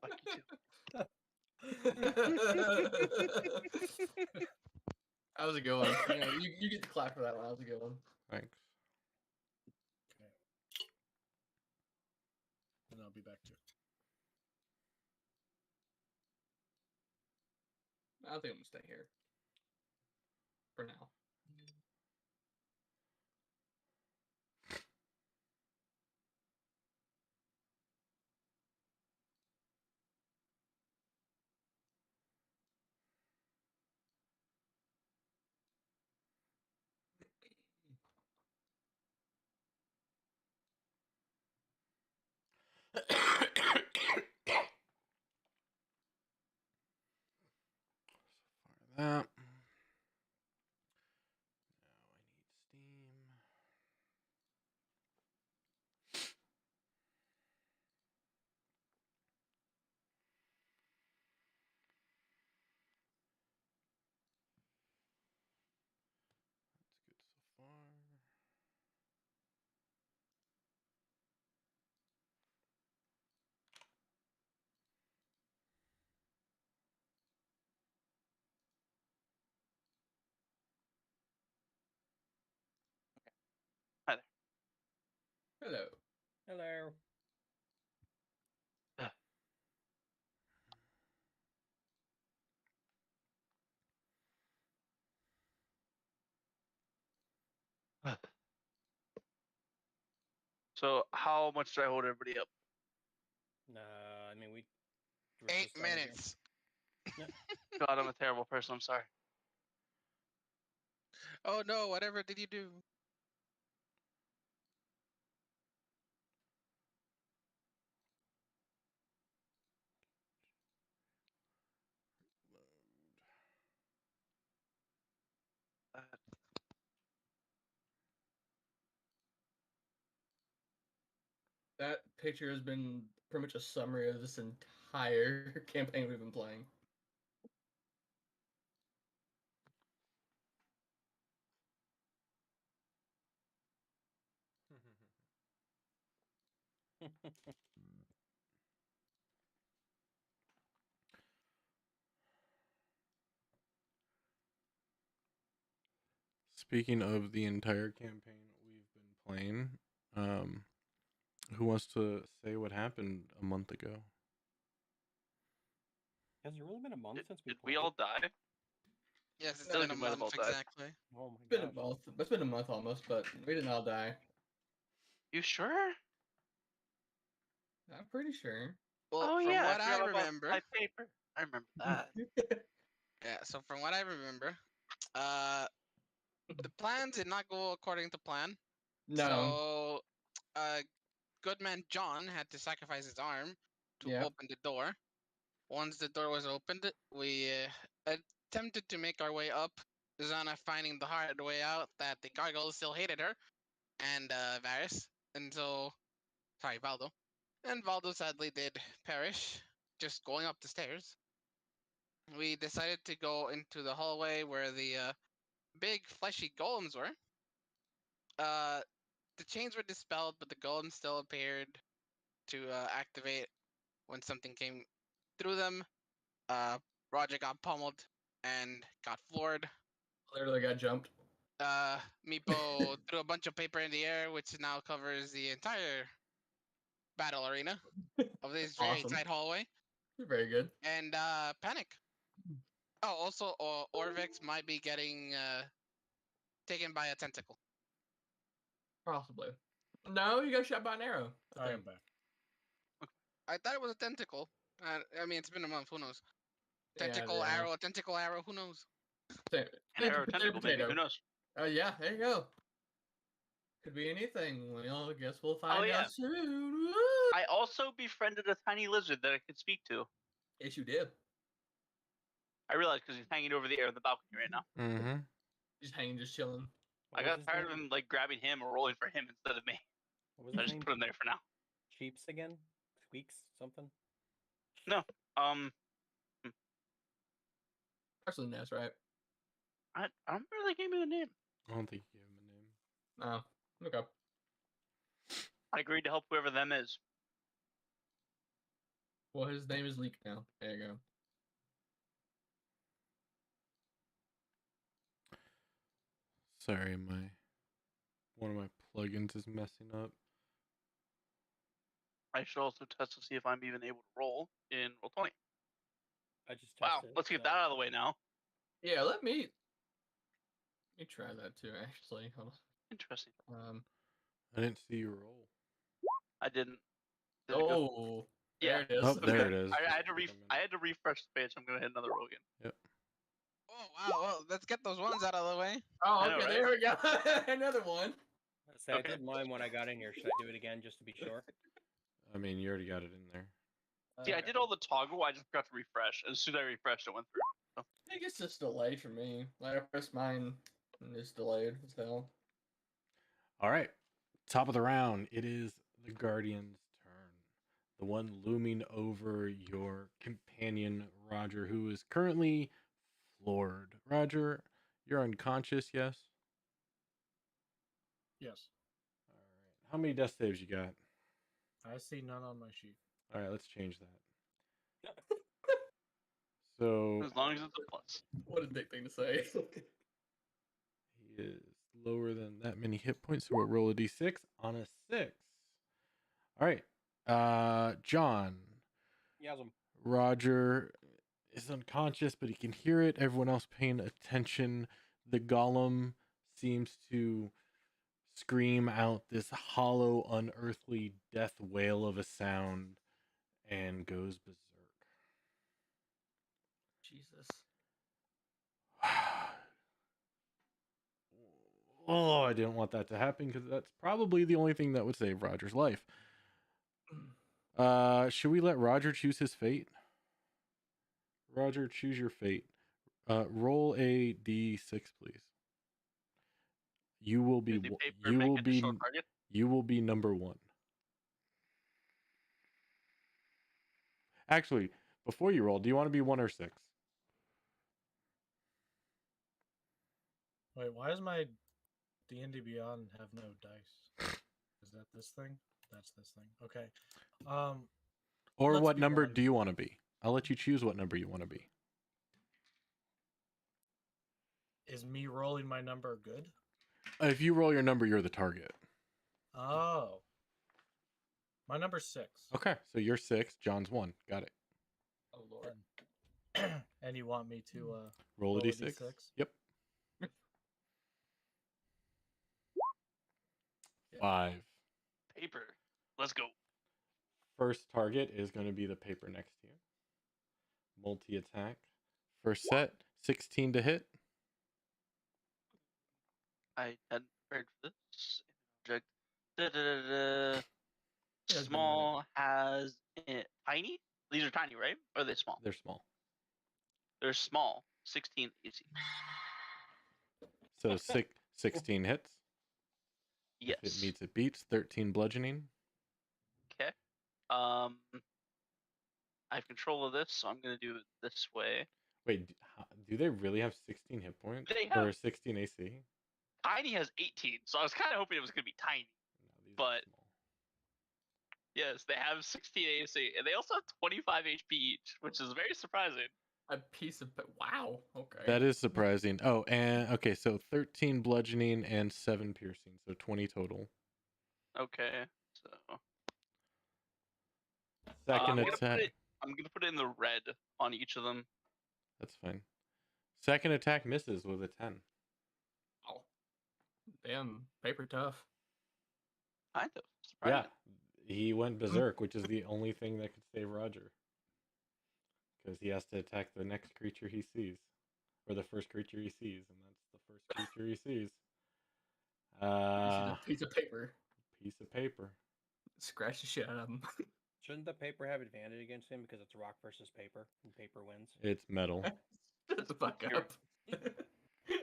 Fuck you too. That was a good one. You get the clap for that one. That was a good one. Thanks. Okay. And I'll be back too. I think I'm gonna stay here for now. That. Now I need Steam. That's good so far. Hello. Hello. So how much do I hold everybody up? I mean, we. were 8 just on the game. minutes. God, I'm a terrible person. I'm sorry. Oh no, whatever did you do? That picture has been pretty much a summary of this entire campaign we've been playing. Speaking of the entire campaign we've been playing, who wants to say what happened a month ago? Has it really been a month since we Did played? we all die? Yes, it's No, been a you might have all month died. exactly. Oh my It's been a gosh. month. It's been a month almost, but we didn't all die. You sure? I'm pretty sure. Well, Oh from yeah, what I forgot about remember, my paper. I remember that. yeah. So from what I remember, the plan did not go according to plan. No. So, Goodman John had to sacrifice his arm to Yep. open the door. Once the door was opened, we attempted to make our way up. Zana finding the hard way out that the gargoyles still hated her, and Varys. And so, sorry, Valdo. And Valdo sadly did perish, just going up the stairs. We decided to go into the hallway where the big fleshy golems were. The chains were dispelled, but the golem still appeared to activate when something came through them. Roger got pummeled and got floored. Literally got jumped. Meepo threw a bunch of paper in the air, which now covers the entire battle arena of this very Awesome. tight hallway. Very good. And panic. Oh, also, Orvix might be getting taken by a tentacle. Possibly. No, you got shot by an arrow. I am back. I thought it was a tentacle. I mean, it's been a month. Who knows? Yeah, Tentacle arrow. Who knows? An arrow tentacle, maybe. Who knows? Oh yeah, there you go. Could be anything. Well, I guess we'll find Oh, yeah. out soon. I also befriended a tiny lizard that I could speak to. Yes, you did. I realized because he's hanging over the air of the balcony right now. Mm-hmm. Just hanging, just chilling. What I was got his tired of name? him like grabbing him or rolling for him instead of me. What was I his just name? put him there for now. Cheeps again? Tweaks? Something? Um, Actually, that's right. I don't remember they gave me a name. I don't think you gave him a name. Oh, okay. I agreed to help whoever them is. Well, his name is leaked now. There you go. Sorry, one of my plugins is messing up. I should also test to see if I'm even able to roll in Roll20. I just Wow, tested. let's get that out of the way now. Yeah, let me try that too. Actually, hold Interesting. on. I didn't see you roll. I didn't. Did it go? Oh, Yeah. there it is. Oh, there it is. I Just had to took a minute. I had to refresh the page. I'm gonna hit another roll again. Oh wow, well, let's get those ones out of the way. Oh, I okay, know, right? there we go. Another one. Say Okay. I did mine when I got in here. Should I do it again just to be sure? I mean, you already got it in there. See, I did all the toggle. I just forgot to refresh. As soon as I refreshed, it went through. I think it's just delayed for me. Like I pressed mine, and it's delayed as hell. All right. Top of the round. It is the Guardian's turn. The one looming over your companion, Roger, who is currently floored. Roger, you're unconscious, yes? Yes. All right. How many death saves you got? I see none on my sheet. All right, let's change that. So As long as it's a plus. What a dick thing to say. he is lower than that many hit points, so we'll roll a d6 on a 6. All right. John. Yasm. Roger is unconscious, but he can hear it. Everyone else paying attention. The golem seems to scream out this hollow, unearthly death wail of a sound and goes berserk. Jesus. Oh, I didn't want that to happen because that's probably the only thing that would save Roger's life. Should we let Roger choose his fate? Roger, choose your fate. Roll a d6, please. You will be Use the paper, you make will be additional target. you will be number 1. Actually, before you roll, do you want to be 1 or 6? Wait, why does my D&D Beyond have no dice? Is that this thing? That's this thing. Okay. Or Let's what be number 1. do you want to be? I'll let you choose what number you want to be. Is me rolling my number good? If you roll your number, you're the target. Oh. My number's 6. Okay, so you're 6, John's 1. Got it. Oh lord. And you want me to Roll a roll a d6. D6? Yep. 5. Paper. Let's go. First target is going to be the paper next to you. Multi-attack. First set, 16 to hit. I hadn't prepared for this. Object. Da-da-da-da. Yeah, it's been a Small has tiny. These are tiny, right? Or are they small? They're small. They're small. 16 AC. So 16 hits. Yes. If it meets, it beats. 13 bludgeoning. Okay. I have control of this, so I'm gonna do it this way. Wait, do they really have 16 hit points? They Or have- 16 AC? Tiny has 18, so I was kind of hoping it was gonna be tiny. No, these are But- small. Yes, they have 16 AC, and they also have 25 HP each, which is very surprising. A piece of wow. Okay. That is surprising. Oh, and okay, so 13 bludgeoning and 7 piercing, so 20 total. Okay, so Second I'm gonna attack. I'm gonna put it in the red on each of them. That's fine. Second attack misses with a 10. Oh. Damn, paper tough. Kind of Yeah, surprising. he went berserk, which is the only thing that could save Roger. Because he has to attack the next creature he sees. Or the first creature he sees, and that's the first creature he sees. A piece of paper. Piece of paper. Scratch the shit out of him. Shouldn't the paper have advantage against him because it's rock versus paper and paper wins? It's metal. Shut the fuck Sure. up.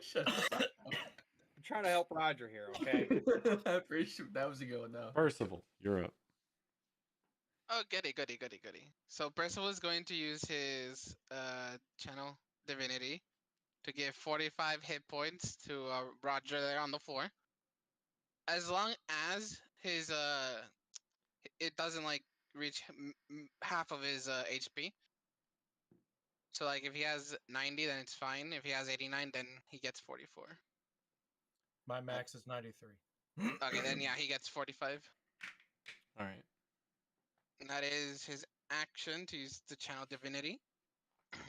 Shut the fuck I'm trying to help Roger here, okay? up. I appreciate that was a good one though. Percival, you're up. Oh, goody. So Percival is going to use his channel divinity to give 45 hit points to Roger there on the floor. As long as his it doesn't like reach half of his HP. So like if he has 90, then it's fine. If he has 89, then he gets 44. My max is 93. Okay, then yeah, he gets 45. All right. And that is his action to use the channel divinity.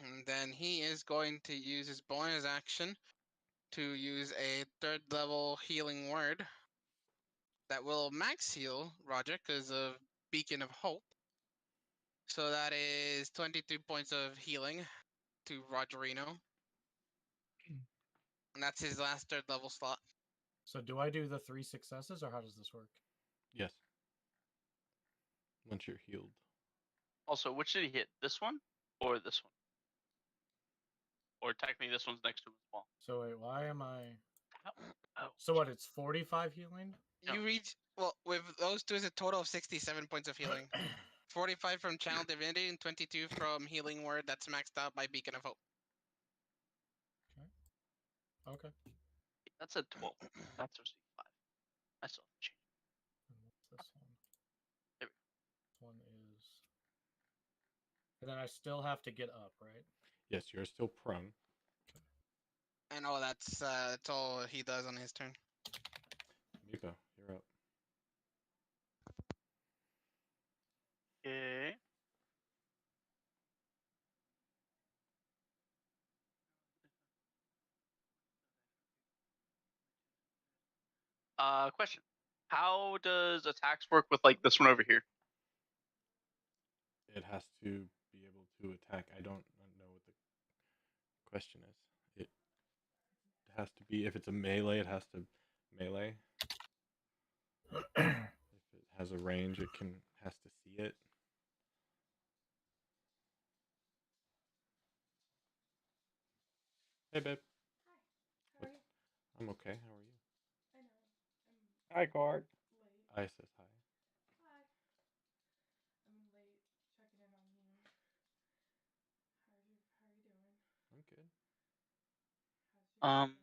And then he is going to use his bonus action to use a 3rd level healing word that will max heal Roger because of Beacon of Hope. So that is 23 points of healing to Rogerino. And that's his last 3rd level slot. So do I do the 3 successes, or how does this work? Yes. Once you're healed. Also, which did he hit? This one or this one? Or technically, this one's next to him as well. So wait, why am I? Oh. So what? It's 45 healing. No. You reach, well, with those two, is a total of 67 points of healing. 45 from Channel Divinity and 22 from Healing Word that's maxed out by Beacon of Hope. Okay. That's a 12. That's supposed to be 5. I still have to change. And what's this one? There we This one is. And then I still have to get up, right? Yes, you're still prone. And oh, that's all he does on his turn. Mipo, you're up. Okay. Question. How does attacks work with like this one over here? It has to be able to attack. I don't know what the question is. It has to be, if it's a melee, it has to melee. If it has a range, it has to see it. Hey, babe. Hi. How are you? I'm okay. How are you? I know. I'm Hi, Guard. late. I says hi. Hi. I'm late checking in on you. How are you doing? I'm good. How's your day going?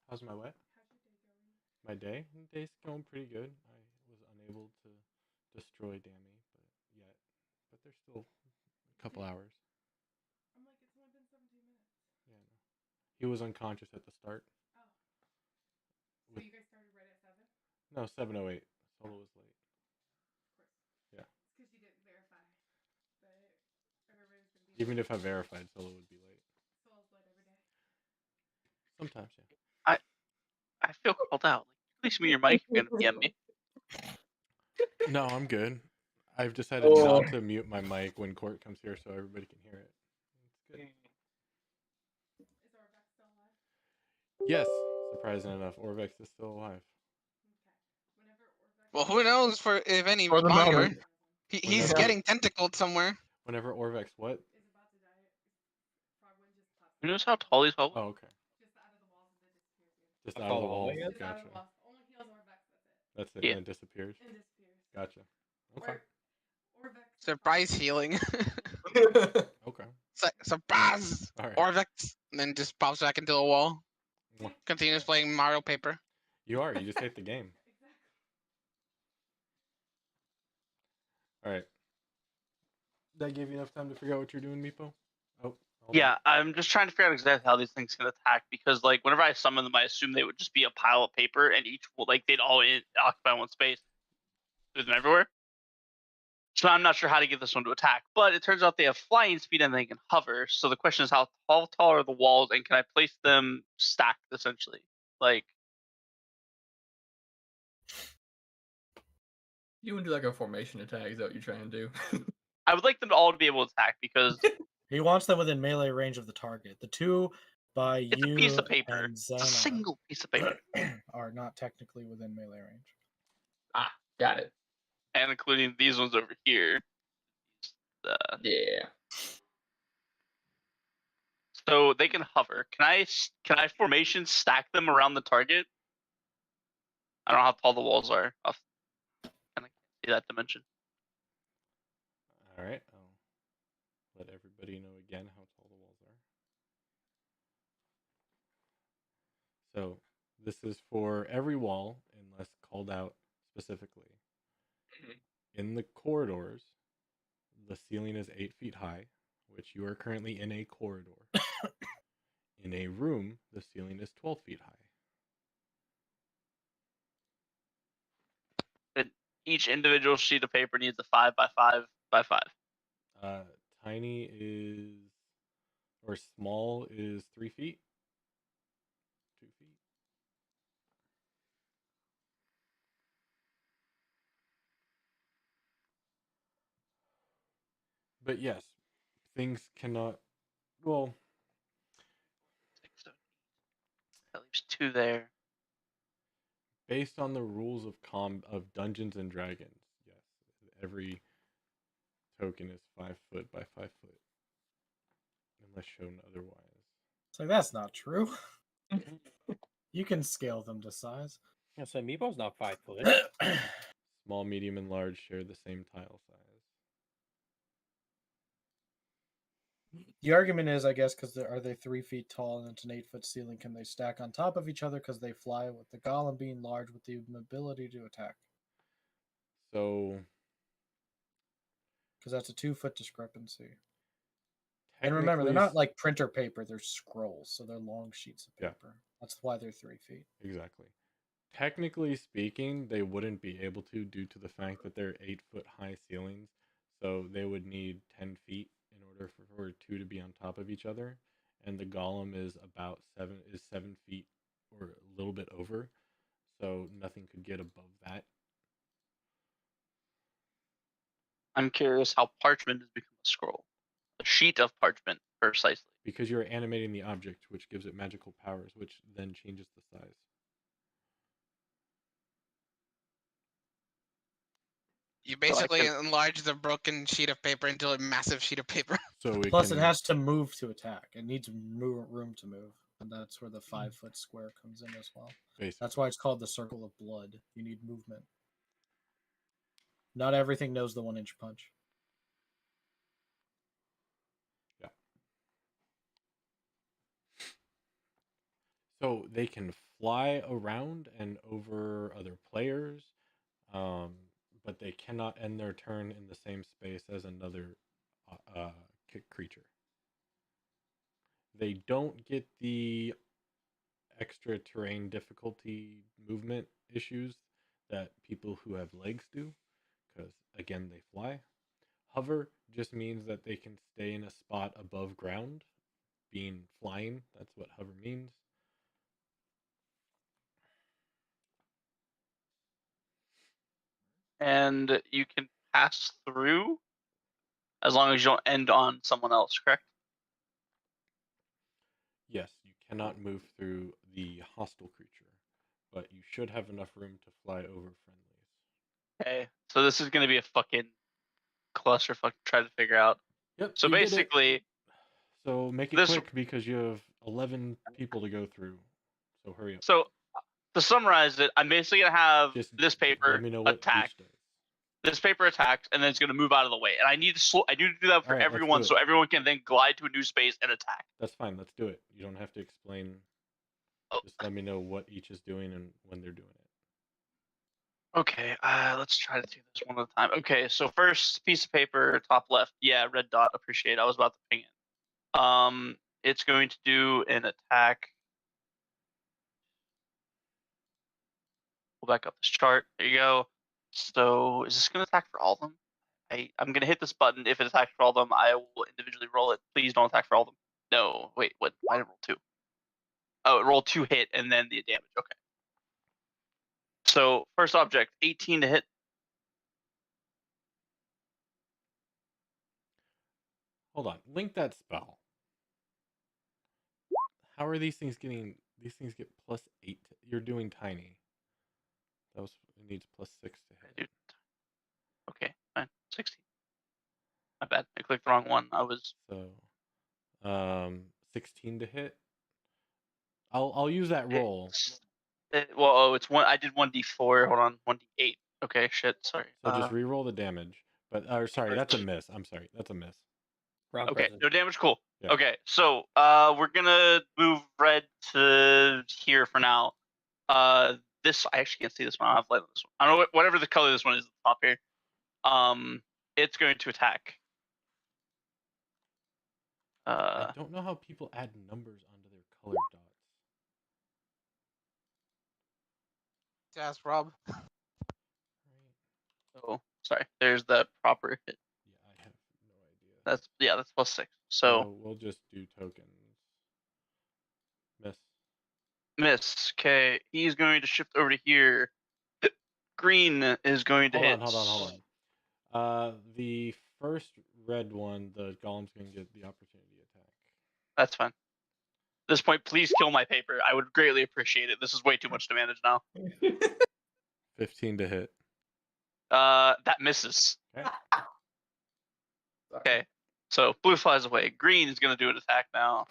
How's my what? How's your day going? My day? The day's going pretty good. I was unable to destroy Dammy, but there's still a couple hours. I'm like, it's only been 17 minutes. Yeah, no. He was unconscious at the start. Oh. So With- you guys started right at 7? No, 7:08. Solo was late. Of course. Yeah. It's because you didn't verify. But everybody's going to be Even late. if I verified, Solo would be late. Soul's late every day. Sometimes, yeah. I feel called out. Like, please mute your mic. You're gonna PM me. No, I'm good. I've decided not to mute my mic when Court comes here so everybody can hear it. It's good. Is Orbeck still alive? Yes, surprising enough, Orvex is still alive. Okay. Whenever Orbeck. Well, who knows if any For the longer. moment. He's Whenever- getting tentacled somewhere. Whenever Orvex what? Is about to die. Frogwind just pops Who out. knows how tall he's probably? Oh, okay. Just out of the walls and then disappears again. Just That's out of all the the walls. way up? Just out of the Gotcha. walls. Only heals Orbex, that's it. That's it. Yeah. And it disappears. And disappears. Gotcha. Okay. Orvex. Surprise healing. Okay. Surprise! All right. Orvex. And then just pops back into the wall. Mwah. Continues playing Mario Paper. You are. You just hate the game. Exactly. All right. Did I give you enough time to figure out what you're doing, Meepo? Oh. hold Yeah, I'm just trying to figure out exactly how these things can attack because, like, whenever I summon them, I assume they would just be a pile of paper, and each will, like, they'd all occupy one space. There's them everywhere. So I'm not sure how to get this one to attack, but it turns out they have flying speed and they can hover. So the question is, how tall are the walls, and can I place them stacked essentially? Like, You would do like a formation attack, is that what you're trying to do? I would like them to all to be able to attack because He wants them within melee range of the target. The two by it's you a piece of paper. and It's a Xana single piece of paper, are not technically within melee range. Ah, got it. and including these ones over here. Yeah. So they can hover. Can I formation stack them around the target? I don't know how tall the walls are. I'll kind of see that dimension. All right. I'll let everybody know again how tall the walls are. So this is for every wall, unless called out specifically. Mhm. In the corridors, the ceiling is 8 feet high, which you are currently in a corridor. In a room, the ceiling is 12 feet high. Each individual sheet of paper needs a 5 by 5 by 5. Tiny is, or small is 3 feet. 2 feet. But yes, things cannot. Well, At least 2 there. based on the rules of Dungeons and Dragons, yes, every token is 5 foot by 5 foot, unless shown otherwise. So that's not true. You can scale them to size. Yeah, so Meepo's not 5 foot. Small, medium, and large share the same tile size. The argument is, I guess, because are they 3 feet tall and it's an 8-foot ceiling? Can they stack on top of each other because they fly? With the golem being large with the ability to attack, So, because that's a 2-foot discrepancy. And remember, they're not like printer paper; they're scrolls, so they're long sheets of paper. Yeah. That's why they're 3 feet. Exactly. Technically speaking, they wouldn't be able to due to the fact that they're 8-foot high ceilings. So they would need 10 feet in order for 2 to be on top of each other. And the golem is about 7 feet or a little bit over. So nothing could get above that. I'm curious how parchment has become a scroll. A sheet of parchment, precisely. Because you're animating the object, which gives it magical powers, which then changes the size. You basically enlarge the broken sheet of paper into a massive sheet of paper. So Plus, it has to move to attack. It needs room to move, and that's where the 5-foot square comes in as well. Basically. That's why it's called the circle of blood. You need movement. Not everything knows the 1-inch punch. Yeah. So they can fly around and over other players, but they cannot end their turn in the same space as another creature. They don't get the extra terrain difficulty movement issues that people who have legs do, because again, they fly. Hover just means that they can stay in a spot above ground, being flying. That's what hover means. And you can pass through as long as you don't end on someone else, correct? Yes, you cannot move through the hostile creature, but you should have enough room to fly over friendlies. Okay, so this is going to be a fucking clusterfuck to try to figure out. Yep. So basically, so make it quick because you have 11 people to go through. So hurry up. So to summarize it, I'm basically gonna have this paper attack. This paper attacks, and then it's gonna move out of the way. And I need to do that for everyone, so everyone can then glide to a new space and attack. That's fine. Let's do it. You don't have to explain. Just let me know what each is doing and when they're doing it. Okay, let's try to do this one at a time. Okay, so first piece of paper, top left. Yeah, red dot. Appreciate it. I was about to ping it. It's going to do an attack. Pull back up this chart. There you go. So is this going to attack for all of them? I'm going to hit this button. If it attacks for all of them, I will individually roll it. Please don't attack for all of them. No, wait, what? Why did it roll 2? Oh, it rolled 2 hit and then the damage. Okay. So first object, 18 to hit. Hold on. Link that spell. How are these things getting? These things get +8. You're doing tiny. It needs +6 to hit. Okay, fine. 16. My bad. I clicked the wrong one. I was 16 to hit. I'll use that roll. It's one. I did 1d4. Hold on, 1d8. Okay, shit. Sorry. So just re-roll the damage. But sorry, that's a miss. I'm sorry, that's a miss. Okay, no damage. Cool. Yeah. Okay, so we're gonna move red to here for now. This I actually can't see this one. I have light on this one. I don't know whatever the color this one is at the top here. It's going to attack I don't know how people add numbers onto their colored dots. Ask Rob. Right. Oh, sorry. There's the proper hit. Yeah, I have no idea. That's +6. So we'll just do tokens. Miss. miss. Okay, he's going to shift over to here. Green is going to hit. Hold on. The first red one, the golem's going to get the opportunity attack. That's fine. At this point, please kill my paper. I would greatly appreciate it. This is way too much to manage now. 15 to hit. That misses. Okay. Okay, so blue flies away. Green is going to do an attack now.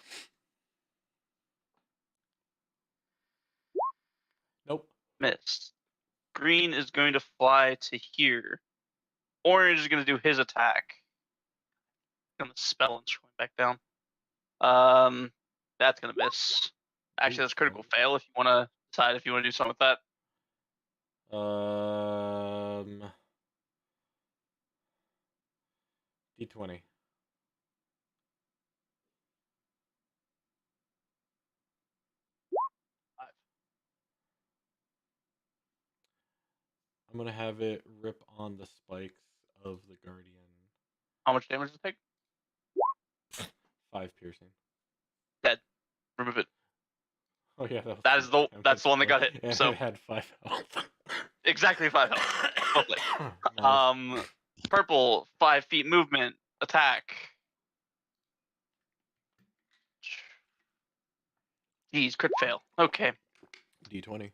Nope. Missed. Green is going to fly to here. Orange is going to do his attack. Going to spell and going back down. That's going to miss. Actually, that's critical fail if you want to decide if you want to do something with that. D20. I'm going to have it rip on the spikes of the Guardian. How much damage does it take? 5 piercing. Dead. Remove it. Oh yeah, That's the one that got hit. Yeah, So it had 5 health. exactly 5 health. Lovely. Nice. Purple, 5 feet movement, attack. Jeez, crit fail. Okay. D20.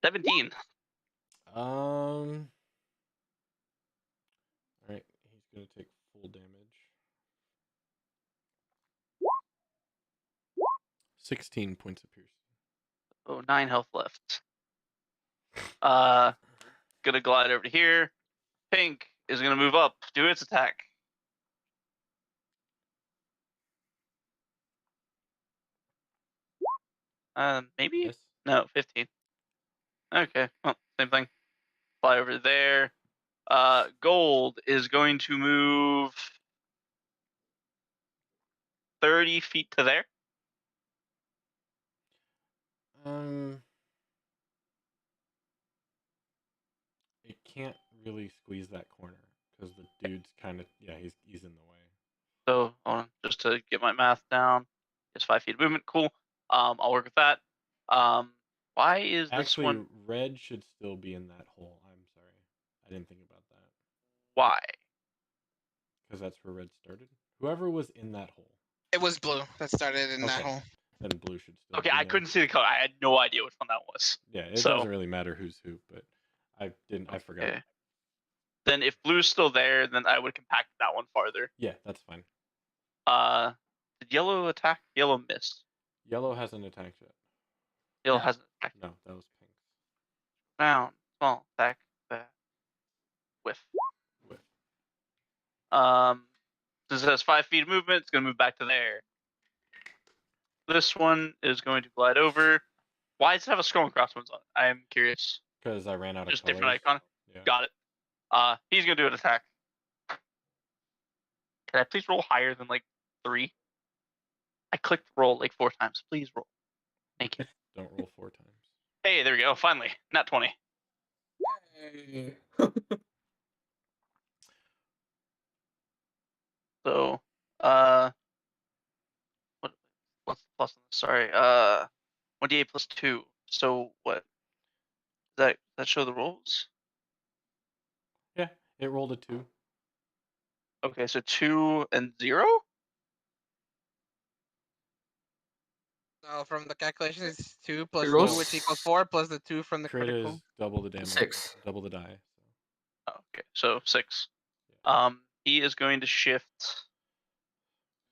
17. Alright, he's gonna take full damage. 16 points of piercing. Oh, 9 health left. Gonna glide over to here. Pink is gonna move up, do its attack. Maybe? Yes. No, 15. Okay, well, same thing. Fly over there. Gold is going to move 30 feet to there. It can't really squeeze that corner because the dude's kind of he's in the way. So hold on, just to get my math down, it's 5 feet of movement. Cool. I'll work with that. Why is this Actually, one? red should still be in that hole. I'm sorry, I didn't think about that. Why? Because that's where red started. Whoever was in that hole. It was blue that started in that Okay. hole. Then blue should still. Okay, be I there. couldn't see the color. I had no idea which one that was. Yeah, it So- doesn't really matter who's who, but I didn't. I forgot. Okay. Then if blue's still there, then I would compact that one farther. Yeah, that's fine. Did yellow attack? Yellow missed. Yellow hasn't attacked yet. Yellow No. hasn't attacked. No, that was pink. Down. Small attack. Whiff. Whiff. Since it has 5 feet of movement, it's gonna move back to there. This one is going to glide over. Why does it have a skull and crossbones on it? I am curious. Because I ran out of Just colors. different icon. Yeah. Got it. He's gonna do an attack. Can I please roll higher than like 3? I clicked roll like 4 times. Please roll. Thank you. Don't roll 4 times. Hey, there we go. Finally, not 20. Hey. So, what's the plus on this? Sorry, 1d8 plus 2. So what? Does that show the rolls? Yeah, it rolled a 2. Okay, so 2 and 0. So from the calculation, it's 2 plus 2, rolls- which equals 4, plus the 2 from the Crit critical. is double the damage. 6. Double the die. So. Oh, okay, so 6. He is going to shift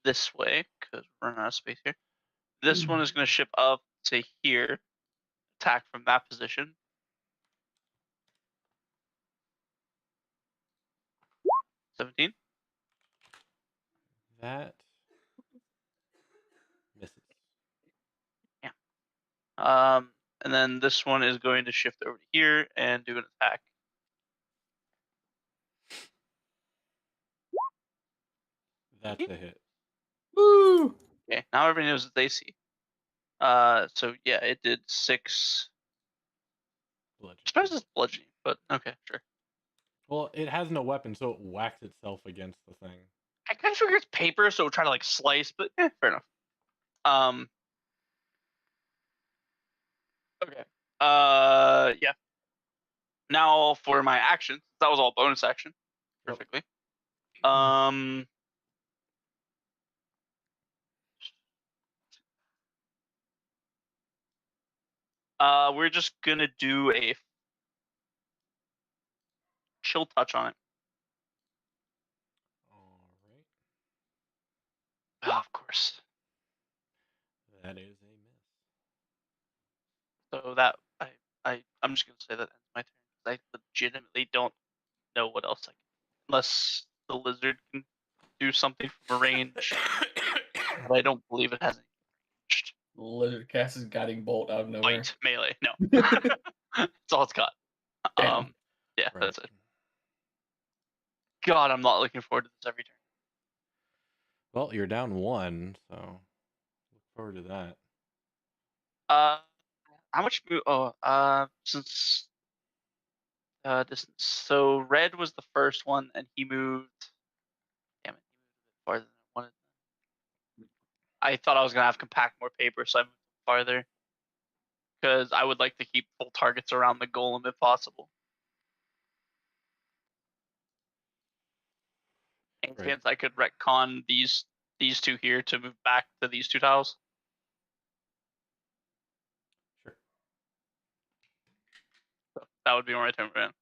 this way because we're running out of space here. This one is going to shift up to here, attack from that position. $17. That misses. And then this one is going to shift over to here and do an attack. That's a hit. Woo! Okay, now everybody knows what they see. So yeah, it did 6. Bludgeon. I suppose it's bludgeoning, but okay, sure. Well, it has no weapon, so it whacks itself against the thing. I kind of figure it's paper, so it'll try to like slice, but fair enough. Okay. Yeah. Now for my action. That was all bonus action. Yep. Perfectly. We're just gonna do a chill touch on it. All right. Oh, of course. That is a miss. So that I'm just gonna say that ends my turn. I legitimately don't know what else I can, unless the lizard can do something from a range. But I don't believe it has any ranged. Lizard casts his guiding bolt out of nowhere. Bite melee. No, that's all it's got. Damn. Yeah, Right. that's it. God, I'm not looking forward to this every turn. Well, you're down 1, so look forward to that. How much move? Oh, since distance. So red was the first one, and he moved. Damn it, he moved a bit farther than I wanted. I thought I was gonna have compact more paper, so I moved farther because I would like to keep full targets around the golem if possible. Any Right. chance I could retcon these two here to move back to these 2 tiles? Sure. So that would be my turn, man.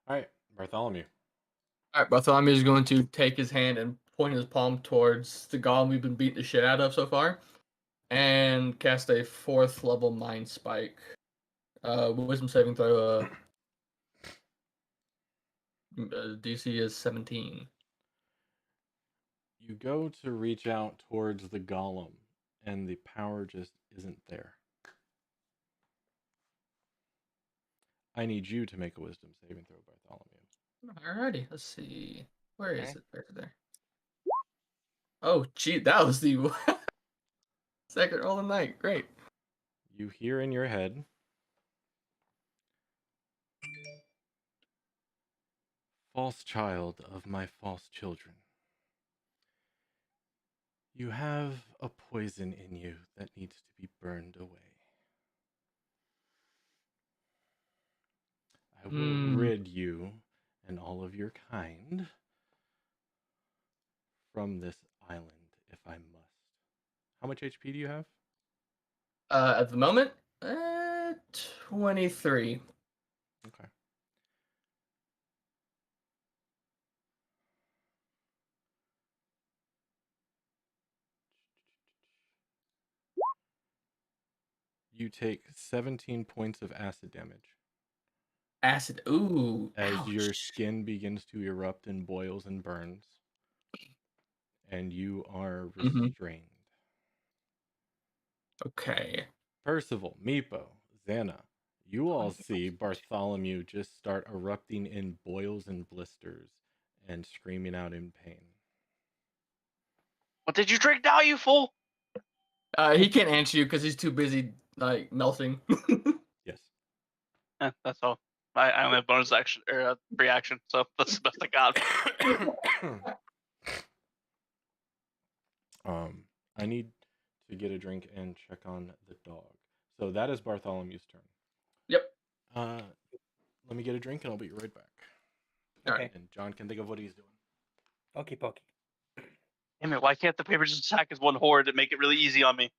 All right, Bartholomew. All right, Bartholomew is going to take his hand and point his palm towards the golem we've been beating the shit out of so far, and cast a 4th level Mind Spike. Wisdom saving throw. DC is 17. You go to reach out towards the golem, and the power just isn't there. I need you to make a wisdom saving throw, Bartholomew. Alrighty, let's see. Where is Okay. it? There's there. Oh, gee, that was the second roll of the night. Great. You hear in your head, false child of my false children. You have a poison in you that needs to be burned away. I will rid you and all of your kind from this island if I must. How much HP do you have? At the moment, 23. Okay. You take 17 points of acid damage Acid. Ooh. as your ouch. skin begins to erupt and boils and burns, and you are Mhm. restrained. Okay. Percival, Meepo, Xana, you all see Bartholomew just start erupting in boils and blisters and screaming out in pain. What did you drink now, you fool? He can't answer you because he's too busy like melting. Yes. That's all. I only have bonus action or free action, so that's the best I got. I need to get a drink and check on the dog. So that is Bartholomew's turn. Yep. Let me get a drink and I'll be right back. Okay. And John can think of what he's doing. Okie pokey. Damn it! Why can't the paper just attack as one horde and make it really easy on me?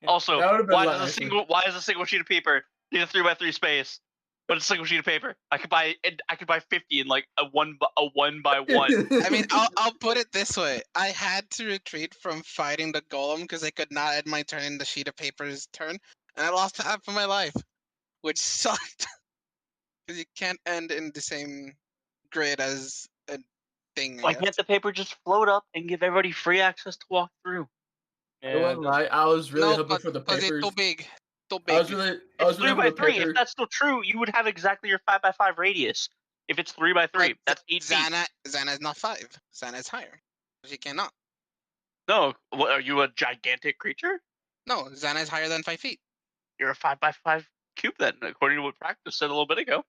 Also, That would've been why nice. does a single sheet of paper need a 3x3 space? But it's a single sheet of paper. I could buy 50 in like a one by one. I mean, I'll put it this way: I had to retreat from fighting the golem because I could not end my turn in the sheet of paper's turn, and I lost half of my life, which sucked. Because you can't end in the same grid as a thing. Why can't the paper just float up and give everybody free access to walk through? I wouldn't lie. I was really No, hoping but for the because it's papers. too big. Too I was big. really It's hoping 3x3. the paper. If that's still true, you would have exactly your 5x5 radius. If it's 3 by 3, But that's 8 feet. Xana is not 5. Xana is higher. She cannot. No, what are you, a gigantic creature? No, Xana is higher than 5 feet. You're a 5 by 5 cube then, according to what practice said a little bit ago.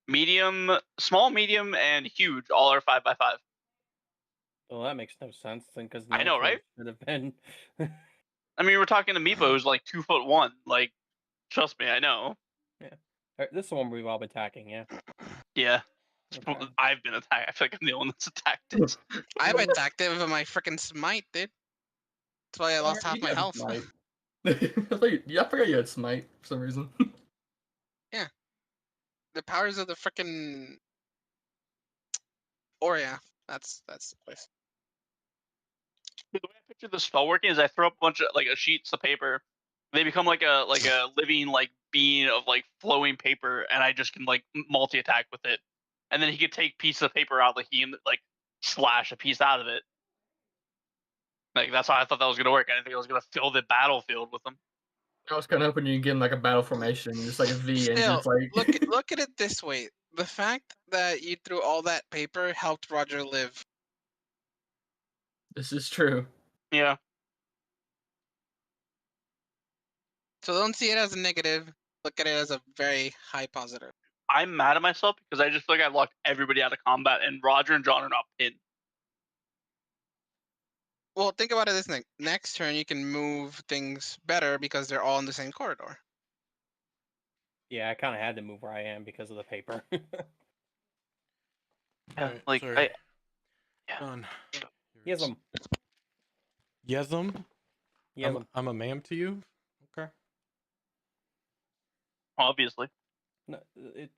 Medium, small, medium, and huge all are 5 by 5. Well, that makes no sense then, because I know, right? should have been. I mean, we're talking to Meepo, who's like 2'1". Like, trust me, I know. This is the one we've all been attacking, yeah. Yeah, Okay. I've been attacked. I feel like I'm the only one that's attacked it. I've attacked it with my freaking smite, dude. That's why I lost half You my have health. Smite. I forgot you had Smite for some reason. The powers of the freaking Oria. That's the place. The way I picture the spell working is I throw up a bunch of like sheets of paper. They become like a living like bean of like flowing paper, and I just can like multi attack with it. And then he could take pieces of paper out, like he can like slash a piece out of it. Like that's how I thought that was gonna work. I didn't think I was gonna fill the battlefield with them. I was kind of hoping you'd get like a battle formation, just like a V, and Still, just like look at it this way. The fact that you threw all that paper helped Roger live. this is true. Yeah. So don't see it as a negative. Look at it as a very high positive. I'm mad at myself because I just feel like I locked everybody out of combat, and Roger and John are not pinned. Well, think about it this thing. Next turn, you can move things better because they're all in the same corridor. Yeah, I kind of had to move where I am because of the paper. Yeah, Alright, like sorry. yeah. Done. Yes'm. Yes'm? Yes'm. I'm a ma'am to you? Okay. Obviously.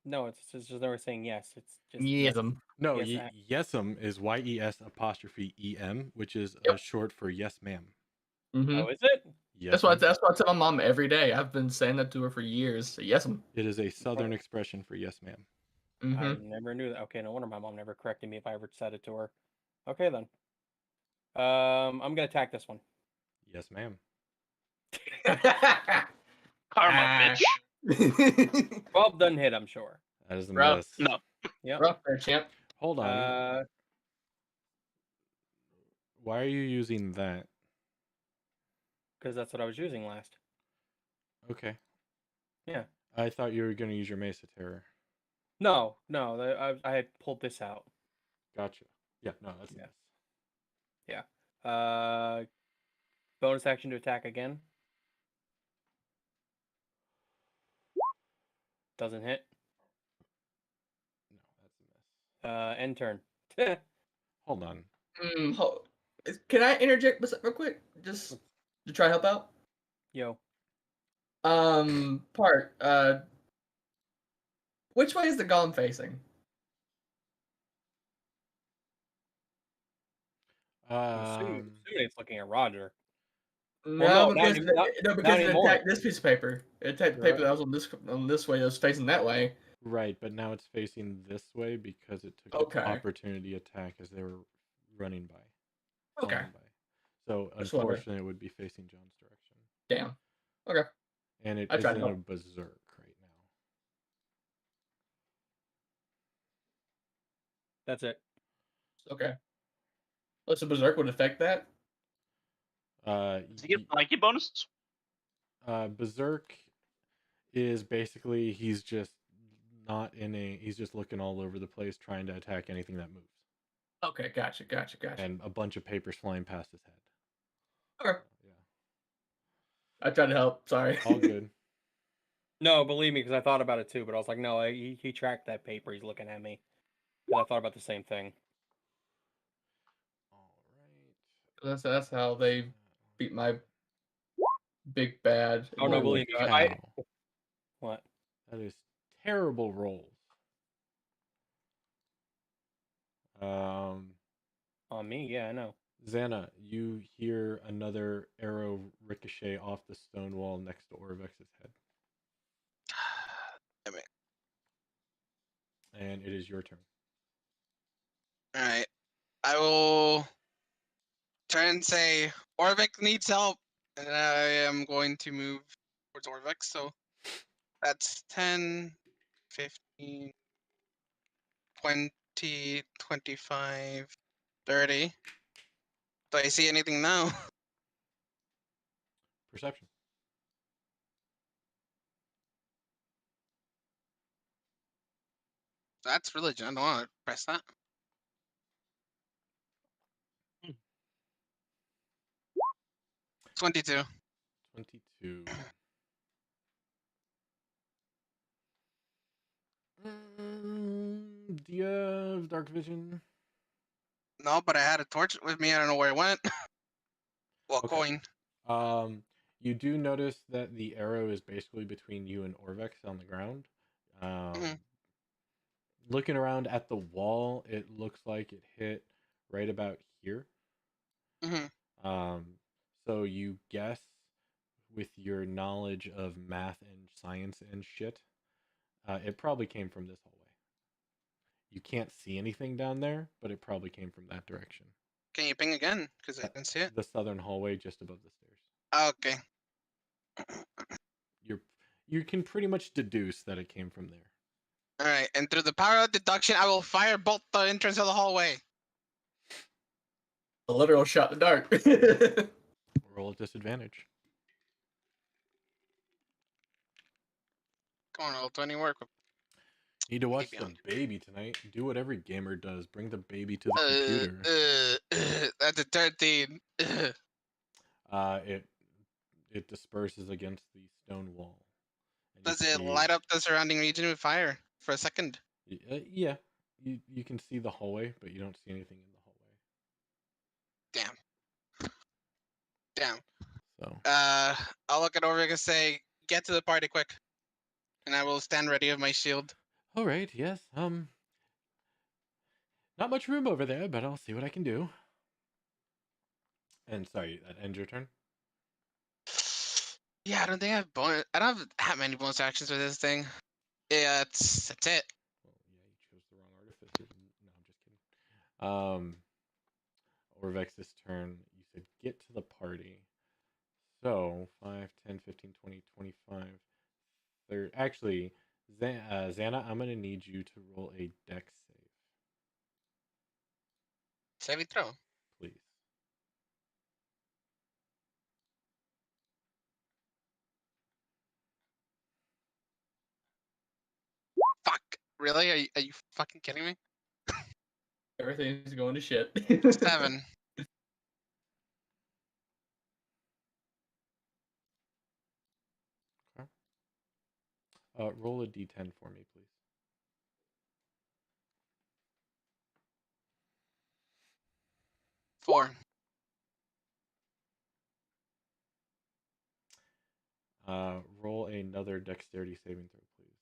No, it's just never saying yes. It's just Yes'm. No, Yes, yes'm is YES''EM, which is Yep. short for yes, ma'am. Mm-hmm. Oh, is it? Yes, That's what I tell my mom every day. I've been saying that to her for years. Yes'm. it is a southern expression for yes, ma'am. Mm-hmm. I never knew that. Okay, no wonder my mom never corrected me if I ever said it to her. Okay then. I'm gonna attack this one. Yes, ma'am. Karma, bitch. 12 doesn't hit, I'm sure. That is a Rough. miss. No. Yep. Rough there, champ. Hold on. Why are you using that? Because that's what I was using last. Okay. Yeah. I thought you were going to use your Mesa Terror. No, I had pulled this out. Gotcha. Yeah, no, that's a miss. Bonus action to attack again. Doesn't hit. No, that's a miss. End turn. Hold on. Can I interject real quick? Just to try to help out? Yo. Part. Which way is the golem facing? Assuming it's looking at Roger. No, no, not because not it anymore. attacked this piece of paper. It attacked the paper that was on this way that was facing that way. Right, but now it's facing this way because it took Okay. an opportunity attack as they were running by. Okay. flying by. So Just wondering. unfortunately, it would be facing John's direction. Damn. Okay. And it I is tried in to a help. berserk right now. That's it. Okay. So Berserk would affect that? Does he get blanket bonuses? Berserk is basically he's just he's just looking all over the place trying to attack anything that moves. Okay, gotcha. And a bunch of papers flying past his head. Okay. Yeah. I tried to help. Sorry. All good. No, believe me, because I thought about it too, but I was like, no, he tracked that paper. He's looking at me. 'Cause I thought about the same thing. All right. That's how they beat my big bad. Oh, no, Holy believe me, cow. What? That is terrible rolls. On me? Yeah, I know. Xana, you hear another arrow ricochet off the stone wall next to Orvex's head. Damn it. And it is your turn. Alright. I will turn and say, Orvix needs help. And I am going to move towards Orvix. So that's 10, 15, 20, 25, 30. Do I see anything now? Perception. That's religion. I don't want to press that. 22. 22. Do you have dark vision? No, but I had a torch with me. I don't know where it went. Well, Okay. coin. You do notice that the arrow is basically between you and Orvex on the ground. Mhm. Looking around at the wall, it looks like it hit right about here. hmm So you guess with your knowledge of math and science and shit, it probably came from this hallway. You can't see anything down there, but it probably came from that direction. Can you ping again? Because I didn't see it. The southern hallway just above the stairs. Okay. You can pretty much deduce that it came from there. All right. And through the power of deduction, I will fire bolt the entrance of the hallway. A literal shot in the dark. Roll at disadvantage. Come on, Roll20 work. Need to watch Beyond. the baby tonight. Do what every gamer does. Bring the baby to the computer. That's a 13. It disperses against the stone wall. And Does you it see- light up the surrounding region with fire for a second? Yeah, you can see the hallway, but you don't see anything in the hallway. Damn. So I'll look it over and say, "Get to the party quick," and I will stand ready with my shield. all right, yes. Not much room over there, but I'll see what I can do. And sorry, that ends your turn. Yeah, I don't think I have bonus. I don't have that many bonus actions with this thing. Yeah, that's it. Well, yeah, you chose the wrong artificer. No, I'm just kidding. Orvex's turn. You said get to the party. So 5, 10, 15, 20, 25, 30. Actually, Xana, I'm going to need you to roll a dex save, Saving throw. please. Fuck. Really? Are you fucking kidding me? Everything's going to shit. 7. Roll a d10 for me, please. Four. Roll another dexterity saving throw, please.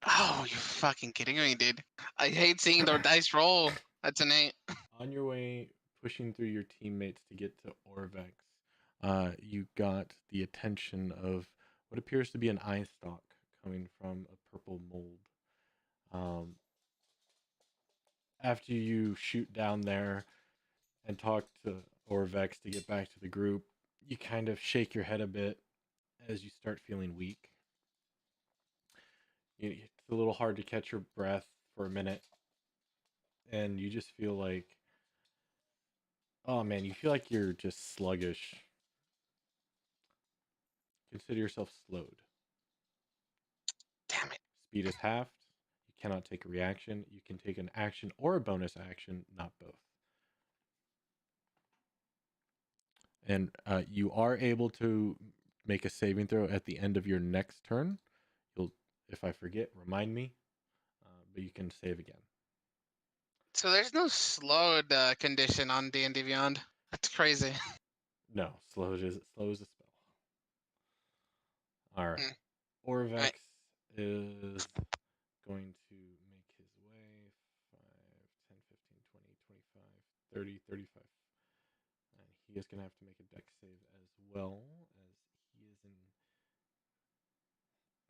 Oh, you fucking kidding me, dude? I hate seeing the dice roll. That's an 8. On your way, pushing through your teammates to get to Orvex, you got the attention of what appears to be an eye stalk coming from a purple mold. After you shoot down there and talk to Orvex to get back to the group, you kind of shake your head a bit as you start feeling weak. It's a little hard to catch your breath for a minute, and you just feel like, oh man, you feel like you're just sluggish. Consider yourself slowed. Damn it. Speed is halved. You cannot take a reaction. You can take an action or a bonus action, not both. And you are able to make a saving throw at the end of your next turn. If I forget, remind me. But you can save again. So there's no slowed condition on D&D Beyond. That's crazy. No, slow is a spell. All right. Mm. Orvex Right. is going to make his way 5, 10, 15, 20, 25, 30, 35. And he is going to have to make a dex save as well, as he is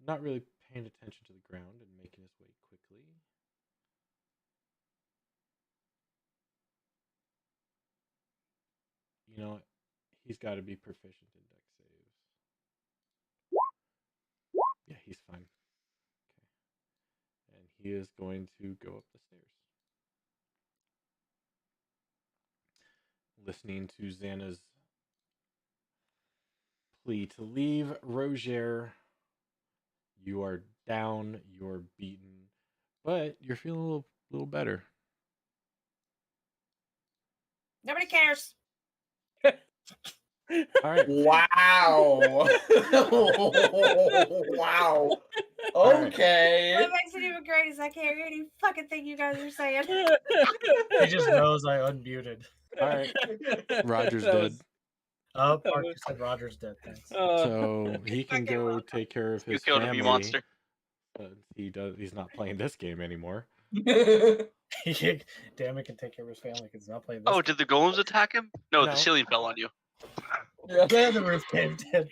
not really paying attention to the ground and making his way quickly. You know, he's got to be proficient in dex saves. he is going to go up the stairs. Listening to Xana's plea to leave, Roger, you are down, you're beaten, but you're feeling a little better. Nobody cares. All right. Wow. Wow. All right. Okay. What makes it even great is I can't hear any fucking thing you guys are saying. He just knows I unmuted. All right. Roger's That dead. was- Oh, Parker said Roger's dead. Thanks. So he can Fucking go welcome. take care of You his killed him, family. you monster. He's not playing this game anymore. Damn it, can take care of his family because he's not playing this. Oh, did the golems attack him? No, No. the ceiling fell on you. Yeah, the roof caved in.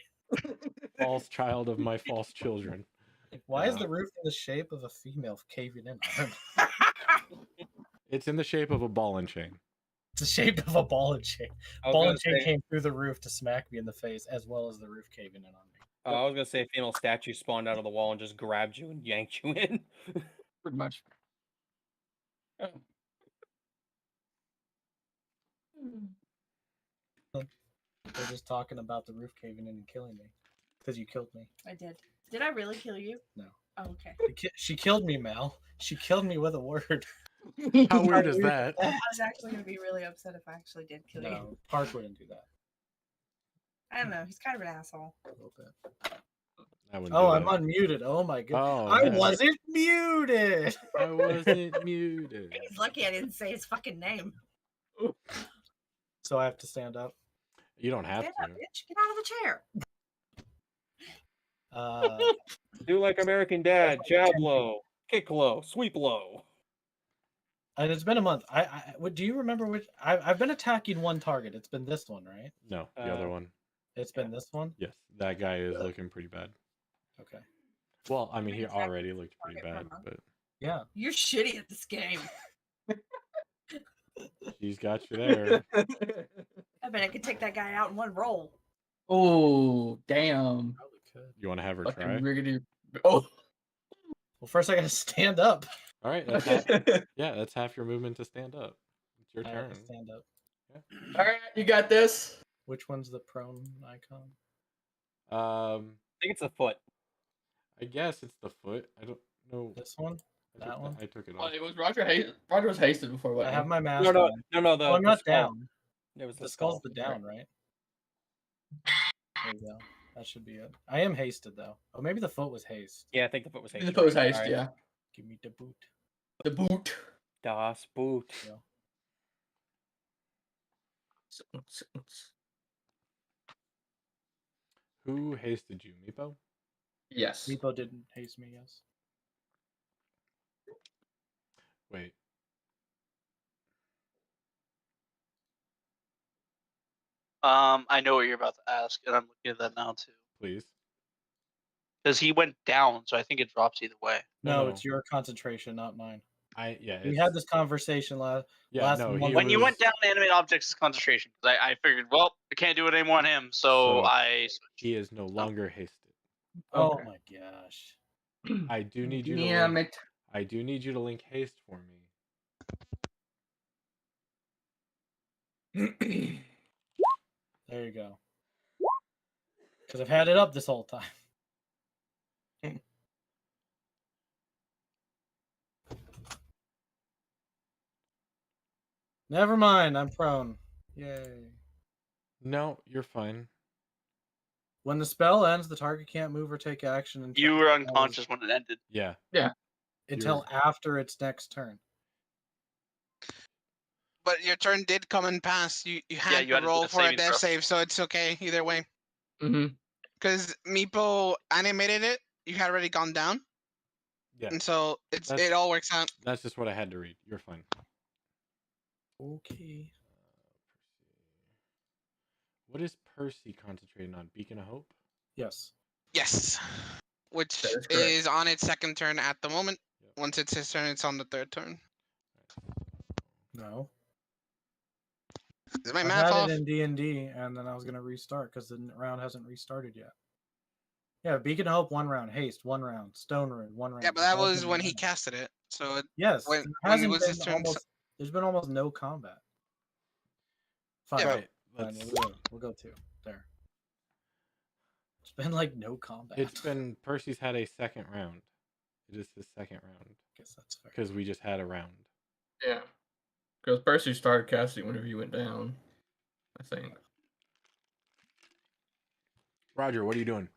False child of my false children. Why is the roof in the shape of a female caving in on him? It's in the shape of a ball and chain. It's the shape of a ball and chain. I was Ball gonna and chain say- came through the roof to smack me in the face, as well as the roof caving in on me. I was gonna say a female statue spawned out of the wall and just grabbed you and yanked you in. Pretty much. They're just talking about the roof caving in and killing me because you killed me. I did. Did I really kill you? No. Oh, okay. She killed me, Mal. She killed me with a word. How weird is that? I was actually going to be really upset if I actually did kill you. No, Park wouldn't do that. I don't know. He's kind of an asshole. A little bit. I wouldn't Oh, do I'm that. unmuted. Oh my god. Oh, I yeah. wasn't muted. I wasn't muted. He's lucky I didn't say his fucking name. So I have to stand up. You don't have Stand to. up, bitch. Get out of the chair. Do like American Dad, jab low, kick low, sweep low. And it's been a month. Do you remember which? I've been attacking one target. It's been this one, right? No, the other one. It's been this one. Yes, that guy is looking pretty bad. Okay. Well, I mean, he Exactly. already looked pretty Target per bad, month. but Yeah. You're shitty at this game. she's got you there. I bet I could take that guy out in one roll. Oh, damn. Probably could. You want to have her Fucking try? riggedy. Oh. Well, first I gotta stand up. All right, that's half, yeah, that's half your movement to stand up. It's your I have turn. to stand up. All right, you got this. Which one's the prone icon? I think it's a foot. I guess it's the foot. I don't know. This one? I took that one? I took it Oh, off. it was Roger. Roger was hasted before. What? I have my mask. No, no, on. no. Oh, I'm The not skull. down. It was The skull's the down, right? There you go. That should be it. I am hasted though. Oh, maybe the foot was haste. Yeah, I think the foot was The hasted. post haste, Alright. yeah. Give me the boot. The boot. Das Boot. Who hasted you, Meepo? Yes. Meepo didn't haste me, yes. Wait. I know what you're about to ask, and I'm looking at that now too. Please. Because he went down, so I think it drops either way. No, No. it's your concentration, not mine. Yeah. We it's- had this conversation last. Yeah, last no. one. He When you went was- down, animate objects is concentration. Because I figured, well, I can't do it anymore on him, so So- I. he is no longer hasted. Oh Okay. my gosh. I do need you to Damn link, it. I do need you to link haste for me. There you go. Because I've had it up this whole time. Never mind, I'm prone. Yay. No, you're fine. When the spell ends, the target can't move or take action until, You were unconscious when it ended. Yeah. until after its next turn. But your turn did come and pass. You had you had to to do roll a for a saving death throw. save, so it's okay either way. Mm-hmm. Because Meepo animated it, you had already gone down, Yeah. and so That's- it all works out. That's just what I had to read. You're fine. Okay. What is Percy concentrating on? Beacon of Hope? Yes. Yes, which That is correct. is on its second turn at the moment. Yep. Once it's his turn, it's on the third turn. No. Is my I math had off? it in D&D, and then I was going to restart because the round hasn't restarted yet. Yeah, Beacon of Hope, 1 round. Haste, 1 round. Stone Rune, 1 round. Yeah, but that was Jasmine, when 1 he round. casted it. So Yes, when there when it hasn't was been his turn, almost. There's been almost no combat. Fine, Right. fine, Let's, we'll go 2. There. It's been like no combat. it's been Percy's had a second round. It is his second round Guess that's fair. because we just had a round. Yeah. Because Percy started casting whenever you went down, I think. Roger, what are you doing?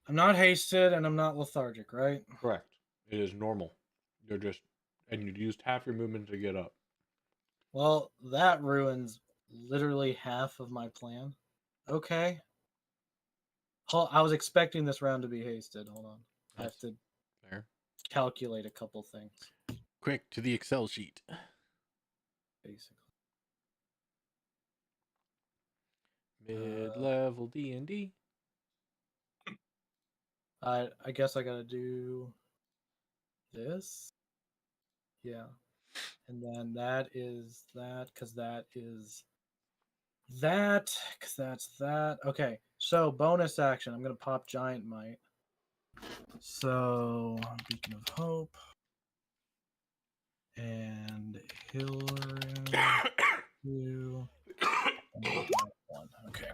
I'm not hasted and I'm not lethargic, right? Correct. It is normal. You're just, and you used half your movement to get up. Well, that ruins literally half of my plan. Okay. I was expecting this round to be hasted. Hold on. I have That's to fair. calculate a couple things, Quick to the Excel sheet. basically. Mid-level D&D. I guess I gotta do this. Yeah. And then that is that, because that is that, because that's that. Okay. So bonus action. I'm gonna pop Giant Might. So Beacon of Hope. And Hilarion 2. And Giant 1. Okay.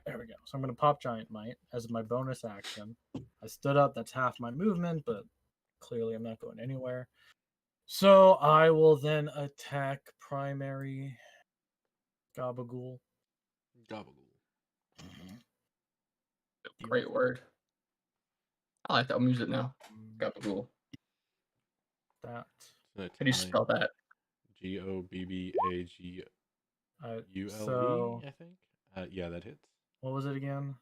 There we go. So I'm going to pop Giant Might as my bonus action. I stood up. That's half my movement, but clearly I'm not going anywhere. So I will then attack primary Gabagool. Gabagool. Great word. I like that. I'll use it now. Gabagool. That. So How do you spell that? Gobbagle, So I think. Yeah, that hits. what was it again?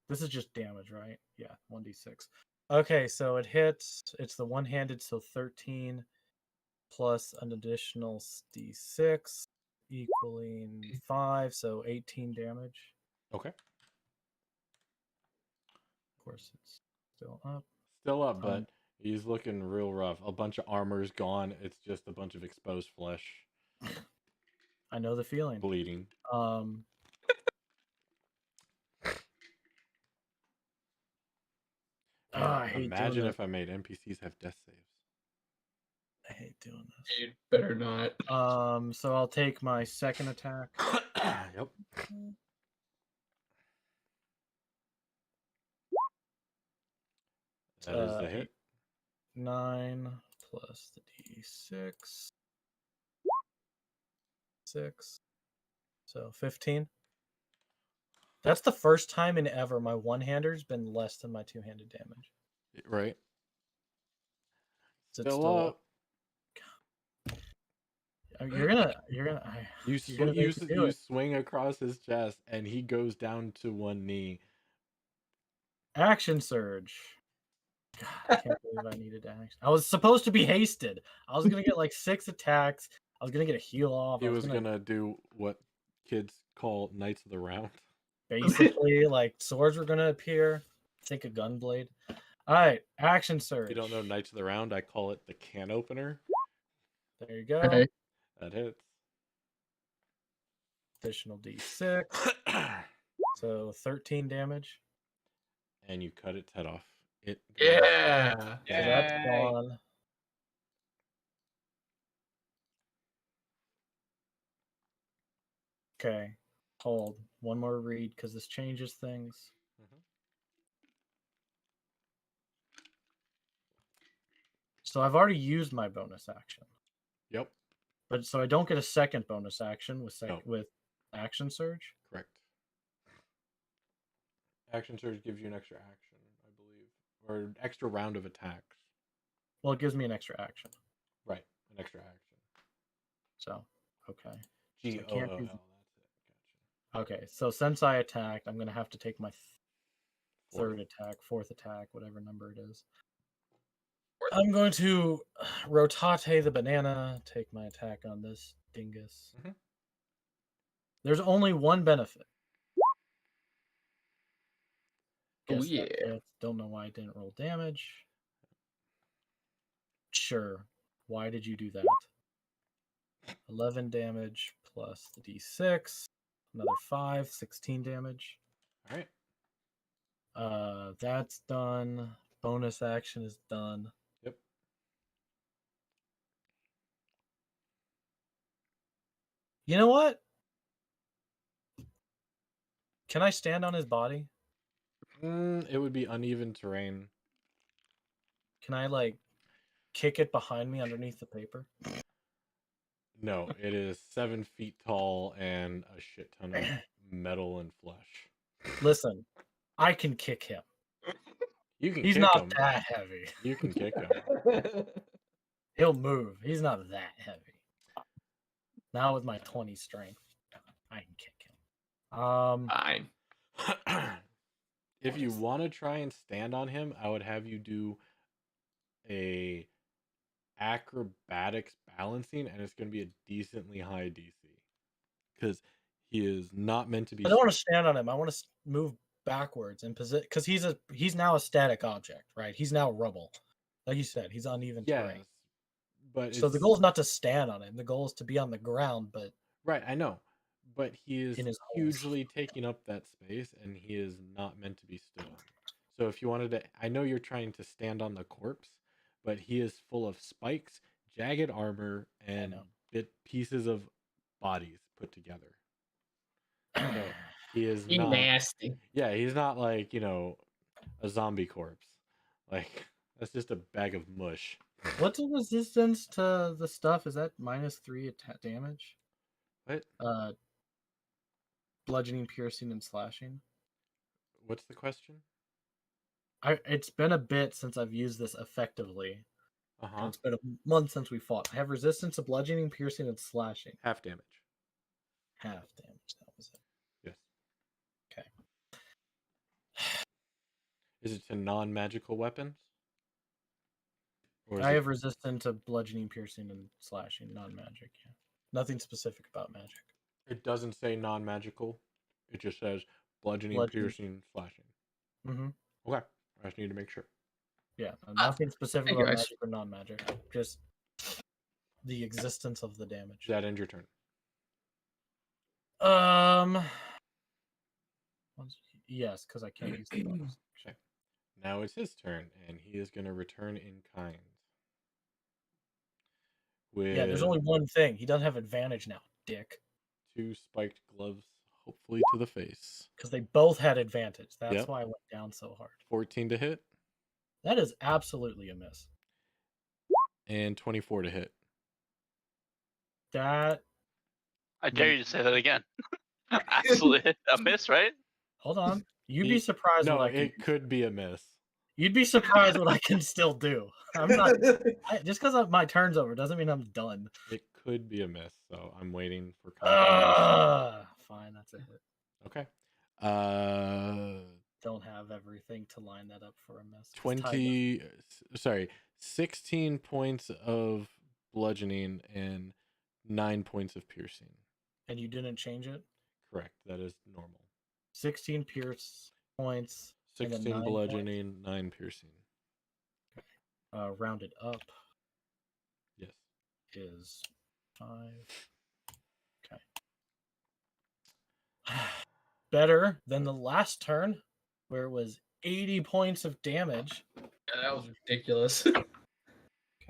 This is just damage, right? Yeah, 1d6. Okay, so it hits. It's the one-handed, so 13 plus an additional d6 equaling 5, so 18 damage. Okay. Of course, it's still up. Still up, but he's looking real rough. A bunch of armor's gone. It's just a bunch of exposed flesh. I know the feeling. Bleeding. I hate Imagine doing if I made NPCs have death saves. I hate doing this. You better not. So I'll take my second attack. Yep. That is the hit. 9 plus the d6. 6. So 15. That's the first time in ever my one-hander's been less than my two-handed damage. Right. Is it Still up. You're gonna. You you're gonna make me do you it. swing across his chest, and he goes down to one knee. Action surge. God, I can't believe I needed action. I was supposed to be hasted. I was gonna get like 6 attacks. I was gonna get a heal off. He was gonna do what kids call Knights of the Round. basically like swords were gonna appear. Think a gunblade. All right, action surge. If you don't know Knights of the Round, I call it the can opener. There you go. Okay. That hits. Additional d6. So 13 damage. And you cut its head off. It Yeah. So that's gone. Okay, hold. One more read because this changes things. Mhm. So I've already used my bonus action. Yep. But so I don't get a second bonus action with No. with action surge. Correct. Action surge gives you an extra action, I believe, or an extra round of attacks. Well, it gives me an extra action. Right, an extra action. So okay. GOOL. can't That's be- it. Gotcha. Okay, so since I attacked, I'm gonna have to take my Fourth. fourth attack, whatever number it is. I'm going to rotate the banana, take my attack on this dingus. Mhm. There's only one benefit. Oh, Guess yeah. that hits. Don't know why I didn't roll damage. Sure. Why did you do that? 11 damage plus the d6. Another 5, 16 damage. All right. That's done. Bonus action is done. You know what? Can I stand on his body? It would be uneven terrain. Can I like kick it behind me underneath the paper? No, it is 7 feet tall and a shit ton of metal and flesh. Listen, I can kick him. You can He's kick not him. that heavy. You can kick him. He'll move. He's not that heavy. Now with my 20 strength, I can kick him. Fine. If you want to try and stand on him, I would have you do a acrobatics balancing, and it's going to be a decently high DC because he is not meant to be. I don't want to stand on him. I want to move backwards and position because he's now a static object, right? He's now rubble, like you said. He's uneven terrain. Yes, but So the goal is not to stand on him. The goal is to be on the ground, but right, I know, but he is in his holes. hugely taking up that space, and he is not meant to be stood on. So if you wanted to, I know you're trying to stand on the corpse, but he is full of spikes, jagged armor, and pieces of bodies put together. So he is You not nasty. Yeah, he's not like, a zombie corpse. Like, that's just a bag of mush. What's the resistance to the stuff? Is that -3 damage? What? Bludgeoning, piercing, and slashing. What's the question? It's been a bit since I've used this effectively. Uh-huh. It's been a month since we fought. I have resistance to bludgeoning, piercing, and slashing. Half damage. Half damage. That was it. Yes. Okay. Is it to non-magical weapons? Or I have resistance to bludgeoning, piercing, and slashing. Non-magic. Yeah. Nothing specific about magic. It doesn't say non-magical. It just says bludgeoning, piercing, slashing. Mm-hmm. Okay. I just need to make sure. Yeah. Nothing specific hey, about guys. magic or non-magic. Just the existence of the damage. Does that end your turn? Yes, because I can't use the bonus. Okay. Now it's his turn, and he is going to return in kind. Yeah, there's only one thing. He doesn't have advantage now, dick. 2 spiked gloves, hopefully to the face. Because they both had advantage. That's Yep. why I went down so hard. 14 to hit. That is absolutely a miss. And 24 to hit. That. I dare you to say that again. Absolutely a miss, right? Hold on. You'd be surprised No, what I can. it could be a miss. You'd be surprised what I can still do. I'm not. Just because my turn's over doesn't mean I'm done. It could be a miss, so I'm waiting for confirmation. Fine, that's a hit. Okay. Don't have everything to line that up for a miss. It's tied up. 16 points of bludgeoning and 9 points of piercing. And you didn't change it? Correct. That is normal. 16 pierce points. 16 9 bludgeoning, 9 piercing. Rounded up. Yes. Is 5. Okay. Better than the last turn, where it was 80 points of damage. Yeah, that was ridiculous. Okay.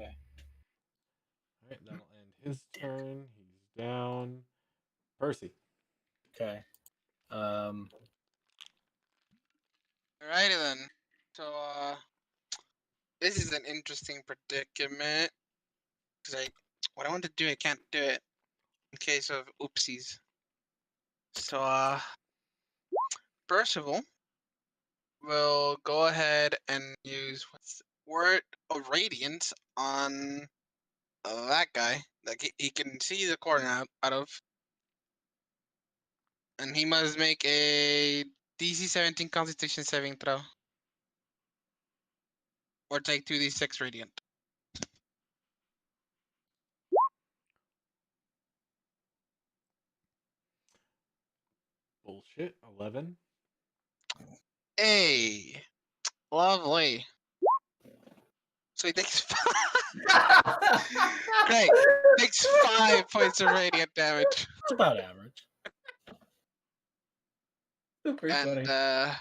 All right, that'll end his turn. He's down. Percy. Okay. Alrighty then. So, this is an interesting predicament. Because what I want to do, I can't do it. In case of oopsies. So, first of all, we'll go ahead and use word of radiance on that guy. Like he can see the corner out of. And he must make a DC 17 Constitution saving throw. Or take 2d6 radiant. Bullshit. 11. Hey, lovely. So he takes great. Takes 5 points of radiant damage. It's about average. Pretty funny. And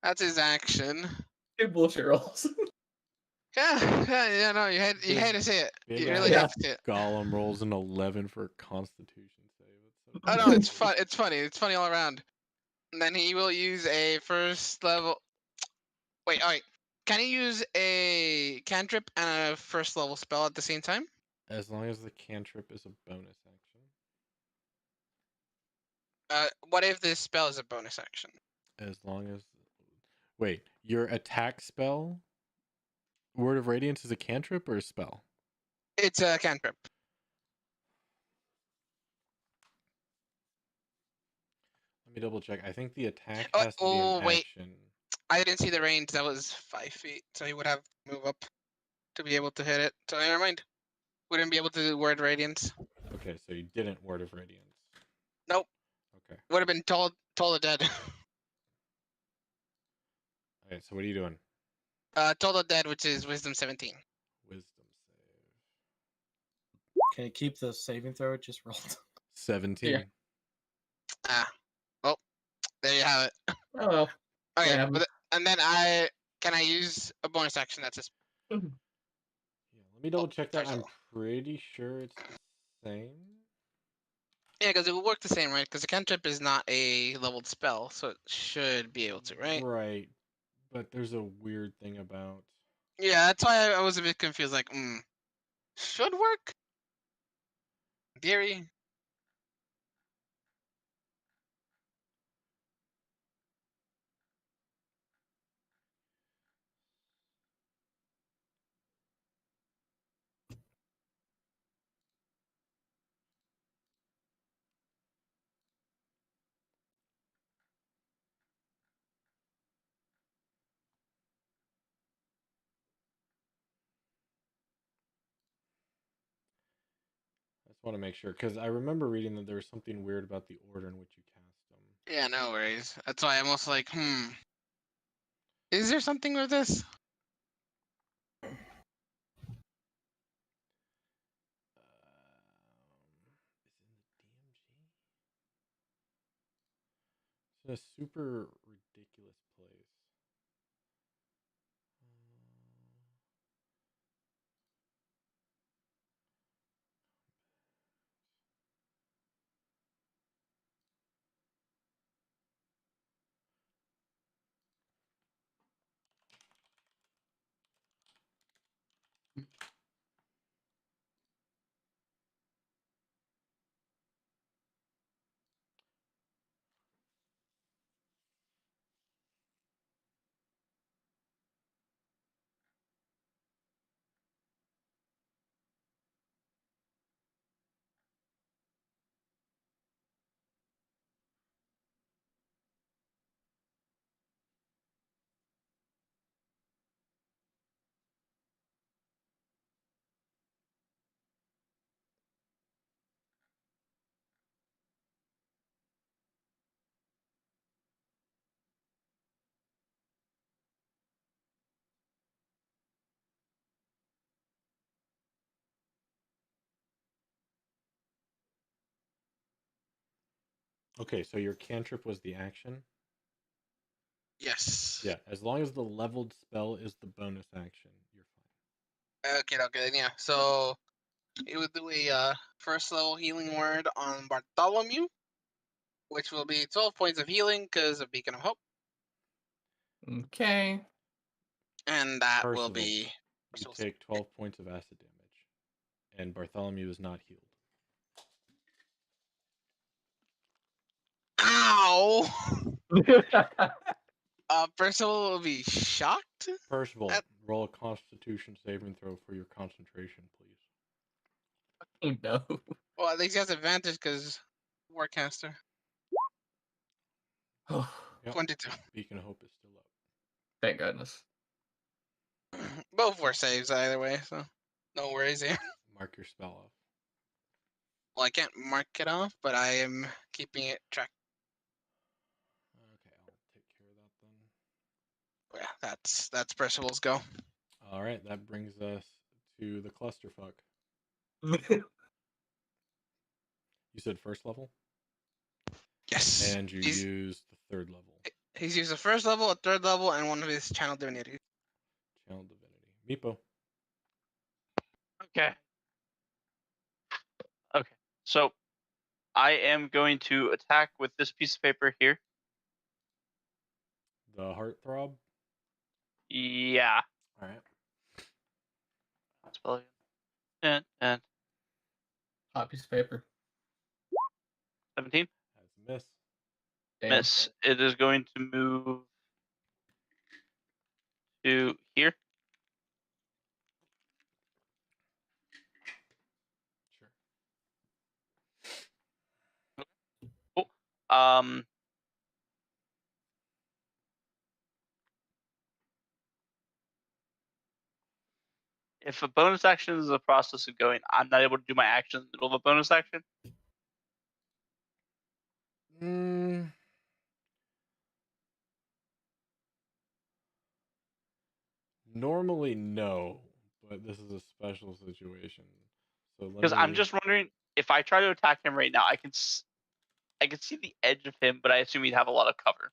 that's his action. 2 bullshit rolls. Yeah, no, you had to see it. You really Yeah. had to see it. Gollum rolls an 11 for Constitution save. Oh no, it's fun. It's funny. It's funny all around. And then he will use a first level. Wait, all right. Can he use a cantrip and a first level spell at the same time? As long as the cantrip is a bonus action. What if this spell is a bonus action? As long as. Wait, your attack spell, Word of Radiance, is a cantrip or a spell? It's a cantrip. Let me double check. I think the attack Oh, has to be an wait. action. I didn't see the range. That was 5 feet, so he would have to move up to be able to hit it. So never mind. Wouldn't be able to do word radiance. Okay, so you didn't Word of Radiance. Nope. Okay. Would have been told the dead. Okay, so what are you doing? Told the dead, which is wisdom 17. Wisdom save. Can you keep the saving throw? It just rolled. 17. Ah, well, there you have it. Oh well. Okay, Yeah, and then can I use a bonus action? That's a Yeah, let me double Oh, check that. first I'm level. pretty sure it's the same. yeah, because it will work the same, right? Because a cantrip is not a leveled spell, so it should be able to, right? Right. But there's a weird thing about. Yeah, that's why I was a bit confused. Like, should work. In theory. I just want to make sure because I remember reading that there was something weird about the order in which you cast them. Yeah, no worries. That's why I'm also like, is there something with this? Is in the DMG? It's in a super ridiculous place. Okay, so your cantrip was the action? Yes. Yeah, as long as the leveled spell is the bonus action, you're fine. Okay, then yeah. So it would do a first level healing word on Bartholomew, which will be 12 points of healing because of Beacon of Hope. Okay. And that will Percival, be. you take 12 points of acid damage, and Bartholomew is not healed. Ow! Percival will be shocked. Percival, That- roll a Constitution saving throw for your concentration, please. Oh no. Well, at least he has advantage because Warcaster. Oh, Yep. 22. Beacon of Hope is still up. thank goodness. Both were saves either way, so no worries here. Mark your spell off. Well, I can't mark it off, but I am keeping it tracked. Okay, I'll take care of that then. Yeah, that's Percival's go. All right, that brings us to the clusterfuck. You said first level? Yes. And you He's used the third level. he's used a first level, a third level, and one of his channel divinities. Channel Divinity. Meepo. Okay. Okay. So I am going to attack with this piece of paper here. The heartthrob. Yeah. All right. Spell again. And Hot piece of paper. 17. That's a miss. Damn. Miss. It is going to move to here. Sure. Cool. If a bonus action is a process of going, I'm not able to do my action in the middle of a bonus action. Normally, no, but this is a special situation. So let Because I'm me- just wondering if I try to attack him right now, I can see the edge of him, but I assume he'd have a lot of cover.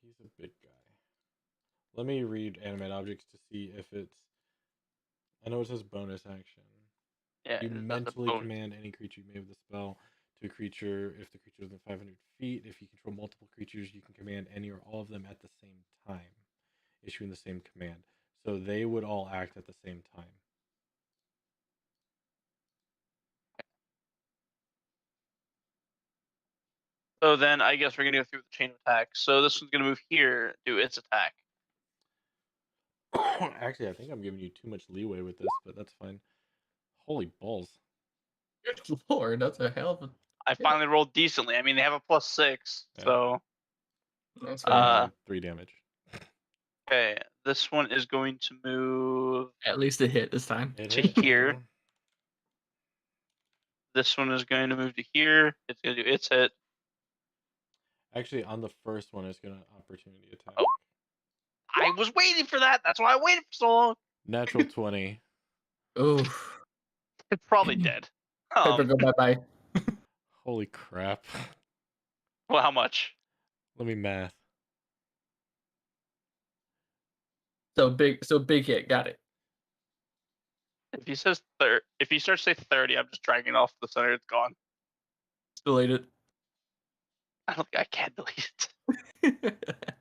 He's a big guy. Let me read animate objects to see if it's. I know it says bonus action. Yeah. You it does a mentally bonus. command any creature you may have the spell to a creature if the creature is within 500 feet. If you control multiple creatures, you can command any or all of them at the same time, issuing the same command. So they would all act at the same time. So then I guess we're gonna go through the chain of attack. So this one's gonna move here, do its attack. Actually, I think I'm giving you too much leeway with this, but that's fine. Holy balls. Good lord, that's a hell of a. I finally rolled decently. I mean, they have a +6, Yeah. so That's Uh, 3 damage. okay. This one is going to move at least a hit this time. It to hit. here. This one is going to move to here. It's gonna do its hit. Actually, on the first one, it's going to opportunity attack. Oh. I was waiting for that. That's why I waited for so long. Natural 20. Oof. It's probably dead. Paper go bye bye. Holy crap. Well, how much? Let me math. So big hit. Got it. If he says if he starts to say 30, I'm just dragging it off the center. It's gone. Delete it. I don't think I can delete it.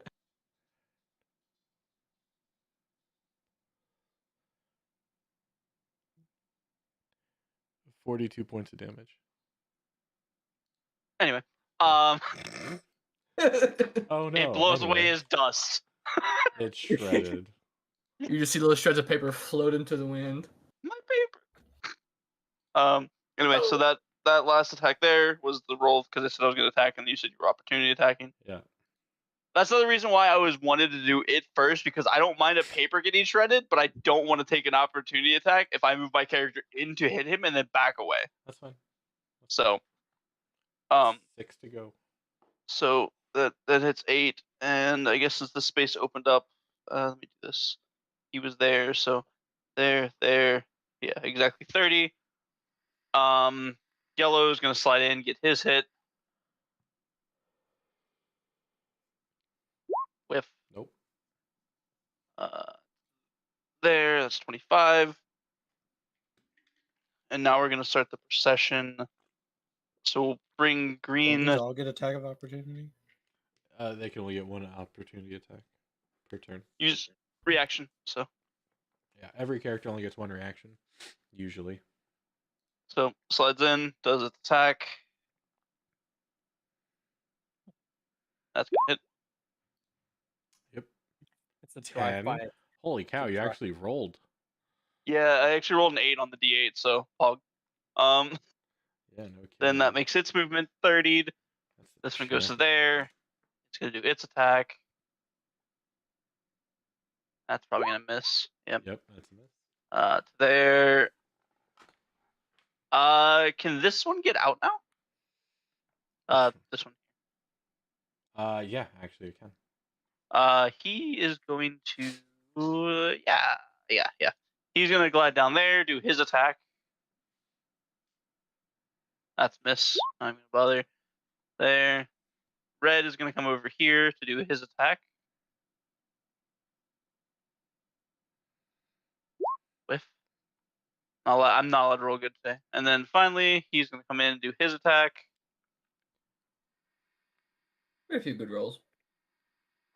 42 points of damage. Anyway, Oh no. it blows away anyway. his dust. It's shredded. You just see little shreds of paper float into the wind. My paper. Anyway, so that last attack there was the roll because I said I was going to attack, and you said you were opportunity attacking. Yeah. That's another reason why I always wanted to do it first, because I don't mind a paper getting shredded, but I don't want to take an opportunity attack if I move my character in to hit him and then back away. That's fine. So, 6 to go. so that hits 8, and I guess since the space opened up, let me do this. He was there, so there, yeah, exactly 30. Yellow is gonna slide in, get his hit. Whiff. Nope. There, that's 25. And now we're gonna start the procession. So we'll bring Don't green. these all get attack of opportunity? They can only get 1 opportunity attack per turn. Use reaction. So Yeah, every character only gets 1 reaction, usually. slides in, does its attack. That's gonna hit. Yep. It's a 10. drive-by. Holy cow, you try. actually rolled. Yeah, I actually rolled an 8 on the D8, so pog. Yeah, no kidding. Then that makes its movement 30. That's the This one goes to champ. there. It's gonna do its attack. That's probably gonna miss. Yep. Yep, that's a miss. To there. Can this one get out now? This one. Yeah, actually it can. He is going to, yeah. He's gonna glide down there, do his attack. That's miss. I'm gonna bother. There. Red is gonna come over here to do his attack. Whiff. I'm not allowed to roll good today. And then finally, he's going to come in and do his attack. A few good rolls.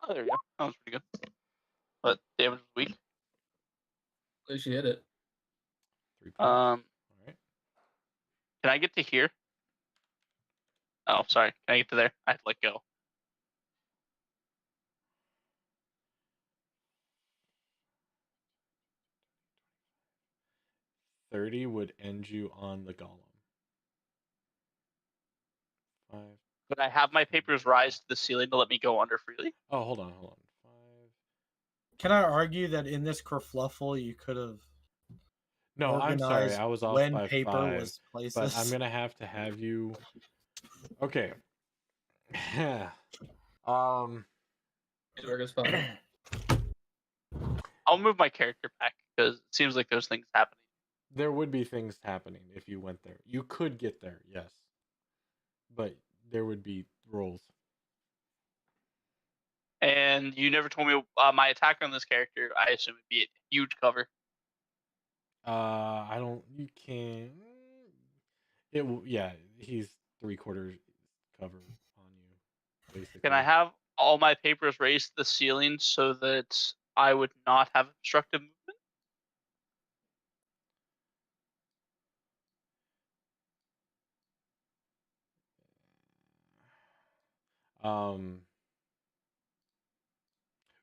Oh, there we go. That was pretty good. But damage was weak. At least you hit it. 3 points. Um, All right. Can I get to here? Oh, sorry. Can I get to there? I had to let go. 30 would end you on the golem. 5. But I have my papers rise to the ceiling to let me go under freely. Oh, hold on. 5. Can I argue that in this kerfluffle you could have No, I'm sorry. organized I was off when by paper 5. was places? But I'm gonna have to have you. Okay. Work is fine. I'll move my character back because it seems like there's things happening. There would be things happening if you went there. You could get there, yes, but there would be rolls. And you never told me my attack on this character. I assume it'd be a huge cover. I don't. You can. It. Yeah, he's 3/4 cover on you, basically. Can I have all my papers raised to the ceiling so that I would not have obstructive movement?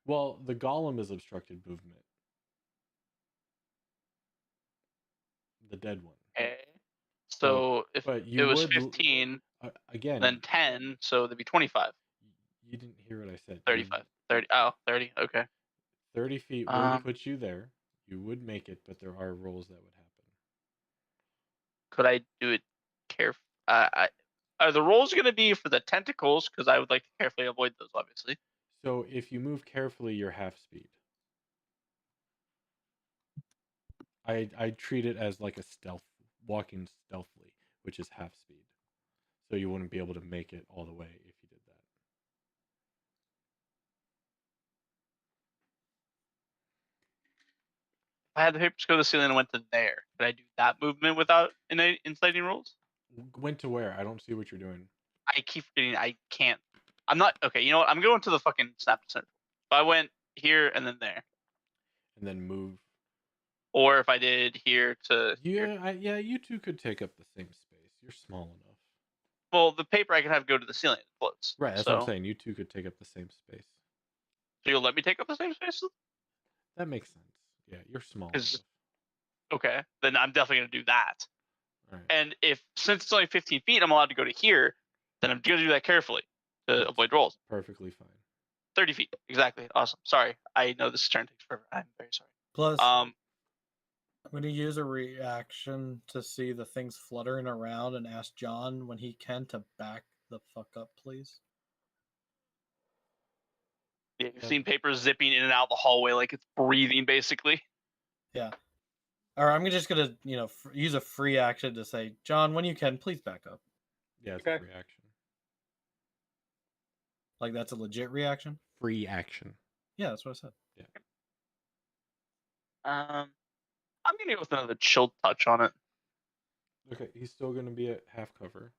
Well, the golem is obstructed movement. The dead one. Okay. So if but it you was would 15, again. then 10, so there'd be 25. You didn't hear what I said. 35. 30. Oh, 30. Okay. 30 feet would put you there. You would make it, but there are rolls that would happen. Could I do it carefully? Are the rolls going to be for the tentacles? Because I would like to carefully avoid those, obviously. So if you move carefully, you're half speed. I treat it as like a walking stealthily, which is half speed. So you wouldn't be able to make it all the way if you did that. If I had the papers go to the ceiling and went to there, could I do that movement without inciting rolls? Went to where? I don't see what you're doing. I keep forgetting. I can't. I'm not. Okay, you know what? I'm going to the fucking snap center. If I went here and then there. And then move. Or if I did here to. Yeah, yeah, you two could take up the same space. You're small enough. Well, the paper I can have go to the ceiling. It floats. Right, that's what I'm saying. You two could take up the same space. So you'll let me take up the same space? That makes sense. Yeah, you're small enough. Okay, then I'm definitely going to do that. All right. And since it's only 15 feet, I'm allowed to go to here, then I'm going to do that carefully to avoid rolls. Perfectly fine. 30 feet. Exactly. Awesome. Sorry. I know this turn takes forever. I'm very sorry. Plus, I'm going to use a reaction to see the things fluttering around and ask John when he can to back the fuck up, please. Yeah, you've seen papers zipping in and out the hallway like it's breathing, basically. Yeah. Or I'm just going to, use a free action to say, John, when you can, please back up. Yeah, it's a free action. Like that's a legit reaction? Free action. Yeah, that's what I said. Yeah. I'm gonna go with another chill touch on it. Okay, he's still gonna be at half cover.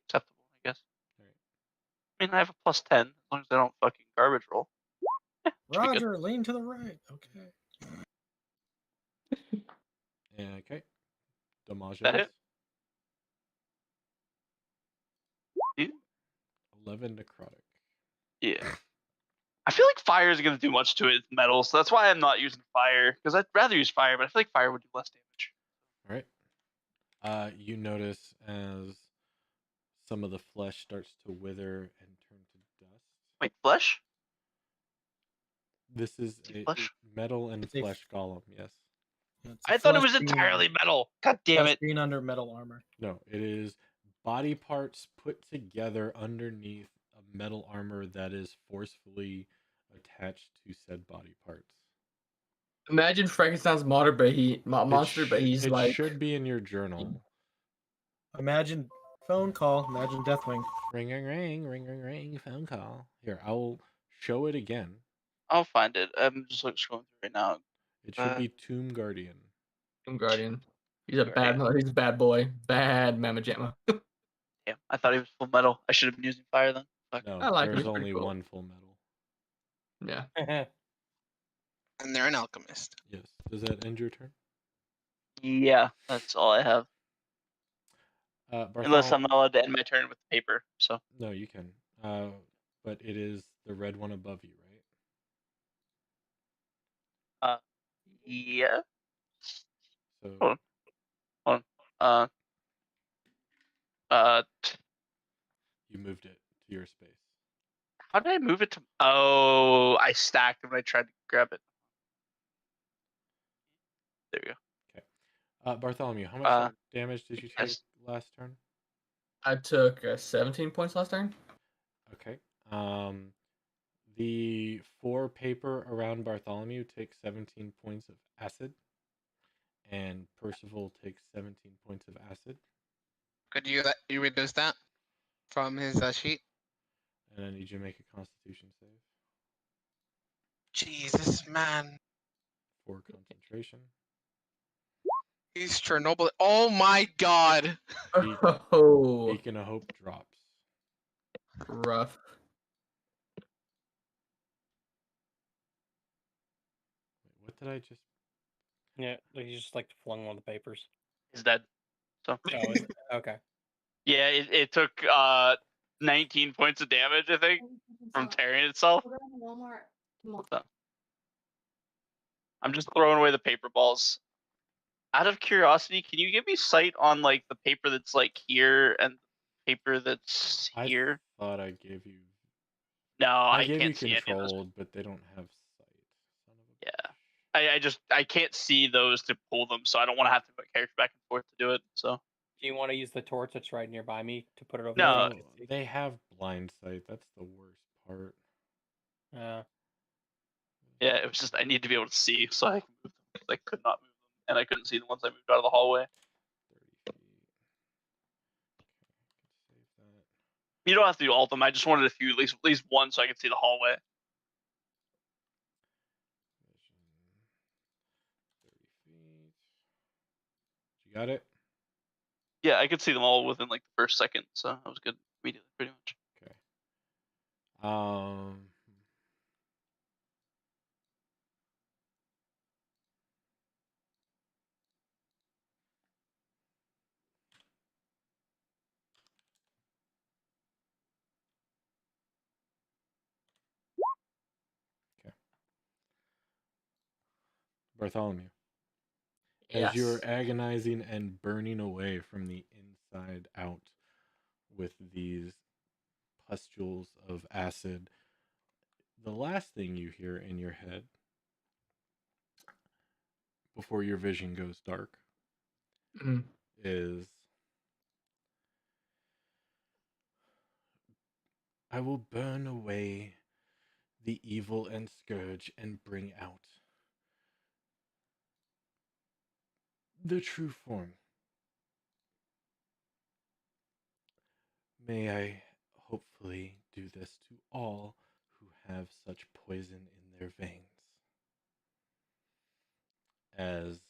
Acceptable, I guess. All right. I mean, I have a +10 as long as I don't fucking garbage roll. Yeah, Roger, lean to the right. Okay. Okay. Damage. That it? 11 necrotic. Yeah. I feel like fire is going to do much to it. It's metal, so that's why I'm not using fire. Because I'd rather use fire, but I feel like fire would do less damage. All right. You notice as some of the flesh starts to wither and turn to dust. Wait, flesh? This is a flesh? metal and flesh golem, yes. I thought it was entirely metal. God damn it. Being under metal armor. No, it is body parts put together underneath a metal armor that is forcefully attached to said body parts. Imagine Frankenstein's monster, but he's like. It should be in your journal. Imagine phone call. Imagine Deathwing. Ring, ring, ring, ring, ring, ring. Phone call. Here, I will show it again. I'll find it. I'm just scrolling through right now. It should be Tomb Guardian. Doom Guardian. He's a Guardian. he's a bad boy. Bad Mamma Jamma. Damn, I thought he was full metal. I should have been using fire then. Fuck. No, I like him, there's he's pretty only cool. one full metal. Yeah. And they're an alchemist. Yes. Does that end your turn? Yeah, that's all I have. Unless I'm not allowed to end my turn with paper. So No, you can. But it is the red one above you, right? yeah. So Hold on. you moved it to your space. How did I move it to? Oh, I stacked it when I tried to grab it. There we go. Bartholomew, how much damage did you take yes. last turn? I took 17 points last turn. Okay. The 4 paper around Bartholomew takes 17 points of acid, and Percival takes 17 points of acid. Could you reduce that from his sheet? And I need you to make a Constitution save Jesus, man. for concentration. He's Chernobyl. Oh my god. Oh, Beacon of Hope drops. rough. Wait, what did I just? Yeah, he just like flung one of the papers. He's dead. So Oh, is it? Okay. yeah, it took 19 points of damage, I think, from tearing itself. We're going to Walmart tomorrow. So, I'm just throwing away the paper balls. Out of curiosity, can you give me sight on like the paper that's like here and the paper that's here? I thought I gave you. No, I gave can't you see any of those. controlled, but they don't have sight. Son of a Yeah. I can't see those to pull them, so I don't want to have to put character back and forth to do it. So Do you want to use the torch that's right nearby me to put it over No. there? No, they have blind sight. That's the worst part. yeah, it was just I need to be able to see, so I can move them. 'Cause I could not move them, and I couldn't see the ones I moved out of the hallway. 30 feet. Okay, I can save that. You don't have to do all of them. I just wanted a few, at least one, so I could see the hallway. Vision. 30 feet. You got it? Yeah, I could see them all within like the first second, so that was good immediately, pretty much. Okay. Okay. Bartholomew. As you're Yes. agonizing and burning away from the inside out with these pustules of acid, the last thing you hear in your head before your vision goes dark Mhm. is, I will burn away the evil and scourge and bring out the true form. May I hopefully do this to all who have such poison in their veins. As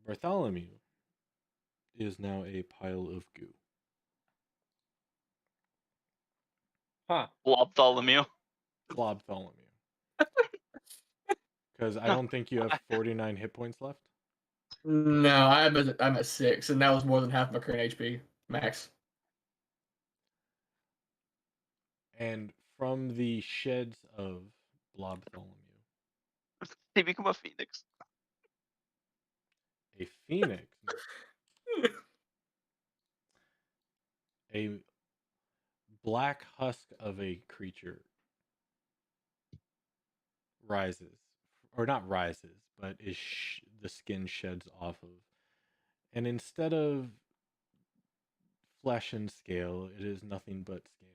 Bartholomew is now a pile of goo. Huh. Blobtholomew. Blobtholomew. Because I don't think you have 49 hit points left. No, I'm at 6, and that was more than half my current HP max. And from the sheds of Blobtholomew, They become a phoenix. a phoenix, a black husk of a creature rises, or not rises, but is the skin sheds off of. And instead of flesh and scale, it is nothing but scale.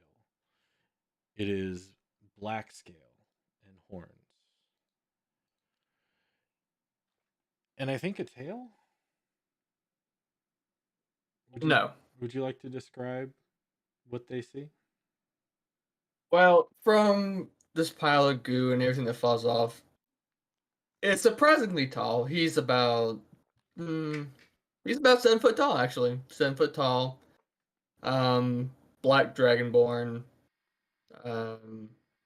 It is black scale and horns. And I think a tail? No. Would you like to describe what they see? Well, from this pile of goo and everything that falls off, It's surprisingly tall. He's about 7 foot tall, actually. 7 foot tall. Black dragonborn.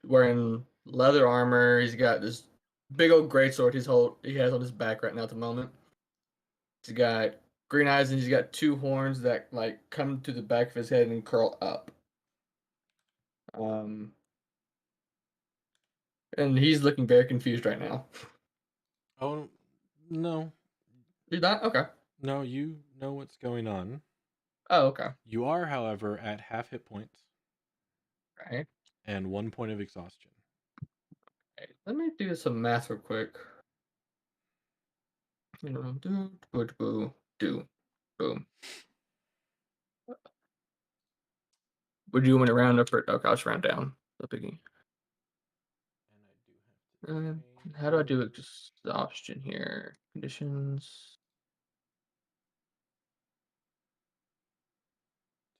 Wearing leather armor. He's got this big old greatsword he has on his back right now at the moment. He's got green eyes and he's got 2 horns that like come to the back of his head and curl up. And he's looking very confused right now. Oh, no. He's not? Okay. No, you know what's going on. Oh, okay. You are, however, at half hit points Right. and 1 point of exhaustion. Okay. Let me do some math real quick. Boom. Would you want to round up or okay, I'll just round down the biggie. And I do have to How do I do exhaustion here? Conditions.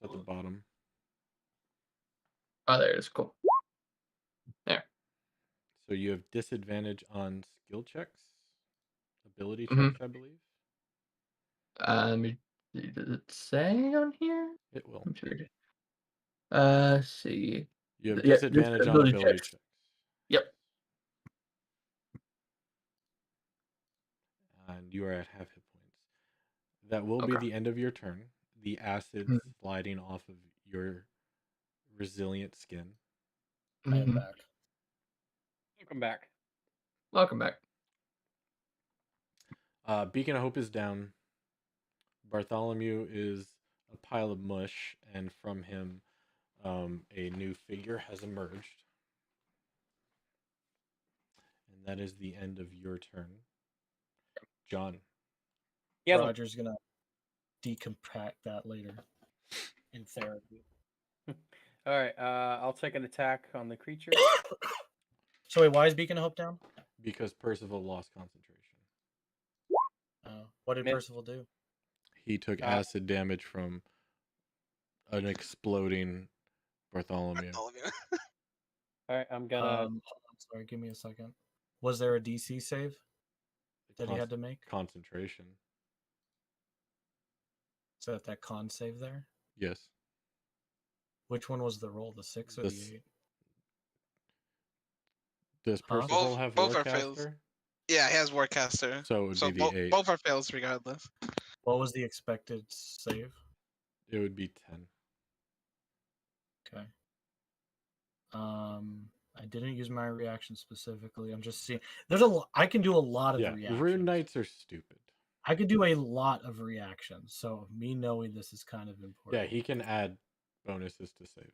It's at the bottom. Oh, there it is. Cool. There. So you have disadvantage on skill checks, ability Mhm. checks, I believe. Does it say on here? It will. I'm sure it did. Let's see. You have Yeah, disadvantage on ability ability checks. checks. Yep. And you are at half hit points. That will be Okay. the end of your turn. The acid Mhm. sliding off of your resilient skin. I am Mhm. back. Welcome back. Welcome back. Beacon of Hope is down. Bartholomew is a pile of mush, and from him, a new figure has emerged. And that is the end of your turn. John. Yeah. Roger's gonna decompact that later in therapy. All right. I'll take an attack on the creature. So wait, why is Beacon of Hope down? Because Percival lost concentration. What did Miss. Percival do? He took acid damage from an exploding Bartholomew. All right. I'm gonna. Hold on, sorry, give me a second. Was there a DC save that he had to make? Concentration. Is that con save there? Yes. Which one was the roll? The 6 or the 8? Does Huh? Percival have both are fails. Warcaster? Yeah, he has Warcaster. So it would be the 8. Both are fails regardless. What was the expected save? It would be 10. Okay. I didn't use my reaction specifically. I'm just seeing. There's I can do a lot of reactions. Rune Knights are stupid. I could do a lot of reactions. So me knowing this is kind of important. Yeah, he can add bonuses to saves.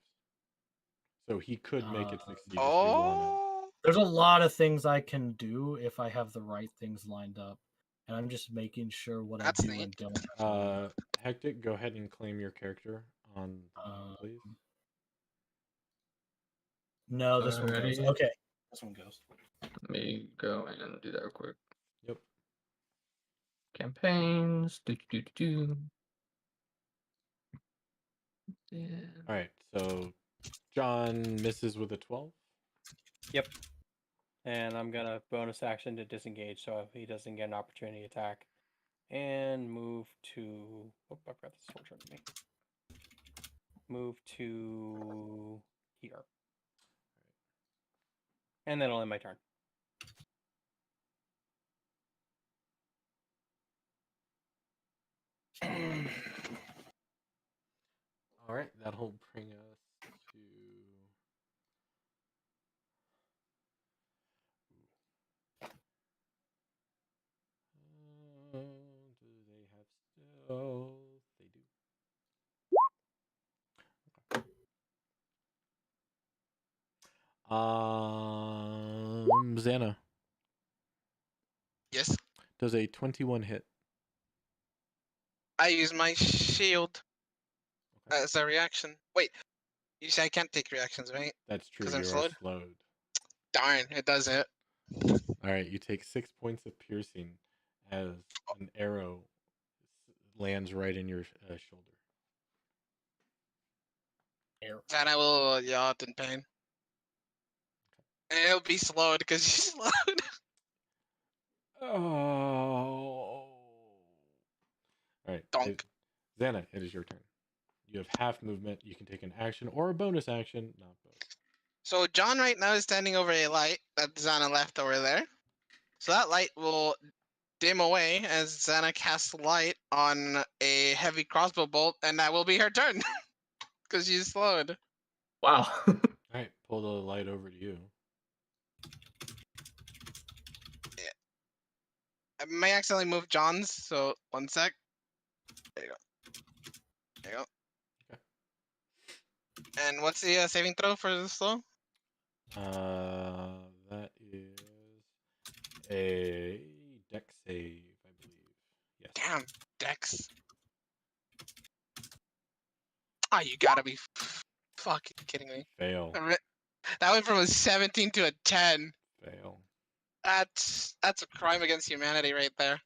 So he could make it succeed if he wanted. Oh, There's a lot of things I can do if I have the right things lined up. And I'm just making sure what That's I do neat. and don't. have lined up. Hectic, go ahead and claim your character on the map, please. No, this one goes. Alrighty. Okay. This one goes. Let me go and do that real quick. Yep. Campaigns. Yeah. All right, so John misses with a 12. Yep. And I'm gonna bonus action to disengage, so he doesn't get an opportunity attack. And move to. Oh, I forgot this whole turn to me. Move to here. And then I'll end my turn. All right, that'll bring us to. Do they have stealth? They do. Xana. yes. Does a 21 hit? I use my shield Okay. as a reaction. Wait, you say I can't take reactions, right? That's true. 'Cause You I'm are slowed? slowed. Darn, it does it. All right, you take 6 points of piercing as an arrow lands right in your shoulder. Then I will yell out in pain. And it'll be slowed because he's slowed. Oh. All right. Donk. Xana, it is your turn. You have half movement. You can take an action or a bonus action, not both. So John right now is standing over a light that Zana left over there. So that light will dim away as Zana casts light on a heavy crossbow bolt, and that will be her turn because she's slowed. Wow. All right, pull the light over to you. I may accidentally move John's, so 1 sec. There you go. There you go. Okay. And what's the saving throw for the slow? That is a deck save, I believe. Yes. Damn, Dex. Oh, you gotta be fucking kidding me. Fail. That went from a 17 to a 10. Fail. That's a crime against humanity right there.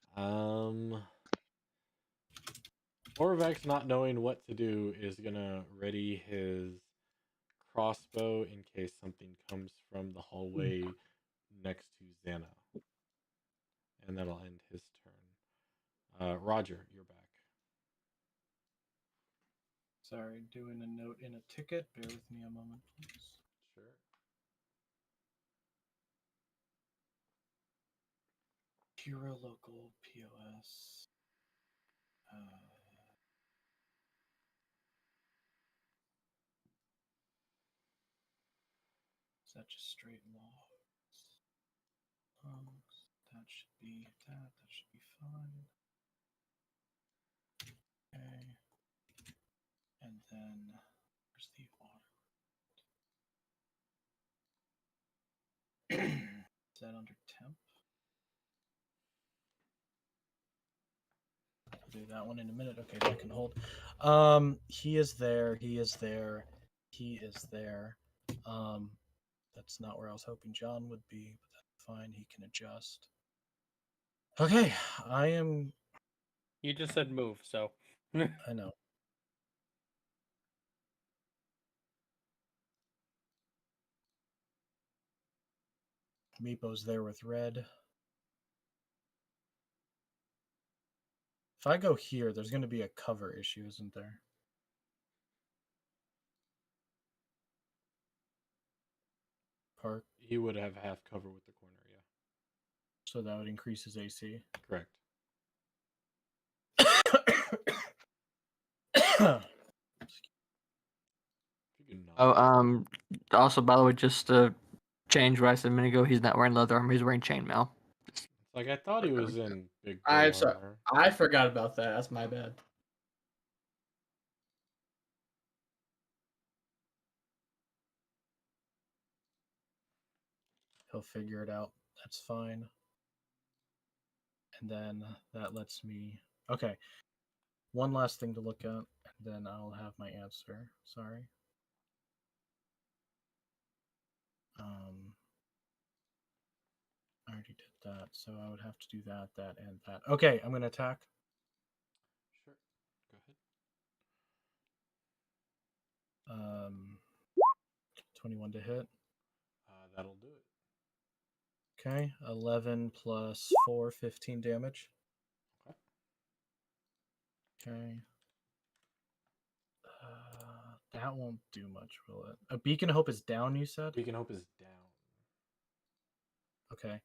Orvex, not knowing what to do, is gonna ready his crossbow in case something comes from the hallway next to Xana. And that'll end his turn. Roger, you're back. Sorry, doing a note in a ticket. Bear with me a moment, please. Sure. Hero local POS. Is that just straight logs? That should be that. That should be fine. Okay. And then where's the order? Is that under temp? I'll do that one in a minute. Okay, that can hold. He is there. He is there. He is there. That's not where I was hoping John would be, but that's fine. He can adjust. Okay, I am. You just said move, so. I know. Meepo's there with red. If I go here, there's going to be a cover issue, isn't there? Park. He would have half cover with the corner, yeah. So that would increase his AC. Correct. Oh, also, by the way, just to change what I said a minute ago, he's not wearing leather armor, he's wearing chainmail. It's like I thought he was in big I'm gold sorry. armor. I forgot about that. That's my bad. He'll figure it out. That's fine. And then that lets me. Okay. One last thing to look at, and then I'll have my answer. Sorry. I already did that, so I would have to do that, and that. Okay, I'm gonna attack. Sure. Go ahead. 21 to hit. That'll do it. Okay, 11 plus 4, 15 damage. Okay. Okay. That won't do much, will it? A Beacon of Hope is down, you said? Beacon Hope is down. Okay.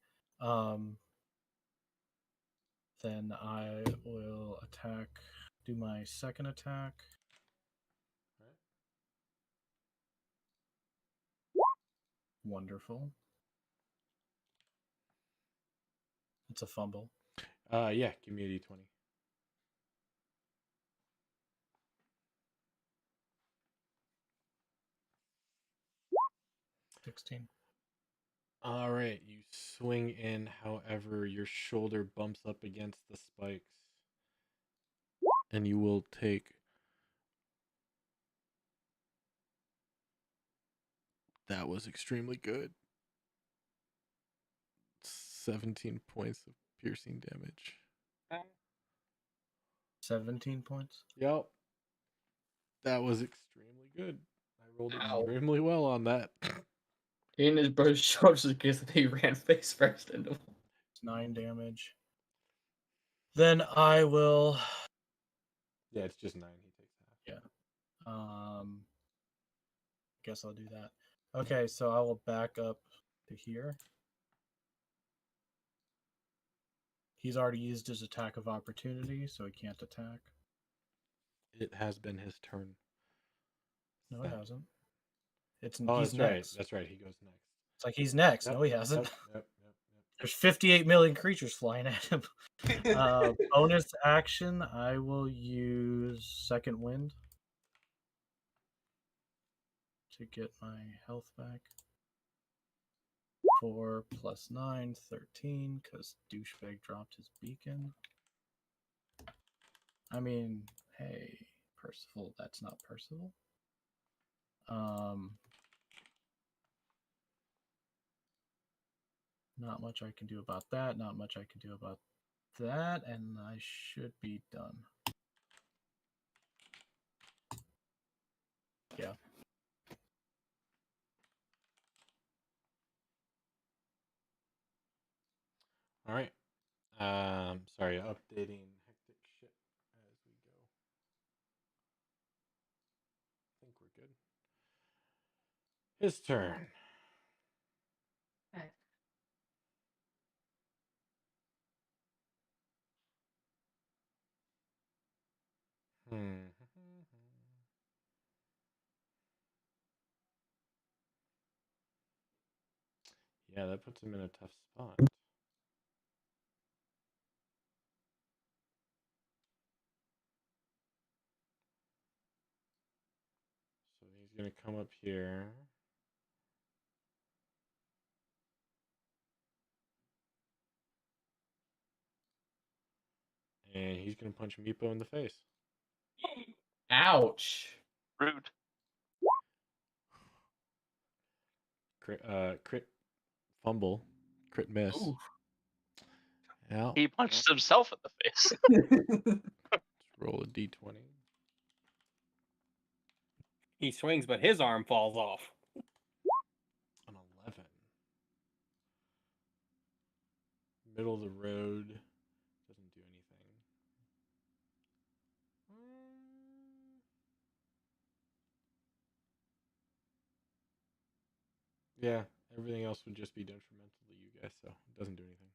Then I will attack, do my second attack. Right. Wonderful. It's a fumble. Yeah, give me a d20. All right, you swing in, however, your shoulder bumps up against the spikes. And you will take that was extremely good. 17 points of piercing damage. 17 points? Yep. That was extremely good. I rolled Ow. extremely well on that. He and his brother shoulders against and he ran face first into him. 9 damage. Then I will. Yeah, it's just 9. He takes half. Guess I'll do that. Okay, so I will back up to here. He's already used his attack of opportunity, so he can't attack. It has been his turn. No, it hasn't. It's Oh, he's that's right. next. That's right. He goes next. It's like he's next. Yep, No, he hasn't. Yep. There's 58 million creatures flying at him. Bonus action, I will use Second Wind to get my health back. 4 + 9, 13, because douchebag dropped his beacon. I mean, hey, Percival, that's not Percival. Not much I can do about that. Not much I can do about that, and I should be done. Yeah. All right. Sorry, updating hectic shit as we go. I think we're good. His turn. Okay. Yeah, that puts him in a tough spot. So he's going to come up here. And he's going to punch Meepo in the face. Ouch. Rude. Crit fumble. Crit miss. Ooh. Yeah. He punches himself in the face. Let's roll a d20. He swings, but his arm falls off. An 11. Middle of the road. Doesn't do anything. Yeah, everything else would just be detrimental to you guys, so it doesn't do anything.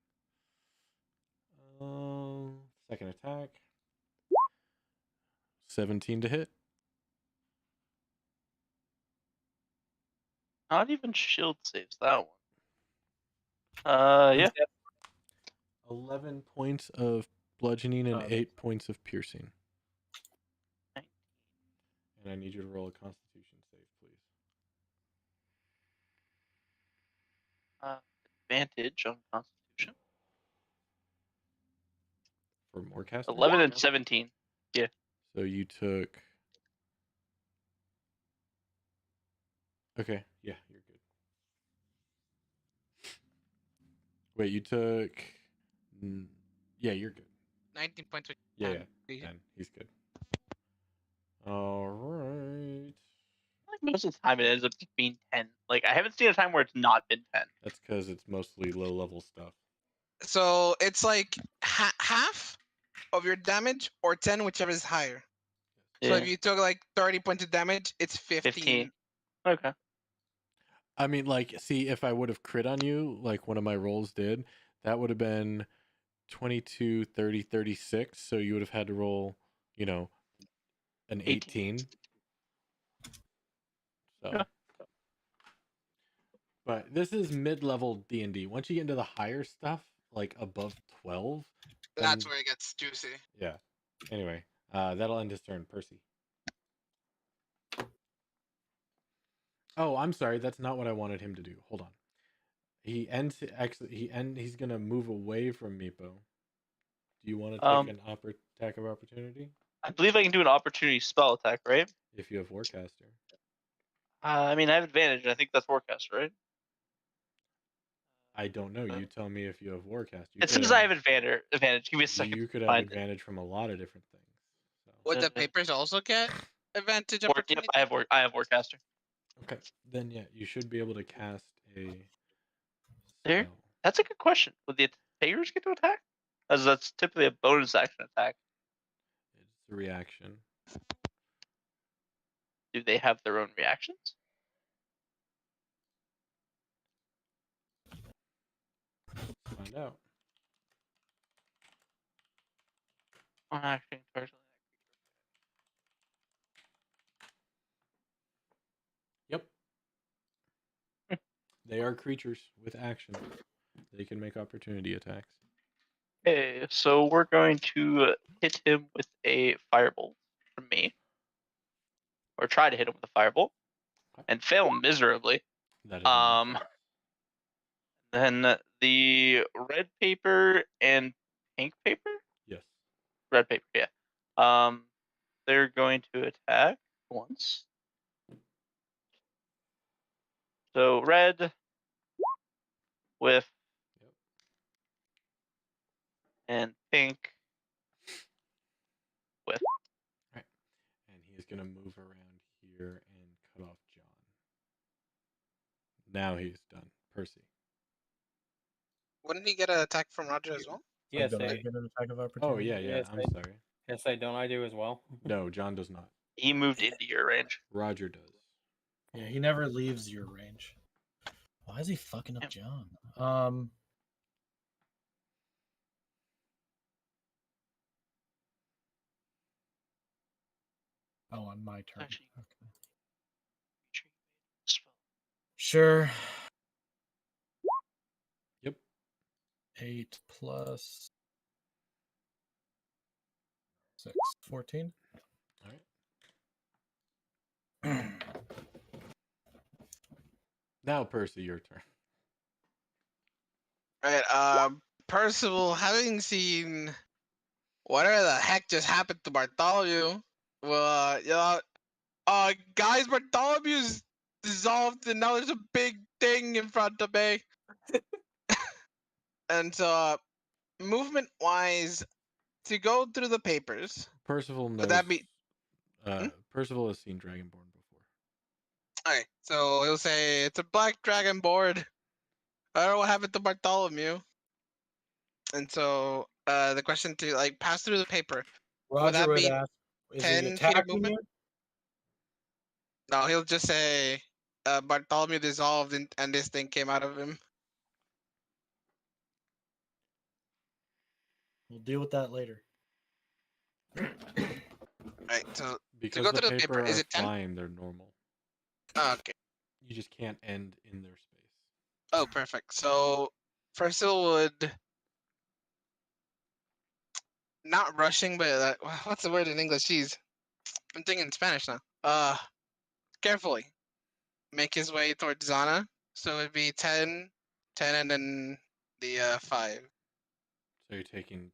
Second attack. 17 to hit. Not even shield saves that one. Yeah. 11 points of bludgeoning and 8 points of piercing. And I need you to roll a Constitution save, please. Advantage on Constitution. For more casters? 11 and 17. Yeah. So you took... Okay, yeah, you're good. Wait, you took... Yeah, you're good. 19 points. With Yeah, 10. 10. He's good. All right. Most of the time it ends up being 10. Like, I haven't seen a time where it's not been 10. That's because it's mostly low-level stuff. So it's like half of your damage or 10, whichever is higher. So Yeah. if you took like 30 points of damage, it's 15. 15. Okay. I mean, like, see, if I would have crit on you, like one of my rolls did, that would have been 22, 30, 36. So you would have had to roll, you know, an 18. So, Yeah. But this is mid-level D&D. Once you get into the higher stuff, like above 12, That's then- where it gets juicy. Yeah. Anyway, that'll end his turn. Percy. Oh, I'm sorry. That's not what I wanted him to do. Hold on. He's gonna move away from Meepo. Do you want to take an attack of opportunity? I believe I can do an opportunity spell attack, right? If you have Warcaster. I mean, I have advantage, and I think that's Warcaster, right? I don't know. You tell me if you have Warcaster. It says I have advantage. Give me a second. You could have Find it. advantage from a lot of different things. So. Would the papers also get advantage? Yep, Opportunity? I have Warcaster. Okay, then yeah, you should be able to cast a There? spell. That's a good question. Would the papers get to attack? As that's typically a bonus action attack. It's a reaction. Do they have their own reactions? Let's find out. On acting target. Yep. They are creatures with action. They can make opportunity attacks. Okay, so we're going to hit him with a firebolt from me. Or try to hit him with a firebolt. And fail miserably. That is enough. Then the red paper and pink paper? Yes. Red paper, yeah. They're going to attack once. So red with Yep. and pink with. Right. And he's gonna move around here and cut off John. Now he's done. Percy. Wouldn't he get an attack from Roger as well? Yes, Don't I I, get an attack of opportunity? Oh yeah, yeah. Yes, I'm I- sorry. yes, I don't. I do as well. No, John does not. He moved into your range. Roger does. Yeah, he never leaves your range. Why is he fucking up John? Oh, on my turn. Actually- Okay. Sure. Yep. 8 plus 6, 14. All right. Now, Percy, your turn. Right. Percival, having seen whatever the heck just happened to Bartholomew, guys, Bartholomew's dissolved, and now there's a big thing in front of me. And so, movement-wise, to go through the papers, Percival knows. would that be Percival has seen Dragonborn before. okay? So he'll say it's a black dragon board. I don't know what happened to Bartholomew. And so, the question to pass through the paper. Roger that would be ask, is 10 he feet of attacking movement? you? No, he'll just say Bartholomew dissolved and this thing came out of him. We'll deal with that later. Right. So Because go the through the paper paper, is are it 10? flying, they're normal. Okay. You just can't end in their space. Oh, perfect. So Percival would not rushing, but what's the word in English? Jeez, I'm thinking Spanish now. Carefully make his way towards Zana. So it'd be 10, 10, and then the 5. So you're taking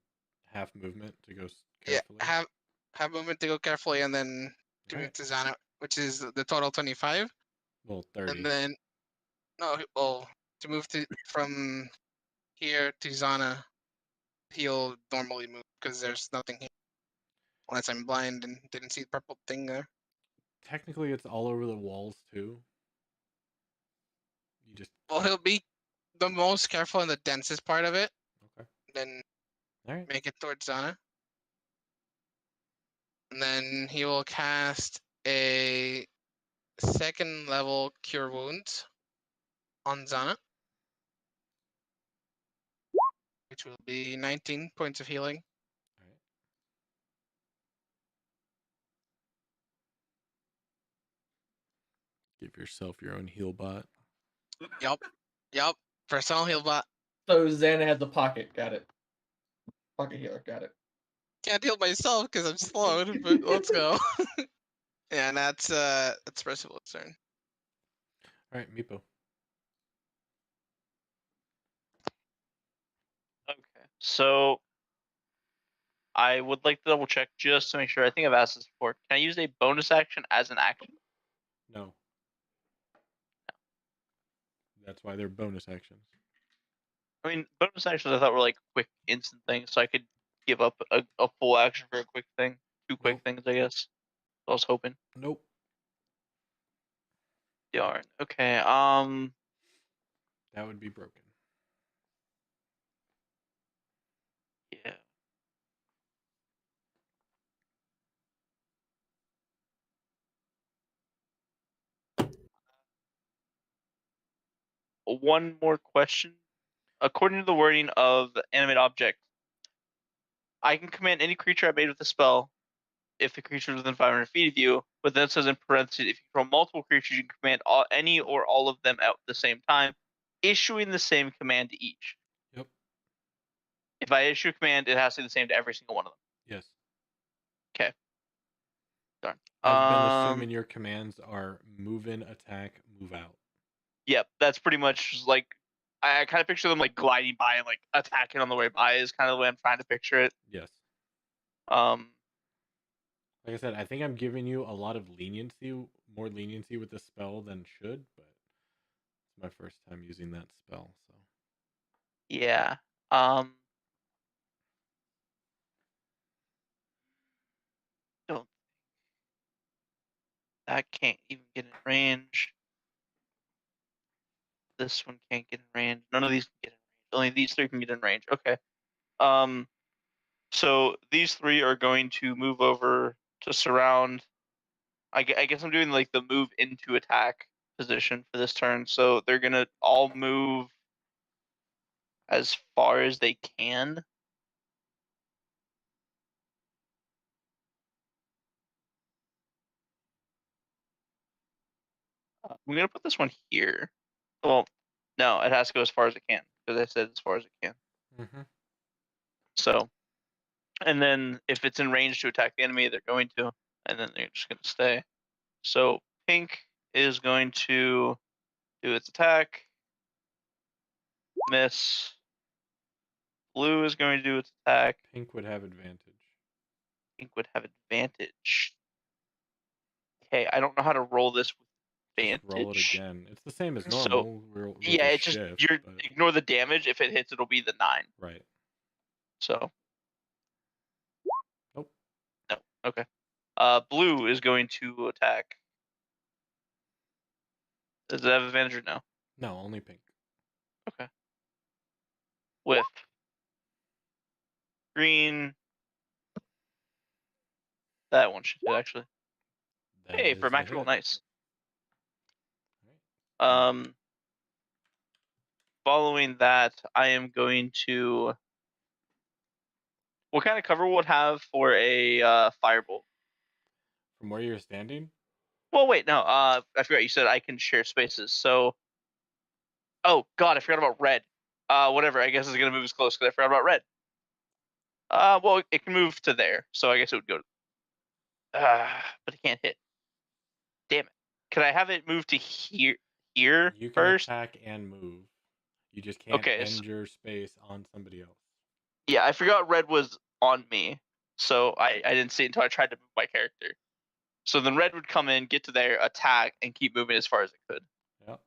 half movement to go Yeah, carefully. have movement to go carefully, and then to move Alright. to Zana, which is the total 25. Well, 30. And then to move from here to Zana, he'll normally move because there's nothing here. Unless I'm blind and didn't see the purple thing there. Technically, it's all over the walls too. You just. Well, he'll be the most careful in the densest part of it. Okay. Then All right. make it towards Zana. And then he will cast a 2nd level Cure Wounds on Zana, which will be 19 points of healing. All right. Give yourself your own heal bot. Yup. Personal heal bot. So Xana has a pocket. Got it. Pocket healer. Got it. Can't heal myself because I'm slowed, but let's go. Yeah, and that's Percival's turn. All right, Meepo. Okay. So I would like to double check just to make sure. I think I've asked this before. Can I use a bonus action as an action? No. That's why they're bonus actions. I mean, bonus actions I thought were like quick, instant things, so I could give up a full action for a quick thing. 2 quick Nope. things, I guess. I was hoping. Nope. Darn. Okay. That would be broken. one more question. According to the wording of animate object, I can command any creature I made with a spell if the creature is within 500 feet of you, but then it says in parentheses, if you control multiple creatures, you can command any or all of them at the same time, issuing the same command to each. Yep. If I issue a command, it has to be the same to every single one of them. Yes. Okay. Darn. I've been assuming your commands are move in, attack, move out. Yep, that's pretty much just like I kind of picture them like gliding by and like attacking on the way by is kind of the way I'm trying to picture it. Yes. Like I said, I think I'm giving you a lot of leniency, more leniency with the spell than should, but it's my first time using that spell, so. Yeah. Don't. That can't even get in range. This one can't get in range. None of these can get in range. Only these three can get in range. Okay. So these three are going to move over to surround. I guess I'm doing like the move into attack position for this turn. So they're gonna all move as far as they can. I'm gonna put this one here. Well, no, it has to go as far as it can because I said as far as it can. Mm-hmm. So, and then if it's in range to attack the enemy, they're going to, and then they're just gonna stay. So pink is going to do its attack. Miss. Blue is going to do its attack. Pink would have advantage. Pink would have advantage. Okay, I don't know how to roll this with advantage. Just roll it again. It's the same as So, normal. with yeah, a it's just shift, you're but... ignore the damage. If it hits, it'll be the 9. Right. So. Nope. No. Okay. Blue is going to attack. Does it have advantage or no? No, only pink. Okay. Whiff. Green. That one should hit actually. That Hey, is for a max roll, hit. nice. Right. Following that, I am going to. What kind of cover would have for a firebolt? From where you're standing? Well, wait, no. I forgot you said I can share spaces. So, oh god, I forgot about red. Whatever. I guess it's gonna move as close because I forgot about red. Well, it can move to there, so I guess it would go. But it can't hit. Damn it. Could I have it move to here? Here You can first? attack and move. You just can't Okay, end your space on somebody else. Yeah, I forgot red was on me, so I didn't see it until I tried to move my character. So then red would come in, get to there, attack, and keep moving as far as it could. Yep.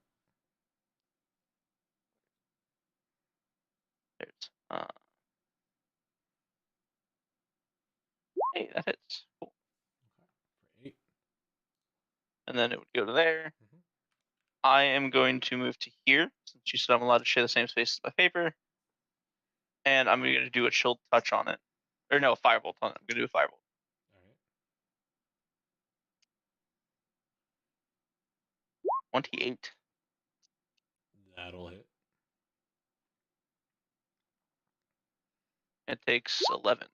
There's hey, that hits. Cool. For 8. And then it would go to there. Mhm. I am going to move to here, since you said I'm allowed to share the same space as my paper. And I'm going to do a chill touch on it. Or no, firebolt on it. I'm going to do a firebolt. Alright. 28. That'll hit. It takes 11.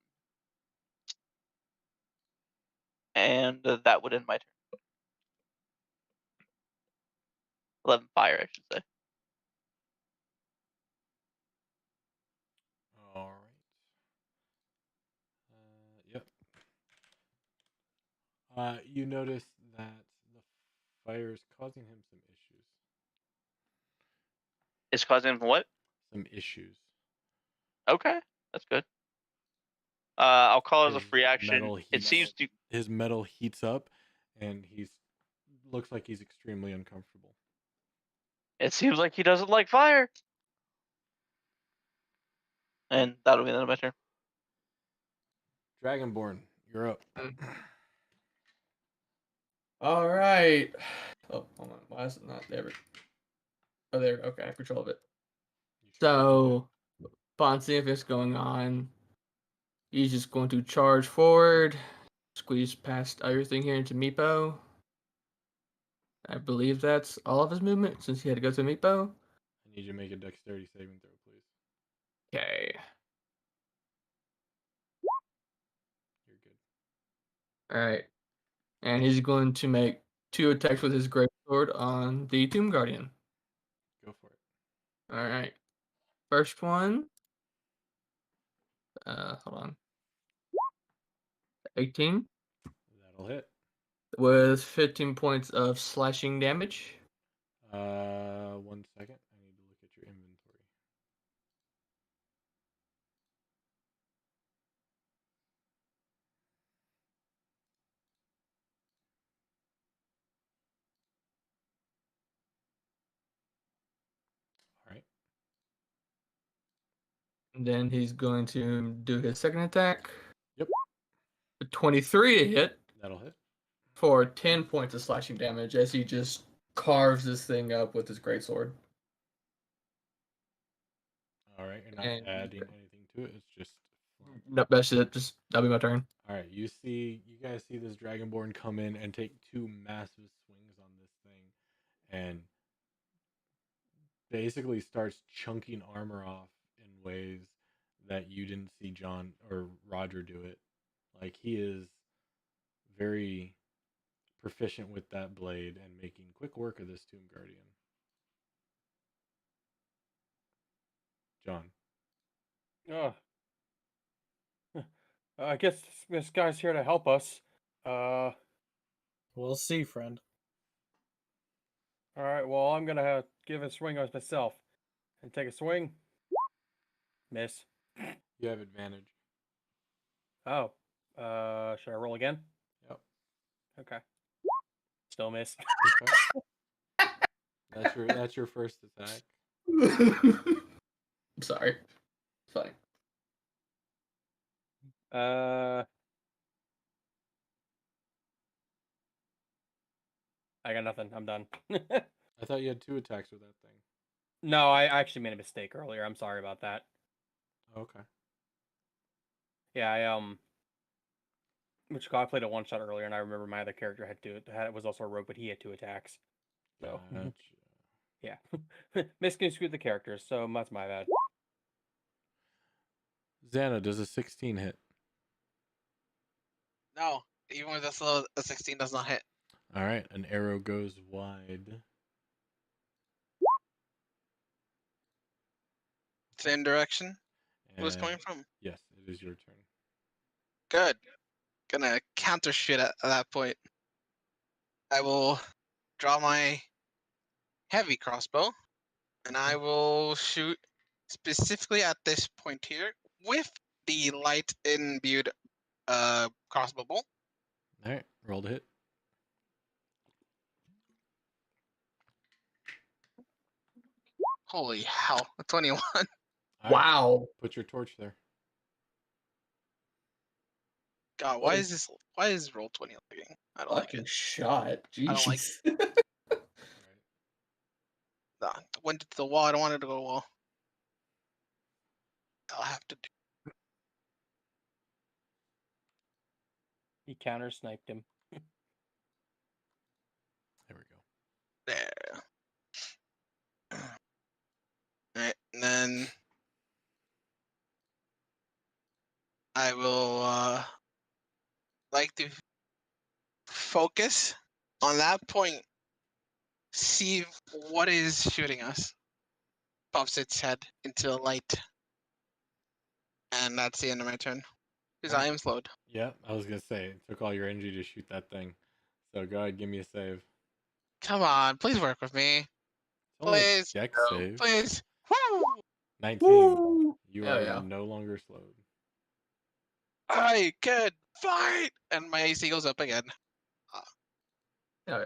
And that would end my turn. 11 fire, I should say. Alright. Yep. You notice that the fire is causing him some issues. It's causing him what? Some issues. Okay, that's good. I'll call it as a His free action. metal It heats- seems to. His metal heats up, and looks like he's extremely uncomfortable. It seems like he doesn't like fire. And that'll be the end of my turn. Dragonborn, you're up. All right. Oh, hold on. Why is it not there? Oh, there. Okay, I have control of it. So, upon seeing this going on, he's just going to charge forward, squeeze past everything here into Meepo. I believe that's all of his movement since he had to go to Meepo. need you to make a dexterity saving throw, please. Okay. You're good. All right. And he's going to make 2 attacks with his greatsword on the Tomb Guardian. Go for it. All right. First one. Hold on. 18 That'll hit. with 15 points of slashing damage. 1 second. I need to look at your inventory. All right. And then he's going to do his second attack. Yep. A 23 to hit That'll hit. for 10 points of slashing damage as he just carves this thing up with his greatsword. All right. You're not And- adding anything to it. It's just. Nope, that's it. That'll be my turn. All right. You guys see this Dragonborn come in and take 2 massive swings on this thing, and basically starts chunking armor off in ways that you didn't see John or Roger do it. Like, he is very proficient with that blade and making quick work of this Tomb Guardian. John. Oh. I guess this guy's here to help us. We'll see, friend. All right. Well, I'm gonna give a swing on myself and take a swing. Miss. You have advantage. Oh. Should I roll again? Yep. Okay. Still miss. Okay. That's your first attack. I'm sorry. It's fine. I got nothing. I'm done. I thought you had 2 attacks with that thing. No, I actually made a mistake earlier. I'm sorry about that. Okay. Yeah, I played a 1-shot earlier, and I remember my other character was also a rogue, but he had 2 attacks. So Gotcha. yeah, misconstrued the characters. So that's my bad. Xana, does a 16 hit? No, even with a 16 does not hit. All right, an arrow goes wide. Same direction it was and- coming from. Yes, it is your turn. Good. Gonna counter shit at that point. I will draw my heavy crossbow, and I will shoot specifically at this point here with the light imbued crossbow bolt. All right, roll to hit. Holy hell, a 21. All right, Wow. put your torch there. God, why is roll 20 lagging? I don't like Fucking it. shot. Jeez. I don't like All right. Nah, went to the wall. I don't want it to go to the wall. I'll have to do. He counter sniped him. There we go. There. Alright, and then I will like to focus on that point. See what is shooting us. Pops its head into the light. And that's the end of my turn. Because I am slowed. Yeah, I was gonna say it took all your energy to shoot that thing. So go ahead, give me a save. Come on, please work with me. It's only a Please. dex No, save. please. Woo! 19. Woo! You Hell are yeah. no longer slowed. I can fight! And my AC goes up again. Oh yeah.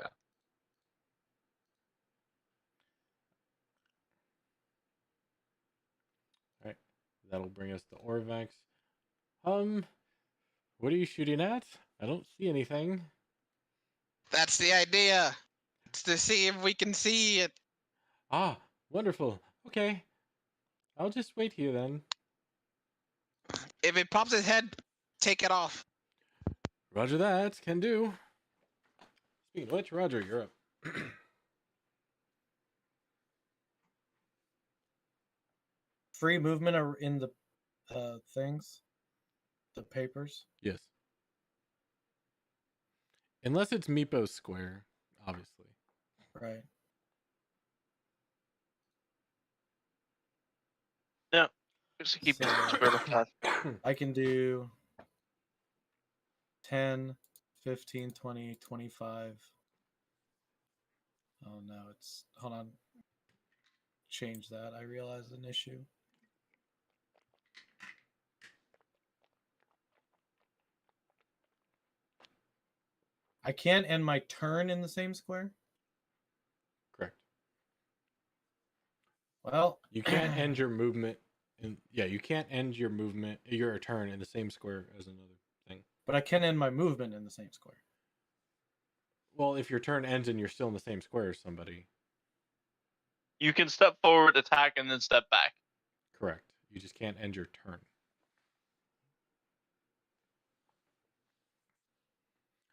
All right, that'll bring us to Orvax. What are you shooting at? I don't see anything. That's the idea. It's to see if we can see it. Ah, wonderful. Okay, I'll just wait here then. If it pops its head, take it off. Roger that. Can do. Speaking of which, Roger, you're up. free movement in the things, the papers? Yes. Unless it's Meepo's square, obviously. Right. Yeah. Just to keep So- square of path. I can do 10, 15, 20, 25. Oh no, it's hold on. Change that. I realized an issue. I can't end my turn in the same square? Correct. Well, You can't end your movement you can't end your turn in the same square as another thing. but I can end my movement in the same square. Well, if your turn ends and you're still in the same square as somebody, You can step forward, attack, and then step back. correct. You just can't end your turn.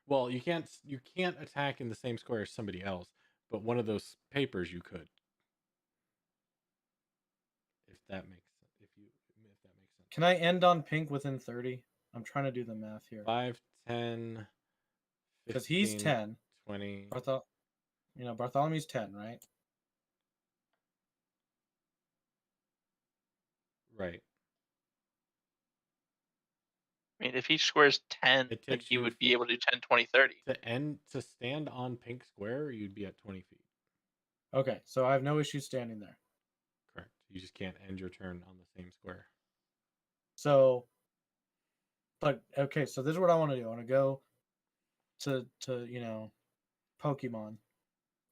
Well, you can't attack in the same square as somebody else, but one of those papers you could. If that makes sense. If that makes sense. Can I end on pink within 30? I'm trying to do the math here. 5, 10, Because he's 10. 20. Bartholomew's 10, right? Right. I mean, if he squares 10, It then takes he you- would be able to do 10, 20, 30. To stand on pink square, you'd be at 20 feet. Okay, so I have no issue standing there. Correct. You just can't end your turn on the same square. So, but okay, so this is what I want to do. I want to go to Pokemon,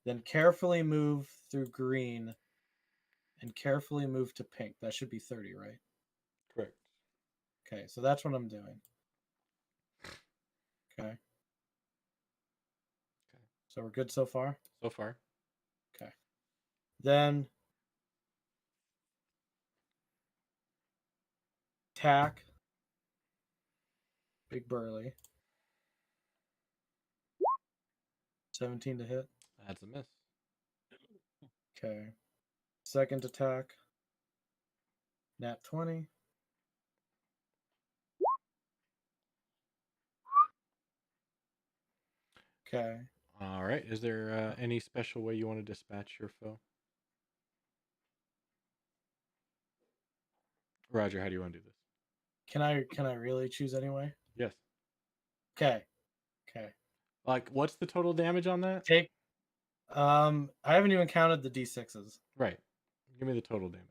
then carefully move through green, and carefully move to pink. That should be 30, right? Correct. Okay, so that's what I'm doing. Okay. So we're good so far? So far. Okay. Then attack. Big Burly. 17 to hit. That's a miss. Okay. Second attack. Nat 20. Okay. All right. Is there any special way you want to dispatch your foe? Roger, how do you want to do this? Can I really choose anyway? Yes. Okay. Okay. Like, what's the total damage on that? Take I haven't even counted the D6s. Right. Give me the total damage.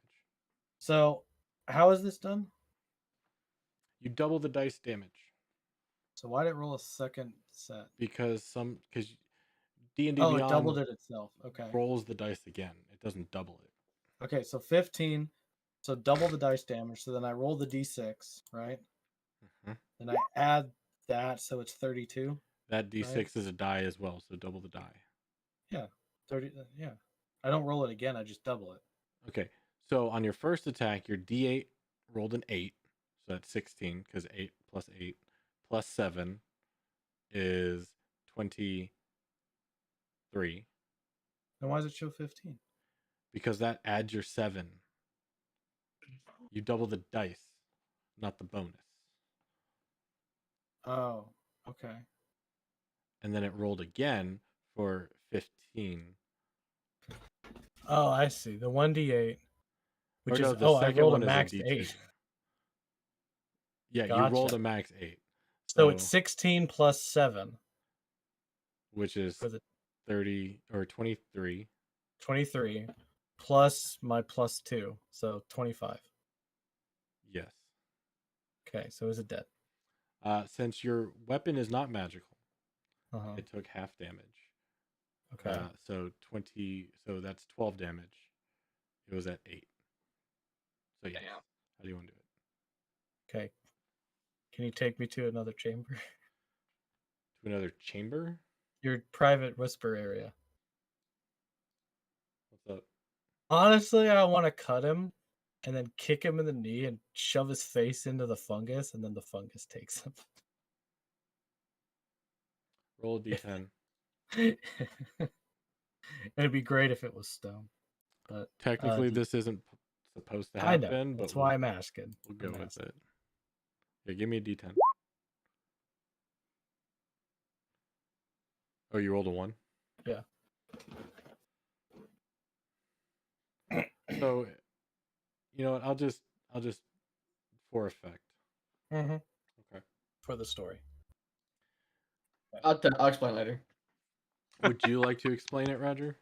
So how is this done? You double the dice damage So why did it roll a second set? because D&D Oh, it Beyond doubled it itself. Okay. rolls the dice again. It doesn't double it. Okay, so 15. So double the dice damage. So then I roll the D6, right? Mhm. Then I add that, so it's 32. That D6 is a die as well, so double the die. Yeah. 30. Yeah. I don't roll it again. I just double it. Okay. So on your first attack, your D8 rolled an 8. So that's 16 because 8 plus 7 is 23. Then why does it show 15? Because that adds your 7. You double the dice, not the bonus. Oh, okay. And then it rolled again for 15. Oh, I see. The 1d8, which Or no, is the I second rolled one a is a max D2. 8. Yeah, you rolled Gotcha. a max 8. So it's 16 plus 7 which is for the 30 or 23. 23 plus my plus 2, so 25. Yes. Okay, so is it dead? Since your weapon is not magical, Uh-huh. it took half damage. Okay. So that's 12 damage. It was at 8. So yes. How do you want to do it? Okay. Can you take me to another chamber? To another chamber? Your private whisper area. What's up? Honestly, I want to cut him and then kick him in the knee and shove his face into the fungus, and then the fungus takes him. Roll a d10. It'd be great if it was stone, but Technically, this isn't supposed to I know. happen, That's but why I'm asking. we'll go I'm with asking. it. Yeah, give me a D10. Oh, you rolled a 1? Yeah. So, you know what? I'll just for effect. Mm-hmm. Okay. For the story. I'll explain later. Would you like to explain it, Roger?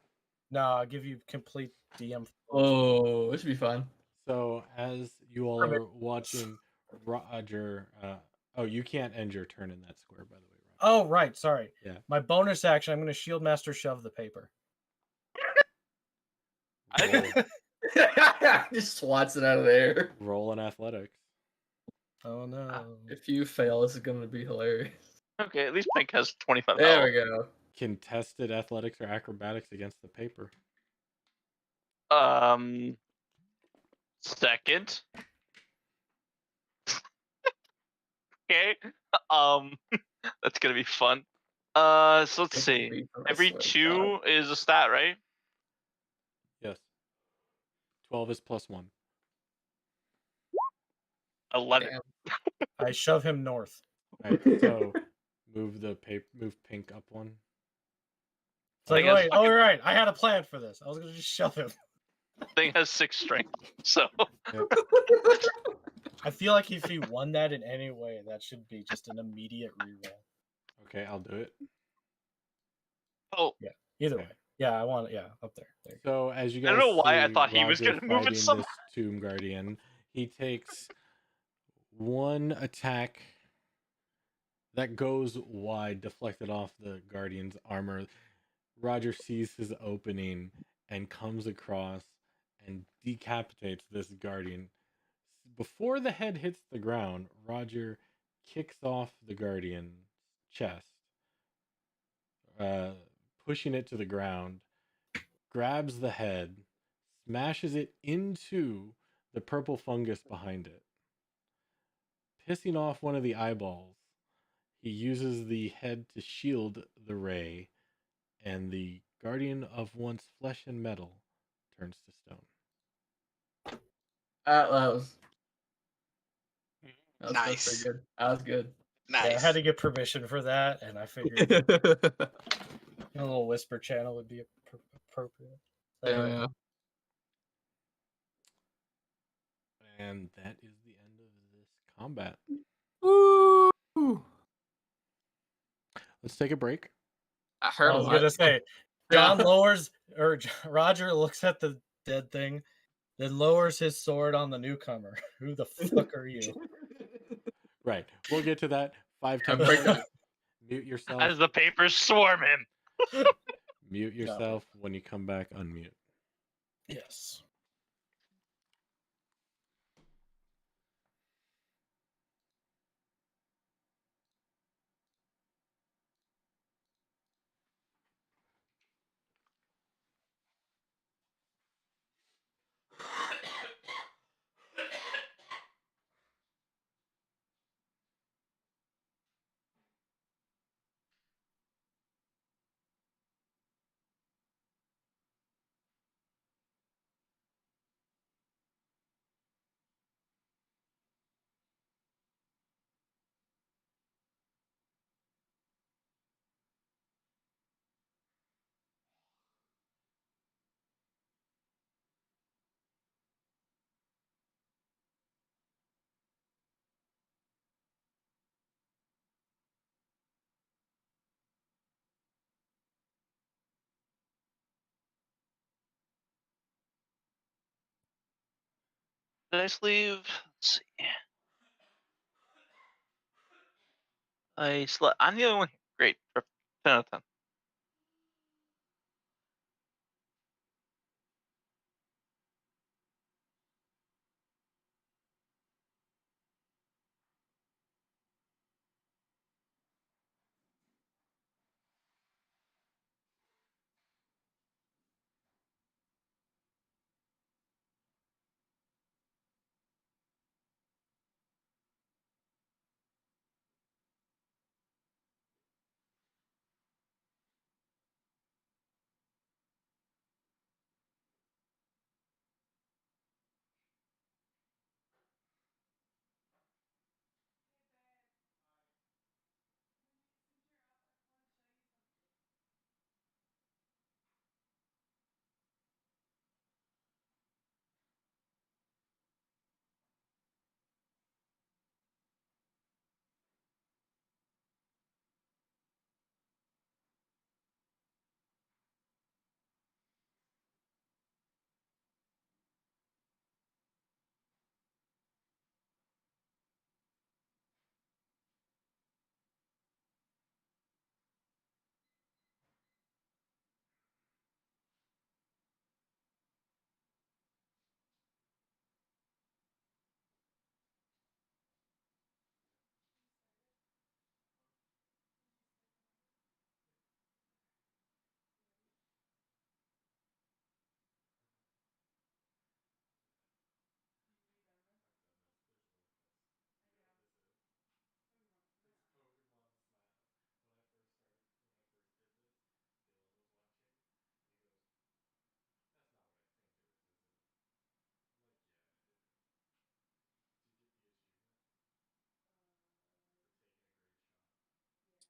No, I'll give you complete DM. Oh, this should be fun. So, as you all are watching Roger, oh, you can't end your turn in that square, by the way, Roger. Oh, right. Sorry. Yeah. My bonus action, I'm going to Shield Master shove the paper. Roll, Just swats it out of there. roll in athletics. Oh, no. If you fail, this is gonna be hilarious. Okay, at least Pink has 25 There health. we go. Contested athletics or acrobatics against the paper. Second. Okay. That's gonna be fun. So let's see. Every 2 is a stat, right? Yes. 12 is +1. 11. Damn. I shove him north. All right, so move Pink up 1. It's like, Thing has wait, fucking- all right. I had a plan for this. I was going to just shove him. Thing has 6 strength. So I feel like if he won that in any way, that should be just an immediate reroll. Okay, I'll do it. oh, Either Okay. way. Yeah, I want it. Yeah, up there. There you go. So as you I guys don't know why I see thought he was Roger gonna move it fighting somehow. this Tomb Guardian, he takes 1 attack that goes wide, deflected off the Guardian's armor. Roger sees his opening and comes across and decapitates this Guardian. Before the head hits the ground, Roger kicks off the Guardian's chest, pushing it to the ground, grabs the head, smashes it into the purple fungus behind it. Pissing off one of the eyeballs, he uses the head to shield the ray, and the guardian of once flesh and metal turns to stone. That was pretty Nice. good. That was good. Nice. Yeah, I had to get permission for that, and I figured a little whisper channel would be appropriate. So, Yeah. And that is the end of this combat. Woo! Let's take a break. I I heard a was lot. gonna say, John Yeah. lowers or Roger looks at the dead thing, then lowers his sword on the newcomer. Who the fuck are you? Right. We'll get to that. 5 10 break seconds. that. Mute yourself. as the papers swarm him. Mute yourself. When you come back, unmute. Yes. Did I sleeve? Let's see. I slept. I'm the only one here. Great. 10 out of 10.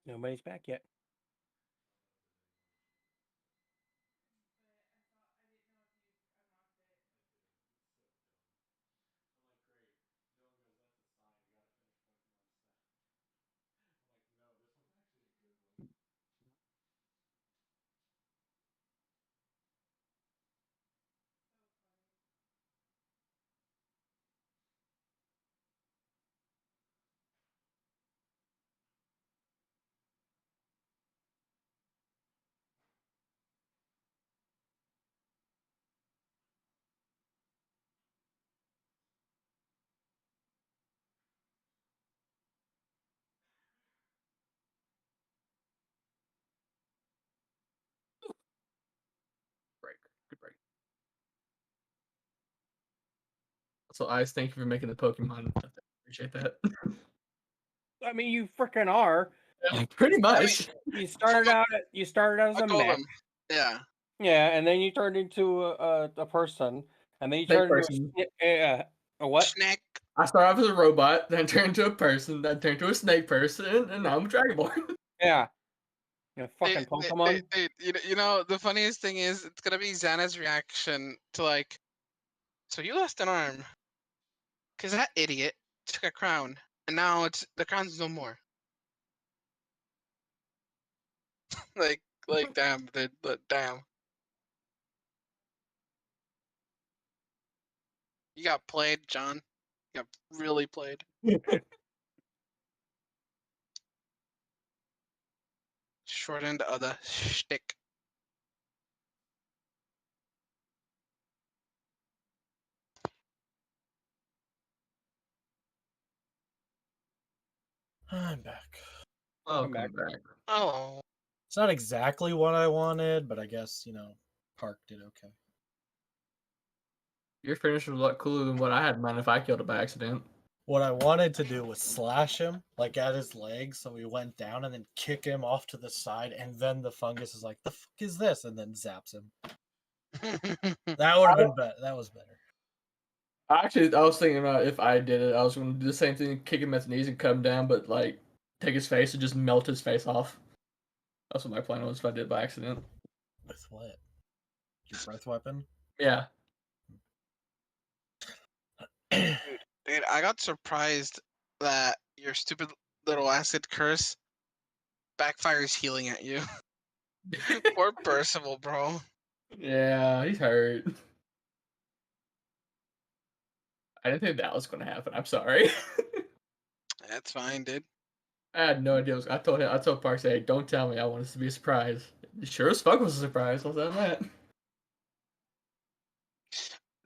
Nobody's back yet. Break. Good break. So, Ice, thank you for making the Pokemon. I appreciate that. I mean, you freaking are. Pretty much. You started out. You started out as I a told mech. him. Yeah. Yeah, and then you turned into a person, and then you Snake turned person. into a what? Snack. I started off as a robot, then turned into a person, then turned into a snake person, and now I'm a Dragonborn. Yeah. You fucking Dude, Pokemon. you know, the funniest thing is it's gonna be Xana's reaction to like, so you lost an arm, cause that idiot took a crown, and now the crown's no more. like damn, dude, damn. You got played, John. You got really played. Short end of the stick. I'm back. Welcome back. back. Oh, It's not exactly what I wanted, but I guess, Park did okay. Your finish was a lot cooler than what I had in mind if I killed it by accident. What I wanted to do was slash him, like at his legs, so he went down, and then kick him off to the side, and then the fungus is like, "The fuck is this?" and then zaps him. That would have been better. That was better. Actually, I was thinking about if I did it, I was going to do the same thing, kick him at the knees and cut him down, but like take his face and just melt his face off. That's what my plan was if I did it by accident. With what? Your breath weapon? Yeah. dude, I got surprised that your stupid little acid curse backfires healing at you. Poor Percival, bro. Yeah, he's hurt. I didn't think that was going to happen. I'm sorry. That's fine, dude. I had no idea. I told Parks, hey, don't tell me. I want this to be a surprise. Sure as fuck was a surprise. I'll say that.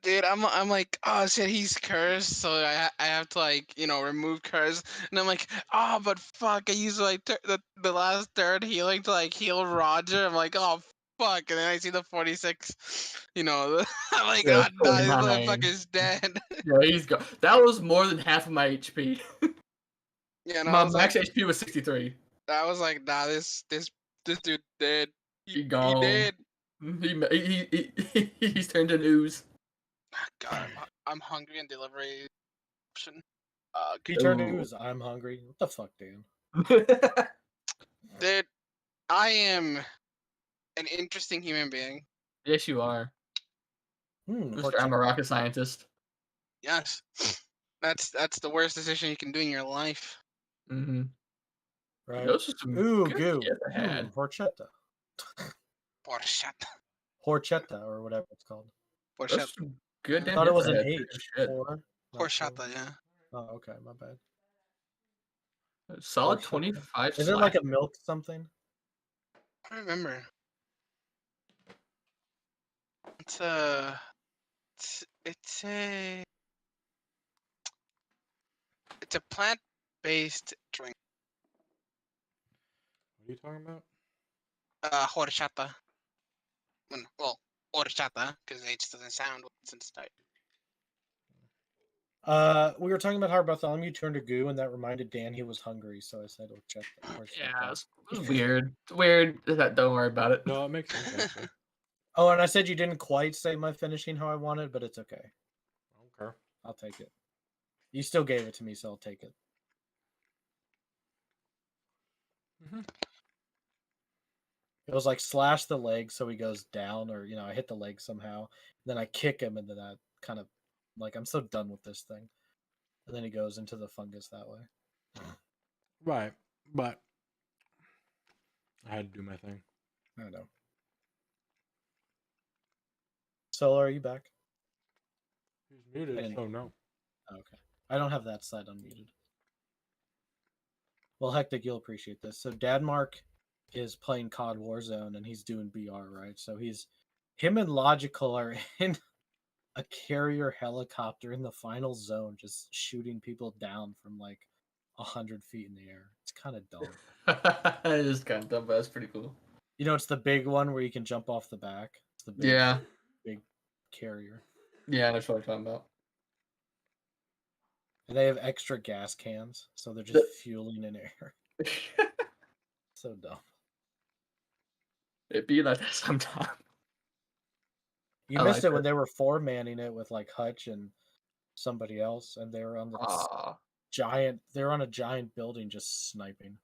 Dude, I'm like, oh shit, he's cursed, so I have to like, remove curse, and I'm like, oh, but fuck, I used like the last third healing to like heal Roger. I'm like, oh fuck, and then I see the 46, I'm like, Yeah, oh no, this 49. motherfucker's dead. Yeah, he's gone. That was more than half of my HP. Yeah, and I My was max like, HP was 63. I was like, nah, this dude dead. He He gone. dead. He's turned into ooze. God, I'm hungry and delivery option. He turned Ooh. news. I'm hungry. What the fuck, Dan? Dude, I am an interesting human being. Yes, you are. Mr. I'm a rocket scientist. Yes. That's the worst decision you can do in your life. Mm-hmm. Right. Those are some Ooh, good goo. ideas I had. Horchata. Porchetta. Horchata, or whatever it's called. Those Porchetta. are some good I damn thought it ideas was I an had. H. Shit. Not Porchetta, four. yeah. Oh, okay, my bad. Solid Horchata. 25 Is it like a milk something? I don't remember. It's a plant-based drink. What are you talking about? Horchata. Well, horchata, because H doesn't sound since it's tight. We were talking about how Bartholomew turned to goo, and that reminded Dan he was hungry, so I said horchata. Yeah, it was weird. Weird. Don't worry about it. No, it makes sense actually. Oh, and I said you didn't quite say my finishing how I wanted, but it's okay. Okay. I'll take it. You still gave it to me, so I'll take it. It was like slash the leg so he goes down, or I hit the leg somehow. Then I kick him, and then I kind of like I'm so done with this thing. And then he goes into the fungus that way. Right, but I had to do my thing. I know. Solo, are you back? He's muted, didn't- so no. Oh, okay. I don't have that side unmuted. Well, Hectic, you'll appreciate this. So Dadmark is playing COD Warzone, and he's doing BR, right? So him and Logical are in a carrier helicopter in the final zone, just shooting people down from like 100 feet in the air. It's kind of dumb. It is kind of dumb, but that's pretty cool. It's the big one where you can jump off the back. It's the big, Yeah. big carrier. Yeah, that's what I'm talking about. And they have extra gas cans, so they're just fueling in air. So dumb. It'd be like that sometime. You I missed like it when that. they were four-manning it with like Hutch and somebody else, and they were on the giant. They were on a giant building just sniping.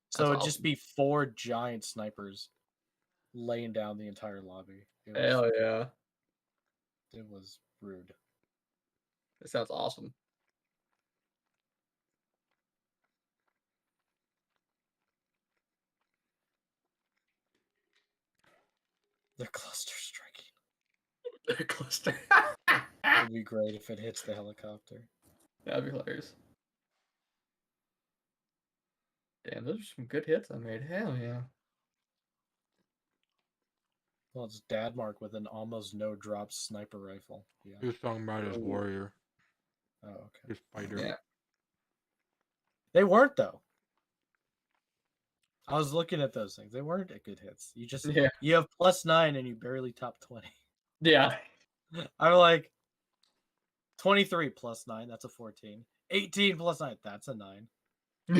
So That's it'd just awesome. be 4 giant snipers laying down the entire lobby. Hell yeah. It was rude. That sounds awesome. They're cluster striking. They're cluster. It'd be great if it hits the helicopter. That'd be hilarious. Damn, those are some good hits I made. Hell yeah. Well, it's Dadmark with an almost no drop sniper rifle. Yeah. He was talking about his warrior, Oh, okay. his fighter. Yeah. They weren't though. I was looking at those things. They weren't good hits. Yeah. You have +9 and you barely top 20. Yeah. I'm like 23 +9, that's a 14. 18 +9, that's a 9.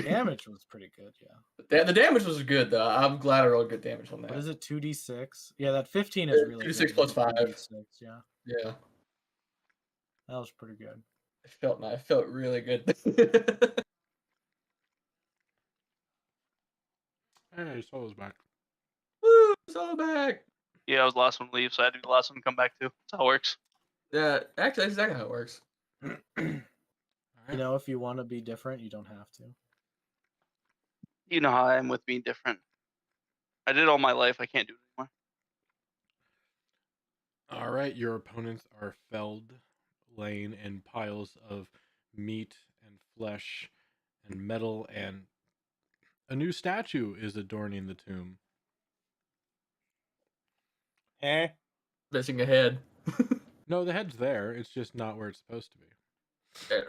Damage was pretty good, yeah. The damage was good though. I'm glad I rolled good damage on that. What is it? 2d6? Yeah, that 15 is really 2d6 good. plus 5. 2d6, yeah. Yeah. That was pretty good. It felt nice. It felt really good. Hey, Solo's back. Woo! So back. Yeah, I was the last one to leave, so I had to be the last one to come back too. That's how it works. Yeah, actually, that's exactly how it works. If you want to be different, you don't have to. You know how I am with being different. I did all my life. I can't do it anymore. All right, your opponents are felled, laying in piles of meat and flesh and metal, and a new statue is adorning the tomb. Eh? Missing a head. No, the head's there. It's just not where it's supposed to be.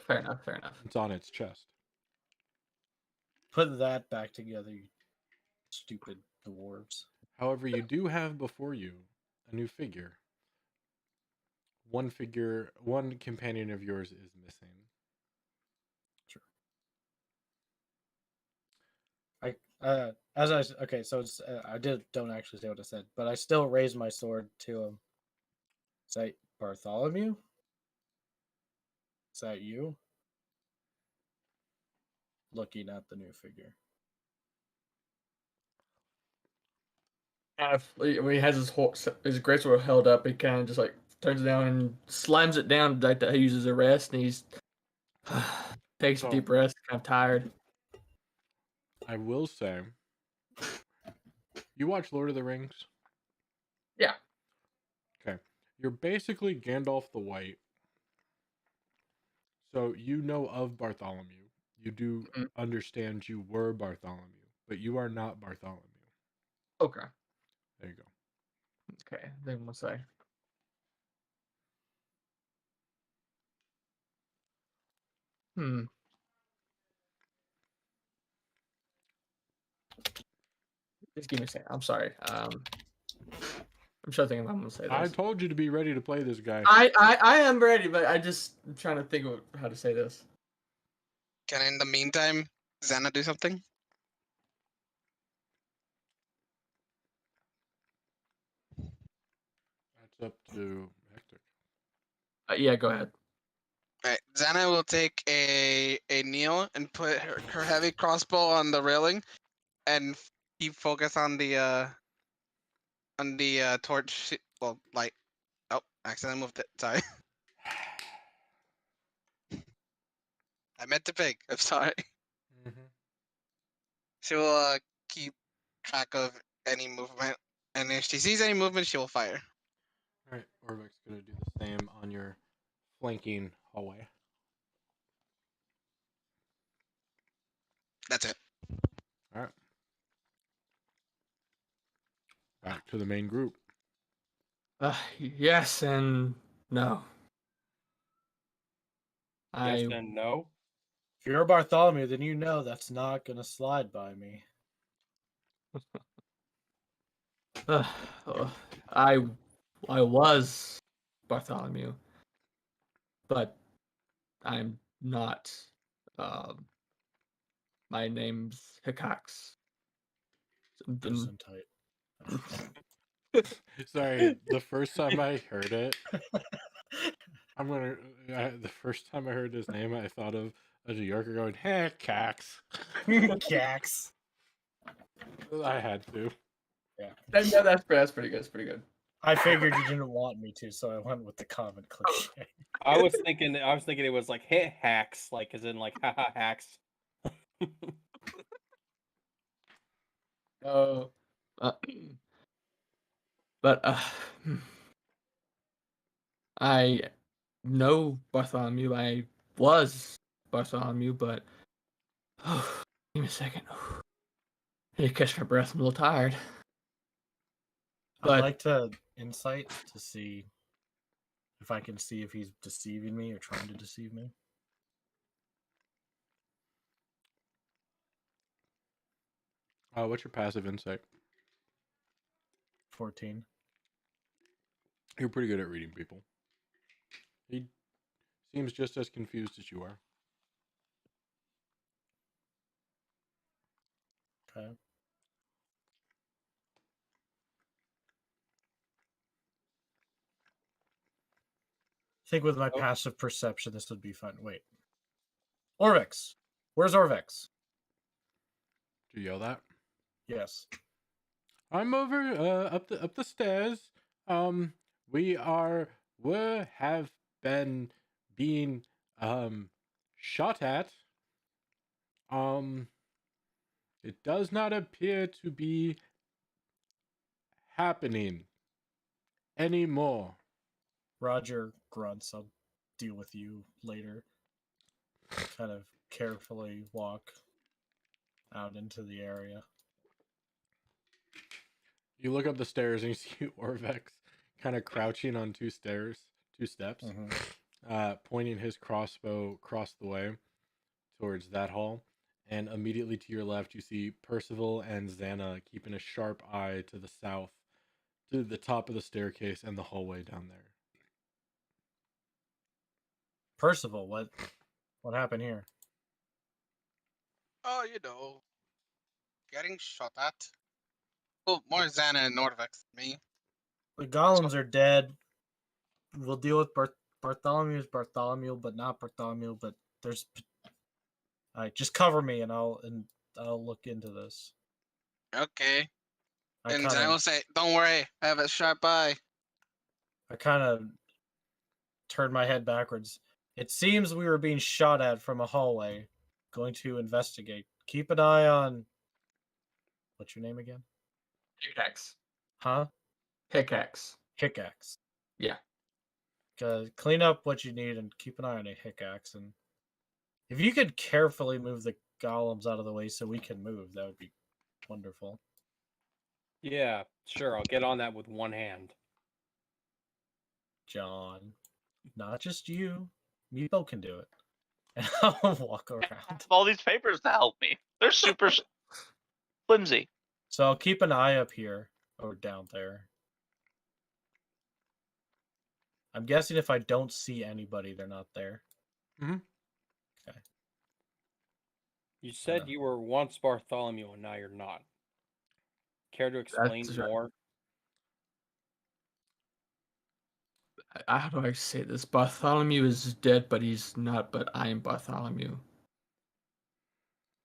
Fair enough. Fair enough. It's on its chest. Put that back together, you stupid dwarves. However, you do have before you a new figure. One companion of yours is missing. So it's don't actually say what I said, but I still raise my sword to him. Is that Bartholomew? Is that you? Looking at the new figure. When he has his his greatsword held up, he kind of just like turns it down and slams it down like that. He uses a rest, and he's takes a deep breath, kind of tired. I will say, you watch Lord of the Rings? Yeah. Okay. You're basically Gandalf the White. So you know of Bartholomew. You do understand you were Bartholomew, but you are not Bartholomew. Okay. There you go. Okay. Then we'll say. Just give me a second. I'm sorry. I'm trying to think of how I'm gonna say this. I told you to be ready to play this guy. I am ready, but I'm trying to think of how to say this. Can in the meantime, Xana do something? That's up to Hector. Yeah, go ahead. Alright, Xana will take a kneel and put her heavy crossbow on the railing and keep focus on the torch. Well, light. Oh, accidentally moved it. Sorry. I meant to pick. I'm sorry. Mm-hmm. She will keep track of any movement, and if she sees any movement, she will fire. All right, Orvic's gonna do the same on your flanking hallway. That's it. All right. Back to the main group. Yes and no. Yes and no. If you're Bartholomew, then you know that's not gonna slide by me. Uh, I was Bartholomew, but I'm not. My name's Hickox. Gesundheit. Sorry, the first time I heard it, the first time I heard his name, I thought of a New Yorker going, "Hey, Cax." Cax. I had to. Yeah, that's pretty good. That's pretty good. I figured you didn't want me to, so I went with the common cliche. I was thinking it was like hit hacks, like as in like haha hacks. Oh, but I know Bartholomew. I was Bartholomew, but give me a second. I need to catch my breath. I'm a little tired. I'd But like to insight to see if I can see if he's deceiving me or trying to deceive me. What's your passive insight? 14. You're pretty good at reading people. He seems just as confused as you are. Okay. I think with my Oh. passive perception, this would be fun. Wait. Orvex. Where's Orvex? Did you yell that? Yes. I'm over up the stairs. We have been being shot at. It does not appear to be happening anymore. Roger grunts. I'll deal with you later. Kind of carefully walk out into the area. You look up the stairs and you see Orvex kind of crouching on two steps, pointing his crossbow across the way towards that hall. And immediately to your left, you see Percival and Xana keeping a sharp eye to the south, to the top of the staircase and the hallway down there. Percival, what happened here? Oh, getting shot at. Oh, more Xana and Nordvex than me. The golems are dead. We'll deal with Bartholomew as Bartholomew, but not Bartholomew. But there's. All right, just cover me, and I'll look into this. Okay. I And kind Xana will of say, "Don't worry, I have a sharp eye." turned my head backwards. It seems we were being shot at from a hallway. Going to investigate. Keep an eye on. What's your name again? Hickax. Huh? Hickax. Hickaxe. Yeah. Clean up what you need and keep an eye on a Hickaxe. And if you could carefully move the golems out of the way so we can move, that would be wonderful. Yeah, sure. I'll get on that with one hand. John, not just you. Meepo can do it. And I'll walk I around. have all these papers to help me. They're super flimsy. So I'll keep an eye up here or down there. I'm guessing if I don't see anybody, they're not there. Mhm. Okay. You said you were once Bartholomew and now you're not. Care to explain That's right. more? How do I say this? Bartholomew is dead, but he's not. But I am Bartholomew.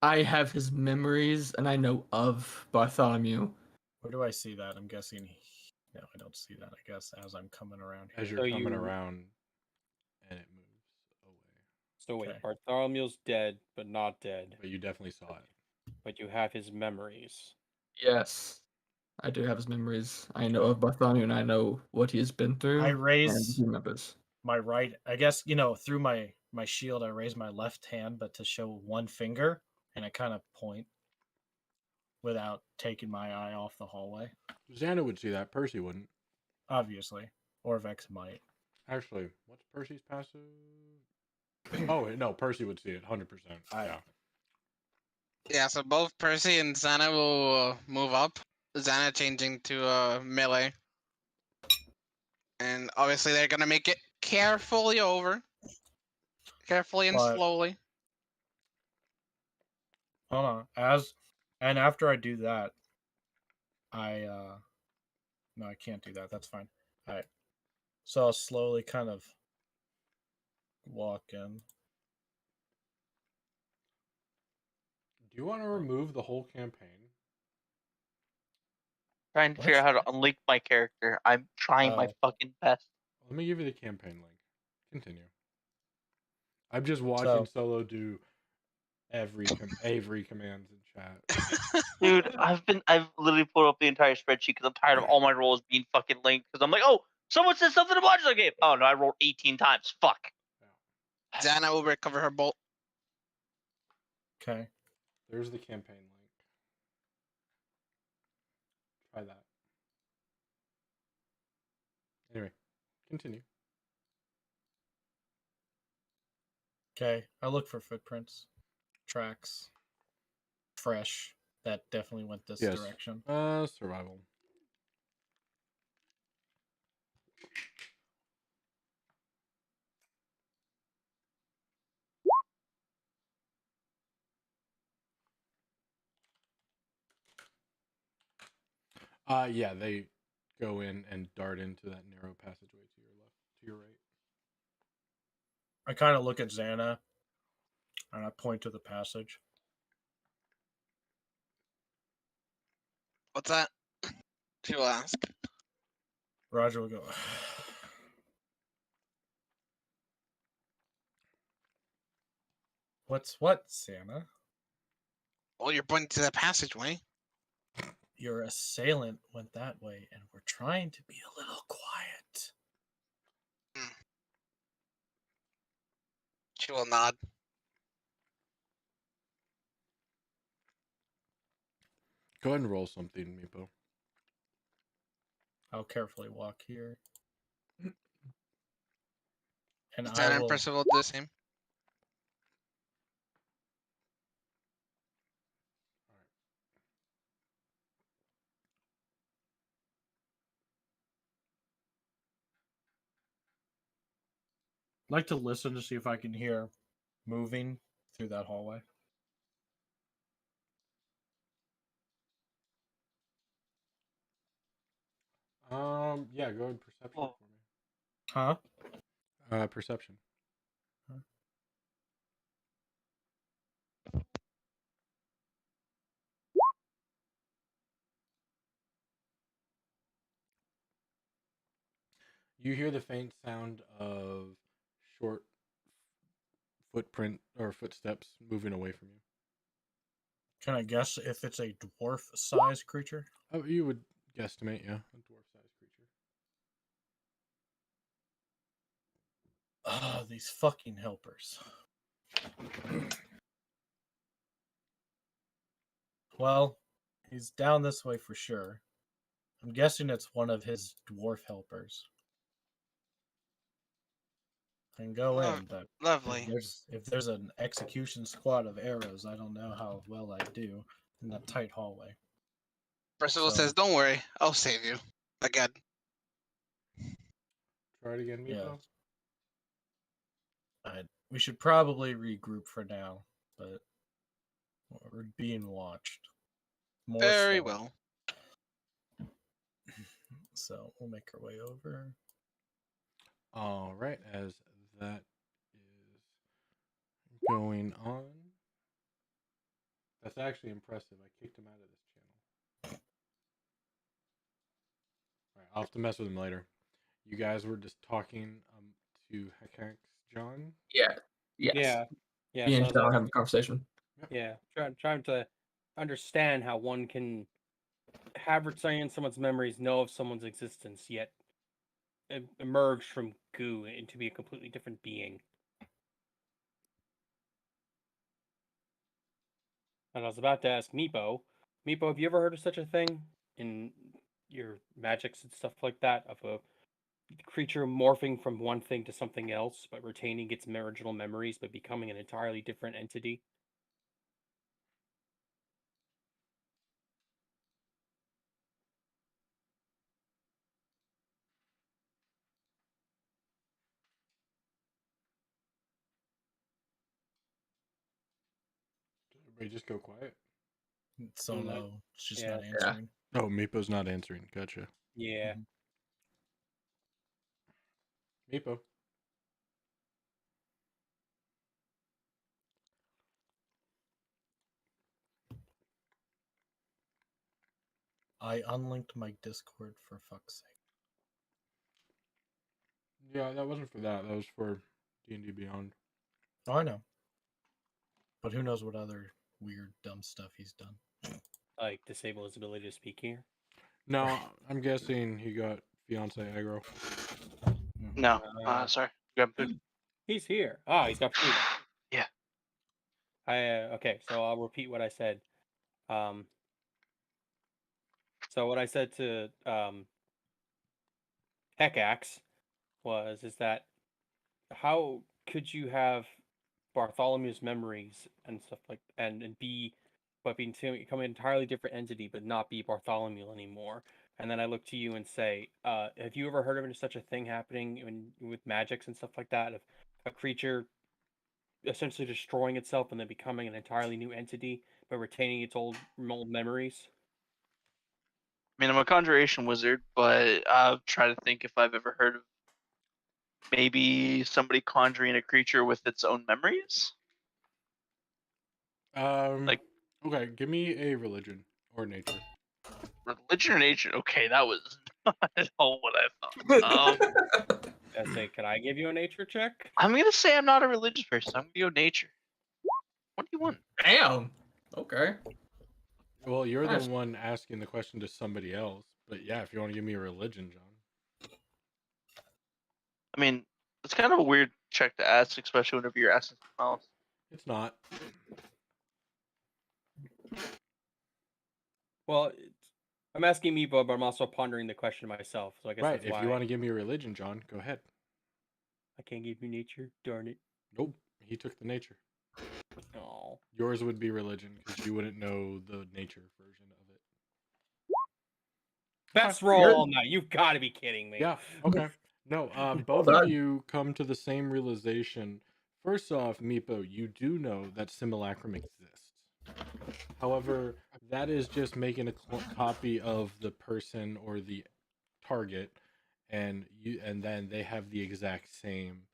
I have his memories, and I know of Bartholomew. Where do I see that? I'm guessing. No, I don't see that. I guess as I'm coming around here. As you're So coming you- around, and it moves away. So wait, Okay. Bartholomew's dead, but not dead. But you definitely saw it. But you have his memories. Yes, I do have his memories. I know of Bartholomew, and I know what he has been through. I and raise he remembers. my right. I guess through my shield, I raise my left hand, but to show one finger, and I kind of point without taking my eye off the hallway. Xana would see that. Percy wouldn't. Obviously, or Vex might. Actually, what's Percy's passive? Oh wait, no, Percy would see it 100%. Yeah. Yeah, so both Percy and Xana will move up. Xana changing to melee. And obviously they're gonna make it carefully over. Carefully and But- slowly. Hold on. After I do that, no, I can't do that. That's fine. All right. So I'll slowly kind of walk in. Do you want to remove the whole campaign? Trying to figure out how to unlink my character. I'm trying my Oh. fucking best. Let me give you the campaign link. Continue. I'm just watching Solo do every commands in chat. Dude, I've literally pulled up the entire spreadsheet because I'm tired of all my rolls being fucking linked. Because I'm like, oh, someone said something to modular game. Oh no, I rolled 18 times. Fuck. Xana will recover her bolt. Okay. There's the campaign link. Try that. Anyway, continue. Okay. I look for footprints, tracks, fresh. That definitely went this Yes. direction. Survival. Yeah, they go in and dart into that narrow passageway to your left, to your right. I kind of look at Xana, and I point to the passage. What's that? She will ask. Roger will go. What's what, Xana? Oh, you're pointing to the passageway. Your assailant went that way, and we're trying to be a little quiet. She will nod. Go ahead and roll something, Meepo. I'll carefully walk here. And Xana I and will. Percy will do the same. Like to listen to see if I can hear moving through that hallway. Yeah, go ahead, perception Oh. for me. Huh? Perception. You hear the faint sound of short footprint or footsteps moving away from you. Can I guess if it's a dwarf-sized creature? Oh, you would guesstimate, yeah, a dwarf-sized creature. Ah, these fucking helpers. Well, he's down this way for sure. I'm guessing it's one of his dwarf helpers. I can go Oh, in, but Lovely. if there's an execution squad of arrows, I don't know how well I do in that tight hallway. Percival So- says, "Don't worry, I'll save you." Again. Try it again, Meepo. Yeah. We should probably regroup for now, but we're being watched. More Very so. well. So we'll make our way over. All right, as that is going on, That's actually impressive. I kicked him out of this channel. All right, I'll have to mess with him later. You guys were just talking to Hekax John. Yeah. Yes. Yeah. Yeah. Me So I and was John having a conversation. Yeah, trying to understand how one can have retained someone's memories, know of someone's existence, yet emerge from goo into be a completely different being. And I was about to ask Meepo, have you ever heard of such a thing in your magics and stuff like that, of a creature morphing from one thing to something else, but retaining its original memories, but becoming an entirely different entity? Did everybody just go quiet? So Mm, no, it's just yeah. not answering. Oh, Meepo's not answering. Gotcha. Yeah. Mhm. Meepo. I unlinked my Discord for fuck's sake. Yeah, that wasn't for that. That was for D&D Beyond. Oh, I know. But who knows what other weird, dumb stuff he's done. Like disable his ability to speak here. No, I'm guessing he got fiance aggro. No. Uh, Sorry. Grab food. He's here. Ah, he's got food. Yeah. Okay, so I'll repeat what I said. So what I said to Hekax is that how could you have Bartholomew's memories and stuff like and be but become an entirely different entity but not be Bartholomew anymore? And then I look to you and say, have you ever heard of such a thing happening with magics and stuff like that, of a creature essentially destroying itself and then becoming an entirely new entity but retaining its old memories? I mean, I'm a conjuration wizard, but I'll try to think if I've ever heard of maybe somebody conjuring a creature with its own memories. Like Okay, give me a religion or nature. religion or nature? Okay, that was not at all what I thought. I say, can I give you a nature check? I'm gonna say I'm not a religious person. I'm gonna go nature. What do you want? Damn. Okay. Well, you're Nice. the one asking the question to somebody else. But yeah, if you want to give me a religion, John. I mean, it's kind of a weird check to ask, especially whenever you're asking someone else. It's not. Well, I'm asking Meepo, but I'm also pondering the question myself. So I guess Right. that's If why you want to give me a religion, John, go ahead. I can't give you nature. Darn it. Nope. He took the nature. Oh. Yours would be religion because you wouldn't know the nature version of it. Best Okay. roll all night. You've got to be kidding me. Yeah. Okay. No. Both Well of done. you come to the same realization. First off, Meepo, you do know that simulacrum exists. However, that is just making a copy of the person or the target, and then they have the exact same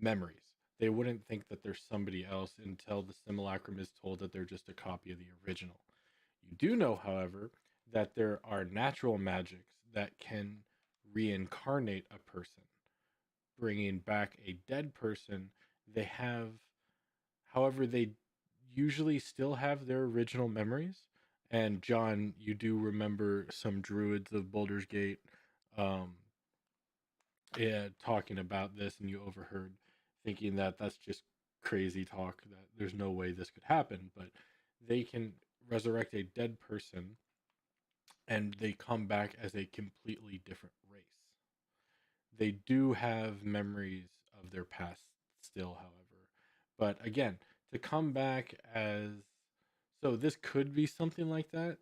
memories. They wouldn't think that there's somebody else until the simulacrum is told that they're just a copy of the original. You do know, however, that there are natural magics that can reincarnate a person, bringing back a dead person. They have, however, they usually still have their original memories. And John, you do remember some druids of Baldur's Gate talking about this, and you overheard thinking that that's just crazy talk, that there's no way this could happen. But they can resurrect a dead person and they come back as a completely different race. They do have memories of their past still, however. But again, to come back as, so this could be something like that.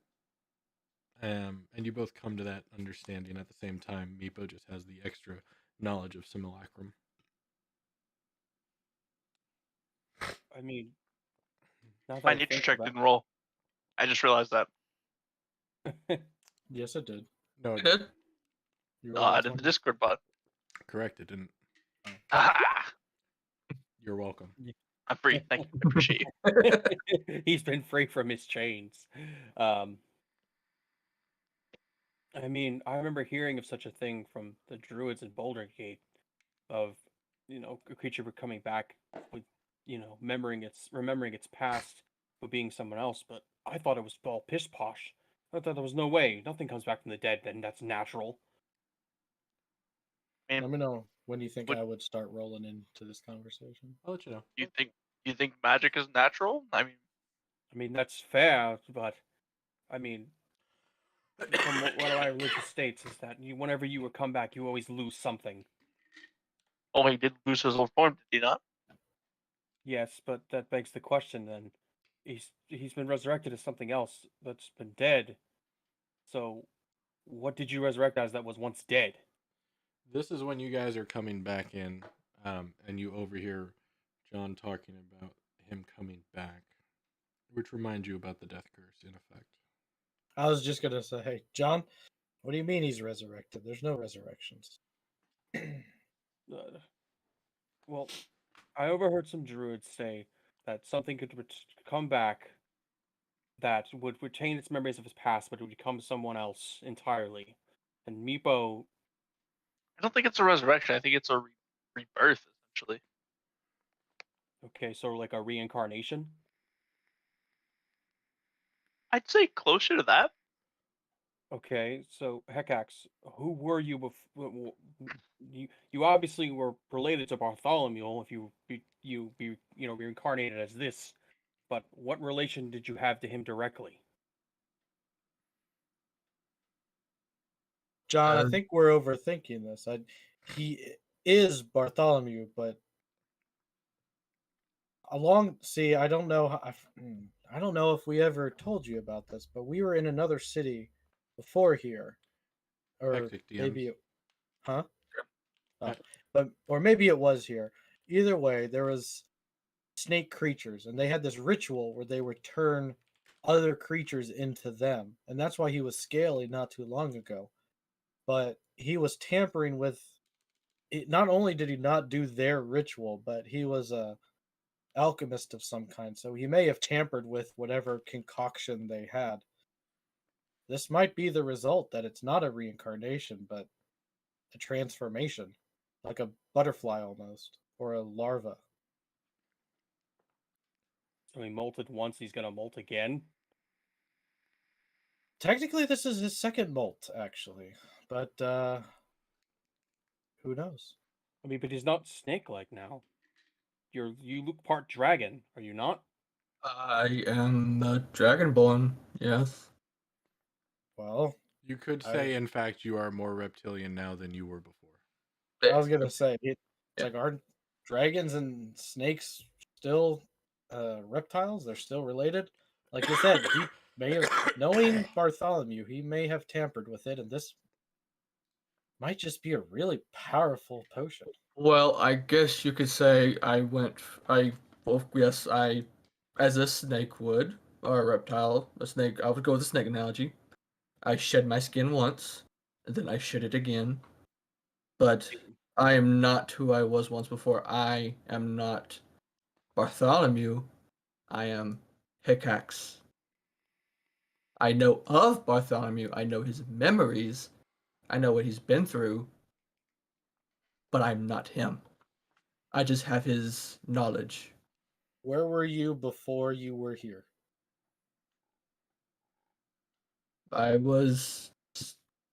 And you both come to that understanding at the same time. Meepo just has the extra knowledge of simulacrum. I mean, now that My I nature think check about didn't roll. I just realized that. Yes, it did. No, I it did. You No, rolled a I did the 20. Discord bot. correct. It didn't. Ah, You're welcome. I'm free. Thank you. I appreciate you. He's been free from his chains. I mean, I remember hearing of such a thing from the druids in Boulder Gate, of a creature coming back with remembering its past, but being someone else. But I thought it was all pish posh. I thought there was no way. Nothing comes back from the dead. Then that's natural. I Let mean, me know when you think Would- I would start rolling into this conversation. I'll let you know. you think magic is natural? I mean, That's fair, but I mean, from one of my religious states is that whenever you come back, you always lose something. oh, he did lose his old form, did he not? Yes, but that begs the question. Then he's been resurrected as something else that's been dead. So, what did you resurrect as that was once dead? This is when you guys are coming back in, and you overhear John talking about him coming back, which reminds you about the death curse in effect. I was just gonna say, hey, John, what do you mean he's resurrected? There's no resurrections. Well, I overheard some druids say that something could come back that would retain its memories of his past, but it would become someone else entirely. And Meepo, I don't think it's a resurrection. I think it's a rebirth, essentially. okay, so like a reincarnation. I'd say closer to that. Okay, so Hekax, who were you before? You obviously were related to Bartholomew if you reincarnated as this, but what relation did you have to him directly? John, I think we're overthinking this. He is Bartholomew, but see, I don't know. I don't know if we ever told you about this, but we were in another city before here, or Hectic DMs. maybe, huh? Oh, Hec- or maybe it was here. Either way, there was snake creatures, and they had this ritual where they would turn other creatures into them, and that's why he was scaly not too long ago. But he was tampering with. Not only did he not do their ritual, but he was a alchemist of some kind, so he may have tampered with whatever concoction they had. This might be the result that it's not a reincarnation, but a transformation, like a butterfly almost, or a larva. So he molted once, he's gonna molt again. Technically, this is his second molt, actually, but who knows? I mean, but he's not snake-like now. You look part dragon, are you not? I am a dragonborn, yes. Well, You could say, in fact, you are more reptilian now than you were before. I was gonna say it's like, are dragons and snakes still reptiles? They're still related. Like I said, he may have, knowing Bartholomew, he may have tampered with it, and this might just be a really powerful potion. Well, I guess you could say yes, as a snake would, or a reptile, a snake, I would go with the snake analogy. I shed my skin once, and then I shed it again. But I am not who I was once before. I am not Bartholomew. I am Hickax. I know of Bartholomew. I know his memories. I know what he's been through. But I'm not him. I just have his knowledge. Where were you before you were here? I was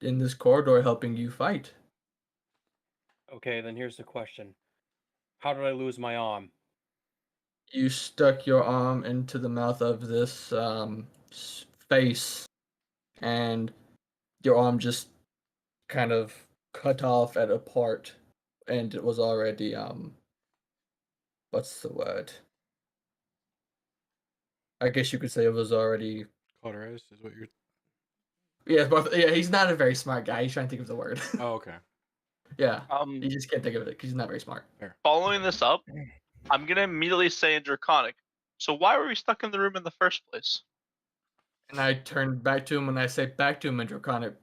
in this corridor helping you fight. Okay, then here's the question. How did I lose my arm? You stuck your arm into the mouth of this face, and your arm just kind of cut off at a part, and it was already what's the word? I guess you could say it was already. Cauterized is what you're. Yeah, but yeah, he's not a very smart guy. He's trying to think of the word. Oh, okay. Yeah, he just can't think of it because he's not very smart. Following this up, I'm gonna immediately say in Draconic. So why were we stuck in the room in the first place? And I turned back to him and I say back to him in Draconic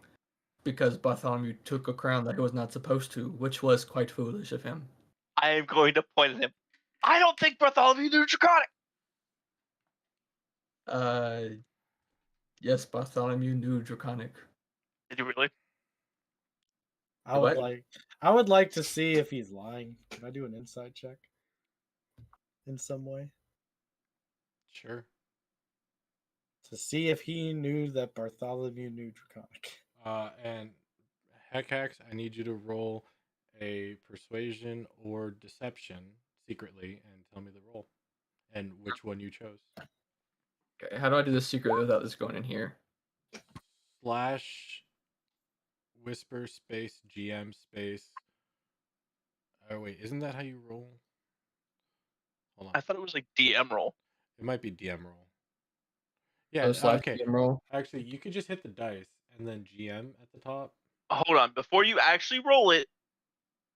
because Bartholomew took a crown that he was not supposed to, which was quite foolish of him. I am going to point at him. I don't think Bartholomew knew Draconic. Yes, Bartholomew knew Draconic. Did you really? I What? would like to see if he's lying. Can I do an insight check? In some way? Sure. To see if he knew that Bartholomew knew Draconic. And Heckax, I need you to roll a persuasion or deception secretly and tell me the roll and which one you chose. Okay, how do I do this secret without this going in here? Slash whisper space GM space. Oh wait, isn't that how you roll? Hold on. I thought it was like DM roll. It might be DM roll. Yeah, So slash okay. DM roll. Actually, you could just hit the dice and then GM at the top. Hold on, before you actually roll it,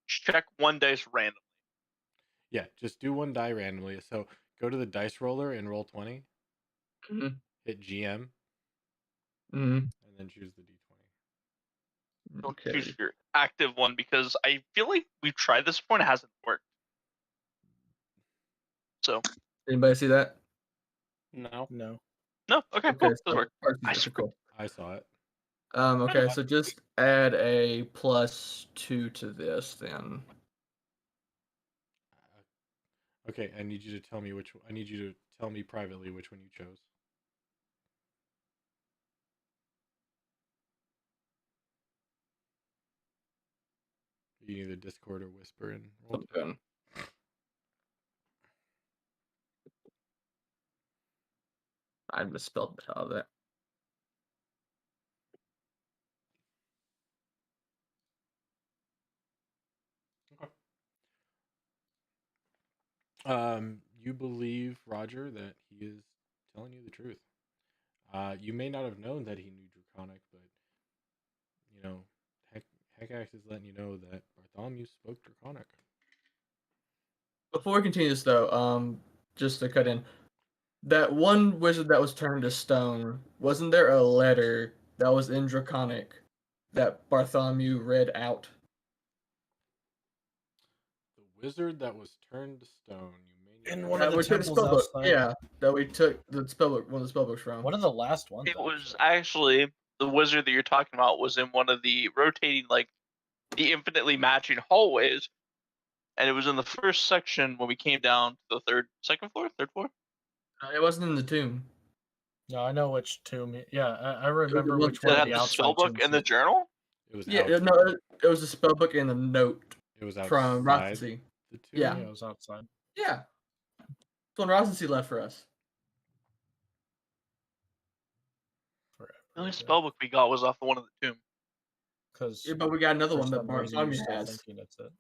check one dice randomly. Yeah, just do one die randomly. So go to the dice roller and roll 20. Mm-hmm. Hit GM Mm-hmm. and then choose the D20. Don't Okay. choose your active one because I feel like we've tried this before and it hasn't worked. So Anybody see that? No. No. no, okay, Okay, cool. Does so work. Parks I is swear. cool. I saw it. Okay, so just add a +2 to this then. Okay, I need you to tell me which. I need you to tell me privately which one you chose. You can either Discord or whisper and roll. Okay. I misspelled the hell of that. You believe Roger that he is telling you the truth. You may not have known that he knew Draconic, but you know, Heckax is letting you know that Bartholomew spoke Draconic. Before we continue this though, just to cut in, that one wizard that was turned to stone, wasn't there a letter that was in Draconic that Bartholomew read out? The wizard that was turned to stone. You may In not one have of the we took the temples spellbook. outside. Yeah, that we took the spellbook, one of the spellbooks from. One of the last ones. It was actually. actually the wizard that you're talking about was in one of the rotating, like the infinitely matching hallways, and it was in the first section when we came down to the third floor. It wasn't in the tomb. No, I know which tomb. Yeah, I remember one which Did one it of have the the outside spell book tombs. and the journal? It was Yeah, out. no, it was a spellbook and a note It was from outside Rossi. the tomb. Yeah. Yeah, it was outside. Yeah. It's one Rossi left for us. Forever The only ago. spell book we got was off the one in the tomb. Because Yeah, but we got another for one that some reason Bartholomew you're still has. thinking it's it.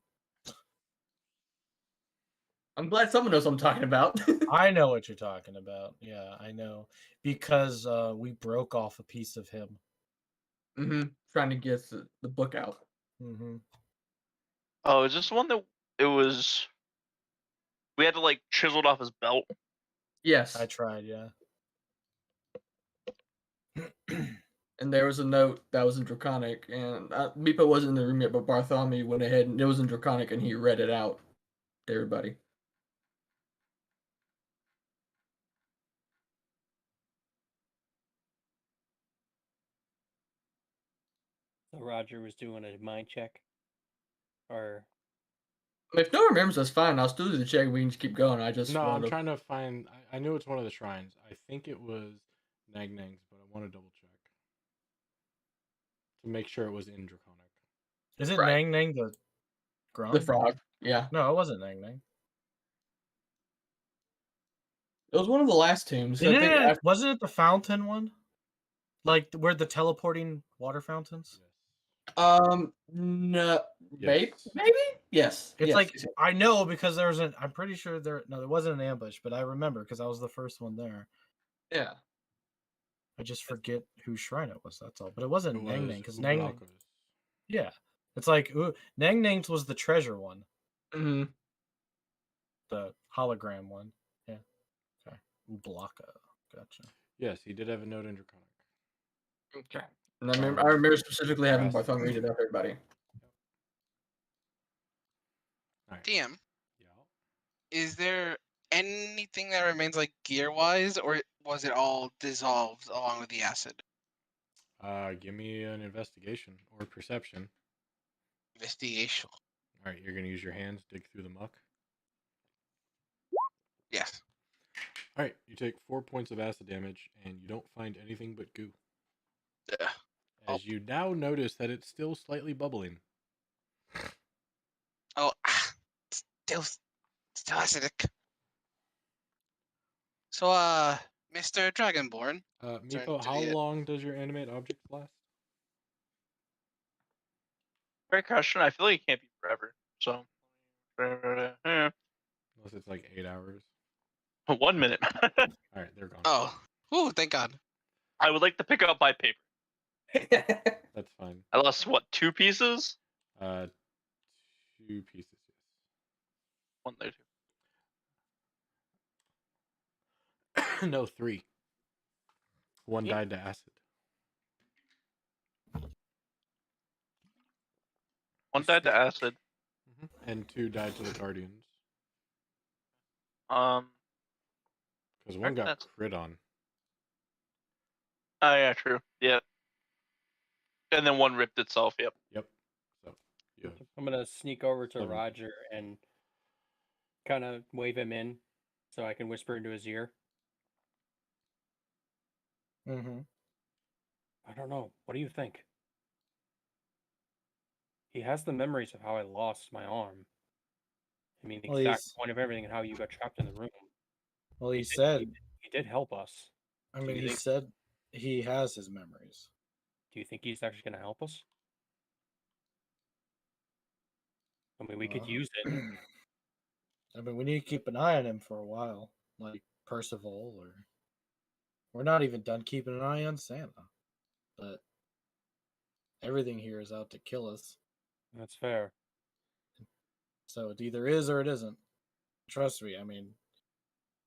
I'm glad someone knows what I'm talking about. I know what you're talking about. Yeah, I know because we broke off a piece of him. Trying to get the book out. Mm-hmm. Oh, is this the one that it was? We had to like chiseled off his belt. Yes. I tried. Yeah. And there was a note that was in Draconic, and Meepo wasn't in the room yet, but Bartholomew went ahead and it was in Draconic, and he read it out to everybody. So Roger was doing a mind check, or If no one remembers, that's fine. I'll still do the check. We can just keep going. I just No, I'm wanted to... trying to find. I knew it's one of the shrines. I think it was Nagnang's, but I want to double check to make sure it was in Draconic. Is it Right. Nang Nang the Grom? The frog. Yeah. No, it wasn't Nang Nang. It was one of the last tombs. I think after... Wasn't it the fountain one? Like where the teleporting water fountains? No, Yes. maybe? Yes. It's yes, like yes. I know because there was an. I'm pretty sure there. No, there wasn't an ambush, but I remember because I was the first one there. Yeah. I just forget whose shrine it was. That's all. But it wasn't It Nang was Nang because Nang Nang. Ubralco's. Yeah, it's like Nang Nang's was the treasure one, Mm-hmm. the hologram one. Yeah. Okay. Ublaka. Gotcha. Yes, he did have a note in Draconic. Okay. And I remember specifically having Grass. Bartholomew read it out to everybody. All right. DM. Yeah. is there anything that remains like gear-wise, or was it all dissolved along with the acid? Give me an investigation or perception. Investigation. All right, you're gonna use your hands, dig through the muck. Yes. All right, you take 4 points of acid damage, and you don't find anything but goo. Ugh. As you now notice that it's still slightly bubbling. Oh, still acidic. So, Mr. Dragonborn. Turn Meepo, to how the- long does your animate object last? Great question. I feel like it can't be forever. So, Unless it's like 8 hours. 1 minute. All right, they're gone. Oh, ooh, thank God. I would like to pick up my paper. That's fine. I lost what, 2 pieces? 2 pieces, yes. 1 there, 2. No, 3. 1 Yeah. died to acid. 1 died to acid. And 2 died to the guardians. Um. Because 1 got That's- crit on. Oh yeah, true. Yeah. And then 1 ripped itself. Yep. Yep. So, yeah. I'm gonna sneak over to 7 Roger and kind of wave him in, so I can whisper into his ear. Mm-hmm. I don't know. What do you think? He has the memories of how I lost my arm. I mean, the Well, exact he's- point of everything and how you got trapped in the room. Well, he did- said. He did help us. I Do mean, you he think- said he has his memories. Do you think he's actually going to help us? I mean, we could use it. I mean, we need to keep an eye on him for a while, like Percival, or we're not even done keeping an eye on Santa. But everything here is out to kill us, That's fair. so it either is or it isn't. Trust me. I mean,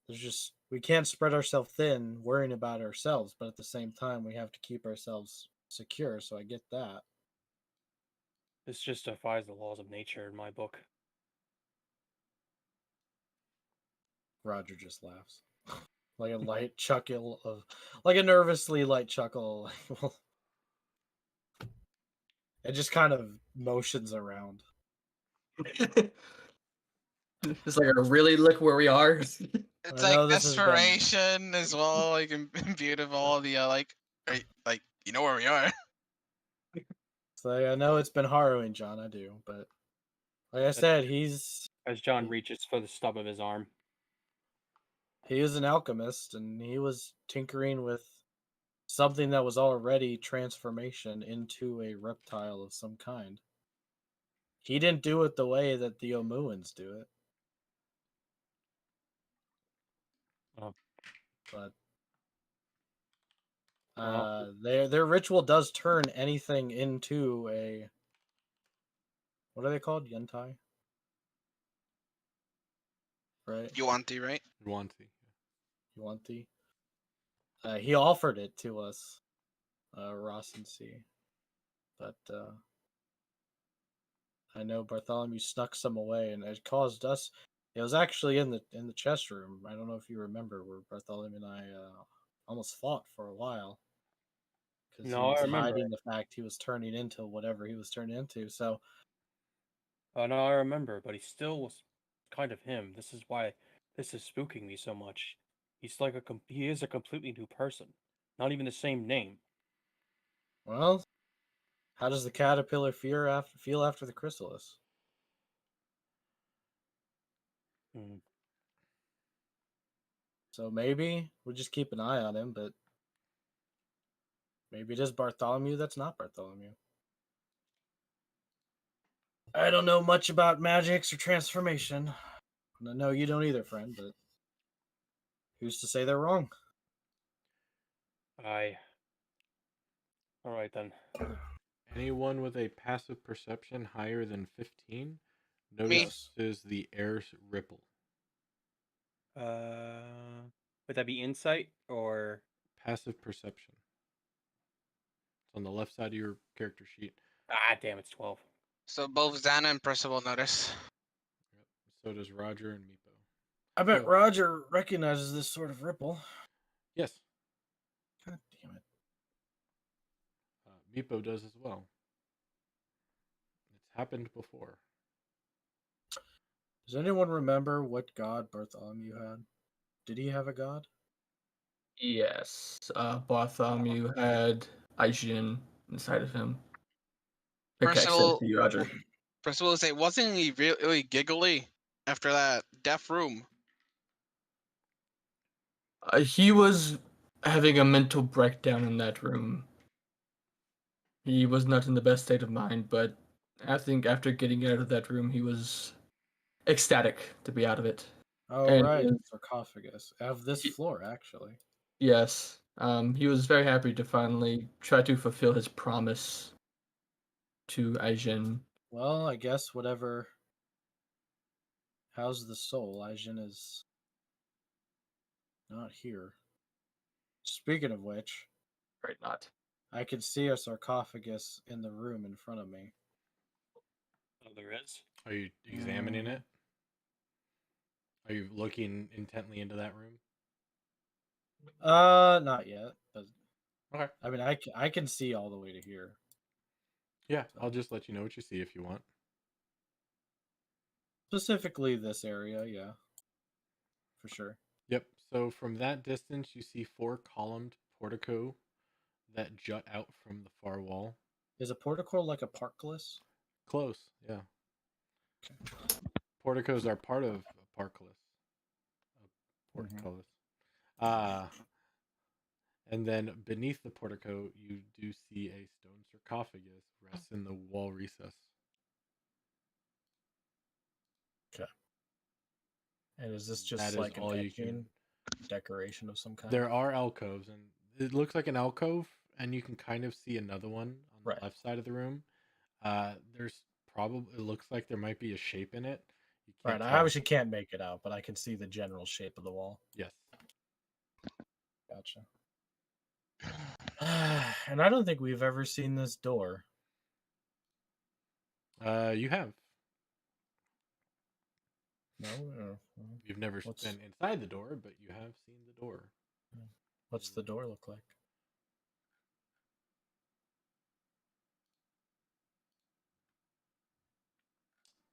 there's just we can't spread ourselves thin, worrying about ourselves, but at the same time, we have to keep ourselves secure. So I get that. This just defies the laws of nature in my book. Roger just laughs. Like a light chuckle of, like a nervously light chuckle. It just kind of motions around. It's like a really look where we are. It's I know like this has been- desperation as well, like imbued of all the like you know where we are. So I know it's been harrowing, John. I do, but like I said, he's As John reaches for the stub of his arm. he is an alchemist, and he was tinkering with something that was already transformation into a reptile of some kind. He didn't do it the way that the Omuans do it. Oh. But Well- their ritual does turn anything into a, what are they called? Yuntai? Right? You want to, right? Yuanti. Yuanti. He offered it to us, Ross and C. But I know Bartholomew snuck some away, and it caused us. It was actually in the chest room. I don't know if you remember where Bartholomew and I almost fought for a while because No, he I was remember. hiding the fact he was turning into whatever he was turning into. So Oh no, I remember, but he still was kind of him. This is why this is spooking me so much. He's like he is a completely new person. Not even the same name. well, how does the caterpillar feel after the chrysalis? Hmm. So maybe we'll just keep an eye on him, but maybe it is Bartholomew that's not Bartholomew. I don't know much about magics or transformation. And I know you don't either, friend, but who's to say they're wrong? Alright then. Anyone with a passive perception higher than 15 Me. notices the air's ripple. Would that be insight or Passive perception. It's on the left side of your character sheet. damn, it's 12. So both Xana and Percival notice. Yep. So does Roger and Meepo. I bet So- Roger recognizes this sort of ripple. Yes, God damn it. Meepo does as well. It's happened before. Does anyone remember what god Bartholomew had? Did he have a god? Yes. Bartholomew had Aijin inside of him. Okay, First of said all, to you, Roger. first of all, say, wasn't he really giggly after that deaf room? He was having a mental breakdown in that room. He was not in the best state of mind, but I think after getting out of that room, he was ecstatic to be out of it. Oh, And right. his- Sarcophagus. Of this Ye- floor, actually. Yes, he was very happy to finally try to fulfill his promise to Aijin. Well, I guess whatever. How's the soul? Aijin is not here. Speaking of which, Right, not. I can see a sarcophagus in the room in front of me. Oh, there is. Are you examining it? Are you looking intently into that room? Not yet. But Okay. I mean, I can see all the way to here. Yeah, I'll just let you know what you see if you want. Specifically this area, yeah. For sure. Yep. So from that distance, you see 4 columned portico that jut out from the far wall. Is a portico like a parkless? Close, yeah. Porticos are part of a parkless. Portcullis. And then beneath the portico, you do see a stone sarcophagus rests in the wall recess. And is this just That is like an all you etching decoration of some kind? There are alcoves, and it looks like an alcove, and you can kind of see another one on the Right. left side of the room. There's probably, it looks like there might be a shape in it. You Right, I tell. obviously can't make it out, but I can see the general shape of the wall. Yes. Gotcha. And I don't think we've ever seen this door. You have. No? You've never What's- been inside the door, but you have seen the door. What's the door look like?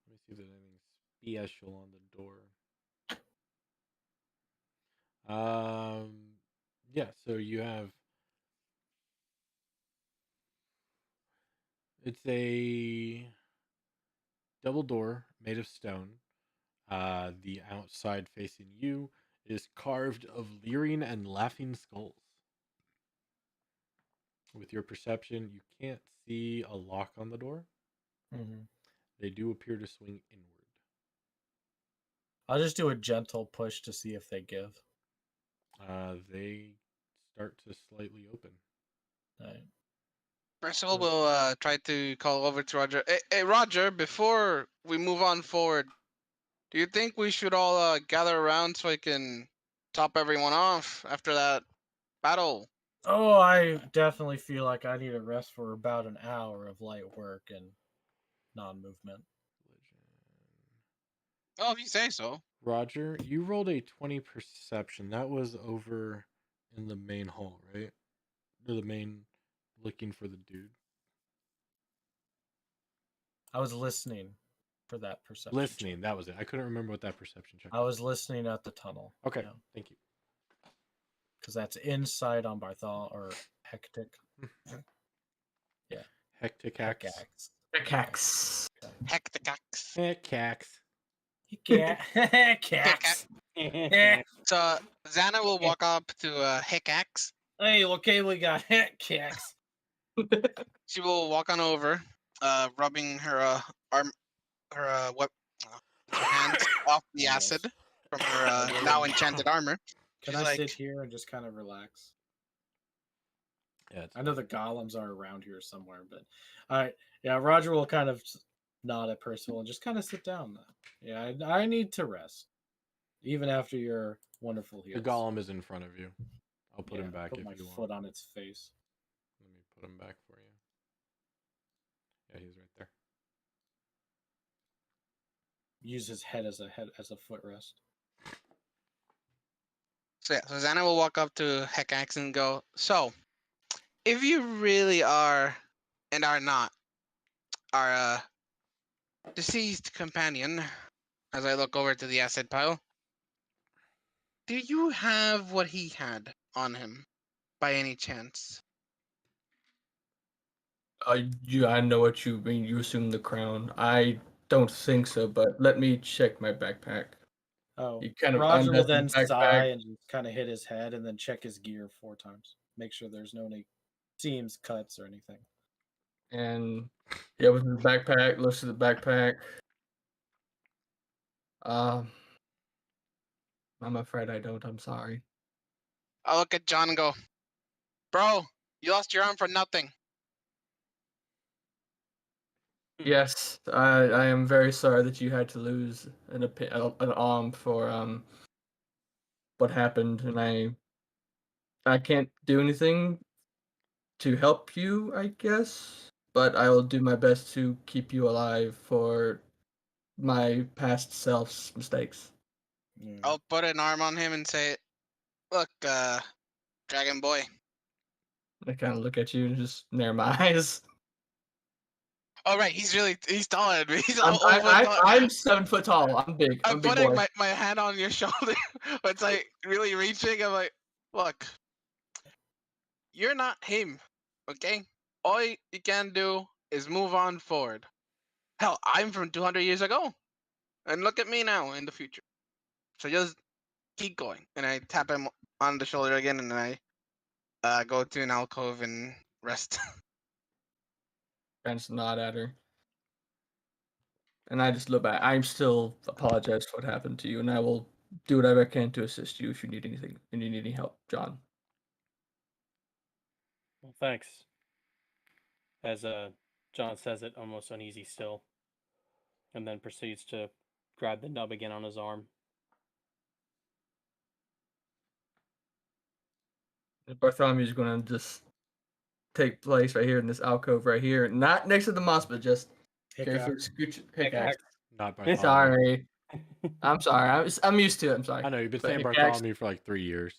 Let me see if there's anything special on the door. Yeah, so you have, it's a double door made of stone. The outside facing you is carved of leering and laughing skulls. With your perception, you can't see a lock on the door. Mm-hmm. They do appear to swing inward. I'll just do a gentle push to see if they give. They start to slightly open. Right. First of all, we'll try to call over to Roger. Hey, Roger, before we move on forward, do you think we should all gather around so I can top everyone off after that battle? Oh, I definitely feel like I need a rest for about an hour of light work and non-movement. Oh, if you say so. Roger, you rolled a 20 perception. That was over in the main hall, right? Or the main, looking for the dude. I was listening for that perception. Listening, check. that was it. I couldn't remember what that perception check I was. was listening at the tunnel. Okay, thank you. Because that's insight on Barthol or Hectic. Hectic axe. Cax. Hecticax. Hecax. Cax. So Xana will walk up to Hickaxe. Hey, okay, we got Cax. She will walk on over, rubbing her her hands off the acid from her now enchanted armor. Can She's I like, sit here and just kind of relax? Yeah, it's I know the golems are around here somewhere, but all right, yeah. Roger will kind of nod at Percival and just kind of sit down. Yeah, I need to rest, even after your wonderful heals. the golem is in front of you. I'll put him back put if my you foot want. on its face. Let me put him back for you. Yeah, he's right there. Use his head as a footrest. So Zana will walk up to Hekax and go, so, if you really are, and are not, our deceased companion, as I look over to the acid pile, do you have what he had on him, by any chance? I know what you mean. You assume the crown. I don't think so, but let me check my backpack. Oh, He kind of Roger will undoes then his backpack. sigh and just kind of hit his head and then check his gear 4 times. Make sure there's no any seams, cuts, or anything. And he opens his backpack, looks at the backpack. I'm afraid I don't. I'm sorry. I'll look at John and go, bro, you lost your arm for nothing. Yes, I am very sorry that you had to lose an arm for what happened, and I can't do anything to help you, I guess, but I will do my best to keep you alive for my past self's mistakes. Yeah. I'll put an arm on him and say, look, Dragon Boy. I kind of look at you and just narrow my eyes. Oh, right, he's taller than me. He's I'm, over tall. I'm 7 foot tall. I'm big. I'm I'm a big putting boy. my hand on your shoulder, but it's like really reaching. I'm like, look, you're not him, okay? All you can do is move on forward. Hell, I'm from 200 years ago, and look at me now in the future. So just keep going. And I tap him on the shoulder again, and then I go to an alcove and rest. I just nod at her. And I just look back. I'm still apologize for what happened to you, and I will do whatever I can to assist you if you need anything and you need any help, John. Well, thanks. As John says it, almost uneasy still, and then proceeds to grab the nub again on his arm. Bartholomew is going to just take place right here in this alcove right here, not next to the moss, but just carefully Hiccup. scooch pickaxe. Not Bartholomew. Sorry, I'm sorry. I'm used to it. I'm sorry. I know you've been But saying Hickaxe- Bartholomew for like 3 years.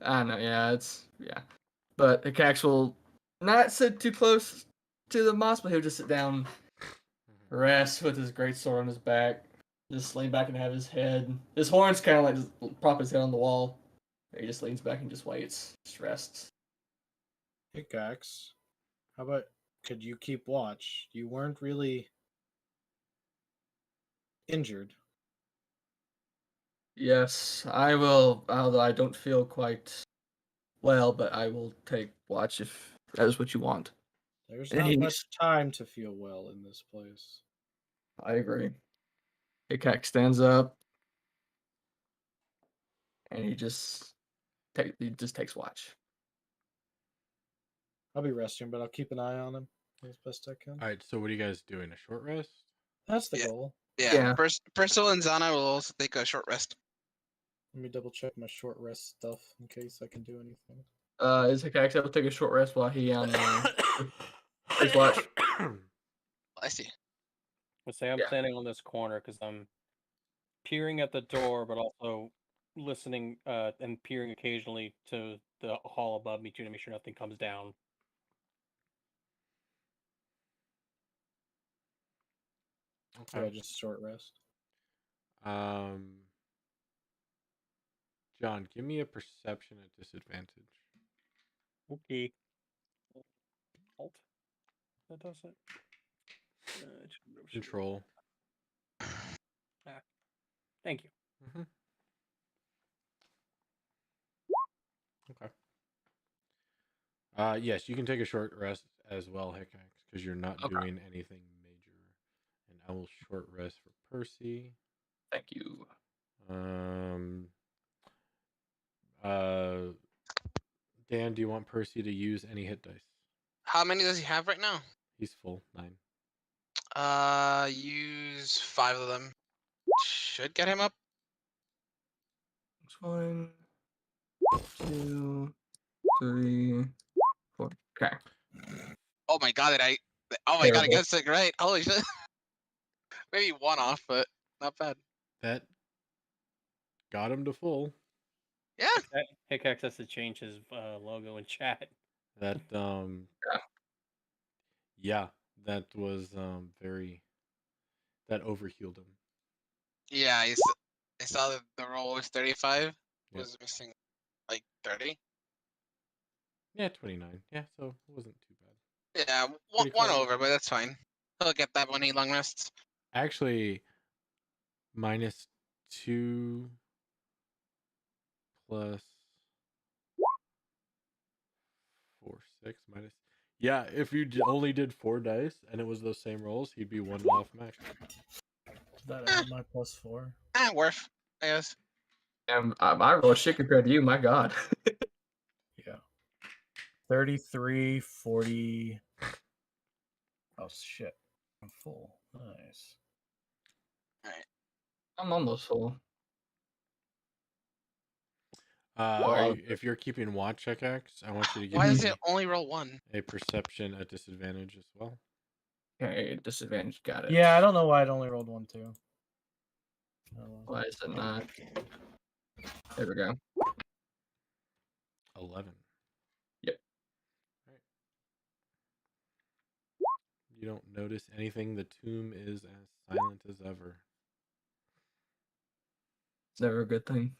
I know. Yeah, But Hickaxe will not sit too close to the moss, but he'll just sit down, rest with his great sword on his back, just lean back and have his head. His horns kind of like just prop his head on the wall. He just leans back and just waits, just rests. Pickaxe. How about could you keep watch? You weren't really injured. Yes, I will. Although I don't feel quite well, but I will take watch if that is what you want. There's And not he- much time to feel well in this place. I agree. Hickaxe stands up, and he just takes watch. I'll be resting, but I'll keep an eye on him as best I can. All right, so what are you guys doing? A short rest? That's the Yeah. goal. Yeah. Yeah. Percival and Zana will also take a short rest. Let me double check my short rest stuff in case I can do anything. Is Hickaxe able to take a short rest while he takes watch? I see. Let's say I'm Yeah. standing on this corner because I'm peering at the door, but also listening and peering occasionally to the hall above me too to make sure nothing comes down. Yeah, Okay. just short rest. John, give me a perception at disadvantage. Okay. Alt. That does it. Control. Thank you. Mm-hmm. Okay. Yes, you can take a short rest as well, Hickaxe, because you're not Okay. doing anything major. And I will short rest for Percy. Thank you. Dan, do you want Percy to use any hit dice? How many does he have right now? He's full 9. Use 5 of them. Should get him up. 1, 2, 3, 4. Okay. Oh my god, did I? Oh my god, I Terrible. guess it right. Holy shit. Maybe 1 off, but not bad. That got him to full. Yeah. Hickax has to change his logo in chat. That yeah, that was very that overhealed him. Yeah, I saw that the roll was 35. Yep. Was missing like 30. Yeah, 29. Yeah, so it wasn't too bad. Yeah, Pretty one close. over, but that's fine. He'll get that when he long rests. Actually, -2 plus 4, 6 minus. Yeah, if you only did 4 dice and it was those same rolls, he'd be 1 off max. Is that add my +4? Worth, I guess. My roll shit compared to you. My God. Yeah. 33, 40. Oh shit. I'm full. Nice. I'm almost full. If you're keeping watch, X, I want you to give Why does me it only roll 1? a perception at disadvantage as well. Okay, disadvantage. Got it. Yeah, I don't know why it only rolled 1 too. Oh, well. Why is it not? There we go. 11. Yep. Right. You don't notice anything. The tomb is as silent as ever. It's never a good thing.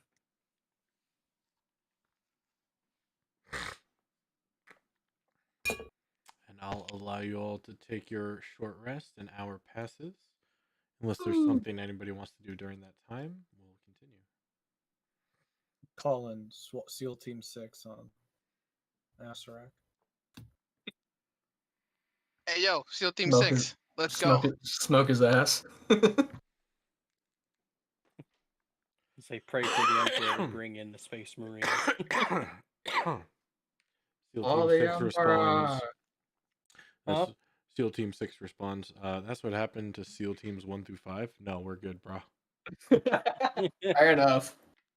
And I'll allow you all to take your short rest. An hour passes. Unless there's something anybody wants to do during that time, we'll continue. Call in SEAL Team 6 on Asarak. Hey, yo, SEAL Team Smoke 6. his- Let's smoke go. Smoke his ass. Say pray for the Emperor to bring in the Space Marines. SEAL All Team the 6 responds. Huh? SEAL Team 6 responds. That's what happened to SEAL Teams 1 through 5. No, we're good, bro. Fair enough.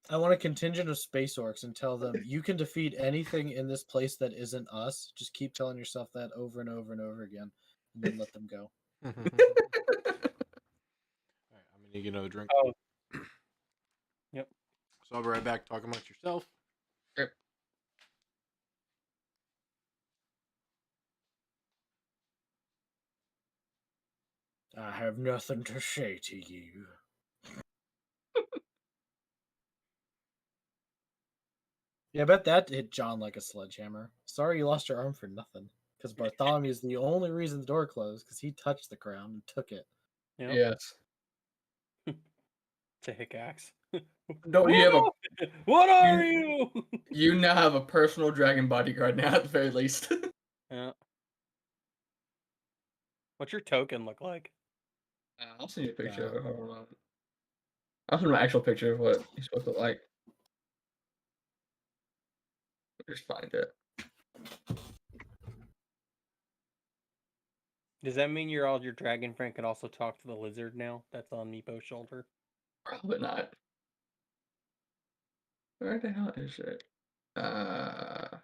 I want a contingent of space orcs and tell them you can defeat anything in this place that isn't us. Just keep telling yourself that over and over and over again, and then let them go. All right, I'm gonna get another drink. Oh. Yep. So I'll be right back. Talk amongst yourself. Yep. I have nothing to say to you. Yeah, I bet that hit John like a sledgehammer. Sorry you lost your arm for nothing. Because Bartholomew is the only reason the door closed, because he touched the crown and took it. Yep. Yes. To Hickax. Don't you have a? What are you? You now have a personal dragon bodyguard now, at the very least. Yeah. What's your token look like? I'll send you a picture of it. Hold on. I'll send you an actual picture of what he's supposed to look like. Just find it. Does that mean your dragon friend can also talk to the lizard now? That's on Meepo's shoulder. Probably not. Where the hell is it? There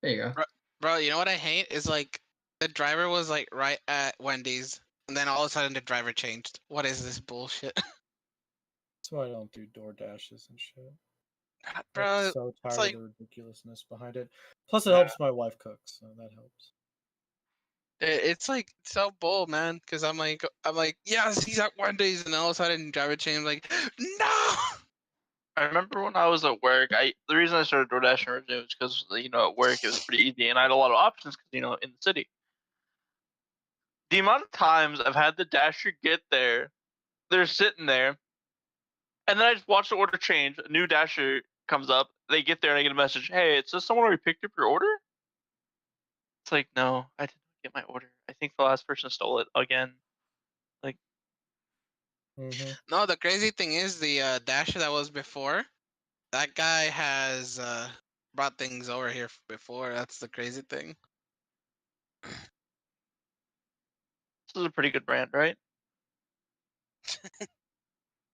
you go. Bro, you know what I hate is like the driver was like right at Wendy's, and then all of a sudden the driver changed. What is this bullshit? That's why I don't do door dashes and shit. Bro, I'm so tired like- of the ridiculousness behind it. Plus, it helps my wife cook, so that helps. it's like so bull, man. Because I'm like, yes, he's at Wendy's, and all of a sudden driver changed. Like, no. I remember when I was at work, the reason I started DoorDash originally was because, at work it was pretty easy and I had a lot of options because, in the city. The amount of times I've had the Dasher get there, they're sitting there, and then I just watch the order change, a new Dasher comes up, they get there and I get a message, hey, it says someone already picked up your order? It's like, no, I didn't get my order. I think the last person stole it again. No, the crazy thing is the Dasher that was before, that guy has brought things over here before. That's the crazy thing. This is a pretty good brand, right?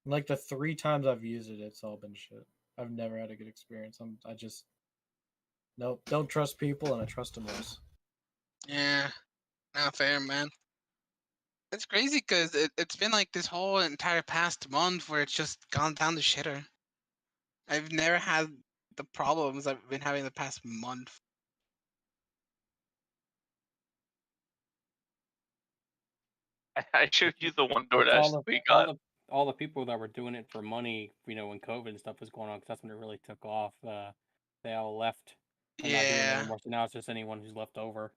Like the 3 times I've used it, it's all been shit. I've never had a good experience. I just nope, don't trust people, and I trust them less. Yeah, not fair, man. It's crazy because it's been like this whole entire past month where it's just gone down the shitter. I've never had the problems I've been having the past month. I showed you the one It's all DoorDash the that we all got. the all the people that were doing it for money, when COVID and stuff was going on, because that's when it really took off. They all left. They're not doing it Yeah, anymore. So now it's just anyone who's left over.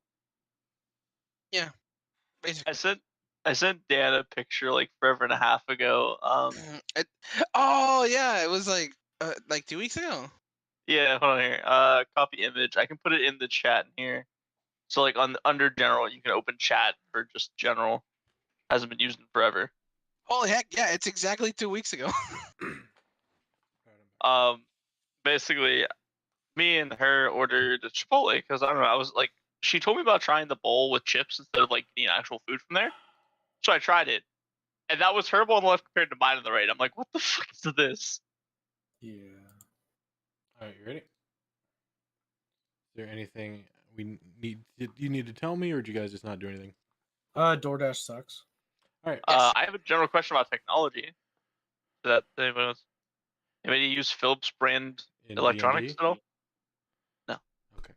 basically. I sent Dan a picture like forever and a half ago. It, oh yeah, it was like 2 weeks ago. Yeah, hold on here. Copy image. I can put it in the chat in here. So like under general, you can open chat for just general. Hasn't been used in forever. Holy heck, yeah, it's exactly 2 weeks ago. Basically, me and her ordered a Chipotle because I don't know. I was like, she told me about trying the bowl with chips instead of like getting actual food from there. So I tried it, and that was terrible on the left compared to mine on the right. I'm like, what the fuck is this? Yeah. All right, you ready? Is there anything we need? You need to tell me, or do you guys just not do anything? DoorDash sucks. All right. Yes. I have a general question about technology. That anybody else? Anybody use Philips brand In electronics D&D? at all? Okay.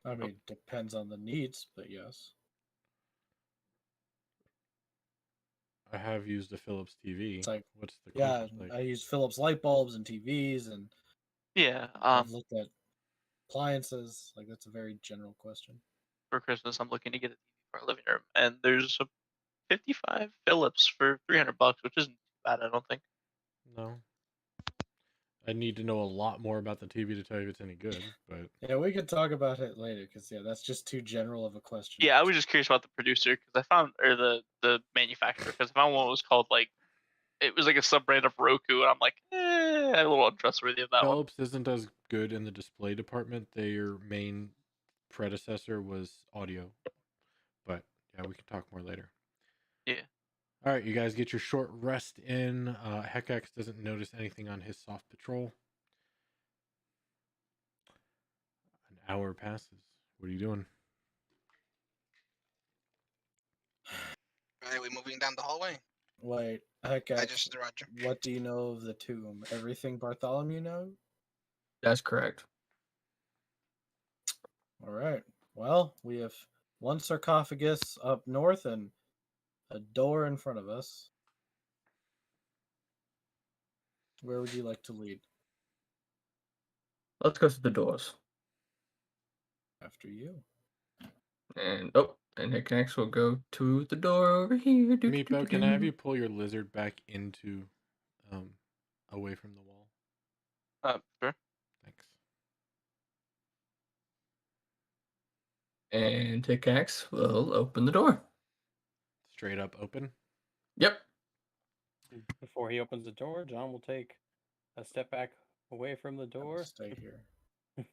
I mean, depends on the needs, but yes. I have used a Philips TV. It's like, What's the yeah, closest like? I use Philips light bulbs and TVs, and Yeah. I've looked at appliances. Like, that's a very general question. For Christmas, I'm looking to get a TV for our living room, and there's a 55 Philips for $300, which isn't bad, I don't think. No. I need to know a lot more about the TV to tell you if it's any good, but Yeah, we could talk about it later because yeah, that's just too general of a question. Yeah, I was just curious about the producer because I found, or the manufacturer, because I found one was called like, it was like a sub brand of Roku, and I'm like, I'm a little untrustworthy of that one. Philips isn't as good in the display department. Their main predecessor was audio. But yeah, we can talk more later. Yeah. All right, you guys get your short rest in. Hekax doesn't notice anything on his soft patrol. An hour passes. What are you doing? Are we moving down the hallway? Wait, heck, I just Roger. what do you know of the tomb? Everything Bartholomew knows? That's correct. All right. Well, we have one sarcophagus up north and a door in front of us. Where would you like to lead? Let's go through the doors. After you. And Nicknax will go to the door over here. Meepo, can I have you pull your lizard back into, away from the wall? Sure. Thanks. And Nicknax will open the door. Straight up open. Yep. Before he opens the door, John will take a step back away from the I'll door. stay here.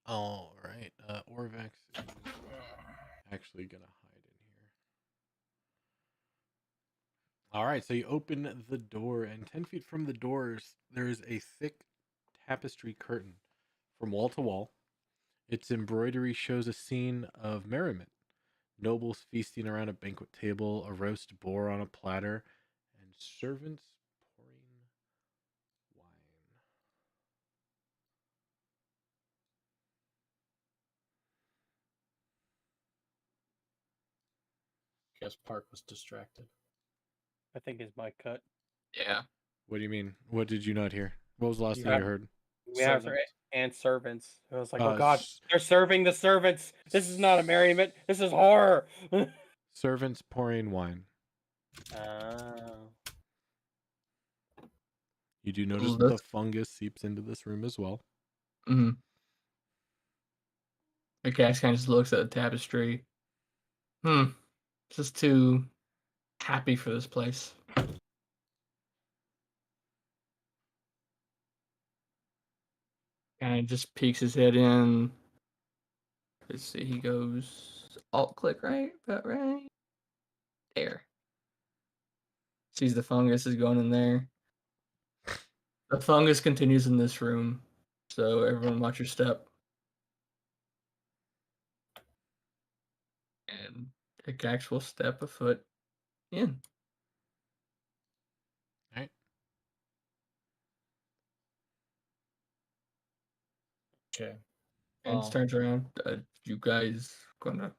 All right. Orvex is actually gonna hide in here. All right. So you open the door, and 10 feet from the doors, there is a thick tapestry curtain from wall to wall. Its embroidery shows a scene of merriment. Nobles feasting around a banquet table, a roast boar on a platter, and servants pouring wine. Guess Park was distracted. I think his mic cut. Yeah. What do you mean? What did you not hear? What was the last You thing you have- heard? We have Servant. and servants. I was like, oh Uh, god, s- they're serving the servants. This is not a merriment. This is horror. Servants pouring wine. Oh. You do notice that the Let's- fungus seeps into this room as well. Mm-hmm. Nicknax kind of just looks at the tapestry. Just too happy for this place. Kind of just peeks his head in. Let's see, he goes alt click, right? About right. There. Sees the fungus is going in there. The fungus continues in this room. So everyone watch your step. And Pickaxe will step a foot in. All right. Okay. And Well, turns around. You guys gonna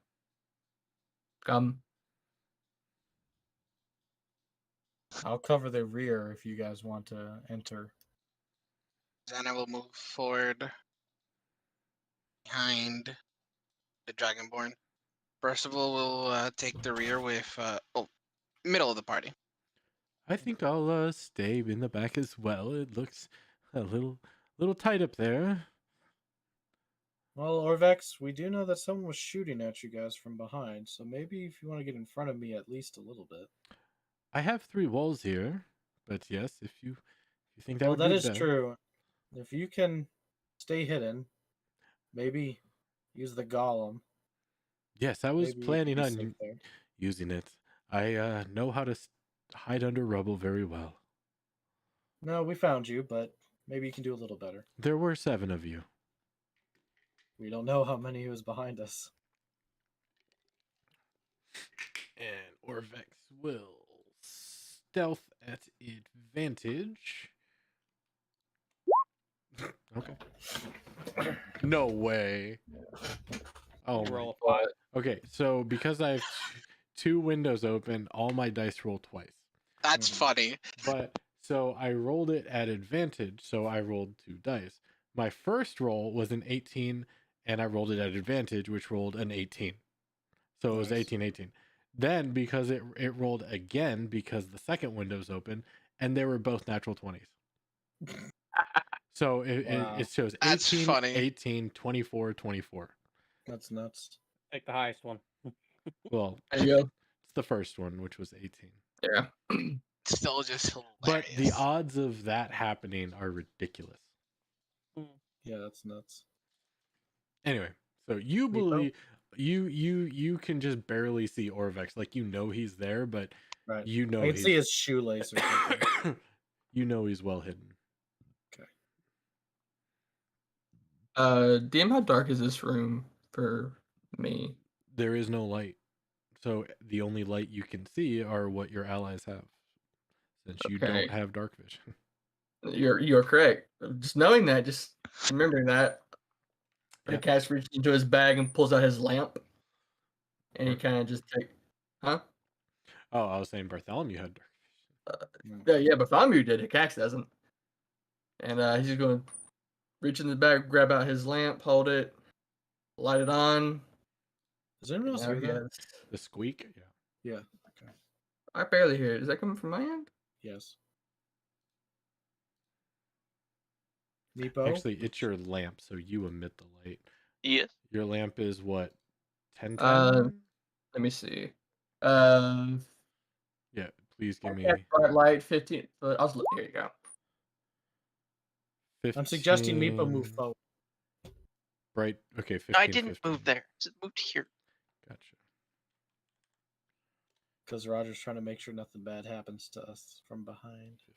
come? I'll cover the rear if you guys want to enter. Xana will move forward behind the Dragonborn. Percival will take the rear with middle of the party. I think I'll stay in the back as well. It looks a little tight up there. Well, Orvex, we do know that someone was shooting at you guys from behind, so maybe if you want to get in front of me at least a little bit. I have 3 walls here, but yes, if you think that Well, would that be is best. true. If you can stay hidden, maybe use the golem. Yes, I was Maybe you can planning be on safe there. using it. I know how to hide under rubble very well. No, we found you, but maybe you can do a little better. There were 7 of you. We don't know how many was behind us. And Orvex will stealth at advantage. Okay. No way. Oh my. Roll a 5. Okay, so because I have 2 windows open, all my dice roll twice. That's funny. But so I rolled it at advantage, so I rolled 2 dice. My first roll was an 18, and I rolled it at advantage, which rolled an 18. So it was Nice. 18. Then because it rolled again because the second window's open, and they were both natural 20s. So Wow. it shows That's 18, funny. 18, 24, 24. That's nuts. Take the highest one. Well, There you go. it's the first one, which was 18. Yeah. Still just hilarious. But the odds of that happening are ridiculous. Yeah, that's nuts. Anyway, so you Meepo? believe you can just barely see Orvex, like you know he's there, but Right. you know I can he's see his shoelace or something. you know he's well hidden. DM, how dark is this room for me? There is no light, so the only light you can see are what your allies have, since you don't Okay. have dark vision. You're correct. Just knowing that, just remembering that. Yeah. Cass reaches into his bag and pulls out his lamp, and he Or- kind of just huh? Oh, I was saying Bartholomew had dark vision. Yeah, Bartholomew did. Cax doesn't. And he's just going to reach in the bag, grab out his lamp, hold it, light it on. Does anyone else Now hear he that? has- The squeak, yeah. Yeah. Okay. I barely hear it. Is that coming from my end? Yes. Meepo? Actually, it's your lamp, so you emit the light. Yes. Your lamp is what? 10? Let me see. Yeah, please give me Cast bright light 15. Here you go. 15. I'm suggesting Meepo move forward. Bright. Okay, 15. No, I didn't 15. move there. It moved here. Gotcha. Because Roger's trying to make sure nothing bad happens to us from behind. 15.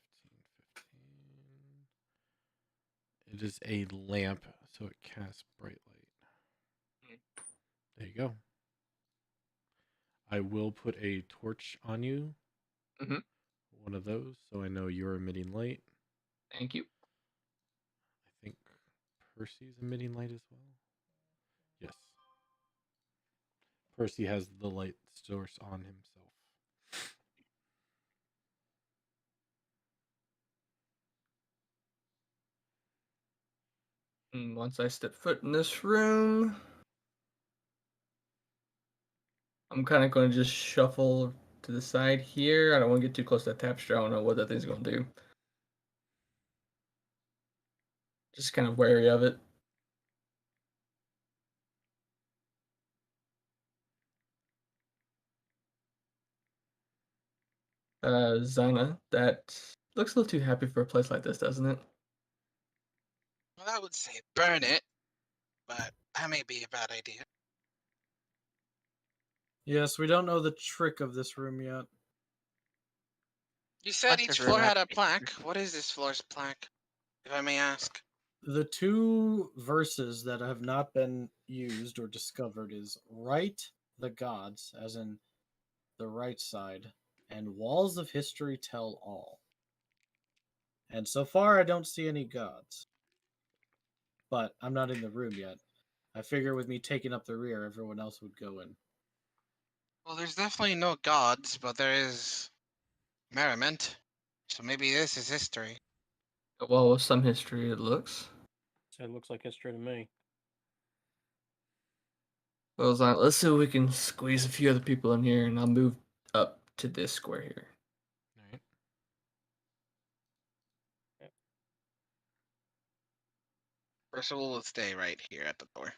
It is a lamp, so it casts bright light. There you go. I will put a torch on you. Mhm. One of those, so I know you're emitting light. Thank you. I think Percy's emitting light as well. Yes. Percy has the light source on himself. And once I step foot in this room, I'm kind of going to just shuffle to the side here. I don't want to get too close to that tapestry. I don't know what that thing's going to do. Just kind of wary of it. Zana, that looks a little too happy for a place like this, doesn't it? Well, I would say burn it, but that may be a bad idea. Yes, we don't know the trick of this room yet. You said What's each the floor room had a after? plaque. What is this floor's plaque, if I may ask? The two verses that have not been used or discovered is right the gods, as in the right side, and walls of history tell all. And so far, I don't see any gods. but I'm not in the room yet. I figure with me taking up the rear, everyone else would go in. Well, there's definitely no gods, but there is merriment. So maybe this is history. Well, with some history, it looks. So it looks like history to me. Well, let's see if we can squeeze a few other people in here, and I'll move up to this square here. All right. Percival will stay right here at the door.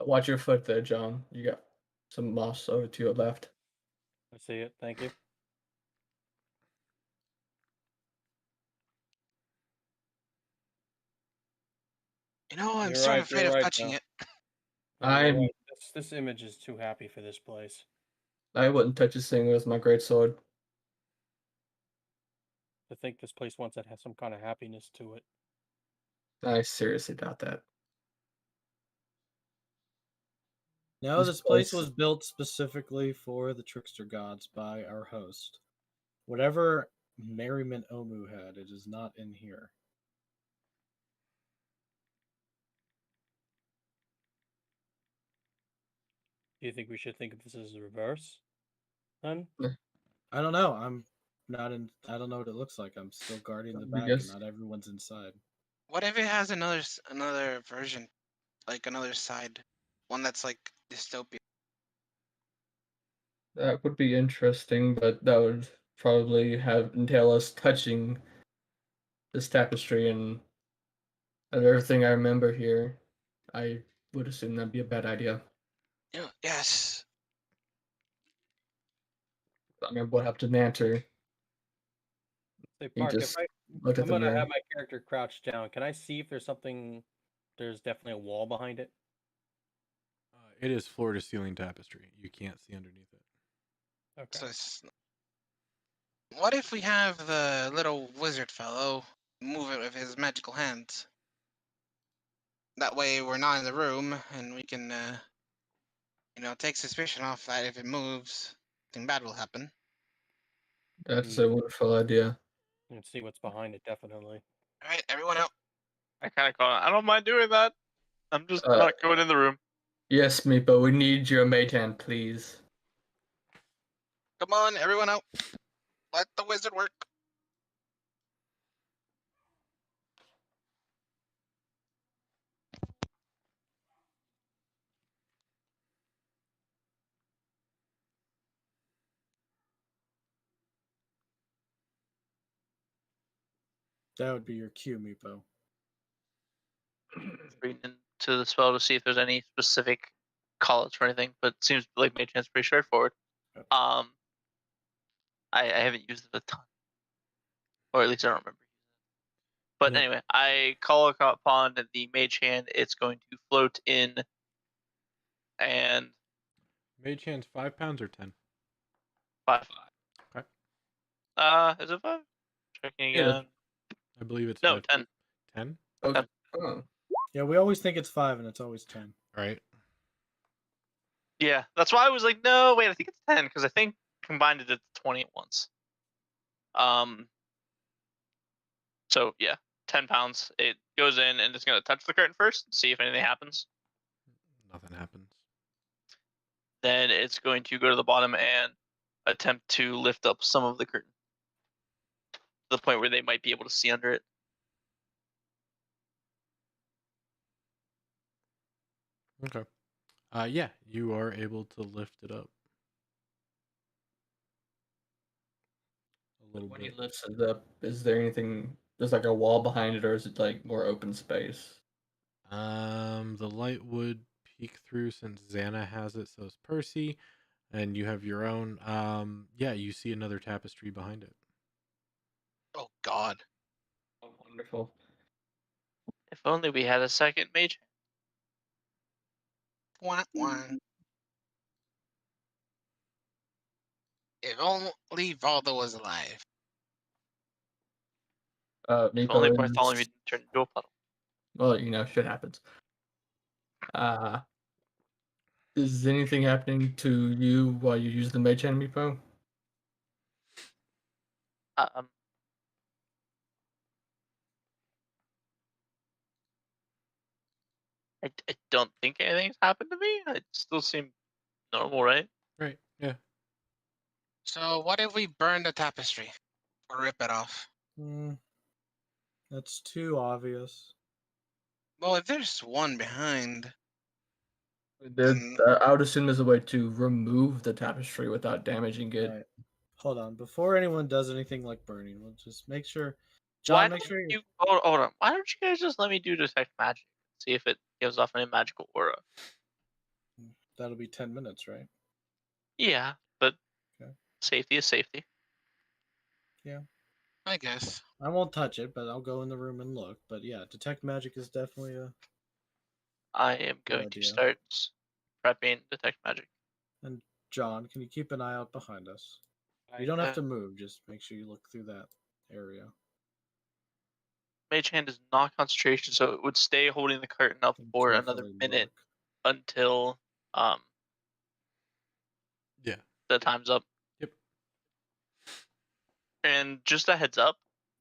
Watch your foot there, John. You got some moss over to your left. I see it. Thank you. You know, I'm You're sort right, of afraid you're of right, touching Joe. it. Yeah, you're I'm. right. This image is too happy for this place. I wouldn't touch this thing with my great sword. I think this place wants to have some kind of happiness to it. I seriously doubt that. No, This this place place- was built specifically for the trickster gods by our host. Whatever merriment Omu had, it is not in here. Do you think we should think of this as the reverse? Then? I don't know. I'm not in. I don't know what it looks like. I'm still guarding the I back, guess- and not everyone's inside. What if it has another version, like another side, one that's like dystopia? That would be interesting, but that would probably entail us touching this tapestry and of everything I remember here. I would assume that'd be a bad idea. Yes. I remember what happened to Nanter. Say, He Park, if just I, looked at I'm the gonna mirror. have my character crouched down. Can I see if there's something? There's definitely a wall behind it. It is floor to ceiling tapestry. You can't see underneath it. Okay. So what if we have the little wizard fellow move it with his magical hands? That way we're not in the room and we can, take suspicion off that if it moves, something bad will happen. That's a wonderful idea. Let's see what's behind it. Definitely. All right, everyone out. I kind of call it. I don't mind doing that. I'm just Uh, not going in the room. Yes, Meepo, we need your mage hand, please. Come on, everyone out. Let the wizard work. That would be your cue, Meepo. Reading into the spell to see if there's any specific call-outs or anything, but it seems like Mage Hand's pretty straightforward. Yep. I haven't used it a ton, or at least I don't remember. But Yeah. anyway, I call upon the Mage Hand. It's going to float in, and Mage hand's 5 pounds or 10. 5. Okay. Is it 5? Checking Yeah. again. I believe it's No, 5. 10. 10? Okay. Oh. Yeah, we always think it's 5, and it's always 10. All right. Yeah, that's why I was like, no, wait, I think it's 10 because I think combined it to 20 at once. So yeah, 10 pounds. It goes in and it's gonna touch the curtain first, see if anything happens. Nothing happens. Then it's going to go to the bottom and attempt to lift up some of the curtain to the point where they might be able to see under it. Okay. Yeah, you are able to lift it up. A little When he bit. lifts it up, is there anything? There's like a wall behind it, or is it like more open space? The light would peek through since Xana has it, so is Percy, and you have your own. Yeah, you see another tapestry behind it. Oh God. Oh, wonderful. If only we had a second mage. Wah, wah. If only Valdo was alive. If Meepo only is- Bartholomew didn't turn into a puddle. Well, shit happens. Is anything happening to you while you use the mage hand, Meepo? Um, I don't think anything's happened to me. I still seem normal, right? Right. Yeah. So what if we burn the tapestry or rip it off? That's too obvious. Well, if there's one behind, There, then I would assume there's a way to remove the tapestry without damaging it. Right. Hold on. Before anyone does anything like burning, we'll just make sure. Why John, make don't sure you. you hold on? Why don't you guys just let me do detect magic? See if it gives off any magical aura. That'll be 10 minutes, right? Yeah, but Okay. safety is safety. I guess. I won't touch it, but I'll go in the room and look. But yeah, detect magic is definitely a. I am Good going to idea. start prepping detect magic. And John, can you keep an eye out behind us? You I don't have Okay. to move. Just make sure you look through that area. Mage hand is not concentration, so it would stay holding the curtain up And for another carefully minute look. until Yeah. the time's up. Yep. And just a heads up,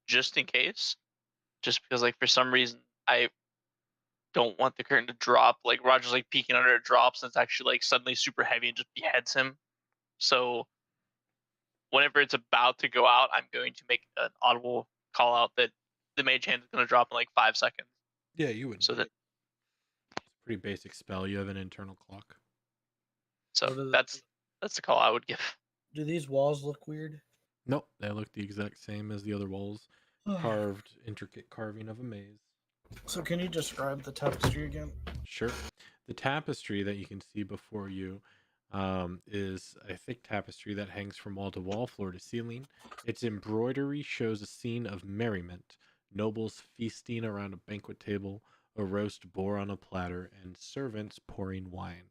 just in case, just because like for some reason I don't want the curtain to drop. Like Roger's like peeking under, it drops, and it's actually like suddenly super heavy and just beheads him. So whenever it's about to go out, I'm going to make an audible call out that the mage hand is going to drop in like 5 seconds. Yeah, you would. So that It's a pretty basic spell. You have an internal clock. so What are the- that's the call I would give. Do these walls look weird? Nope, they look the exact same as the other walls. Carved, intricate carving of a maze. So can you describe the tapestry again? Sure. The tapestry that you can see before you is a thick tapestry that hangs from wall to wall, floor to ceiling. Its embroidery shows a scene of merriment, nobles feasting around a banquet table, a roast boar on a platter, and servants pouring wine.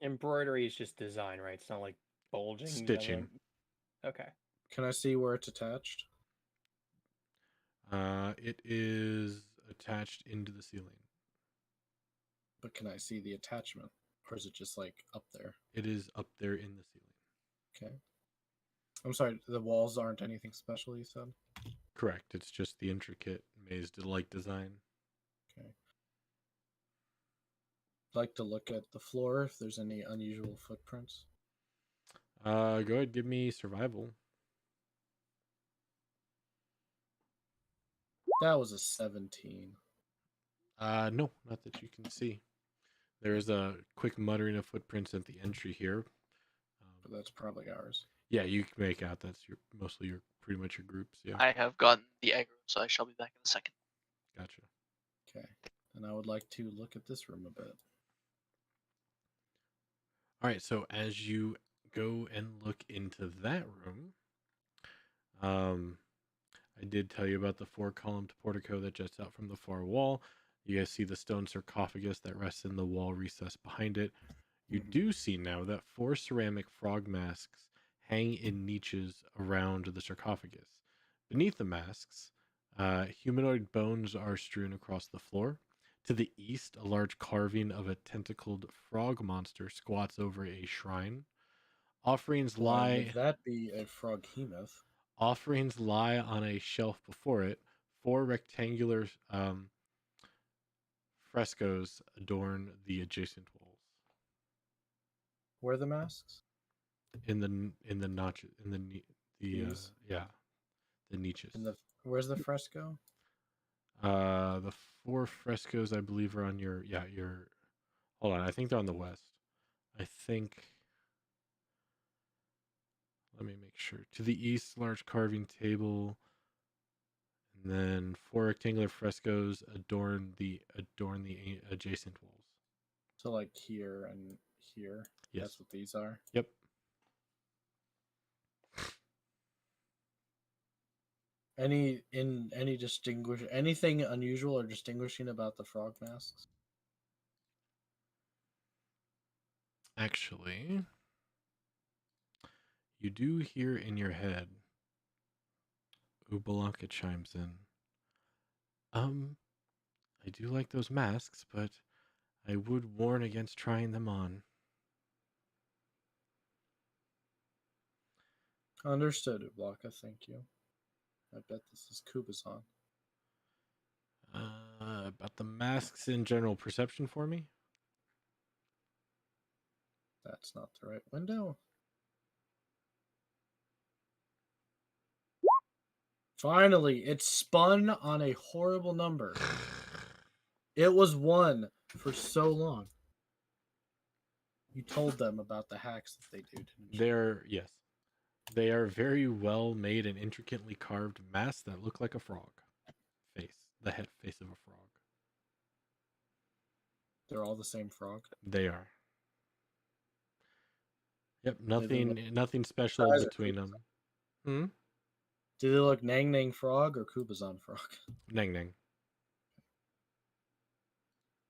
Embroidery is just design, right? It's not like bulging. Stitching. Okay. Can I see where it's attached? It is attached into the ceiling. But can I see the attachment? Or is it just like up there? It is up there in the ceiling. Okay. I'm sorry, the walls aren't anything special, you said? Correct. It's just the intricate maze-like design. Okay. I'd like to look at the floor if there's any unusual footprints. Go ahead, give me survival. That was a 17. No, not that you can see. There is a quick muttering of footprints at the entry here. But that's probably ours. Yeah, you can make out that's mostly pretty much your groups. Yeah, I have gotten the aggro, so I shall be back in a second. gotcha. Okay. And I would like to look at this room a bit. All right, so as you go and look into that room, I did tell you about the 4-columned portico that juts out from the far wall. You guys see the stone sarcophagus that rests in the wall recess behind it. You do see now that 4 ceramic frog masks hang in niches around the sarcophagus. Beneath the masks, humanoid bones are strewn across the floor. To the east, a large carving of a tentacled frog monster squats over a shrine. Offerings Why lie. would that be a froghemoth? Offerings lie on a shelf before it. 4 rectangular frescoes adorn the adjacent walls. Where are the masks? In the notches, in the These? the niches. Where's the fresco? The 4 frescoes I believe are on your hold on, I think they're on the west. Let me make sure. To the east, large carving table, and then 4 rectangular frescoes adorn the adjacent walls. So like here and here. Yes. That's what these are. Yep. Anything unusual or distinguishing about the frog masks? Actually, you do hear in your head, Ubalaka chimes in. I do like those masks, but I would warn against trying them on. Understood, Ublaka. Thank you. I bet this is Kubazan. About the masks in general perception for me. That's not the right window. Finally, it spun on a horrible number. It was 1 for so long. You told them about the hacks that they do. Yes, they are very well made and intricately carved masks that look like a frog face, the head face of a frog. They're all the same frog. They are. Yep, Do they look nothing special size or between them. Hmm. Do they look Nang Nang frog or Kubazan frog? Nang Nang.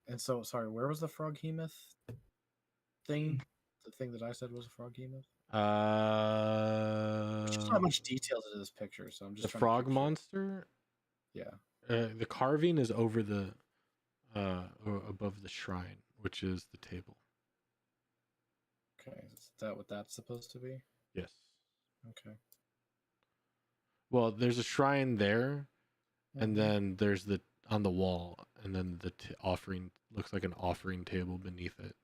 And so, sorry, where was the frog hemoth thing? The thing that I said was a frog hemoth? There's just not much detail to this picture, so I'm just The trying frog to picture. monster. Yeah. The carving is over the, or above the shrine, which is the table. Okay, is that what that's supposed to be? Yes. Okay. Well, there's a shrine there, and Mhm. then there's the on the wall, and then the offering looks like an offering table beneath it.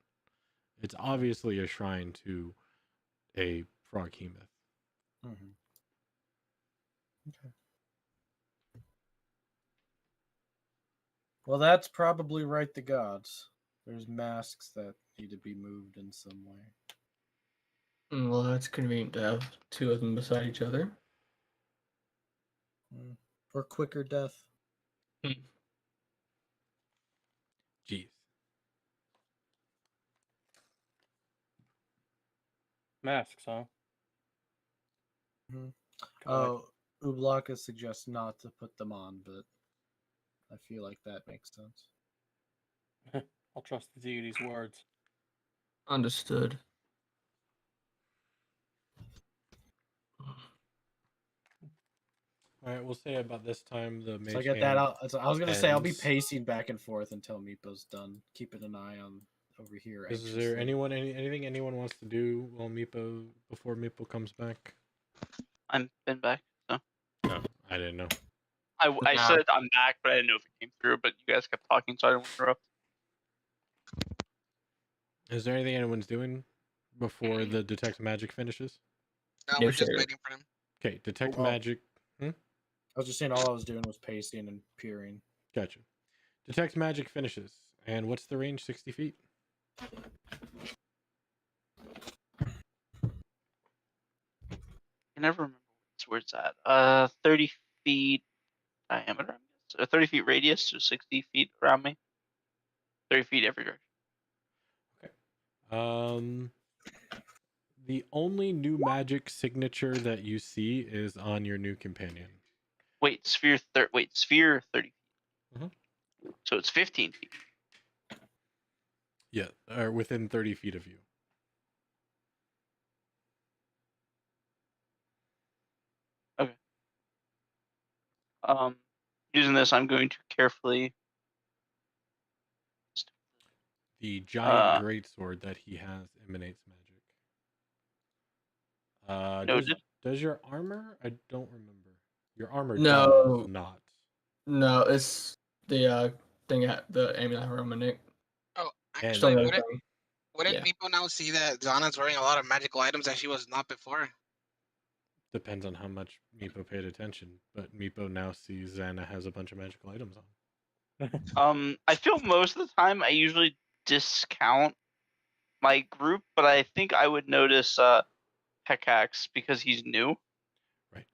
It's obviously a shrine to a frog hemoth. Mhm. Okay. Well, that's probably right, the gods. There's masks that need to be moved in some way. Well, that's convenient to have 2 of them beside each other. For quicker death. Jeez. Masks, huh? Mhm. Got Ublaka suggests not to put them on, but I feel like that makes sense. it. I'll trust the deity's words. Understood. All right, we'll say about this time the mage So I get hand that out. I was gonna say I'll be ends. pacing back and forth until Meepo's done, keeping an eye on over here. Is there anything anyone wants to do while before Meepo comes back? I'm been back. So No, I didn't know. I Nah. said I'm back, but I didn't know if it came through. But you guys kept talking, so I didn't interrupt. Is there anything anyone's doing before the detect magic finishes? No, No, we're just sir. waiting for him. Okay, detect Oh, magic. I was just saying all I was doing was pacing and peering. Gotcha. Detect magic finishes. And what's the range? 60 feet? I never remember where it's at. 30 feet diameter, I guess. 30 feet radius, so 60 feet around me. 30 feet every direction. The only new magic signature that you see is on your new companion. Wait, sphere 30 feet. Mhm. So it's 15 feet. Yeah, or within 30 feet of you. Okay. Using this, I'm going to carefully. The giant greatsword that he has emanates magic. Noted. Does your armor? I don't remember. Your armor No. does not. No, it's the thing at the amulet Roman Nick. Oh, And- actually, Still wouldn't nothing. wouldn't Yeah. Meepo now see that Zana's wearing a lot of magical items that she was not before? Depends on how much Meepo paid attention, but Meepo now sees Xana has a bunch of magical items on. I feel most of the time I usually discount my group, but I think I would notice Hekax because he's new. Right.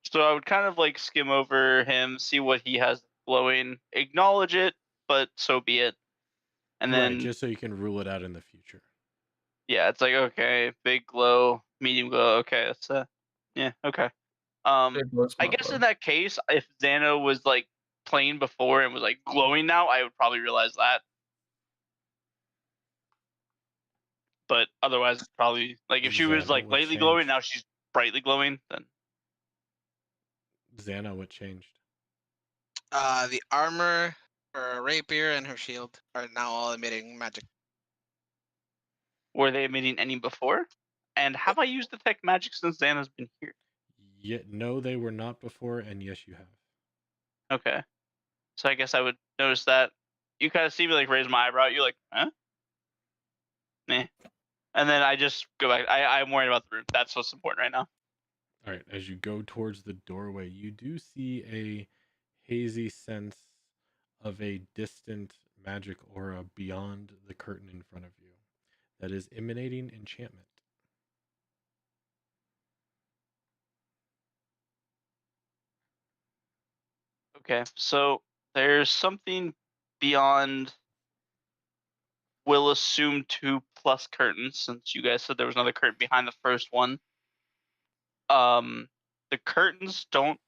So I would kind of like skim over him, see what he has glowing, acknowledge it, but so be it. And then Right, just so you can rule it out in the future. yeah, it's like okay, big glow, medium glow, okay, that's yeah, okay. Big blow, I small guess blow. in that case, if Xana was like plain before and was like glowing now, I would probably realize that. But otherwise, it's probably like if she was Xana, like what lightly glowing, changed? now she's brightly glowing, then Xana, what changed? The armor, her rapier, and her shield are now all emitting magic. Were they emitting any before? And have I used detect magic since Xana's been here? Yet no, they were not before, and yes, you have. Okay. So I guess I would notice that. You kind of see me like raise my eyebrow. You're like, huh? Meh. And then I just go back. I'm worried about the room. That's what's important right now. All right, as you go towards the doorway, you do see a hazy sense of a distant magic aura beyond the curtain in front of you that is emanating enchantment. Okay, so there's something beyond, we'll assume 2 plus curtains, since you guys said there was another curtain behind the first one. The curtains don't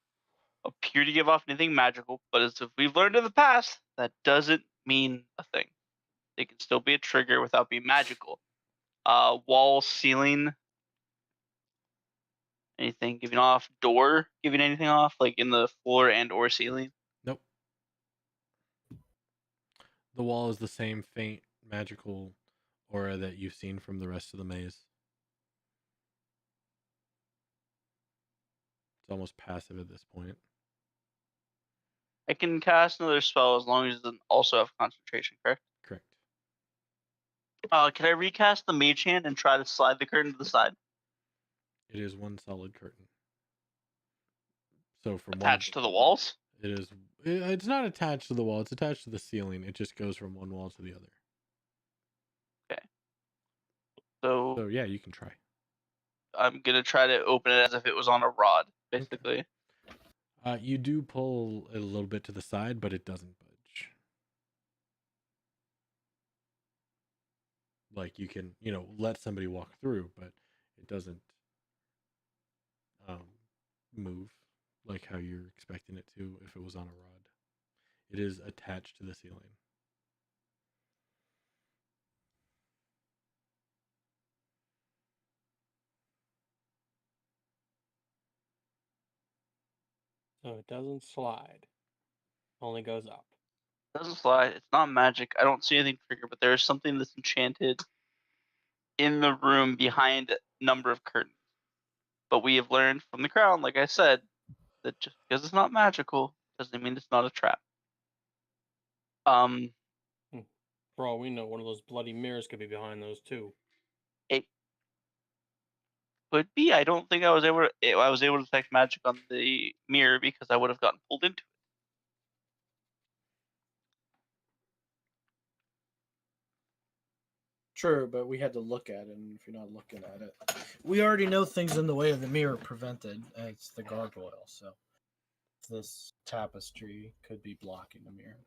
appear to give off anything magical, but as if we've learned in the past, that doesn't mean a thing. They can still be a trigger without being magical. Wall, ceiling, anything giving off, door giving anything off, like in the floor and or ceiling. Nope. The wall is the same faint magical aura that you've seen from the rest of the maze. It's almost passive at this point. I can cast another spell as long as it doesn't also have concentration, correct? Correct. Can I recast the mage hand and try to slide the curtain to the side? It is one solid curtain. So from Attached to the walls? it is. It's not attached to the wall. It's attached to the ceiling. It just goes from one wall to the other. So So yeah, you can try. I'm gonna try to open it as if it was on a rod, basically. You do pull it a little bit to the side, but it doesn't budge. Like you can, let somebody walk through, but it doesn't move like how you're expecting it to if it was on a rod. It is attached to the ceiling. So it doesn't slide. Only goes up. It doesn't slide. It's not magic. I don't see anything trigger, but there is something that's enchanted in the room behind a number of curtains. But we have learned from the crown, like I said, that just because it's not magical doesn't mean it's not a trap. For all we know, one of those bloody mirrors could be behind those too. It could be. I don't think I was able to detect magic on the mirror because I would have gotten pulled into it. True, but we had to look at it, and if you're not looking at it, we already know things in the way of the mirror prevented. And it's the gargoyle, so this tapestry could be blocking the mirror.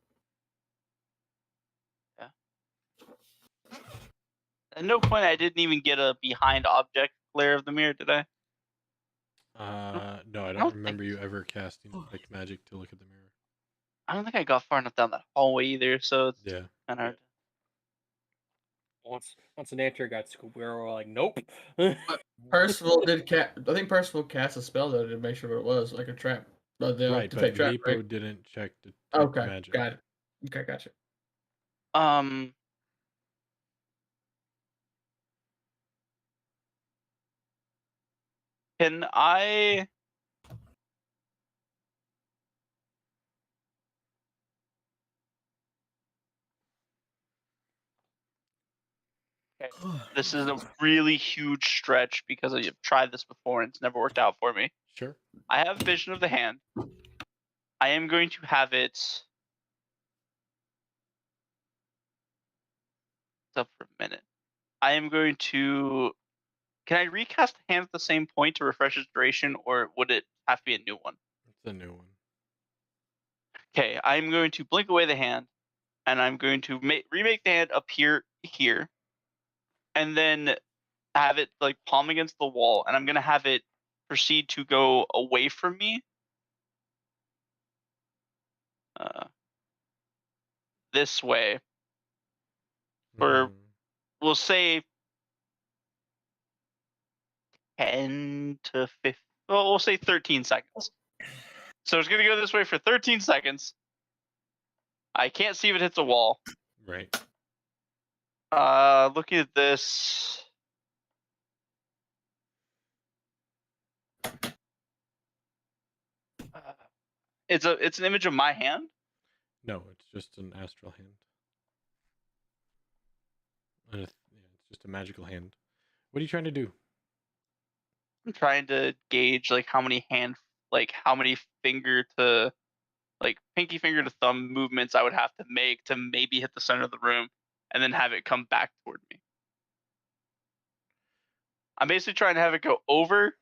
At no point I didn't even get a behind object glare of the mirror, did I? No, I don't don't remember you ever casting detect magic to look at the mirror. I don't think I got far enough down that hallway either, so it's Yeah. kind of hard. Once an answer got scooped, we were like, nope. Percival did I think Percival cast a spell though to make sure what it was, like a trap. Right, but trap, Vapo right? didn't check detect Okay, magic. got it. Okay, gotcha. Can I? Okay. This is a really huge stretch because I've tried this before and it's never worked out for me. Sure. I have vision of the hand. I am going to have it. Up for a minute. I am going to. Can I recast the hand at the same point to refresh its duration, or would it have to be a new one? It's a new one. Okay, I'm going to blink away the hand, and I'm going to remake the hand appear here, and then have it like palm against the wall, and I'm going to have it proceed to go away from me. This way, for we'll say 10 to 15. Well, we'll say 13 seconds. So it's going to go this way for 13 seconds. I can't see if it hits a wall. Right. Looking at this. It's an image of my hand. No, it's just an astral hand. And it's just a magical hand. What are you trying to do? I'm trying to gauge like how many finger to like pinky finger to thumb movements I would have to make to maybe hit the center of the room and then have it come back toward me. I'm basically trying to have it go over.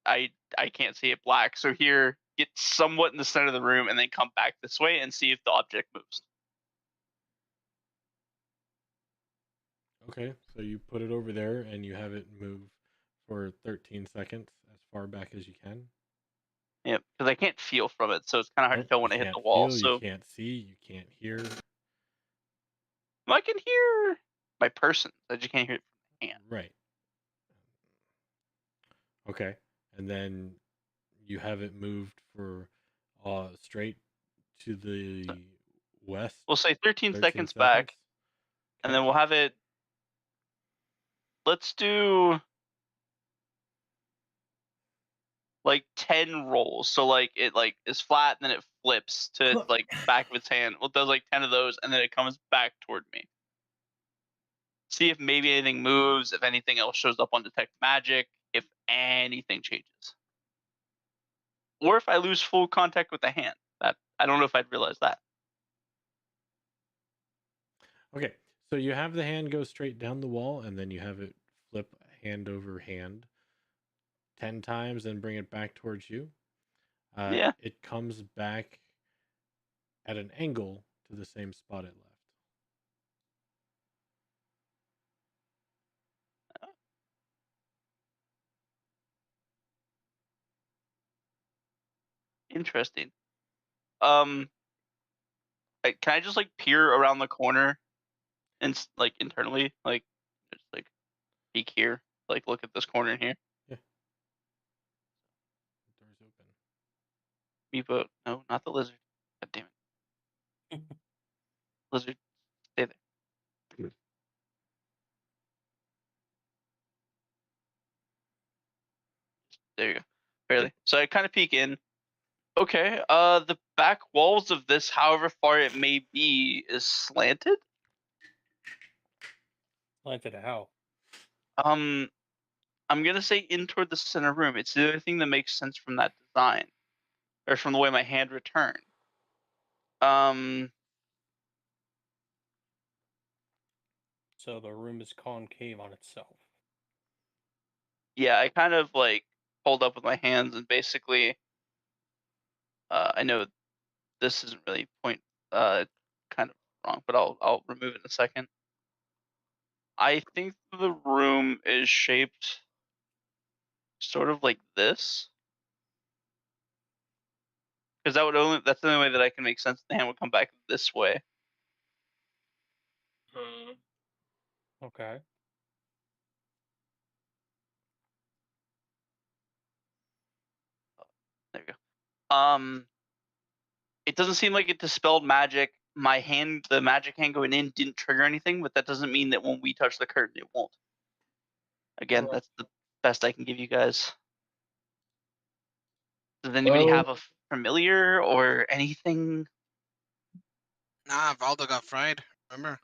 I can't see it black, so here get somewhat in the center of the room and then come back this way and see if the object moves. Okay, so you put it over there and you have it move for 13 seconds as far back as you can. Yeah, because I can't feel from it, so it's kind of hard to tell when I hit the wall. Feel, So you can't see, you can't hear. I can hear my person, I just can't hear it from the hand. Right. Okay, and then you have it moved for straight to the west. We'll say 13 13 seconds back, and Okay. then we'll have it. Let's do like 10 rolls. So like it like is flat, and then it flips to like back of its hand. Well, it does like 10 of those, and then it comes back toward me. See if maybe anything moves, if anything else shows up on detect magic, if anything changes, or if I lose full contact with the hand. That I don't know if I'd realize that. Okay, so you have the hand go straight down the wall, and then you have it flip hand over hand 10 times and bring it back towards you. Yeah. It comes back at an angle to the same spot it left. Interesting. Can I just like peer around the corner and like internally, like just like peek here, like look at this corner in here? Yeah. The door's open. Meepo, no, not the lizard. God damn it. Lizard, stay there. There you go. Barely. So I kind of peek in. Okay. The back walls of this, however far it may be, is slanted. Slanted how? I'm gonna say in toward the center room. It's the only thing that makes sense from that design, or from the way my hand returned. So the room is concave on itself. Yeah, I kind of like hold up with my hands and basically, I know this isn't really kind of wrong, but I'll remove it in a second. I think the room is shaped sort of like this, because that's the only way that I can make sense. The hand would come back this way. Okay. There you go. It doesn't seem like it dispelled magic. My hand, the magic hand going in, didn't trigger anything, but that doesn't mean that when we touch the curtain, it won't. Again, that's the best I can give you guys. Does anybody have a familiar or anything? Nah, Valdo got fried. Remember?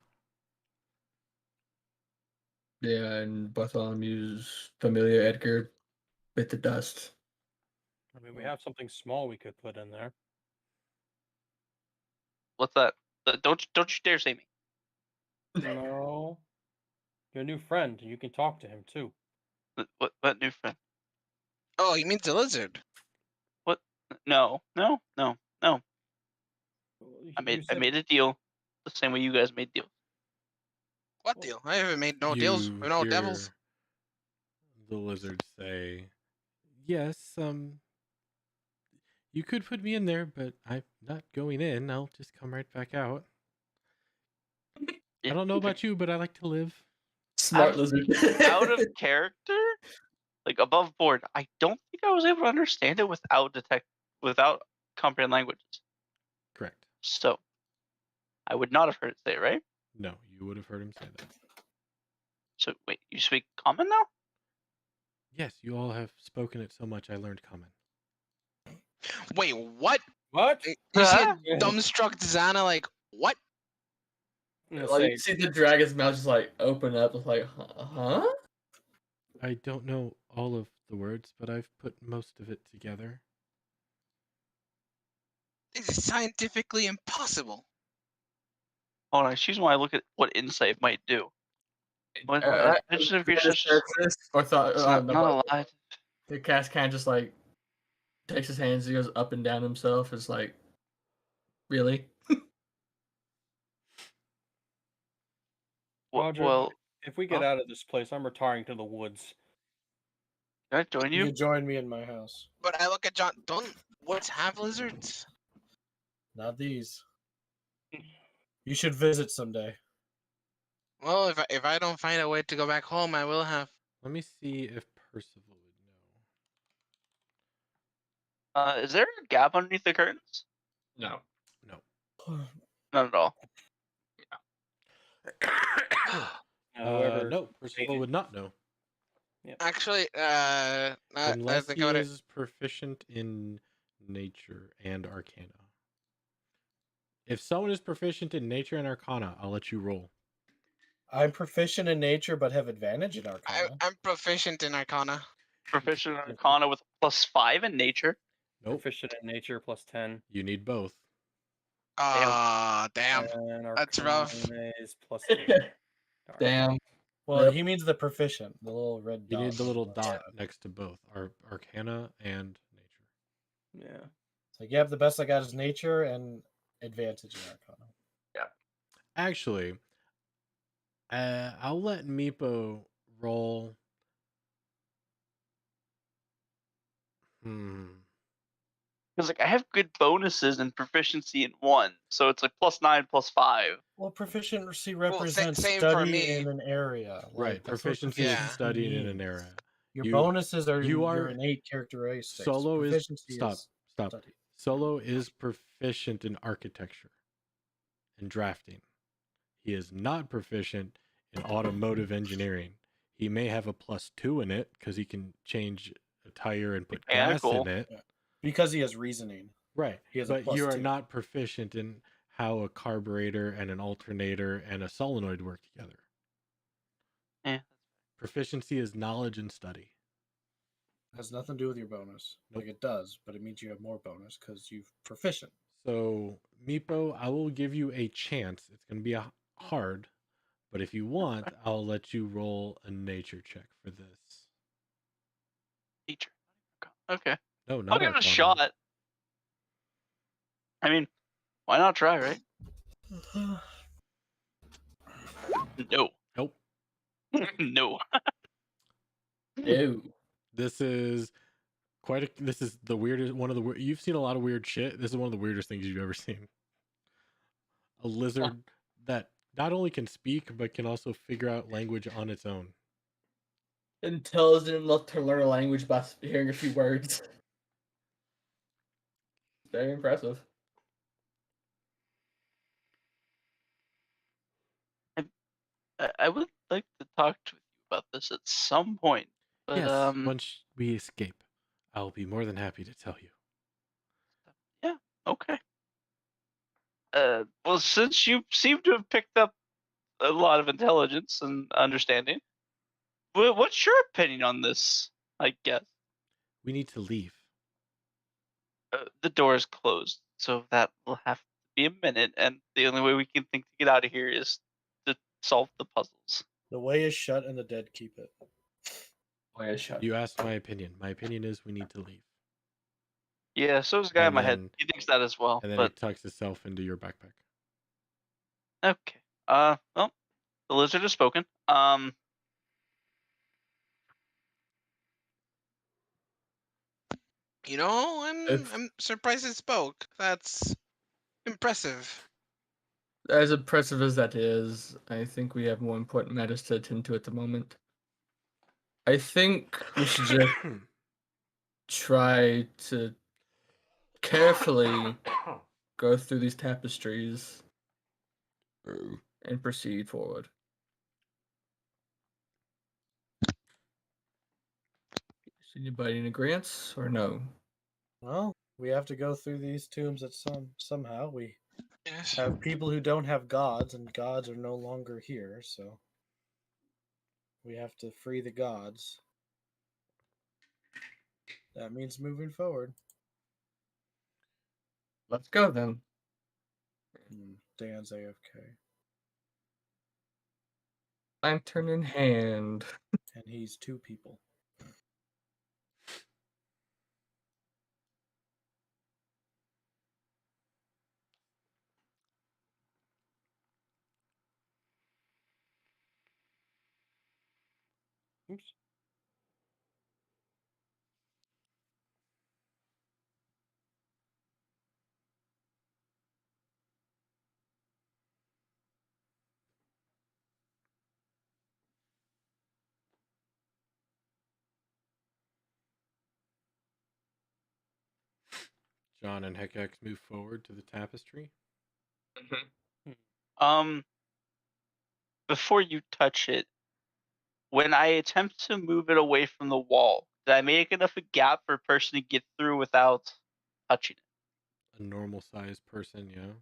Yeah, and Bartholomew's familiar Edgar bit the dust. I mean, we have something small we could put in there. What's that? Don't you dare say me. No. Your new friend. You can talk to him too. What new friend? Oh, he means the lizard. What? No. Well, I you made said a deal the same way you guys made deals. What deal? I haven't made no deals You with no hear devils. the lizard say, "Yes, you could put me in there, but I'm not going in. I'll just come right back out. I don't know about you, but I like to live." Smart lizard. Out of character, like above board. I don't think I was able to understand it without comprehend languages. Correct. So I would not have heard it say it, right? No, you would have heard him say that. So wait, you speak common now? Yes, you all have spoken it so much I learned common. Wait, what? What? You Huh? said dumbstruck Zana, like, what? I'm gonna Like say you see the dragon's mouth just like open up, it's like, huh? I don't know all of the words, but I've put most of it together. This is scientifically impossible. Hold on, excuse me while I look at what insight might do. What attention of research Or thought, is no, not allowed. the cast kind of just like takes his hands, he goes up and down himself. It's like, really? Roger, Well, if we get out of this place, I'm retiring to the woods. can I join You you? can join me in my house. But I look at John. Don't woods have lizards? Not these. You should visit someday. Well, if I don't find a way to go back home, I will have. Let me see if Percival would know. Is there a gap underneath the curtains? No. No. Not at all. Whoever No, Percival would not know. Actually, I Unless think he about it. is proficient in nature and arcana. If someone is proficient in nature and arcana, I'll let you roll. I'm proficient in nature, but have advantage in Arcana. I'm proficient in Arcana. Proficient in Arcana with +5 in nature. Nope. Proficient in nature +10. You need both. Ah, damn. And That's rough. Arcana is +8. Darn. Damn. Well, Yep. he means the proficient, the little red You dot. need the little on the dot left. next to both, arcana and nature. Yeah. So yeah, the best I got is nature and advantage in Arcana. Actually, I'll let Meepo roll. Because like I have good bonuses and proficiency in 1, so it's like +9, +5. Well, proficiency represents same for study me. in an area. Like, Right, that's what proficiency Yeah. is studying in means. an area. Your You- bonuses are you your are- innate characteristics. Solo is Proficiency stop. is study. Solo is proficient in architecture and drafting. He is not proficient in automotive engineering. He may have a +2 in it because he can change a tire and put gas Mechanical. in it. Because he has reasoning. Right. He has a But you are +2. not proficient in how a carburetor and an alternator and a solenoid work together. Eh. Proficiency is knowledge and study. Has nothing to do with your bonus. Nope. Like it does, but it means you have more bonus because you've proficient. So, Meepo, I will give you a chance. It's going to be hard, but if you want, I'll let you roll a nature check for this. Nature. Okay. No, I'll not give it a Arcana. shot. I mean, why not try, right? No. Nope. No. Ew. This is this is the weirdest one of the you've seen a lot of weird shit. This is one of the weirdest things you've ever seen. A lizard that not only can speak but can also figure out language on its own. Intelligent enough to learn a language by hearing a few words. Very impressive. I would like to talk to you about this at some point. But Yes, once we escape, I'll be more than happy to tell you. yeah, okay. Well, since you seem to have picked up a lot of intelligence and understanding, what's your opinion on this? I guess We need to leave. the door is closed, so that will have to be a minute, and the only way we can think to get out of here is to solve the puzzles. The way is shut and the dead keep it. Oh, yeah, shut. You asked my opinion. My opinion is we need to leave. Yeah, so does a guy in And my head. then- He thinks that as well. And then But he tucks himself into your backpack. okay. Well, the lizard has spoken. You know, It's- I'm surprised it spoke. That's impressive. As impressive as that is, I think we have more important matters to attend to at the moment. I think we should just try to carefully go through these tapestries and proceed forward. Is anybody in agreement or no? Well, we have to go through these tombs at somehow. We Yes. have people who don't have gods, and gods are no longer here, so we have to free the gods. That means moving forward. Let's go then. Dan's AFK, Lantern in hand. and he's two people. Oops. John and Hekax move forward to the tapestry. Before you touch it, when I attempt to move it away from the wall, did I make enough a gap for a person to get through without touching it? A normal sized person, yeah.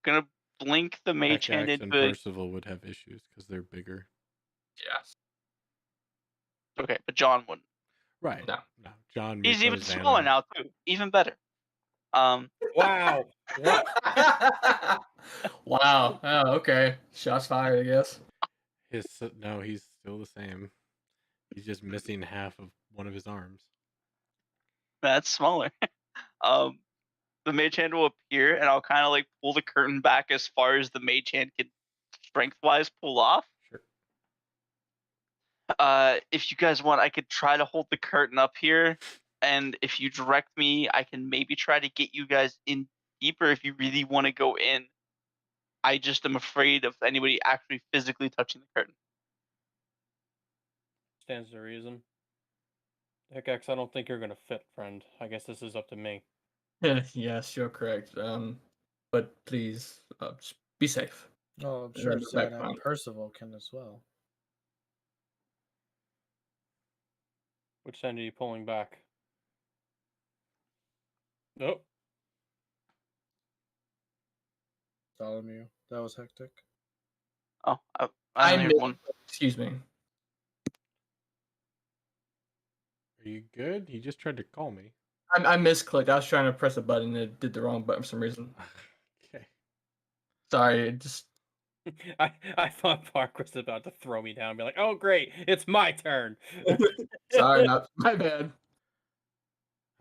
Gonna blink the mage hand Hekax and into it. Percival would have issues because they're bigger. Yes. Okay, but John wouldn't. Right. No. No. John, He's Meepo, even Xana. smaller now too. Even better. Wow. What? Wow. Oh, okay. Shots fired, I guess. No, he's still the same. He's just missing half of one of his arms. That's smaller. The mage hand will appear, and I'll kind of like pull the curtain back as far as the mage hand can strength-wise pull off. Sure. If you guys want, I could try to hold the curtain up here, and if you direct me, I can maybe try to get you guys in deeper if you really want to go in. I just am afraid of anybody actually physically touching the curtain. Stands to reason. Hickax, I don't think you're gonna fit, friend. I guess this is up to me. Yes, you're correct. But please, just be safe. Oh, I'm Yeah, sure the Sam background. and Percival can as well. Which end are you pulling back? Nope. Bartholomew. That was hectic. Oh, I only heard one. Excuse me. Are you good? You just tried to call me. I misclicked. I was trying to press a button and it did the wrong button for some reason. Okay. Sorry, it just I thought Park was about to throw me down and be like, oh great, it's my turn. sorry, not my bad.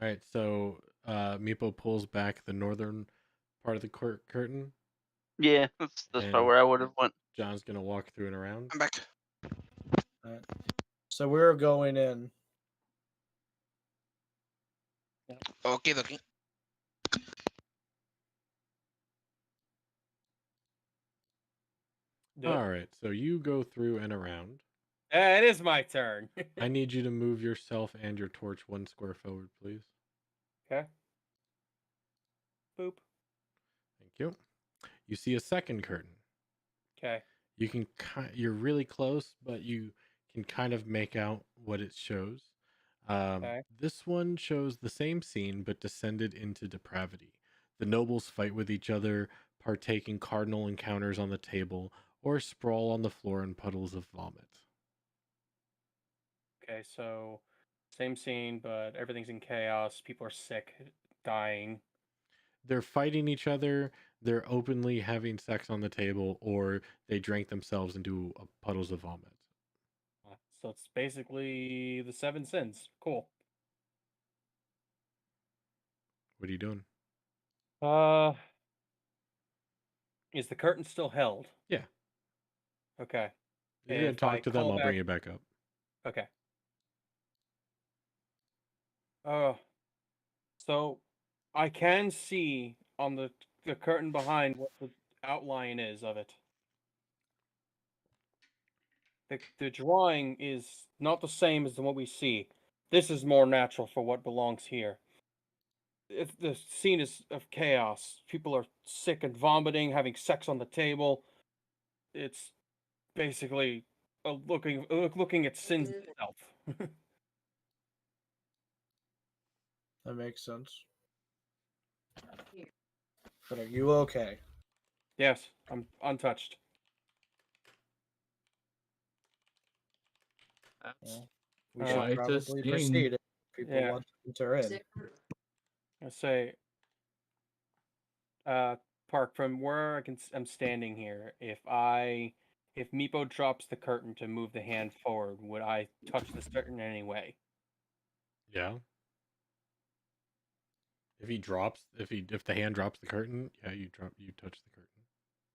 All right. So Meepo pulls back the northern part of the curtain. Yeah, that's And probably where I would have went. John's gonna walk through and around. I'm back. Alright. So we're going in. Okay, okay. All right. So you go through and around. It is my turn. I need you to move yourself and your torch 1 square forward, please. Okay. Boop. Thank you. You see a second curtain. Okay. You can you're really close, but you can kind of make out what it shows. Okay. This one shows the same scene, but descended into depravity. The nobles fight with each other, partake in cardinal encounters on the table, or sprawl on the floor in puddles of vomit. Okay, so same scene, but everything's in chaos. People are sick, dying. They're fighting each other, they're openly having sex on the table, or they drank themselves into puddles of vomit. So it's basically the 7 sins. Cool. What are you doing? Is the curtain still held? Yeah. Okay. You're And going to if I talk to them, call I'll back- bring it back up. Okay. So I can see on the curtain behind what the outline is of it. The drawing is not the same as the what we see. This is more natural for what belongs here. If the scene is of chaos, people are sick and vomiting, having sex on the table. It's basically looking at sins itself. That makes sense. But are you okay? Yes, I'm untouched. Well, we All should right. probably Slightest proceed if people Yeah. want to enter in. I say, Park, from where I'm standing here, if Meepo drops the curtain to move the hand forward, would I touch the curtain in any way? Yeah. If the hand drops the curtain, yeah, you touch the curtain.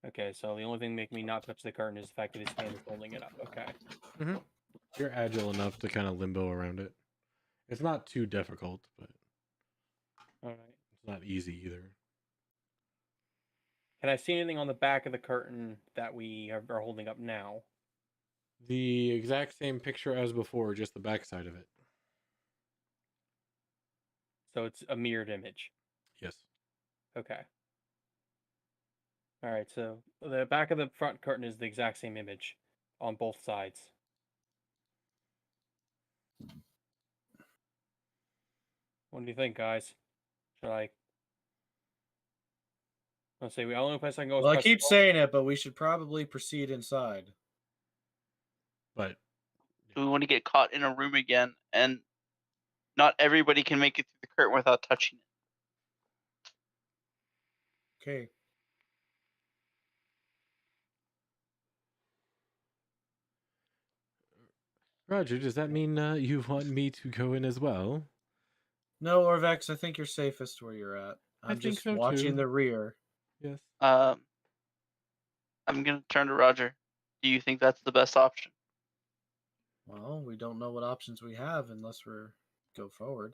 Okay, so the only thing making me not touch the curtain is the fact that his hand is holding it up. Okay. You're agile enough to kind of limbo around it. It's not too difficult, but All right. it's not easy either. Can I see anything on the back of the curtain that we are holding up now? The exact same picture as before, just the backside of it. So it's a mirrored image. Yes. Okay. All right, so the back of the front curtain is the exact same image on both sides. What do you think, guys? Should I? Let's see. The only place I can go is Well, I press keep the saying it, but we should probably proceed inside. But Do we want to get caught in a room again? And not everybody can make it through the curtain without touching it. Okay. Roger, does that mean you want me to go in as well? No, Orvex, I think you're safest where you're at. I I'm think just so, watching too. the rear. Yes. I'm gonna turn to Roger. Do you think that's the best option? Well, we don't know what options we have unless we're go forward.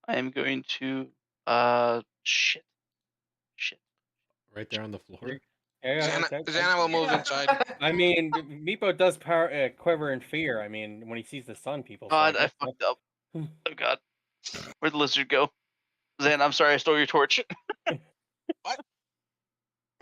I am going to shit. Right there on the floor. Yeah, Xana will move inside. I mean, Meepo does quiver in fear. I mean, when he sees the sun, people. God, So I fucked up. Oh God, where'd the lizard go? Zan, I'm sorry, I stole your torch.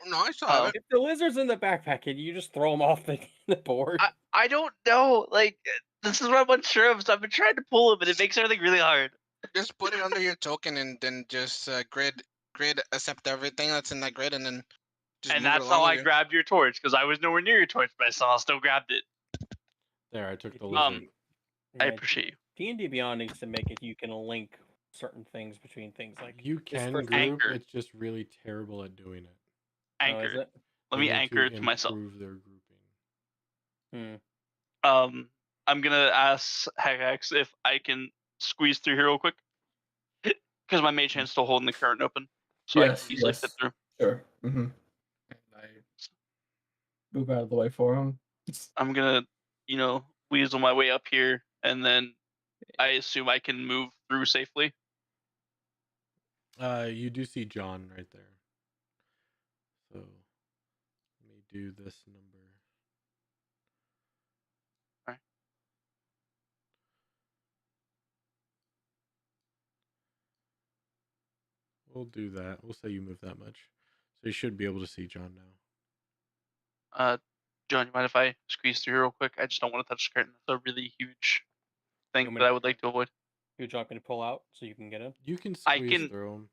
No, I still have it. If the lizard's in the backpack, can you just throw him off the board? I don't know. Like, this is what I'm unsure of. So I've been trying to pull him, and it makes everything really hard. Just put it under your token and then just grid accept everything that's in that grid and then just And move it that's along how with I you. grabbed your torch, because I was nowhere near your torch, but I somehow still grabbed it. There, I took the Yeah, lizard. I appreciate you. D&D Beyond needs to make it you can link certain things between things. Like You this can first- group, Anchor. it's just really terrible at doing it. Oh, is Anchor. it? Let They me need anchor it to myself. improve their grouping. I'm gonna ask Hagax if I can squeeze through here real quick, because my mage hand's still holding the curtain open, so I Yes, can easily yes. fit through. Sure. And I move out of the way for him. I'm gonna, weasel my way up here, and then I assume I can move through safely. You do see John right there. So let me do this number. Alright. We'll do that. We'll say you move that much. So you should be able to see John now. John, you mind if I squeeze through here real quick? I just don't want to touch the curtain. It's a really huge thing You want me that to- I would like to avoid. You want me to pull out so you can get in? You can I squeeze can- through him.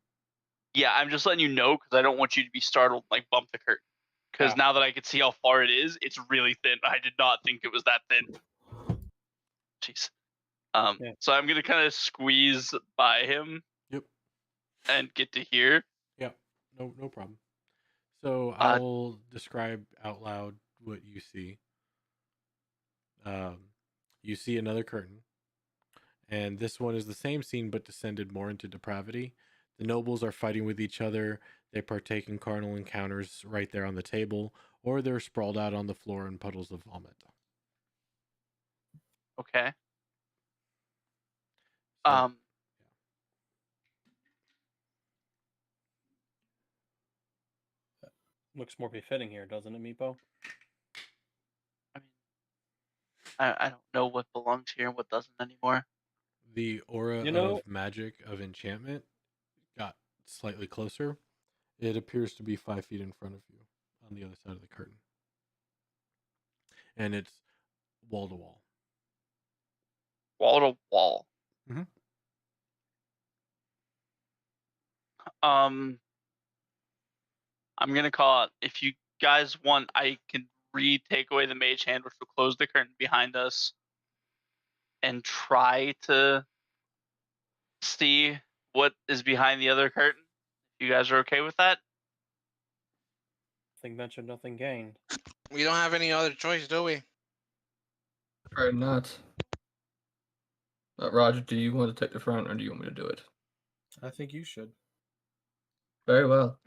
Yeah, I'm just letting you know because I don't want you to be startled, like bump the curtain. Because Yeah. now that I can see how far it is, it's really thin. I did not think it was that thin. Jeez. Yeah. So I'm gonna kind of squeeze by him. Yep. And get to here. No problem. So I'll describe out loud what you see. You see another curtain, and this one is the same scene but descended more into depravity. The nobles are fighting with each other. They partake in carnal encounters right there on the table, or they're sprawled out on the floor in puddles of vomit. Okay. So, Looks more befitting here, doesn't it, Meepo? I mean, I don't know what belongs here and what doesn't anymore. the aura You know- of magic of enchantment got slightly closer. It appears to be 5 feet in front of you on the other side of the curtain. and it's wall to wall. Wall to wall. Mhm. I'm gonna call it. If you guys want, I can take away the mage hand, which will close the curtain behind us, and try to see what is behind the other curtain. You guys are okay with that? Nothing ventured, nothing gained. We don't have any other choice, do we? Afraid not. Roger, do you want to take the front, or do you want me to do it? I think you should. Very well.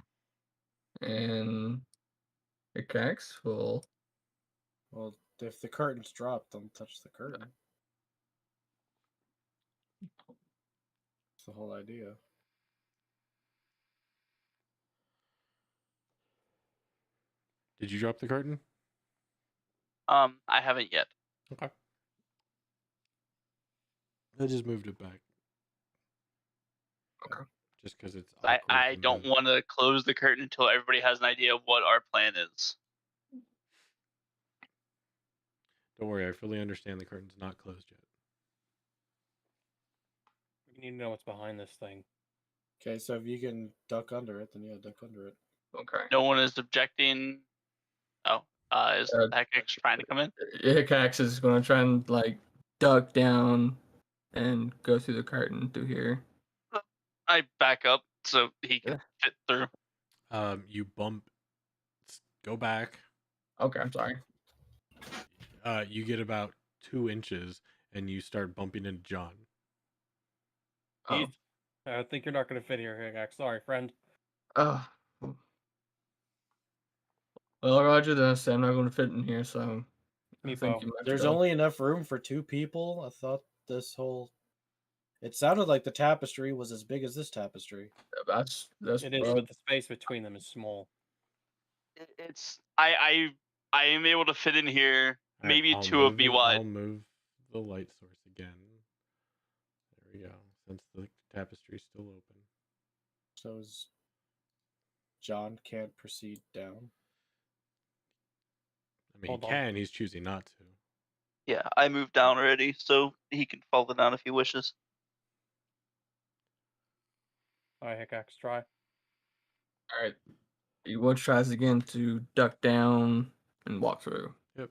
And Hickaxe will. Well, if the curtain's dropped, don't touch the curtain. That's the whole idea. Did you drop the curtain? I haven't yet. Okay. I just moved it back. Okay. Just because it's I awkward to don't move. want to close the curtain until everybody has an idea of what our plan is. Don't worry, I fully understand the curtain's not closed yet. We need to know what's behind this thing. Okay, so if you can duck under it, then yeah, duck under it. Okay. No one is objecting. Oh, is Heckax trying to come in? Hickaxe is going to try and like duck down and go through the curtain through here. I back up so he can fit through. You bump, go back. Okay, I'm sorry. You get about 2 inches, and you start bumping into John. Oh. Heath, I think you're not going to fit here, Hickaxe. Sorry, friend. Oh. Well, Roger, then I'm not going to fit in here, so I think Meepo. you might There's go. only enough room for 2 people. I thought this whole. It sounded like the tapestry was as big as this tapestry. That's It is, but the space between them is small. It's I am able to fit in here. All right, Maybe I'll 2 of move me it- wide. I'll move the light source again. There we go. Since the tapestry's still open. So John can't proceed down. I mean, Hold he on. can. He's choosing not to. Yeah, I moved down already, so he can fall down if he wishes. All right, Hickaxe, try. All right. You will try this again to duck down and walk through. Yep.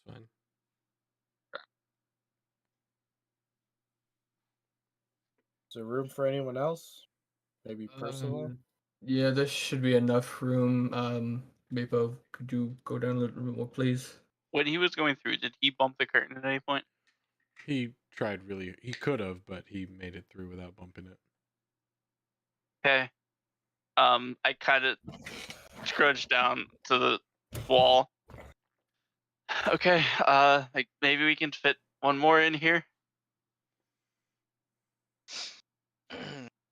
It's fine. Is there room for anyone else? Maybe Percival? Yeah, there should be enough room. Meepo, could you go down a little bit more, please? When he was going through, did he bump the curtain at any point? He tried really. He could have, but he made it through without bumping it. Okay. I kind of scrunch down to the wall. Okay. Like maybe we can fit one more in here.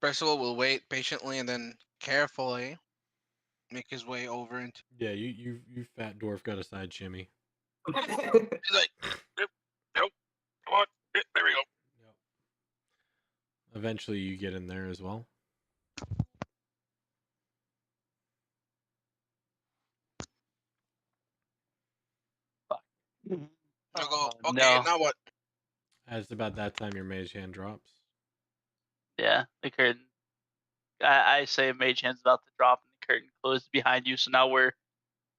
Percival will wait patiently and then carefully make his way over into. Yeah, you fat dwarf got a side shimmy. He's like, nope, come on, there we go. Yep. Eventually, you get in there as well. I'll go. Oh, Okay, no. now what? It's about that time your mage hand drops. Yeah, the curtain. I say mage hand's about to drop and the curtain closes behind you, so now we're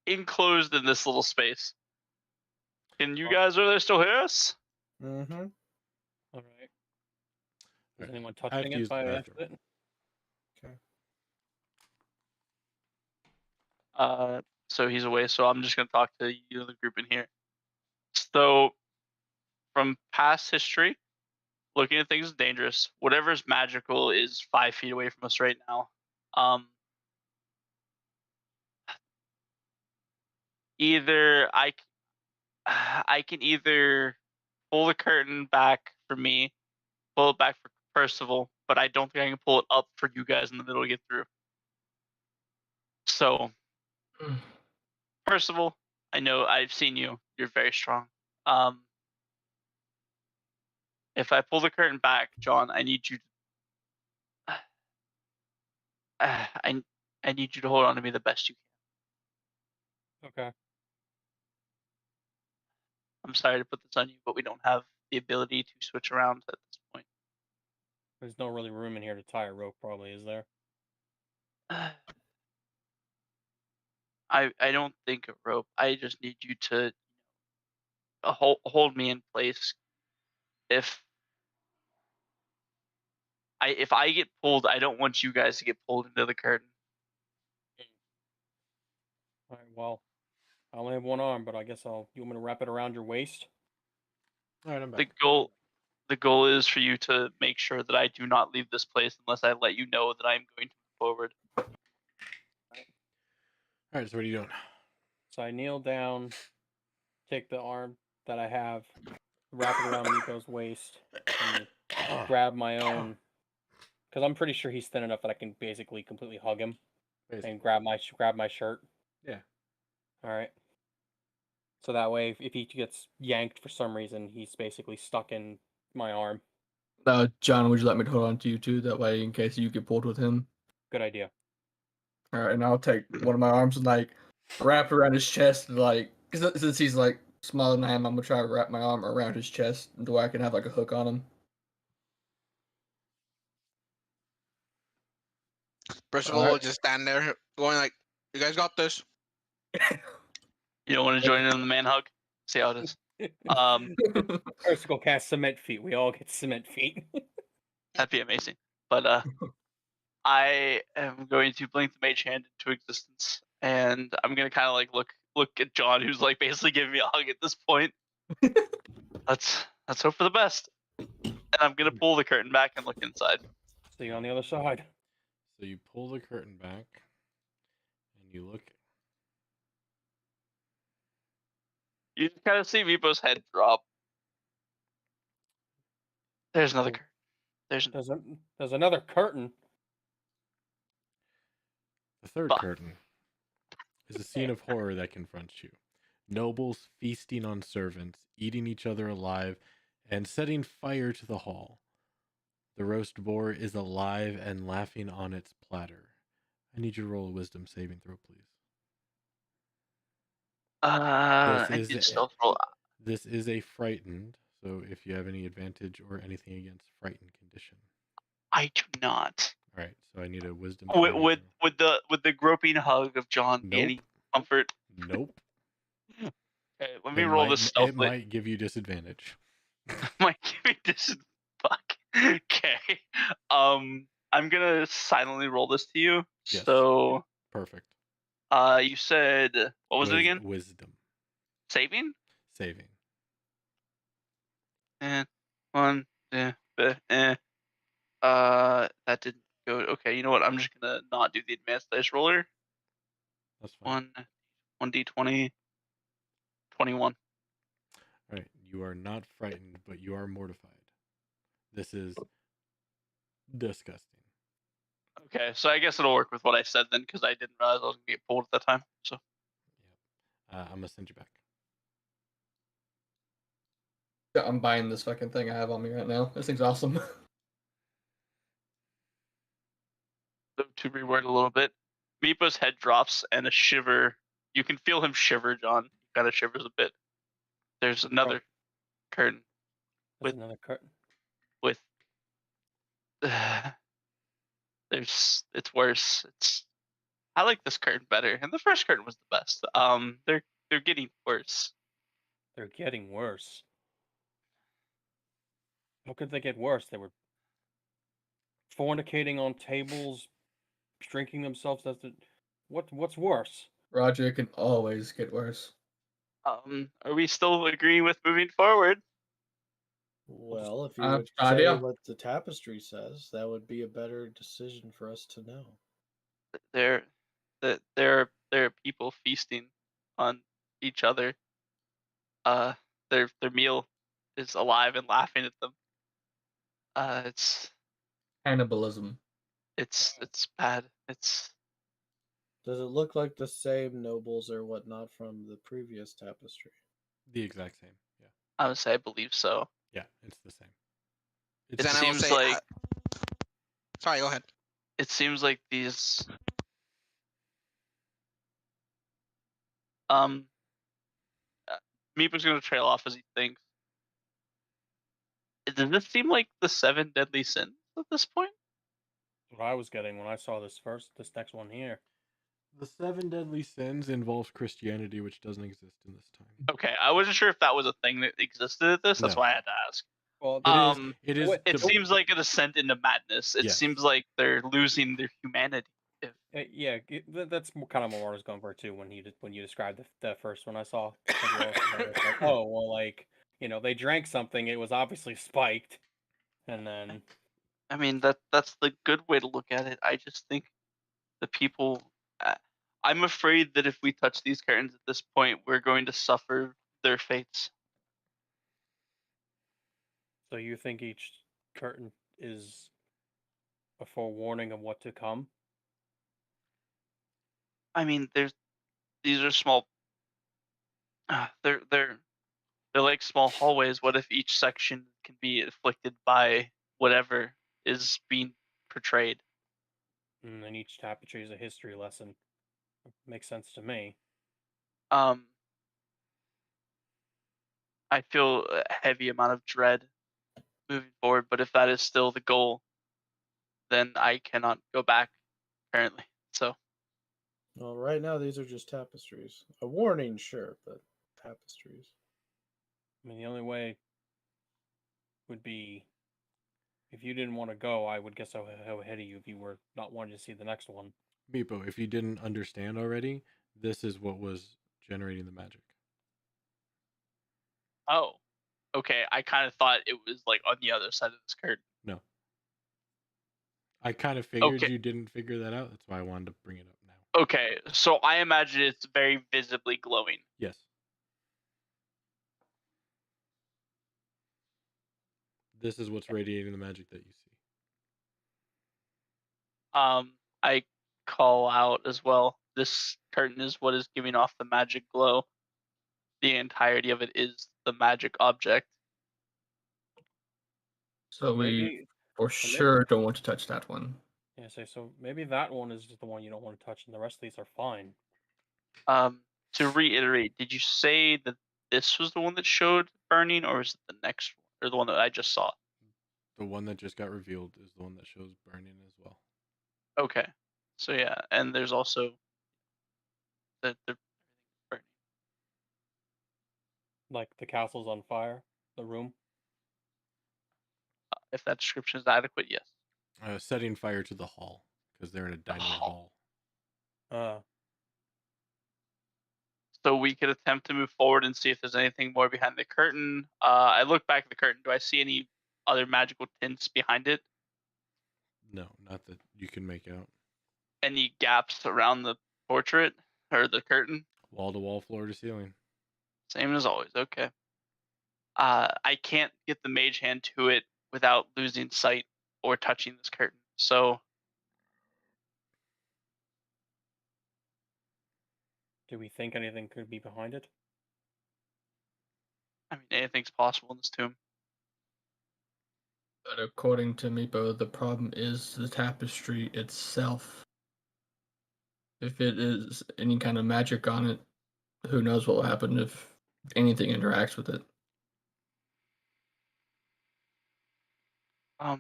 enclosed in this little space. Can you guys really still hear us? Mm-hmm. All right. Is Alright, anyone I have touching to it use the by bathroom. accident? So he's away, so I'm just gonna talk to you, the group in here. So, from past history, looking at things is dangerous. Whatever's magical is 5 feet away from us right now. Either I can either pull the curtain back for me, pull it back for Percival, but I don't think I can pull it up for you guys in the middle to get through. So, Percival, I know I've seen you. You're very strong. If I pull the curtain back, John, I need you. I need you to hold on to me the best you Okay. I'm sorry to put this on you, but we don't have the ability to switch around at this point. There's no really room in here to tie a rope, probably, is there? I don't think a rope. I just need you to hold me in place. If I get pulled, I don't want you guys to get pulled into the curtain. All right. Well, I only have one arm, but I guess I'll. You want me to wrap it around your waist? All right, I'm The back. goal is for you to make sure that I do not leave this place unless I let you know that I'm going to move forward. All right, so what are you doing? So I kneel down, take the arm that I have, wrap it around Miko's waist, and grab my own. Because I'm pretty sure he's thin enough that I can basically completely hug him Basically. and grab my shirt. Yeah. All right. So that way, if he gets yanked for some reason, he's basically stuck in my arm. John, would you like me to hold on to you too? That way, in case you get pulled with him. Good idea. All right, and I'll take one of my arms and like wrap it around his chest, like since he's like smaller than I am, I'm gonna try to wrap my arm around his chest the way I can have like a hook on him. Percival Alright. will just stand there, going like, "You guys got this." You don't want to join in on the man hug? See how it is. Percival cast cement feet. We all get cement feet. That'd be amazing. But I am going to blink the mage hand into existence, and I'm gonna kind of like look at John, who's like basically giving me a hug at this point. Let's hope for the best. And I'm gonna pull the curtain back and look inside. See you on the other side. So you pull the curtain back, and you look. You just kind of see Vipo's head drop. There's another curtain. There's another curtain. The third Fuck. curtain is a scene of horror that confronts you. Nobles feasting on servants, eating each other alive, and setting fire to the hall. The roast boar is alive and laughing on its platter. I need you to roll a wisdom saving throw, please. I need to stealth roll. This is a frightened, so if you have any advantage or anything against frightened condition. I do not. All right, so I need a wisdom. With the groping hug of John, Nope. any comfort. Nope. Okay, let me roll this stealthily. It might give you disadvantage. Might give me this. Fuck. Okay. I'm gonna silently roll this to you. Yes. So. Perfect. You said what was it again? Wisdom. Saving. Saving. And one. That didn't go. Okay, you know what? I'm just gonna not do the advanced dice roller. That's fine. 1d20. 21. All right, you are not frightened, but you are mortified. This is disgusting. Okay, so I guess it'll work with what I said then, because I didn't realize I was gonna get pulled at that time. So. Yep. I'm gonna send you back. I'm buying this fucking thing I have on me right now. This thing's awesome. So to reword a little bit, Meepo's head drops and a shiver. You can feel him shiver, John. He kind of shivers a bit. There's another curtain. There's another curtain. With it's worse. I like this curtain better, and the first curtain was the best. They're getting worse. They're getting worse. How could they get worse? They were fornicating on tables, drinking themselves. What's worse? Roger, it can always get worse. Are we still agreeing with moving forward? Well, if you Uh, would say idea. what the tapestry says, that would be a better decision for us to know. There are people feasting on each other. Their meal is alive and laughing at them. It's Cannibalism. it's bad. Does it look like the same nobles or whatnot from the previous tapestry? The exact same. Yeah. I would say I believe so. Yeah, it's the same. It Then I will seems say, like sorry, go ahead. it seems like these Um, Meepo's gonna trail off as he thinks. Does this seem like the 7 deadly sins at this point? What I was getting when I saw this next one here. The 7 deadly sins involves Christianity, which doesn't exist in this time. Okay, I wasn't sure if that was a thing that existed at this. That's No. why I had to ask. Well, It is. It seems like a descent into madness. It Yes. seems like they're losing their humanity. yeah, that's kind of what I was going for too when you described the first one I saw. Like, oh well, like they drank something. It was obviously spiked, and then I mean that's the good way to look at it. I just think the people. I'm afraid that if we touch these curtains at this point, we're going to suffer their fates. so you think each curtain is a forewarning of what to come? I mean, these are small. They're like small hallways. What if each section can be afflicted by whatever is being portrayed? And then each tapestry is a history lesson. Makes sense to me. I feel a heavy amount of dread moving forward, but if that is still the goal, then I cannot go back currently. So Well, right now these are just tapestries. A warning, sure, but tapestries. I mean, the only way would be if you didn't want to go. I would guess how ahead of you if you were not wanting to see the next one. Meepo, if you didn't understand already, this is what was generating the magic. oh, okay. I kind of thought it was like on the other side of this curtain. No. I kind of figured Okay. you didn't figure that out. That's why I wanted to bring it up now. Okay, so I imagine it's very visibly glowing. Yes. This is what's radiating the magic that you see. I call out as well. This curtain is what is giving off the magic glow. The entirety of it is the magic object. So we maybe, for sure don't want to touch that one. yeah, so maybe that one is the one you don't want to touch, and the rest of these are fine. To reiterate, did you say that this was the one that showed burning, or is it the next one, or the one that I just saw? The one that just got revealed is the one that shows burning as well. Okay, so yeah, and there's also the burning. Like the castle's on fire, the room. If that description is adequate, yes. Setting fire to the hall because they're in a dining hall. hall. So we could attempt to move forward and see if there's anything more behind the curtain. I look back at the curtain. Do I see any other magical tints behind it? No, not that you can make out. Any gaps around the portrait or the curtain? Wall to wall, floor to ceiling. Same as always. Okay. I can't get the mage hand to it without losing sight or touching this curtain. So Do we think anything could be behind it? I mean, anything's possible in this tomb. But according to Meepo, the problem is the tapestry itself. If it is any kind of magic on it, who knows what will happen if anything interacts with it. I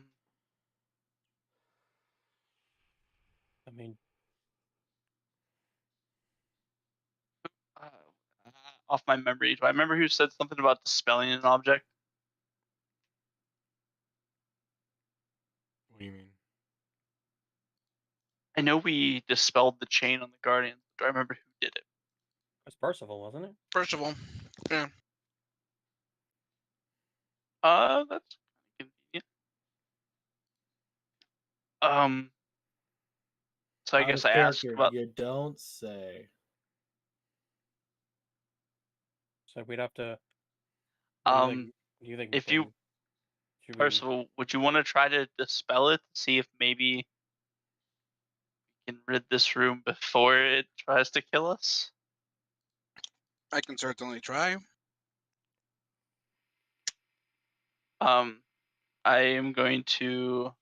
mean, Off my memory, do I remember who said something about dispelling an object? What do you mean? I know we dispelled the chain on the Guardian. Do I remember who did it? it's Percival, wasn't it? First of all, yeah. That's convenient. So I Out guess of I asked character, about. You don't say. So we'd have to. What do you think? If Michael? you, Should we- first of all, would you want to try to dispel it, see if maybe we can rid this room before it tries to kill us? I can certainly try. I am going to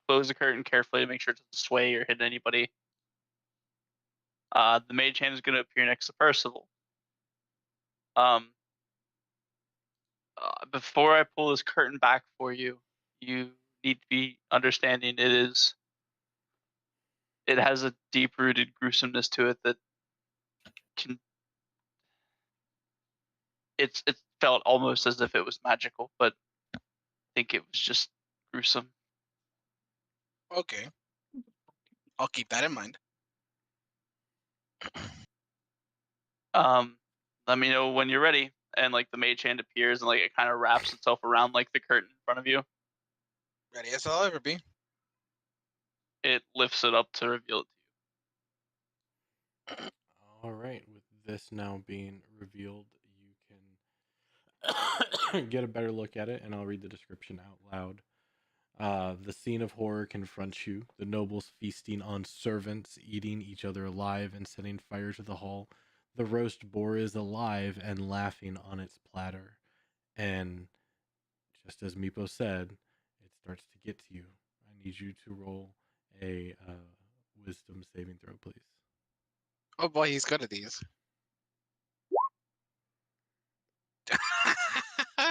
close the curtain carefully to make sure it doesn't sway or hit anybody. The mage hand is going to appear next to Percival. Before I pull this curtain back for you, you need to be understanding it has a deep-rooted gruesomeness to it that can it felt almost as if it was magical, but I think it was just gruesome. Okay. I'll keep that in mind. Let me know when you're ready. And like the mage hand appears and like it kind of wraps itself around like the curtain in front of you. Ready as I'll ever be. It lifts it up to reveal it to you. All right, with this now being revealed, you can get a better look at it, and I'll read the description out loud. The scene of horror confronts you. The nobles feasting on servants, eating each other alive, and setting fire to the hall. The roast boar is alive and laughing on its platter. And just as Meepo said, it starts to get to you. I need you to roll a wisdom saving throw, please. Oh boy, he's good at these.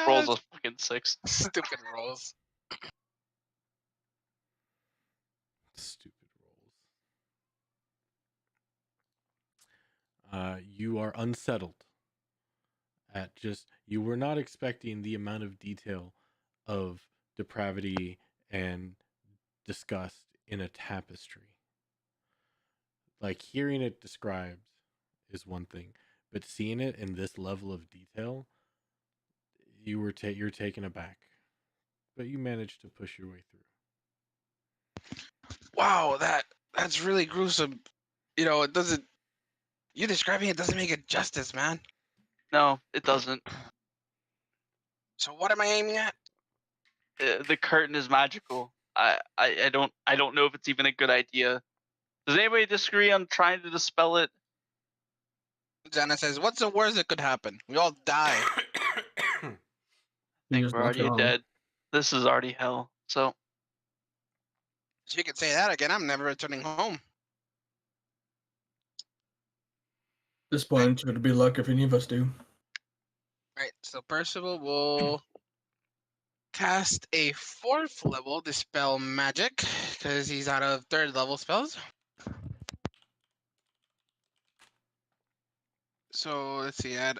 Rolls a fucking 6. Stupid rolls. Stupid rolls. You are unsettled at you were not expecting the amount of detail of depravity and disgust in a tapestry. Like hearing it described is one thing, but seeing it in this level of detail, you're taken aback, but you managed to push your way through. Wow, that's really gruesome. It doesn't. You describing it doesn't make it justice, man. No, it doesn't. So what am I aiming at? The curtain is magical. I don't know if it's even a good idea. Does anybody disagree on trying to dispel it? Jana says, "What's the worst that could happen? We all die." I think we're already dead. This is already hell. So So you can say that again. I'm never returning home. At this point, it would be luck if any of us do. Right. So Percival will cast a 4th level dispel magic because he's out of 3rd level spells. So let's see. Add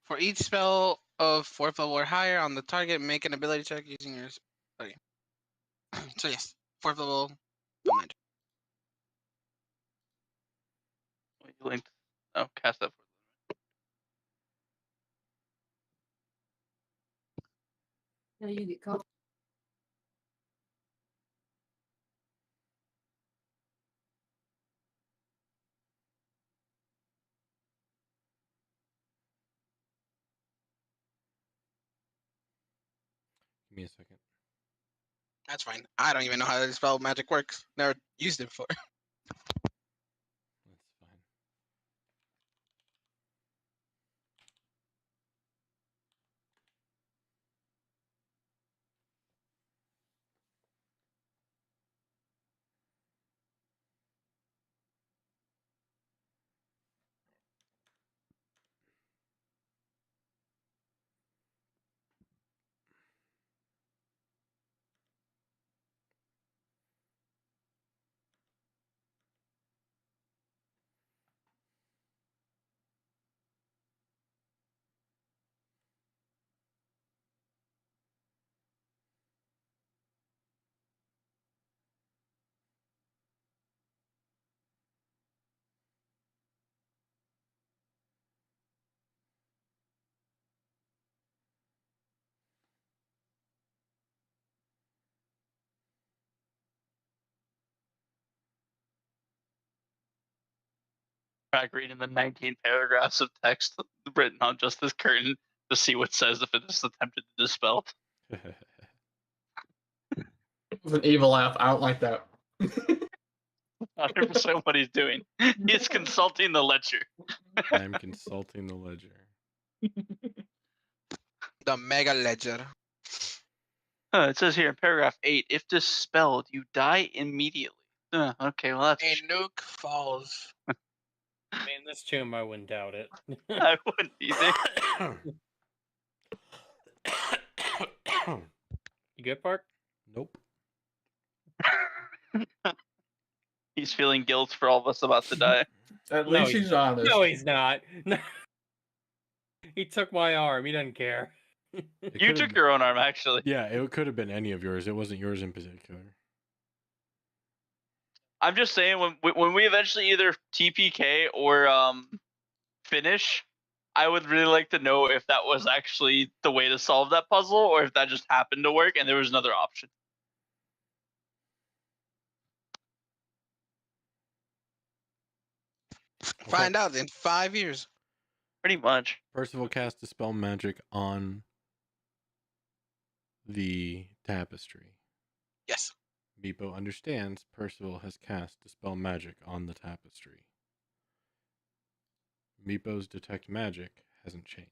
for each spell of 4th level or higher on the target, make an ability check using your. Okay. So yes, 4th level spell magic. you linked. Oh, cast that. Now you get caught. Give me a second. That's fine. I don't even know how the spell magic works. Never used it before. That's fine. Back reading the 19 paragraphs of text written on just this curtain to see what says if it is attempted to dispel. With an evil laugh, I don't like that. 100% what he's doing. He's consulting the ledger. I'm consulting the ledger. The Mega Ledger. It says here in paragraph 8, if dispelled, you die immediately. Okay, well that's A nuke falls. I mean, this tomb, I wouldn't doubt it. I wouldn't either. You good, Park? Nope. He's feeling guilt for all of us about to die. At No, least he's honest. No, he's not. No. He took my arm. He doesn't care. It You could've took been- your own arm, actually. Yeah, it could have been any of yours. It wasn't yours in particular. I'm just saying, when we eventually either TPK or finish, I would really like to know if that was actually the way to solve that puzzle, or if that just happened to work and there was another option. Find out in 5 years. Pretty much. Percival cast Dispel Magic on the tapestry. Yes. Meepo understands Percival has cast Dispel Magic on the tapestry. Meepo's Detect Magic hasn't changed.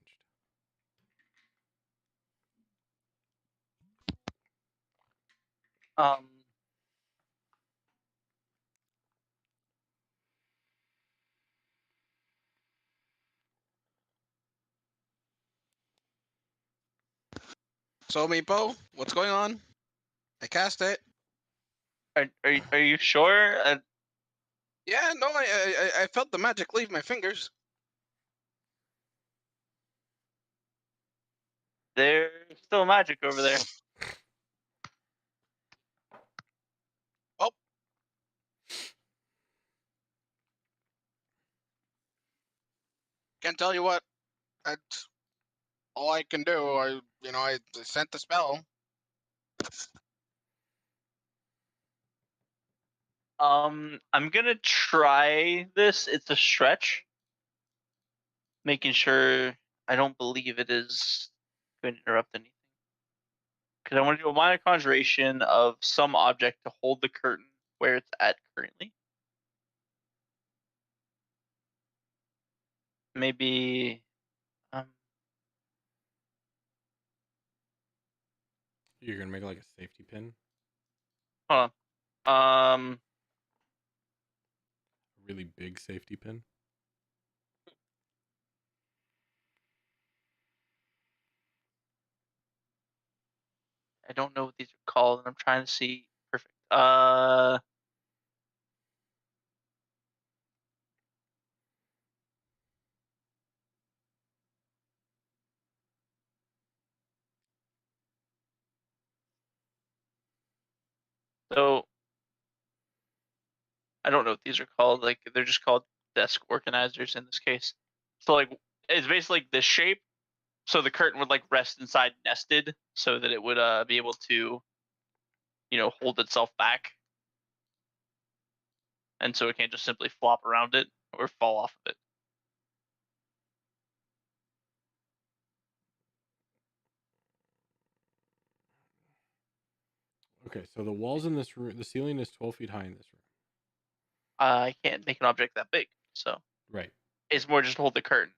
So, Meepo, what's going on? I cast it. Are you sure? Yeah, no, I felt the magic leave my fingers. There's still magic over there. Can't tell you what. That's all I can do. I sent the spell. I'm gonna try this. It's a stretch. Making sure I don't believe it is going to interrupt anything. Because I want to do a minor conjuration of some object to hold the curtain where it's at currently. Maybe You're gonna make like a safety pin? hold on. A really big safety pin? I don't know what these are called, and I'm trying to see. Perfect. So I don't know what these are called. Like, they're just called desk organizers in this case. So like, it's basically like this shape. So the curtain would like rest inside nested, so that it would be able to, hold itself back, and so it can't just simply flop around it or fall off of it. Okay, so the walls in this room, the ceiling is 12 feet high in this room. I can't make an object that big, so Right. it's more just hold the curtain.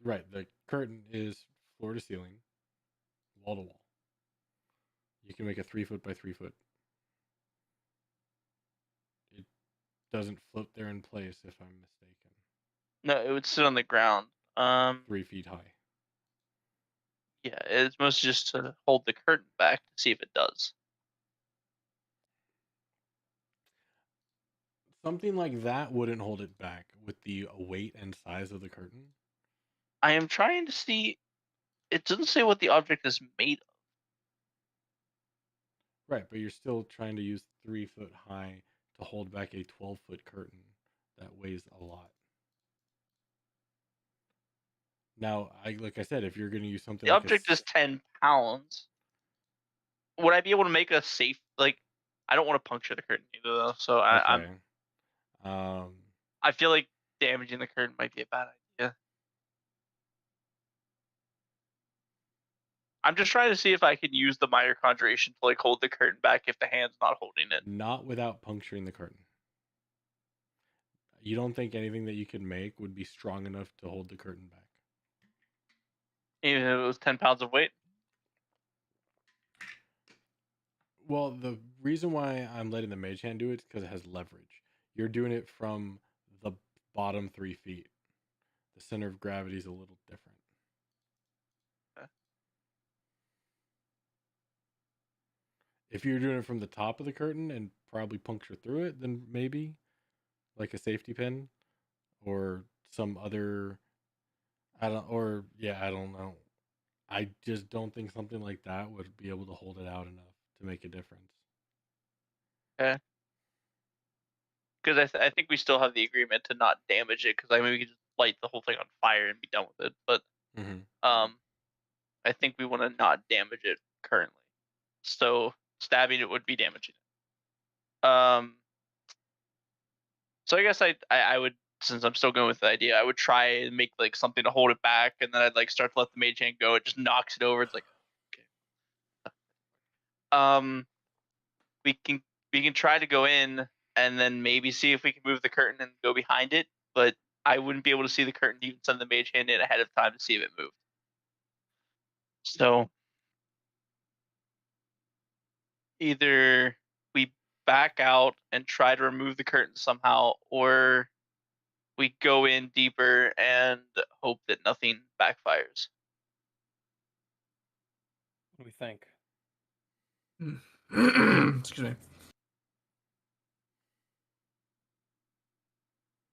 Right. The curtain is floor to ceiling, wall to wall. You can make a 3 foot by 3 foot. It doesn't float there in place, if I'm mistaken. No, it would sit on the ground. 3 feet high. Yeah, it's mostly just to hold the curtain back to see if it does. Something like that wouldn't hold it back with the weight and size of the curtain. I am trying to see. It doesn't say what the object is made of. Right, but you're still trying to use 3 foot high to hold back a 12-foot curtain that weighs a lot. Now, like I said, if you're going to use something The like object is 10 pounds. Would I be able to make a safe, like, I don't want to puncture the curtain either, though, so okay. I feel like damaging the curtain might be a bad idea. I'm just trying to see if I can use the minor conjuration to like hold the curtain back if the hand's not holding it. Not without puncturing the curtain. You don't think anything that you could make would be strong enough to hold the curtain back? Even if it was 10 pounds of weight? Well, the reason why I'm letting the mage hand do it is because it has leverage. You're doing it from the bottom 3 feet. The center of gravity is a little different. If you're doing it from the top of the curtain and probably puncture through it, then maybe like a safety pin or some other I don't know. I just don't think something like that would be able to hold it out enough to make a difference. Okay. Because I think we still have the agreement to not damage it. Because I mean, we could just light the whole thing on fire and be done with it. But I think we want to not damage it currently. So stabbing it would be damaging it. So I guess I would, since I'm still going with the idea, I would try and make like something to hold it back, and then I'd like start to let the mage hand go. It just knocks it over. It's like, okay. We can try to go in and then maybe see if we can move the curtain and go behind it, but I wouldn't be able to see the curtain to even send the mage hand in ahead of time to see if it moved. So either we back out and try to remove the curtain somehow, or we go in deeper and hope that nothing backfires. What do we think? Excuse me.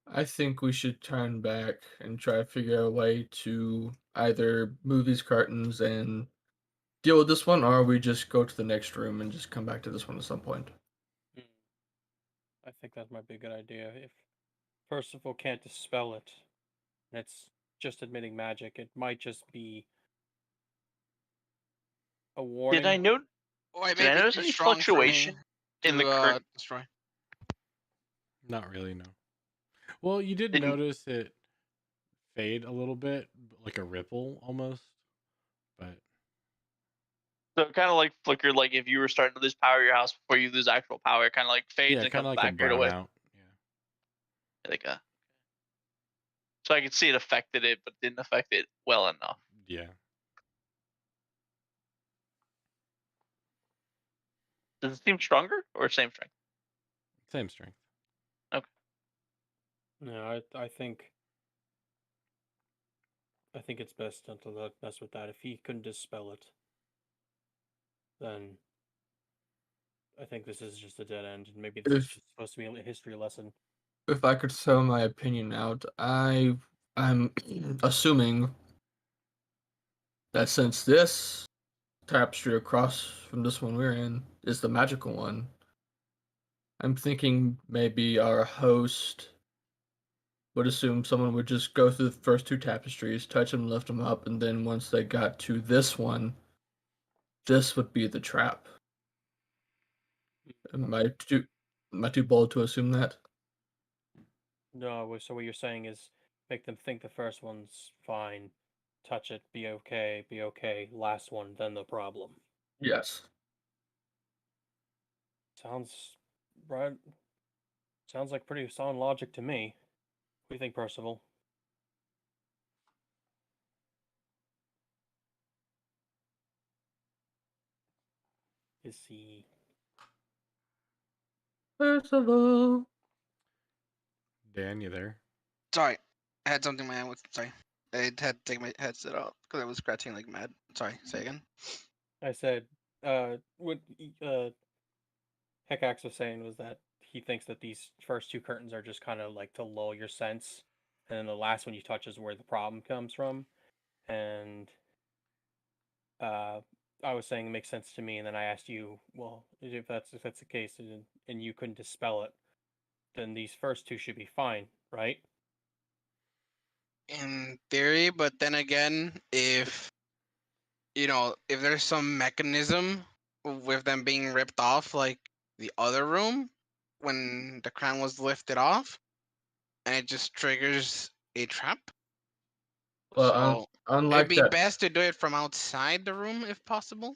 I think we should turn back and try to figure out a way to either move these curtains and deal with this one, or we just go to the next room and just come back to this one at some point. I think that might be a good idea. If Percival can't dispel it, and it's just admitting magic, it might just be a warning. Did I note? Or it Did may I be notice too any strong for me fluctuation in the to curtain? destroy. Not really, no. Well, you did Didn't- notice it fade a little bit, like a ripple almost. But So it kind of like flickered, like if you were starting to lose power at your house before you lose actual power, it kind of like fades yeah, and kind of comes like a back right away. brownout. Yeah. So I could see it affected it, but didn't affect it well enough. Yeah. Does it seem stronger or same strength? Same strength. No, I think it's best not to mess with that. If he couldn't dispel it, then I think this is just a dead end, and maybe this is just supposed to be a history lesson. If I could throw my opinion out, I'm assuming that since this tapestry across from this one we're in is the magical one, I'm thinking maybe our host would assume someone would just go through the first two tapestries, touch them, lift them up, and then once they got to this one, this would be the trap. Am I too bold to assume that? No, so what you're saying is make them think the first one's fine, touch it, be okay, last one, then the problem. Yes. Sounds right. Sounds like pretty sound logic to me. What do you think, Percival? Is he? Percival. Dan, you there? Sorry, I had something in my hand. Sorry, I had to take my headset out because I was scratching like mad. Sorry, say again. I said, what Heckax was saying was that he thinks that these first two curtains are just kind of like to lull your sense, and then the last one you touch is where the problem comes from. And I was saying it makes sense to me, and then I asked you, well, if that's the case, and you couldn't dispel it, then these first two should be fine, right? In theory, but then again, if if there's some mechanism with them being ripped off, like the other room, when the crown was lifted off, and it just triggers a trap. Well, So unlike it'd be that, best to do it from outside the room if possible.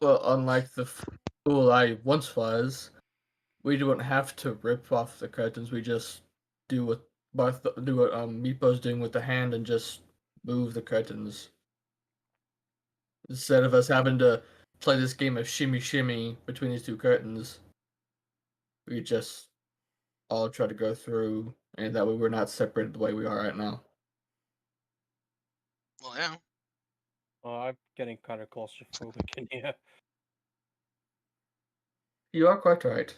well, unlike the fool I once was, we don't have to rip off the curtains. We just do what Meepo's doing with the hand and just move the curtains. Instead of us having to play this game of shimmy shimmy between these two curtains, we just all try to go through, and that way we're not separated the way we are right now. Well, yeah. Well, I'm getting kind of claustrophobic in here. You are quite right.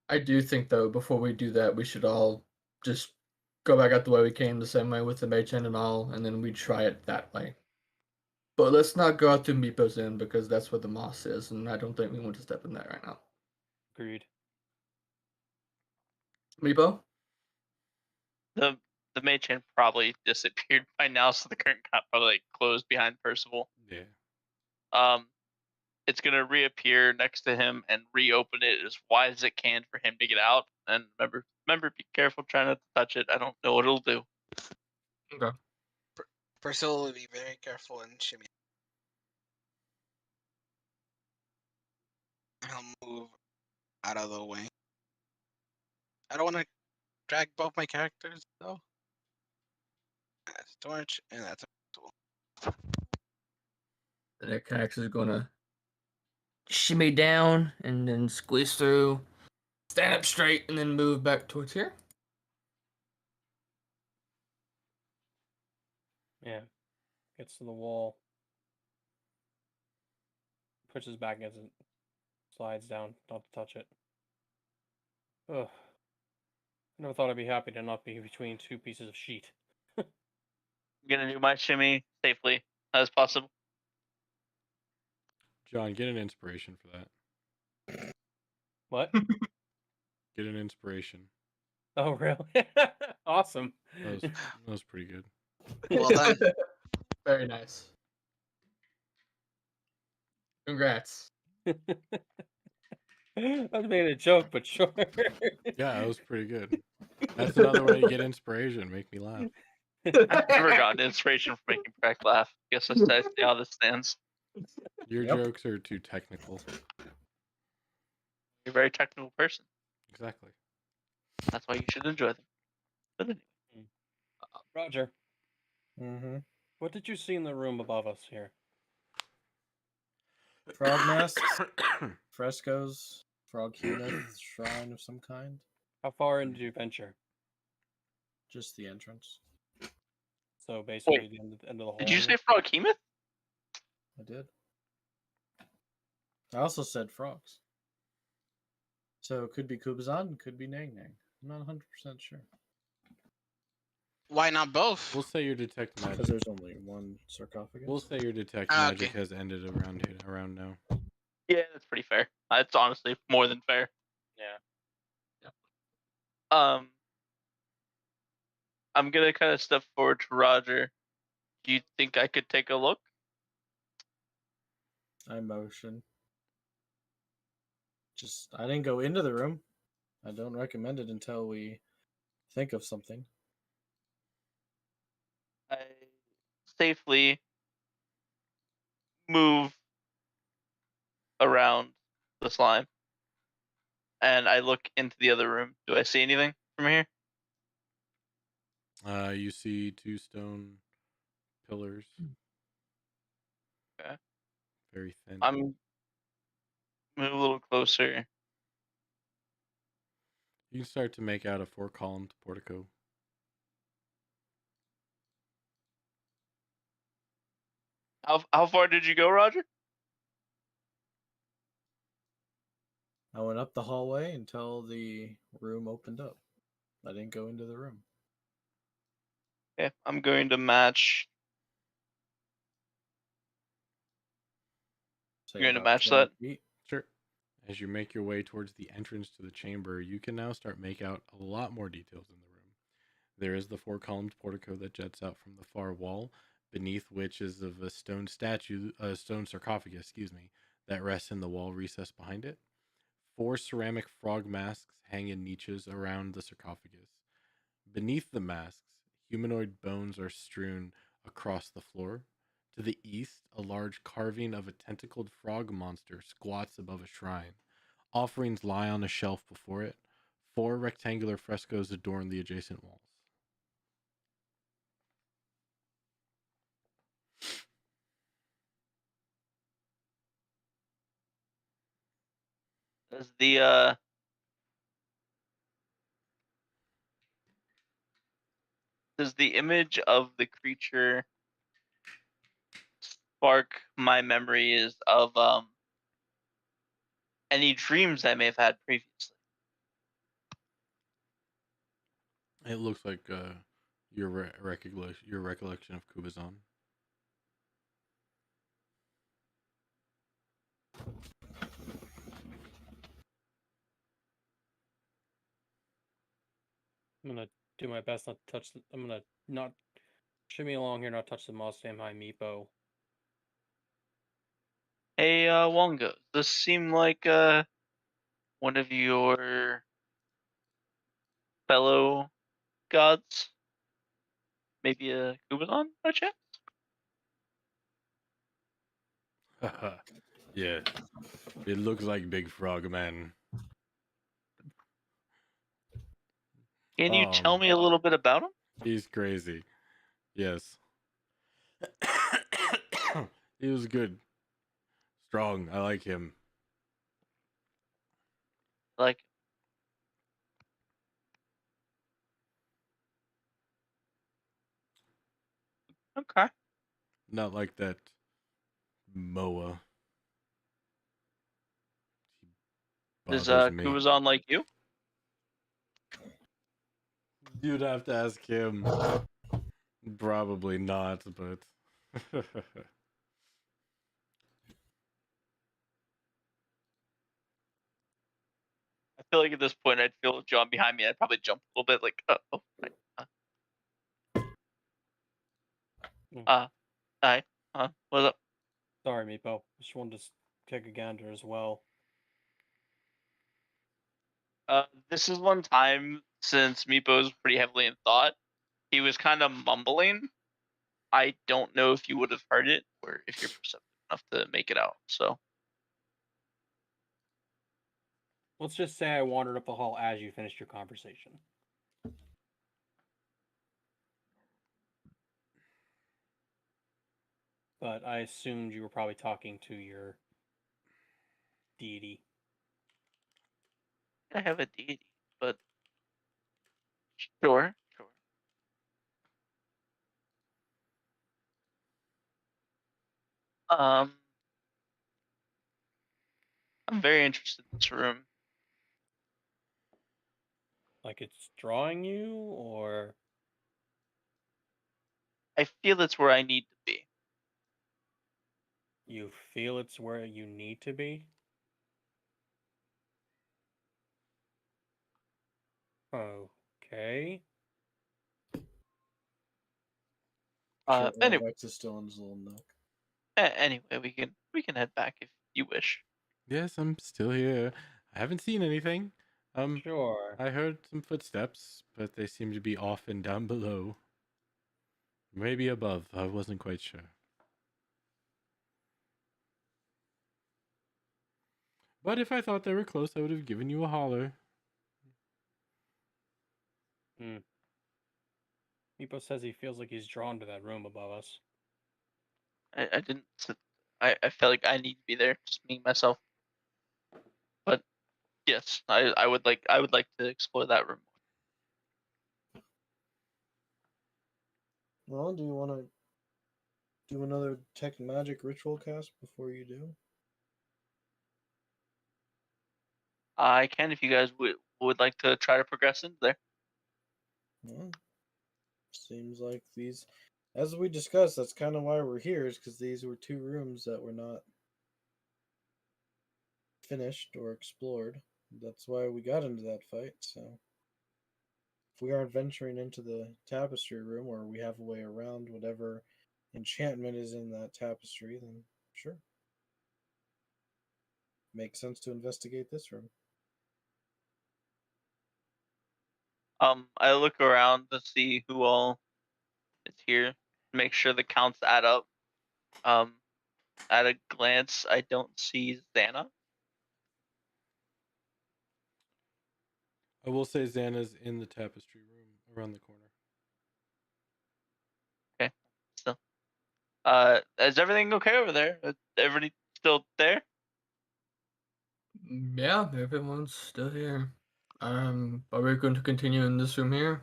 I do think though, before we do that, we should all just go back out the way we came, the same way with the mage hand and all, and then we try it that way. But let's not go out through Meepo's Inn because that's where the moss is, and I don't think we want to step in that right now. Agreed. Meepo? The mage hand probably disappeared by now, so the curtain got probably like closed behind Percival. Yeah. It's gonna reappear next to him and reopen it as wide as it can for him to get out. And remember, be careful, try not to touch it. I don't know what it'll do. Okay. Priscilla will be very careful and shimmy. I'll move out of the way. I don't want to drag both my characters though. That's a torch, and that's a tool. The Neckax is gonna shimmy down and then squeeze through, stand up straight, and then move back towards here. Yeah. Gets to the wall. Pushes back as it slides down, not to touch it. Ugh. I never thought I'd be happy to not be between two pieces of sheet. I'm gonna do my shimmy safely as possible. John, get an inspiration for that. What? Get an inspiration. Oh, really? Awesome. That was pretty good. Well done. Very nice. Congrats. I was making a joke, but sure. Yeah, that was pretty good. That's another way to get inspiration. Make me laugh. I've never gotten inspiration from making Crack laugh. Guess I see how this stands. Your Yep. jokes are too technical. You're a very technical person. Exactly. That's why you should enjoy them. But anyway, Roger, Mm-hmm. what did you see in the room above us here? Frog masks, frescoes, froghemoth, shrine of some kind. How far into you venture? Just the entrance. So basically the end of the hall. did you say Froghemoth? I did. I also said frogs. So it could be Kubazan, could be Nang Nang. I'm not 100% sure. Why not both? We'll say your detect Because magic. there's only one sarcophagus. We'll say your detect Ah, magic okay. has ended around now. Yeah, that's pretty fair. It's honestly more than fair. Yeah. I'm gonna kind of step forward to Roger. Do you think I could take a look? I motion. I didn't go into the room. I don't recommend it until we think of something. I safely move around the slime, and I look into the other room. Do I see anything from here? You see 2 stone pillars. Okay. Very thin. I'm move a little closer. You can start to make out a 4-columned portico. How far did you go, Roger? I went up the hallway until the room opened up. I didn't go into the room. Okay, I'm going to match. Say You're gonna about match 20 that? feet. Sure. As you make your way towards the entrance to the chamber, you can now start make out a lot more details in the room. There is the 4-columned portico that jets out from the far wall, beneath which is of a stone sarcophagus, that rests in the wall recess behind it. 4 ceramic frog masks hang in niches around the sarcophagus. Beneath the masks, humanoid bones are strewn across the floor. To the east, a large carving of a tentacled frog monster squats above a shrine. Offerings lie on a shelf before it. 4 rectangular frescoes adorn the adjacent walls. Does the image of the creature spark my memories of any dreams I may have had previously? It looks like your recollection of Kubazan. I'm gonna do my best not to touch. I'm gonna not shimmy along here, not touch the moss. Stand behind Meepo. Hey, Wongo, does this seem like one of your fellow gods? Maybe a Kubazon, by chance? Yeah, it looks like Big Frog Man. Can you tell me a little bit about him? He's crazy. Yes. He was good. Strong. I like him. Like, okay. Not like that Moa. Is Bothers me. Kubazon like you? You'd have to ask him. Probably not, but I feel like at this point I'd feel John behind me. I'd probably jump a little bit, like, right. Hi. What's up? Sorry, Meepo. Just wanted to take a gander as well. This is one time since Meepo was pretty heavily in thought. He was kind of mumbling. I don't know if you would have heard it or if you're perceptive enough to make it out. So Let's just say I wandered up the hall as you finished your conversation. But I assumed you were probably talking to your deity. I have a deity, but sure. I'm very interested in this room. Like it's drawing you, or I feel it's where I need to be. you feel it's where you need to be? Okay. Sure, Anyway, Vex is still in his little nook. anyway, we can head back if you wish. yes, I'm still here. I haven't seen anything. Sure. I heard some footsteps, but they seem to be off and down below. Maybe above. I wasn't quite sure. But if I thought they were close, I would have given you a holler. Meepo says he feels like he's drawn to that room above us. I didn't. I felt like I need to be there, just me myself. But yes, I would like to explore that room. Well, do you want to do another tech magic ritual cast before you do? I can if you guys would like to try to progress into there. Well, seems like these, as we discussed, that's kind of why we're here, is because these were two rooms that were not finished or explored. That's why we got into that fight. So, if we aren't venturing into the tapestry room, or we have a way around whatever enchantment is in that tapestry, then sure. Makes sense to investigate this room. I look around to see who all is here. Make sure the counts add up. At a glance, I don't see Xana. I will say Xana's in the tapestry room around the corner. Okay, so is everything okay over there? Everybody still there? Yeah, everyone's still here. Are we going to continue in this room here?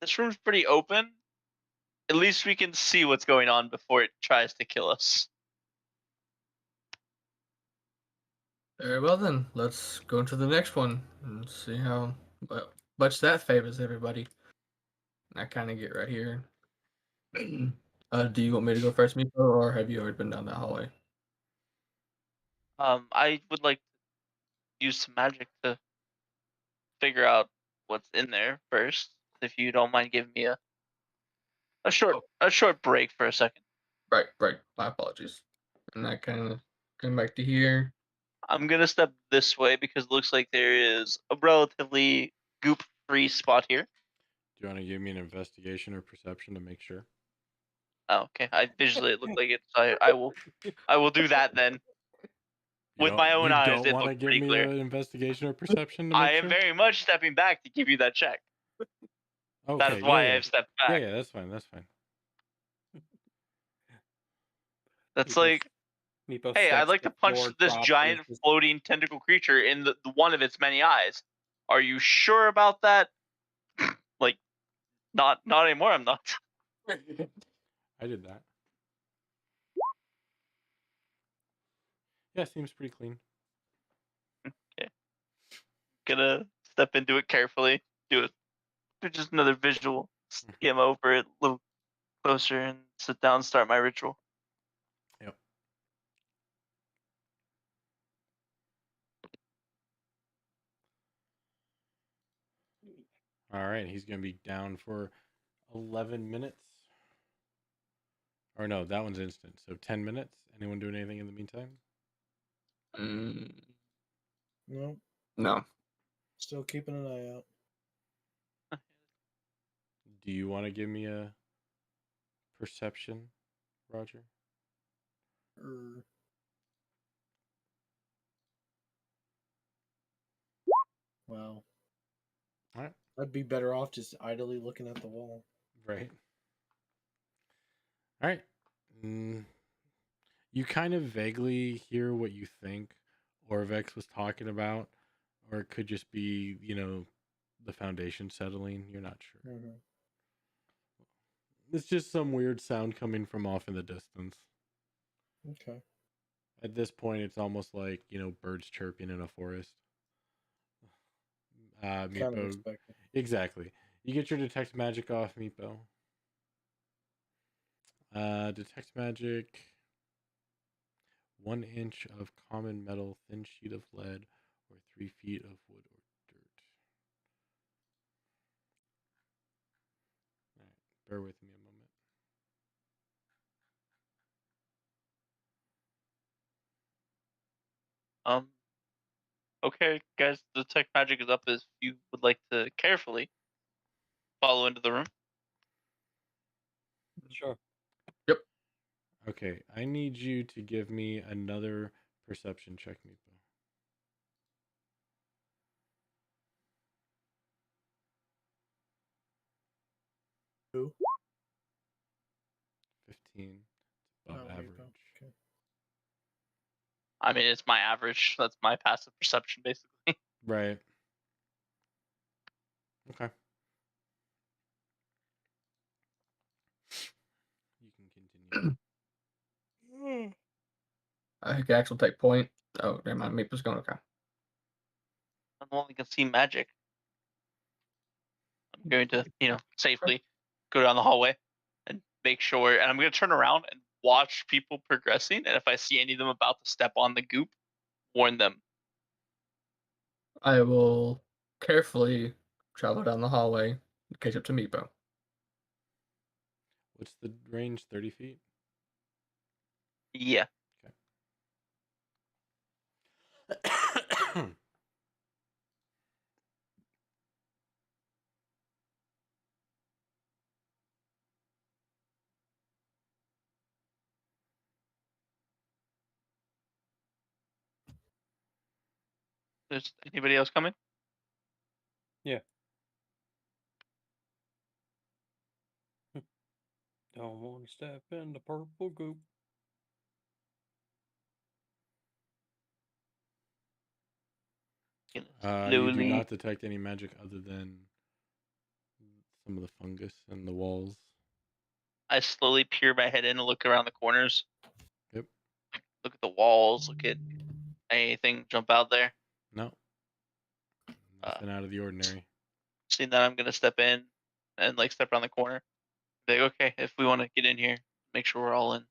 This room's pretty open. At least we can see what's going on before it tries to kill us. Very well then, let's go into the next one and see how much that favors everybody. I kind of get right here. Do you want me to go first, Miko, or have you already been down that hallway? I would like to use some magic to figure out what's in there first. If you don't mind giving me a short break for a second. Right. My apologies. And I kind of come back to here. I'm gonna step this way because it looks like there is a relatively goop-free spot here. Do you want to give me an investigation or perception to make sure? Oh, okay. I visually it looked like it, so I will do that then. With my own eyes, don't it want to looked give pretty me clear. an investigation or perception to make I am sure? very much stepping back to give you that check. Okay, That is why yeah. I've stepped Yeah, back. yeah, that's fine. That's fine. That's Meepo's- like, Meepo hey, I'd steps, like the to punch floor this drops, giant and just- floating tentacle creature in the one of its many eyes. Are you sure about that? Like, not anymore. I'm not. I did that. Yeah, seems pretty clean. Gonna step into it carefully. Do just another visual. Skim over it a little closer and sit down and start my ritual. Yep. All right, he's going to be down for 11 minutes. Or no, that one's instant. So 10 minutes. Anyone doing anything in the meantime? No, No. still keeping an eye out. Do you want to give me a perception, Roger? Wow. All right. I'd be better off just idly looking at the wall. Right. All right. You kind of vaguely hear what you think Orvex was talking about, or it could just be, the foundation settling. You're not sure. Mm-hmm. It's just some weird sound coming from off in the distance. Okay. At this point, it's almost like, birds chirping in a forest. Kind of Meepo. expected. Exactly. You get your detect magic off, Meepo. Detect magic. 1 inch of common metal, thin sheet of lead, or 3 feet of wood or dirt. All right, bear with me a moment. Okay, guys, the detect magic is up if you would like to carefully follow into the room. Sure. Okay, I need you to give me another perception check, Meepo. Who? 15. Above Oh, average. Meepo. Okay. I mean, it's my average. That's my passive perception, basically. Right. Okay. You can continue. I think Axe will take point. Oh, never mind. Meepo's going. Okay. I'm the one that can see magic. I'm going to, safely go down the hallway and make sure. And I'm going to turn around and watch people progressing. And if I see any of them about to step on the goop, warn them. I will carefully travel down the hallway and catch up to Meepo. What's the range? 30 feet? Yeah. Okay. There's anybody else coming? Yeah. Don't want to step in the purple goop. Gonna You do slowly- not detect any magic other than some of the fungus and the walls. I slowly peer my head in and look around the corners. Yep. Look at the walls. Look at anything jump out there. No. Nothing out of the ordinary. Seeing that, I'm gonna step in and like step around the corner. Be like, okay, if we want to get in here, make sure we're all in.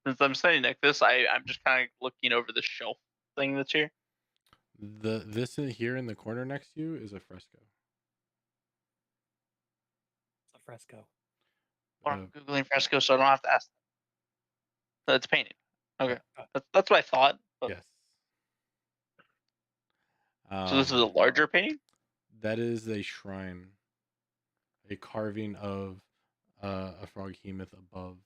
Since I'm standing next to this, I'm just kind of looking over the shelf thing that's here. This here in the corner next to you is a fresco. It's a fresco. Or Uh, I'm googling fresco, so I don't have to ask. So it's painting. Okay, Uh, that's what I thought. But, yes. So this is a larger painting. That is a shrine, a carving of a froghemoth above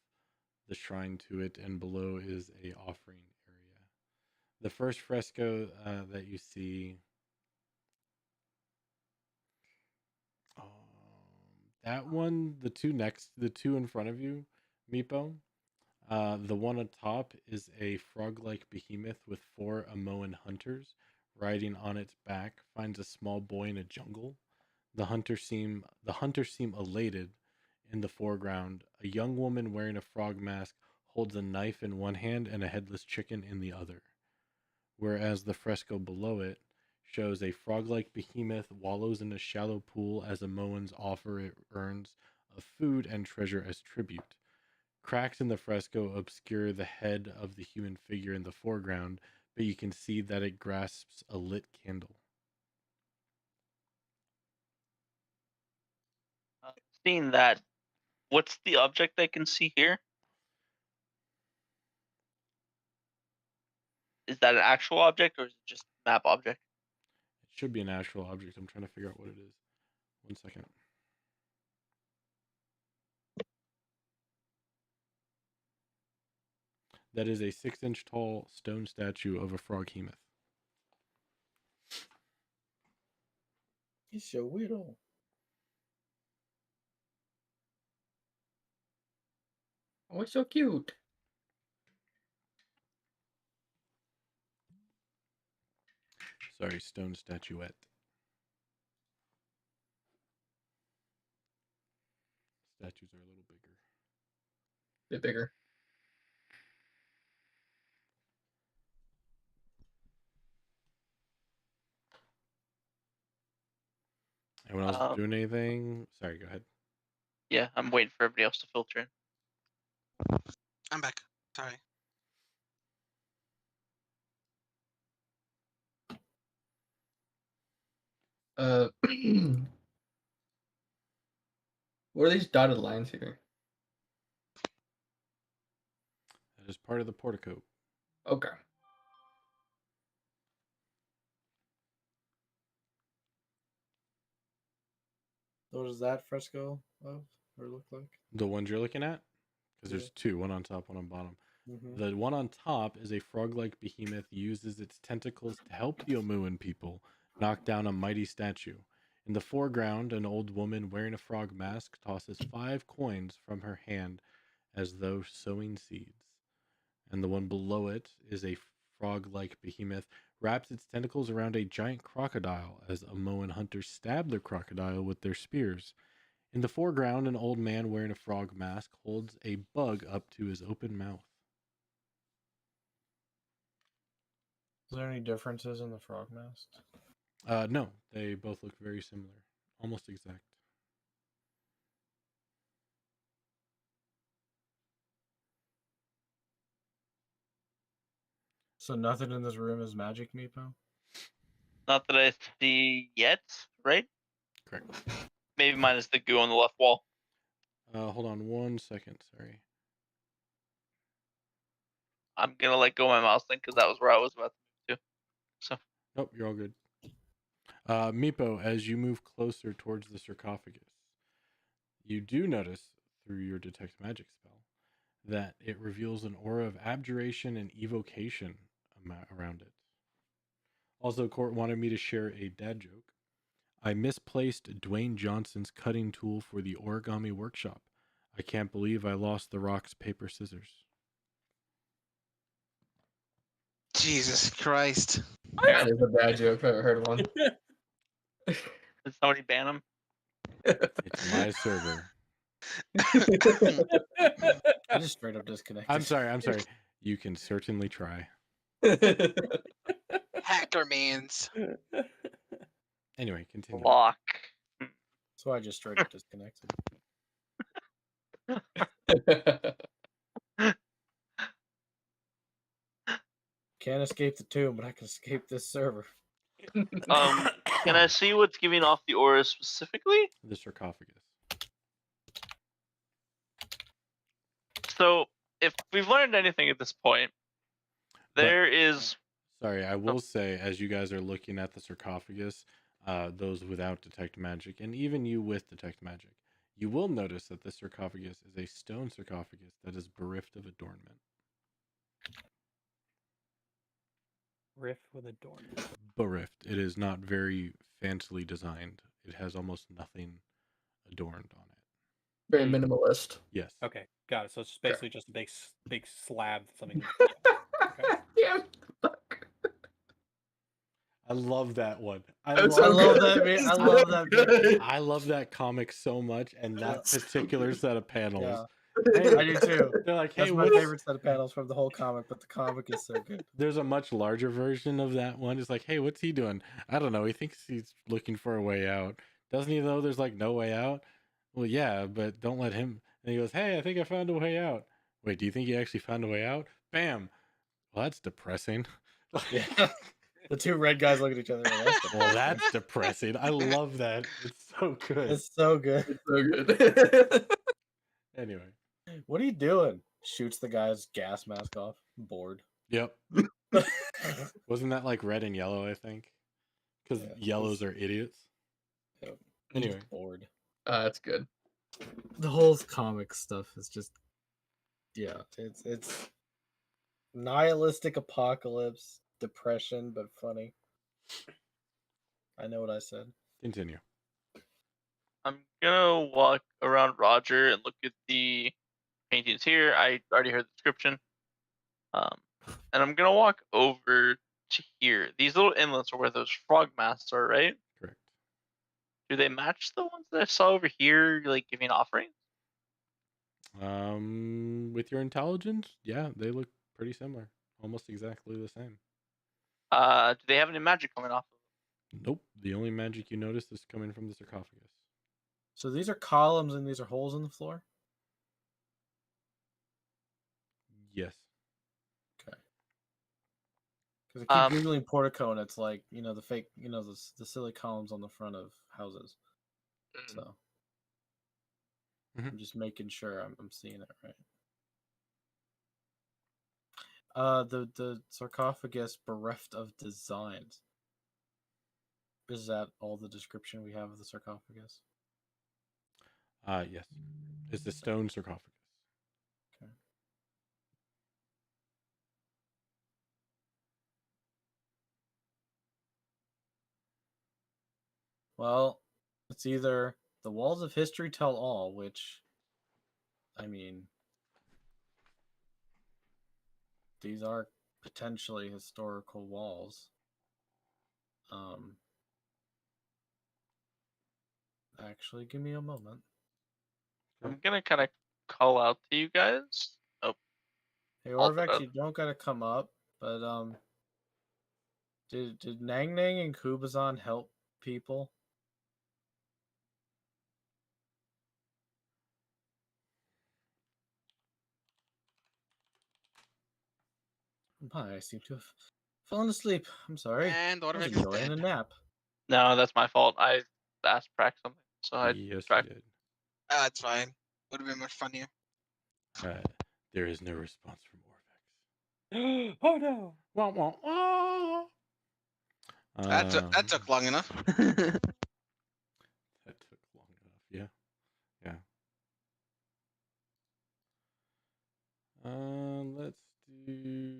the shrine to it, and below is a offering area. The first fresco that you see, that one, the two in front of you, Meepo. The one on top is a frog-like behemoth with 4 Amoan hunters riding on its back. Finds a small boy in a jungle. The hunters seem elated. In the foreground, a young woman wearing a frog mask holds a knife in one hand and a headless chicken in the other. Whereas the fresco below it shows a frog-like behemoth wallows in a shallow pool as Amoans offer it urns of food and treasure as tribute. Cracks in the fresco obscure the head of the human figure in the foreground, but you can see that it grasps a lit candle. Seeing that, what's the object I can see here? Is that an actual object or is it just a map object? It should be an actual object. I'm trying to figure out what it is. 1 second. That is a 6-inch tall stone statue of a froghemoth. He's so weirdo. Oh, it's so cute. Sorry, stone statuette. Statues are a little bigger. Bit bigger. Anyone else doing anything? Sorry, go ahead. Yeah, I'm waiting for everybody else to filter in. I'm back. Sorry. What are these dotted lines here? That is part of the portico. Okay. What is that fresco of or look like? The ones you're looking at? Because Yeah. there's 2, one on top, one on bottom. Mm-hmm. The one on top is a frog-like behemoth uses its tentacles to help the Omuan people knock down a mighty statue. In the foreground, an old woman wearing a frog mask tosses 5 coins from her hand as though sowing seeds. And the one below it is a frog-like behemoth wraps its tentacles around a giant crocodile as Amoan hunters stab the crocodile with their spears. In the foreground, an old man wearing a frog mask holds a bug up to his open mouth. Is there any differences in the frog masks? No, they both look very similar, almost exact. So nothing in this room is magic, Meepo? Not that I see yet, right? Correct. Maybe mine is the goo on the left wall. Hold on 1 second. Sorry. I'm gonna let go of my mouse thing because that was where I was about to move to. So Nope, you're all good. Meepo, as you move closer towards the sarcophagus, you do notice through your detect magic spell that it reveals an aura of abjuration and evocation around it. Also, Court wanted me to share a dad joke. I misplaced Dwayne Johnson's cutting tool for the origami workshop. I can't believe I lost the rocks, paper, scissors. Jesus Christ. That is a bad joke if I've ever heard one. Did somebody ban him? It's my server. I just straight up disconnected. I'm sorry. You can certainly try. Hacker means. Anyway, continue. Lock. So I just straight up disconnected. Can't escape the tomb, but I can escape this server. Can I see what's giving off the aura specifically? The sarcophagus. So, if we've learned anything at this point, there is. Sorry, I will say, as you guys are looking at the sarcophagus, those without detect magic, and even you with detect magic, you will notice that this sarcophagus is a stone sarcophagus that is bereft of adornment. Riff with adornment. Bereft. It is not very fancily designed. It has almost nothing adorned on it. Very minimalist. Yes. Okay, got it. So it's just basically just a big slab, something. Yeah. I love that one. That's I so love good. that. I It's love so that. good. I love that comic so much, and that particular set of panels. Yeah, Hey, I do too. they're like, hey, That's my what's... favorite set of panels from the whole comic, but the comic is so good. There's a much larger version of that one. It's like, hey, what's he doing? I don't know. He thinks he's looking for a way out. Doesn't he know there's like no way out? Well, yeah, but don't let him. And he goes, hey, I think I found a way out. Wait, do you think you actually found a way out? Bam. Well, that's depressing. Yeah. The two red guys look at each other. Well, that's depressing. I love that. It's so good. It's so good. It's so good. Anyway. What are you doing? Shoots the guy's gas mask off. Bored. Yep. Wasn't that like red and yellow, I think? Because yellows are idiots. Yep. Anyway. Bored. That's good. The whole comic stuff is just, yeah, it's nihilistic apocalypse, depression, but funny. I know what I said. Continue. I'm gonna walk around Roger and look at the paintings here. I already heard the description. And I'm gonna walk over to here. These little inlets are where those frog masks are, right? Correct. Do they match the ones that I saw over here, like giving offerings? With your intelligence, yeah, they look pretty similar. Almost exactly the same. Do they have any magic coming off of them? Nope. The only magic you notice is coming from the sarcophagus. So these are columns and these are holes in the floor? Yes. Because I keep Googling portico and it's like, the fake, the silly columns on the front of houses. So I'm just making sure I'm seeing it right. The sarcophagus bereft of designs. Is that all the description we have of the sarcophagus? Yes. It's the stone sarcophagus. Okay. Well, it's either the walls of history tell all, which, I mean, these are potentially historical walls. Actually, give me a moment. I'm gonna kind of call out to you guys. Oh, Hey, Orvex, you don't gotta come up, but did Nang Nang and Kubazan help people? I seem to have fallen asleep. I'm sorry. And I was Orvex is enjoying dead. a nap. no, that's my fault. I asked Prax something, so I Yes, you tried. did. That's fine. Would have been much funnier. There is no response from Orvex. Oh no! Wah, wah, wah. That took long enough. That took long enough. Yeah. Yeah. Let's do.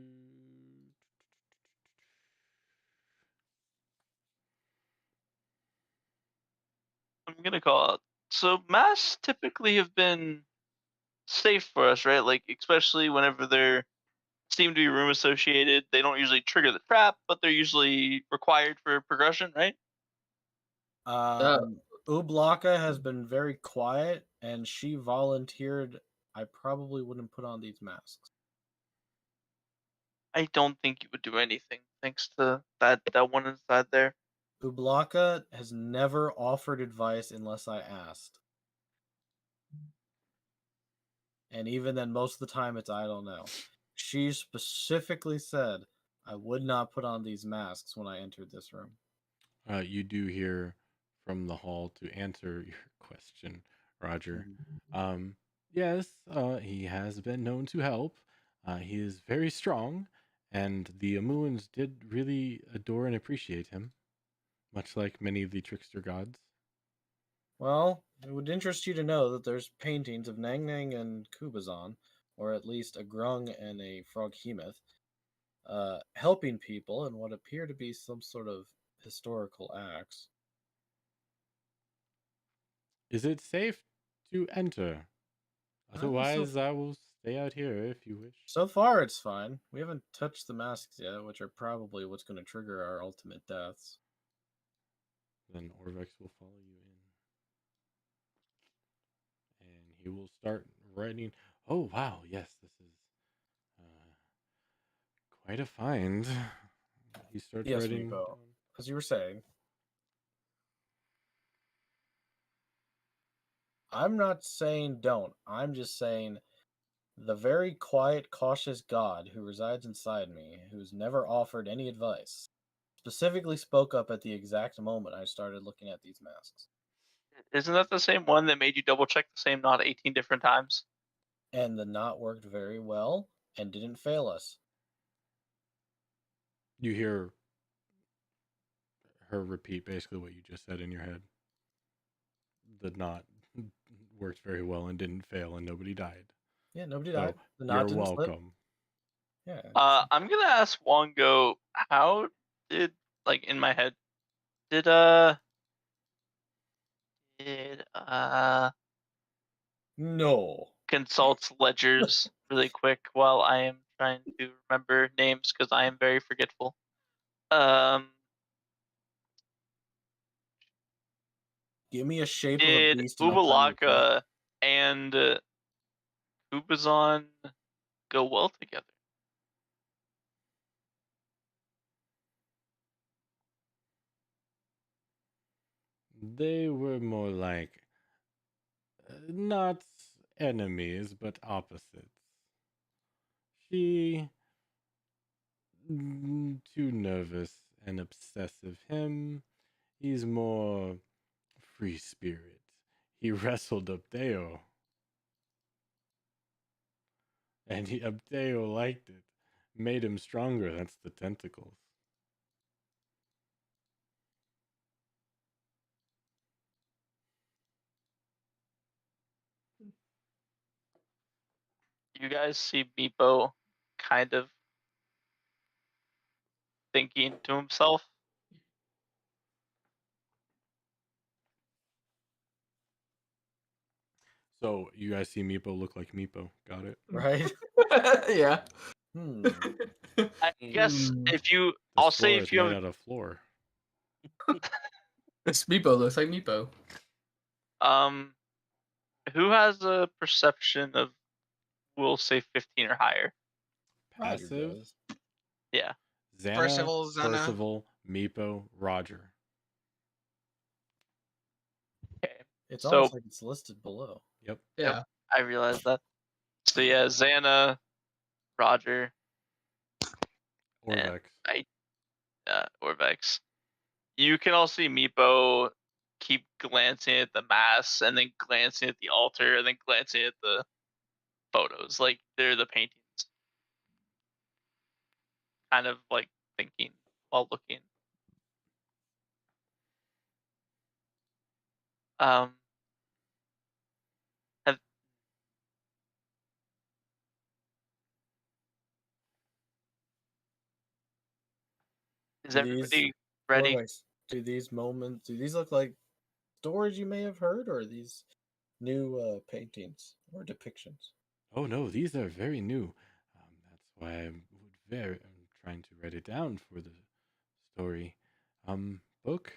I'm gonna call out. So masks typically have been safe for us, right? Like especially whenever they're seem to be room associated. They don't usually trigger the trap, but they're usually required for progression, right? Ublaka has been very quiet, and she volunteered. I probably wouldn't put on these masks. I don't think you would do anything thanks to that one inside there. Ublaka has never offered advice unless I asked. And even then, most of the time, it's I don't know. She specifically said I would not put on these masks when I entered this room. You do hear from the hall to answer your question, Roger. Yes, he has been known to help. He is very strong, and the Amuans did really adore and appreciate him, much like many of the trickster gods. Well, it would interest you to know that there's paintings of Nang Nang and Kubazan, or at least a Grung and a Froghemoth, helping people in what appear to be some sort of historical acts. Is it safe to enter? Otherwise, I will stay out here if you wish. So far, it's fine. We haven't touched the masks yet, which are probably what's going to trigger our ultimate deaths. Then Orvex will follow you in. And he will start writing. Oh, wow. Yes, this is quite a find. He starts Yes, writing. Meepo. As you were saying, I'm not saying don't. I'm just saying the very quiet, cautious God who resides inside me, who's never offered any advice, specifically spoke up at the exact moment I started looking at these masks. Isn't that the same one that made you double check the same knot 18 different times? And the knot worked very well and didn't fail us. You hear her repeat basically what you just said in your head. The knot worked very well and didn't fail, and nobody died. Yeah, nobody So died. The knot you're didn't slip. welcome. Yeah. I'm gonna ask Wongo, how did, like, in my head, did No. consult ledgers really quick while I am trying to remember names because I am very forgetful. Give me a shape of a Did beast. And I'll tell you. Ubalaka and Ubazon go well together? They were more like not enemies, but opposites. She too nervous and obsessive. Him, he's more free spirit. He wrestled Abdeo. And Abdeo liked it. Made him stronger. That's the tentacles. You guys see Meepo kind of thinking to himself. So you guys see Meepo look like Meepo. Got it? Right? Yeah. I guess if you, This I'll say floor if is you made have, out of floor. This Meepo looks like Meepo. who has a perception of, we'll say 15 or higher? Roger Passive. does. Yeah. Xana, Percival, Xana. Percival, Meepo, Roger. Okay. It's So- almost like it's listed below. Yep. Yeah. I realized that. So yeah, Xana, Roger, Orvex. Orvex. You can all see Meepo keep glancing at the mass and then glancing at the altar and then glancing at the photos. Like, they're the paintings. Kind of like thinking while looking. Have, is Do everybody ready? Do these look like stories you may have heard, or are these new paintings or depictions? Oh no, these are very new. That's I'm trying to write it down for the story. Book.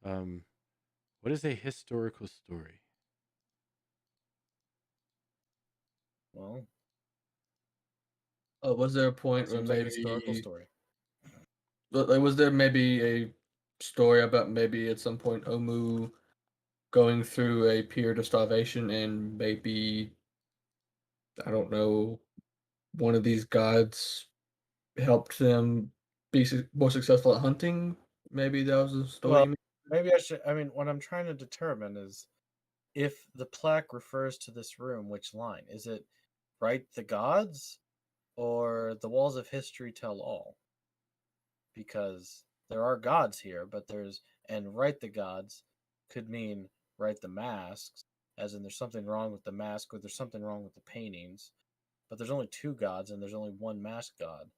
What is a historical story? Well, Was there a point where seems like a historical maybe story. like was there maybe a story about maybe at some point Omu going through a period of starvation and maybe I don't know one of these gods helped them be more successful at hunting? Maybe that was a story. Well, you maybe I should. I mean, what I'm trying to determine is if the plaque refers to this room, which line? Is it Write the Gods or The Walls of History Tell All? Because there are gods here, but and Write the Gods could mean write the masks, as in there's something wrong with the mask or there's something wrong with the paintings. But there's only two gods and there's only one mask god.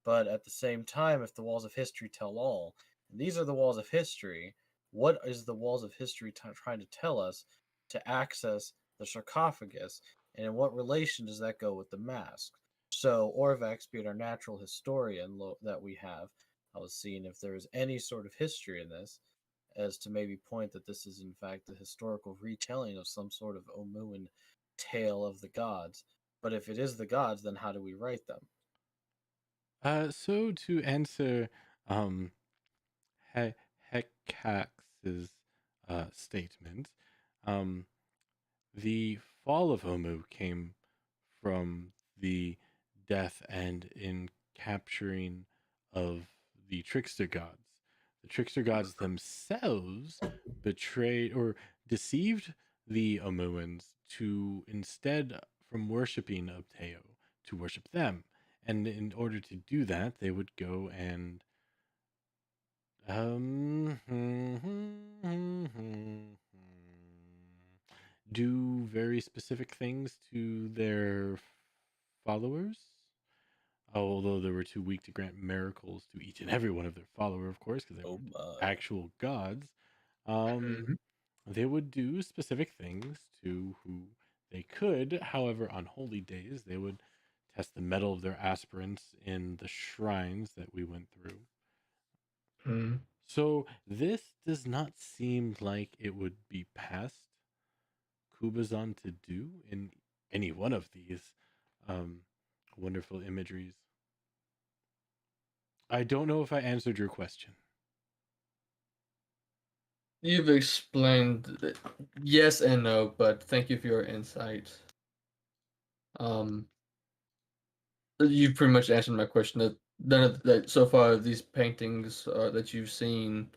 But at the same time, if the walls of history tell all, and these are the walls of history, what is the walls of history trying to tell us to access the sarcophagus? And in what relation does that go with the mask? So Orvax, being our natural historian that we have, I was seeing if there is any sort of history in this, as to maybe point that this is in fact the historical retelling of some sort of Omuan tale of the gods. But if it is the gods, then how do we write them? So to answer Hekax's statement, the fall of Omu came from the death and in capturing of the trickster gods. The trickster gods themselves betrayed or deceived the Omuans to instead from worshiping Obteo to worship them. And in order to do that, they would go and do very specific things to their followers. Although they were too weak to grant miracles to each and every one of their follower, of course, because they were actual gods. They would do specific things to who they could. However, on holy days, they would test the mettle of their aspirants in the shrines that we went through. Mhm. So this does not seem like it would be past Kubazan to do in any one of these wonderful imageries. I don't know if I answered your question. You've explained yes and no, but thank you for your insight. You've pretty much answered my question. That none of that so far these paintings that you've seen,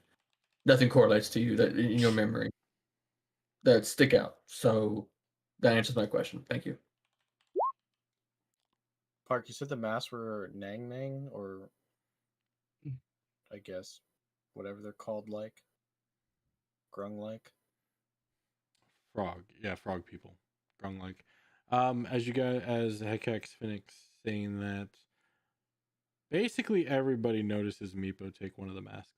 nothing correlates to you that in your memory that stick out. So that answers my question. Thank you. Park, you said the masks were Nang Nang, or I guess whatever they're called, like Grung like. Frog, yeah, frog people, grung like. As you guys, as Hekex Phoenix saying that, basically everybody notices Meepo take one of the masks.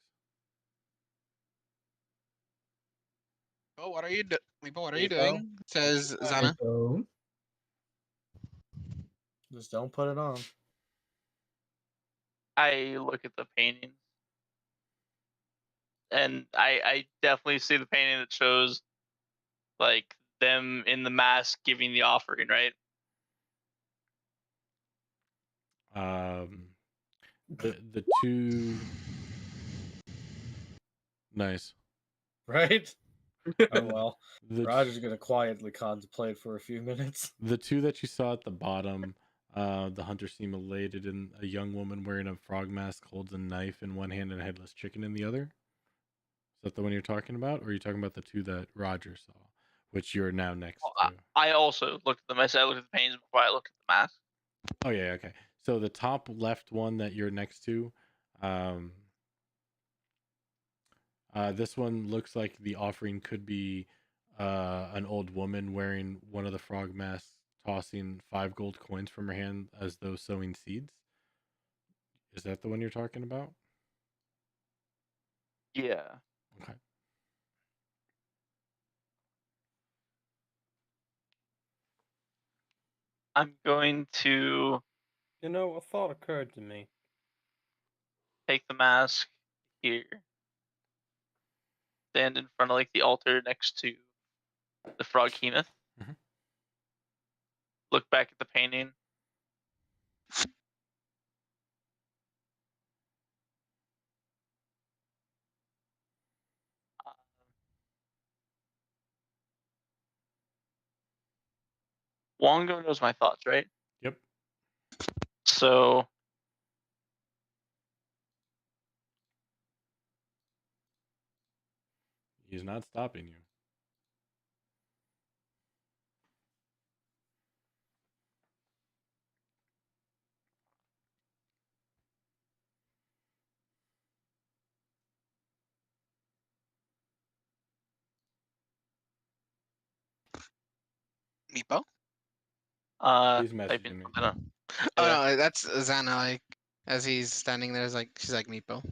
Oh, what are you doing? What are you Nico? doing? Says Zana. So, Just don't put it on. I look at the paintings, and I definitely see the painting that shows like them in the mask giving the offering, right? The two. Nice. Right? Oh well. The Roger's gonna quietly contemplate for a few minutes. the two that you saw at the bottom, the hunter seem elated, and a young woman wearing a frog mask holds a knife in one hand and a headless chicken in the other. Is that the one you're talking about, or are you talking about the two that Roger saw, which you're now next to? I also looked at them. I said I looked at the paintings before I looked at the mask. Oh yeah, okay. So the top left one that you're next to, this one looks like the offering could be an old woman wearing one of the frog masks, tossing 5 gold coins from her hand as though sowing seeds. Is that the one you're talking about? Yeah. Okay. I'm going to You know, a thought occurred to me. Take the mask here. Stand in front of like the altar next to the frog Kenneth. Mhm. Look back at the painting. Wongo knows my thoughts, right? Yep. So He's not stopping you. Meepo? He's typing messaging me. something up. Oh Yeah. no, that's Zana. Like as he's standing there, she's like Meepo,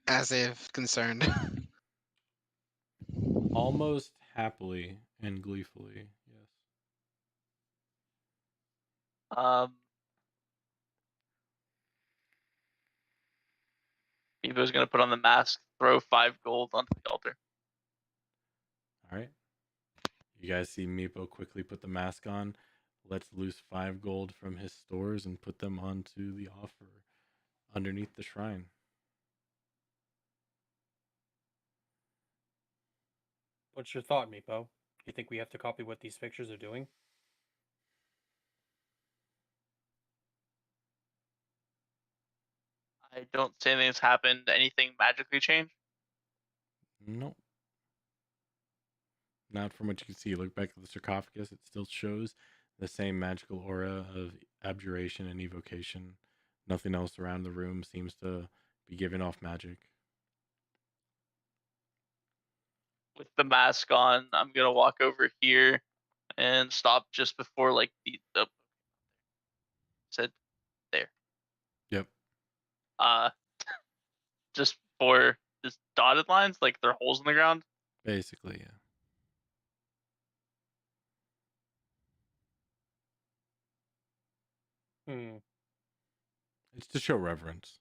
as if concerned. Almost happily and gleefully, yes. Evo's gonna put on the mask, throw 5 gold onto the altar. All right. You guys see Meepo quickly put the mask on, lets loose 5 gold from his stores, and put them onto the offer underneath the shrine. What's your thought, Meepo? You think we have to copy what these pictures are doing? I don't see anything's happened. Anything magically changed? Nope. Not from what you can see. Look back at the sarcophagus. It still shows the same magical aura of abjuration and evocation. Nothing else around the room seems to be giving off magic. With the mask on, I'm gonna walk over here and stop just before like the said there. Yep. Just for this dotted lines, like they're holes in the ground. Basically, yeah. It's to show reverence.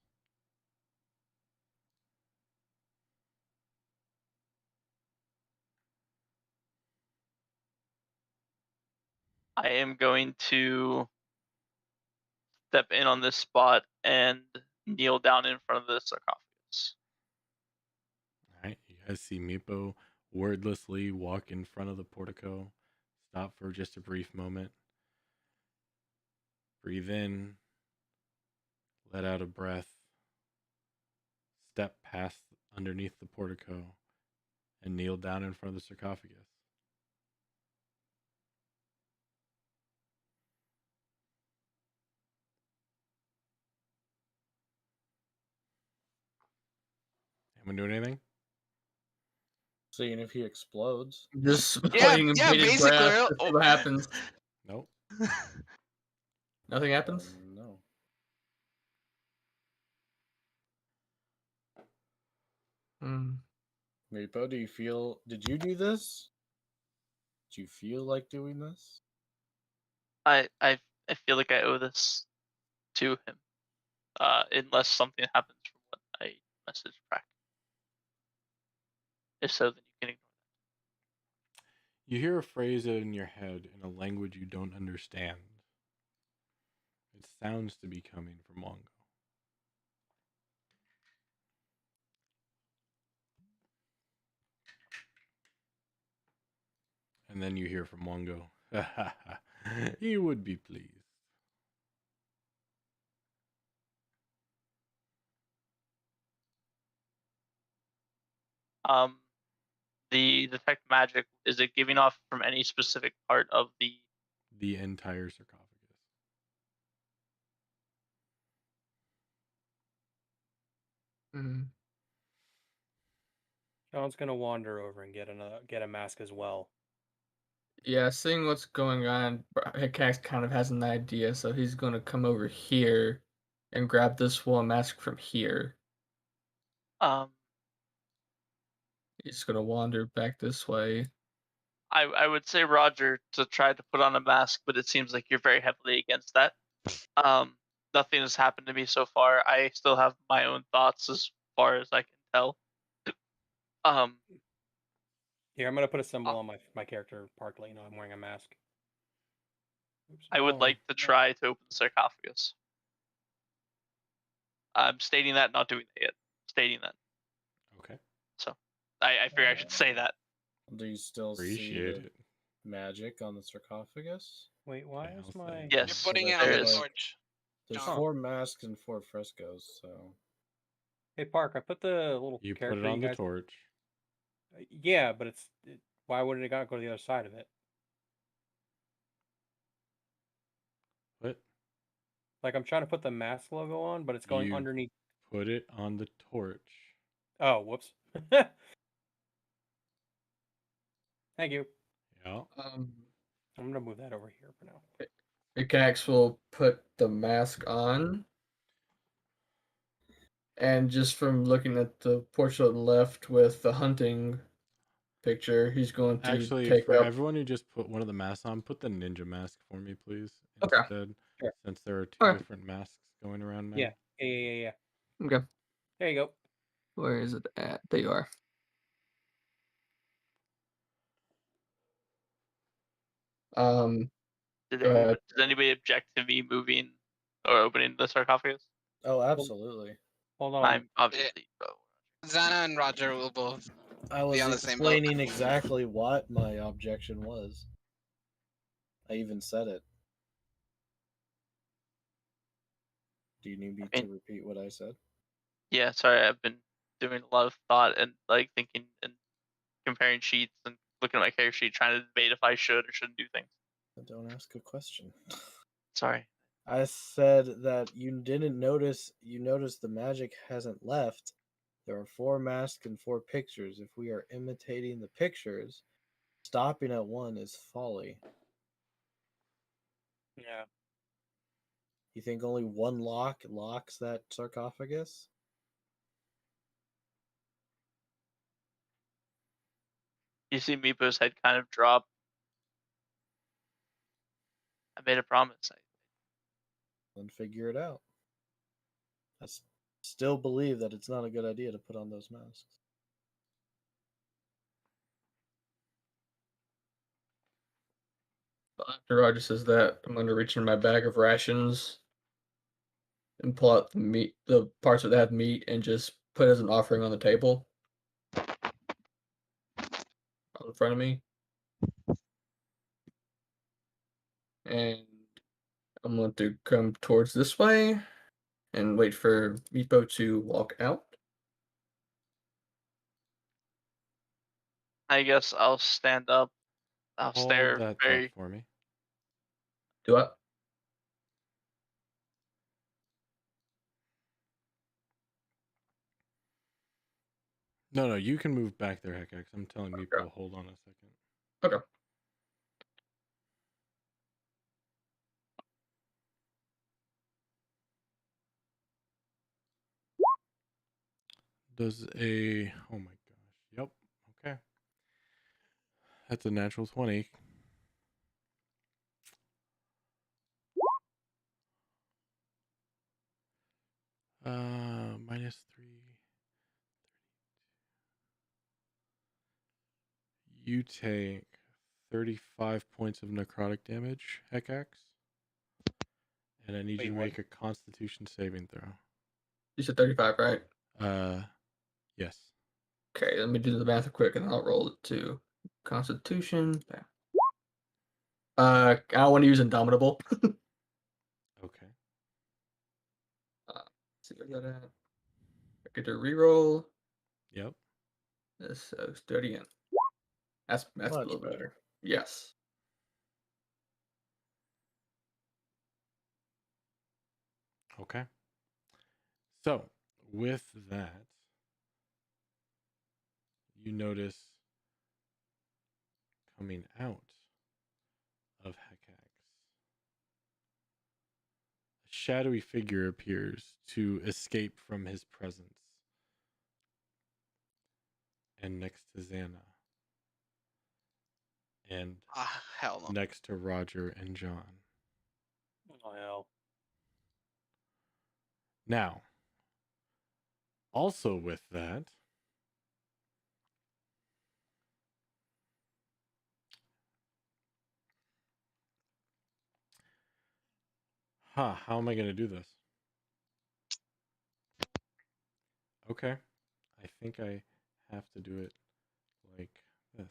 I am going to step in on this spot and kneel down in front of the sarcophagus. All right. You guys see Meepo wordlessly walk in front of the portico, stop for just a brief moment, breathe in, let out a breath, step past underneath the portico, and kneel down in front of the sarcophagus. Anyone doing anything? Seeing if he explodes. Just Yeah, putting yeah, bated basically. breath to see what happens. Nope. Nothing happens? No. Hmm. Meepo, did you do this? Do you feel like doing this? I feel like I owe this to him. Unless something happens from what I messaged back. If so, then you can ignore You hear a phrase in your head in a language you don't understand. It sounds to be coming from Wongo. And then you hear from Wongo. He would be pleased. that. The detect magic, is it giving off from any specific part of the? The entire sarcophagus. Hmm. John's gonna wander over and get a mask as well. Yeah, seeing what's going on, Hikax kind of has an idea, so he's going to come over here and grab this one mask from here. Um, He's going to wander back this way. I would say Roger to try to put on a mask, but it seems like you're very heavily against that. Nothing has happened to me so far. I still have my own thoughts as far as I can tell. Um, Here, I'm gonna put a symbol on my character part to let you know I'm wearing a mask. Oops. I would Oh, like to try to open the sarcophagus. I'm stating that, not doing it yet. Stating that. okay. So, I figure I should say that. Do you still Appreciate see the it. magic on the sarcophagus? Wait, why Yeah, is I'll my say. You're Yes, putting it that's on the there is. torch. There's John. 4 masks and 4 frescoes, so Hey Park, I put the little You put character it on you the guys. torch. Yeah, but why wouldn't it go to the other side of it? What? Like I'm trying to put the mask logo on, but it's going You underneath. put it on the torch. Oh, whoops. Thank you. Yeah. Um, I'm gonna move that over here for now. Pickaxe will put the mask on. And just from looking at the portrait on the left with the hunting picture, he's going to Actually, take for up. everyone who just put one of the masks on, put the ninja mask for me, please. Okay. Instead, Sure. since there are 2 Alright. different masks going around now. Yeah. Okay. There you go. Where is it at? There you are. Did Go ahead. does anybody object to me moving or opening the sarcophagus? oh, absolutely. Hold on. I'm obviously. Zana and Roger will both. I was on the same boat. explaining exactly what my objection was. I even said it. Do you need me to repeat what I said? Yeah, sorry. I've been doing a lot of thought and like thinking and comparing sheets and looking at my character sheet, trying to debate if I should or shouldn't do things. Don't ask a question. Sorry. I said that you didn't notice. You noticed the magic hasn't left. There are 4 masks and 4 pictures. If we are imitating the pictures, stopping at one is folly. Yeah. You think only one lock locks that sarcophagus? You see Meepo's head kind of drop. I made a promise. Then figure it out. Still believe that it's not a good idea to put on those masks. After Roger says that, I'm going to reach in my bag of rations and pull out the meat, the parts that have meat, and just put it as an offering on the table in front of me. And I'm going to come towards this way and wait for Meepo to walk out. I guess I'll stand up. I'll Hold stare that very. thought for me. Do I? No, you can move back there, Hekax. I'm telling Meepo, hold on a second. Okay. Does a... Oh my gosh. Yep. Okay. That's a natural 20. -3. You take 35 points of necrotic damage, Hekax. And I need Wait, you to what? make a constitution saving throw. You said 35, right? Yes. Okay, let me do the math quick and I'll roll it to Constitution. I don't want to use Indomitable. Okay. Let's see where's that at. I get to reroll. Yep. This let's do it again. That's a Much little better. better. Yes. Okay. So, with that, you notice coming out of Hekax, a shadowy figure appears to escape from his presence. And next to Xana. And Hell no. next to Roger and John. Oh hell. Now, also with that, how am I going to do this? Okay, I think I have to do it like this.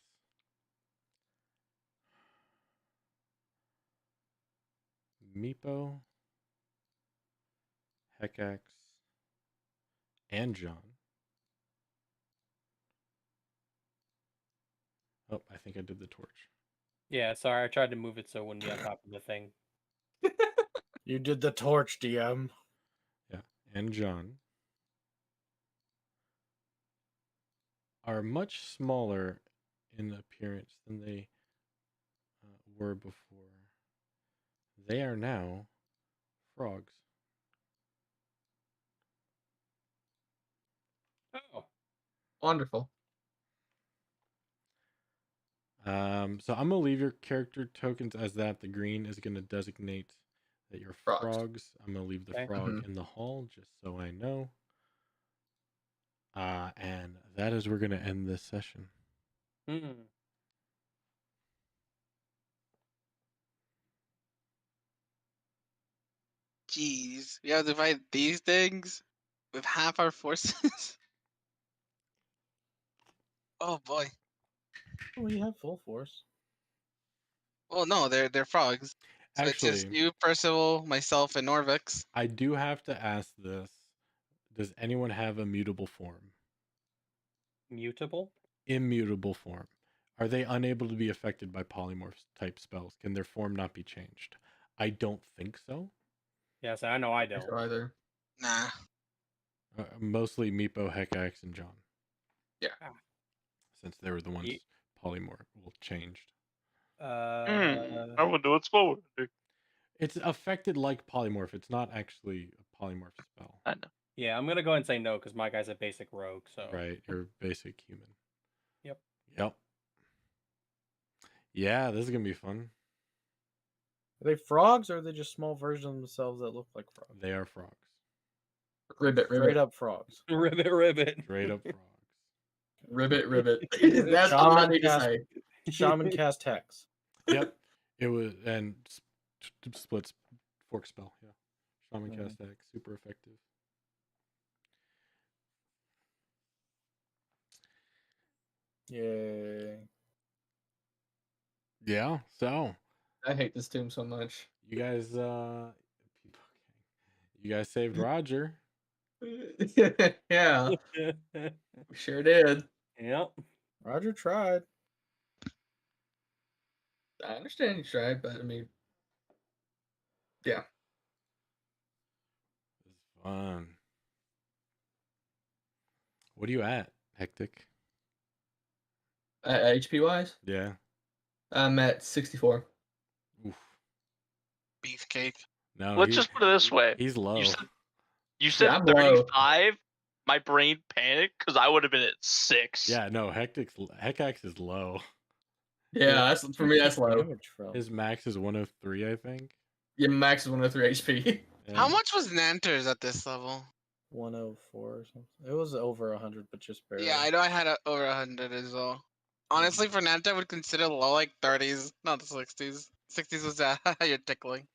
Meepo, Hekax, and John. Oh, I think I did the torch. Yeah, sorry, I tried to move it so it wouldn't be on top of the thing. You did the torch, DM. Yeah, and John are much smaller in appearance than they were before. They are now frogs. Oh. Wonderful. So I'm gonna leave your character tokens as that. The green is gonna designate that you're Frogs. frogs. I'm gonna leave the Okay. frog in the hall just so I know. And that is we're gonna end this session. Hmm. Jeez, we have to fight these things with half our forces. Oh boy. We have full force. Well, no, they're frogs. So it's just Actually, you, Percival, myself, and Norvix. I do have to ask this. Does anyone have a mutable form? Mutable? Immutable form. Are they unable to be affected by polymorph type spells? Can their form not be changed? I don't think so. Yes, I know I don't. So either. Nah. Mostly Meepo, Hekax, and John. Yeah. Since they were the ones Ye- polymorph changed. I wonder what's forward. It's affected like polymorph. It's not actually a polymorph spell. I know. Yeah, I'm gonna go ahead and say no because my guy's a basic rogue. So Right, you're basic human. Yep. Yep. Yeah, this is gonna be fun. Are they frogs or are they just small versions of themselves that look like frogs? They are frogs. Ribbit, Straight ribbit. up frogs. ribbit, ribbit. Straight up frogs. Ribbit, ribbit. That's all I need to cast- say. Shaman cast hex. Yep. It was and splits fork spell. Yeah. Shaman Mhm. cast X, super effective. Yay. Yeah. So I hate this tomb so much. you guys, you guys saved Roger. Yeah, we sure did. Yep. Roger tried. I understand you tried, but I mean, yeah. This is fun. What are you at, Hectic? HP wise, Yeah. I'm at 64. Oof. Beefcake. No. Let's just put it this way. He's low. You said I'm low. 35. My brain panicked because I would have been at 6. Yeah. No. Hekax is low. Yeah, that's for me. That's low. Damage from. His max is 103, I think. Yeah, max is 103 HP. How Yeah. much was Nanter's at this level? 104 or something. It was over 100, but just barely. Yeah, I know I had over 100 as well. Honestly, for Nanter, I would consider low like 30s, not the 60s. 60s was you're tickling.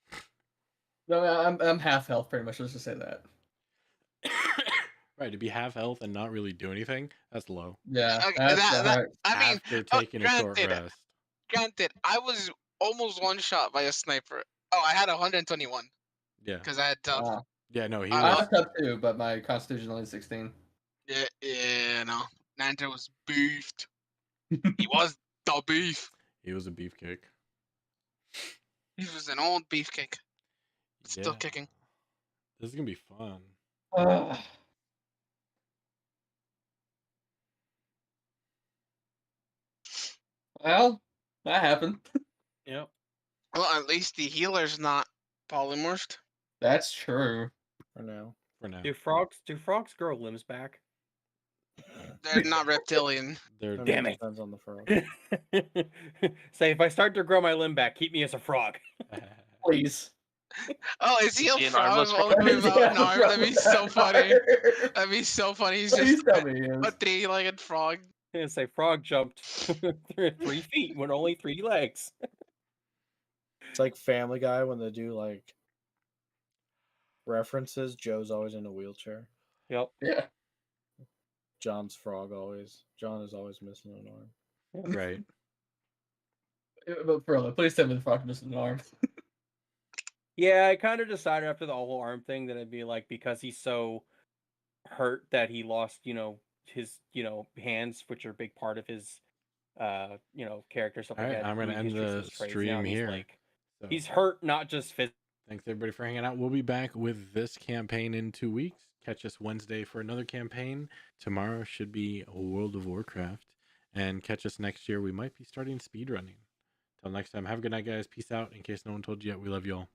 No, I'm half health pretty much. Let's just say that. Right, to be half health and not really do anything, that's low. Yeah, Okay, that's that- I mean, After taking a short granted, rest. Granted, I was almost one shot by a sniper. Oh, I had 121 Yeah. because I had tough. Yeah, no, he I I was. have tough too, but my constitution only 16. Yeah, no. Nanter was beefed. He was the beef. He was a beefcake. He was an old beefcake. Still Yeah. kicking. This is gonna be fun. Well, that happened. Yep. Well, at least the healer's not polymorphed. That's true. For now. For now. Do frogs grow limbs back? They're not reptilian. They're I mean, Damn it it. depends on the frog. Say if I start to grow my limb back, keep me as a frog. Please. Oh, is he Is a he an frog armless all the way Yeah, without an arm? That'd be so funny. frog. That'd be so funny. He's Please just tell me he a is. three-legged frog. It's like frog jumped 3 feet with only 3 legs. It's like Family Guy when they do like references. Joe's always in a wheelchair. Yep. Yeah. John's frog always. John is always missing an arm. Right. But for real, please tell me the frog missing an arm. Yeah, I kind of decided after the whole arm thing that it'd be like because he's so hurt that he lost, his, hands, which are a big part of his, character stuff All like right, that. I'm gonna doing his end tricks and the his trades. stream Now he's here. like, So, he's hurt, not just physically. thanks everybody for hanging out. We'll be back with this campaign in 2 weeks. Catch us Wednesday for another campaign. Tomorrow should be World of Warcraft. And catch us next year. We might be starting speedrunning. Till next time, have a good night, guys. Peace out. In case no one told you yet, we love you all.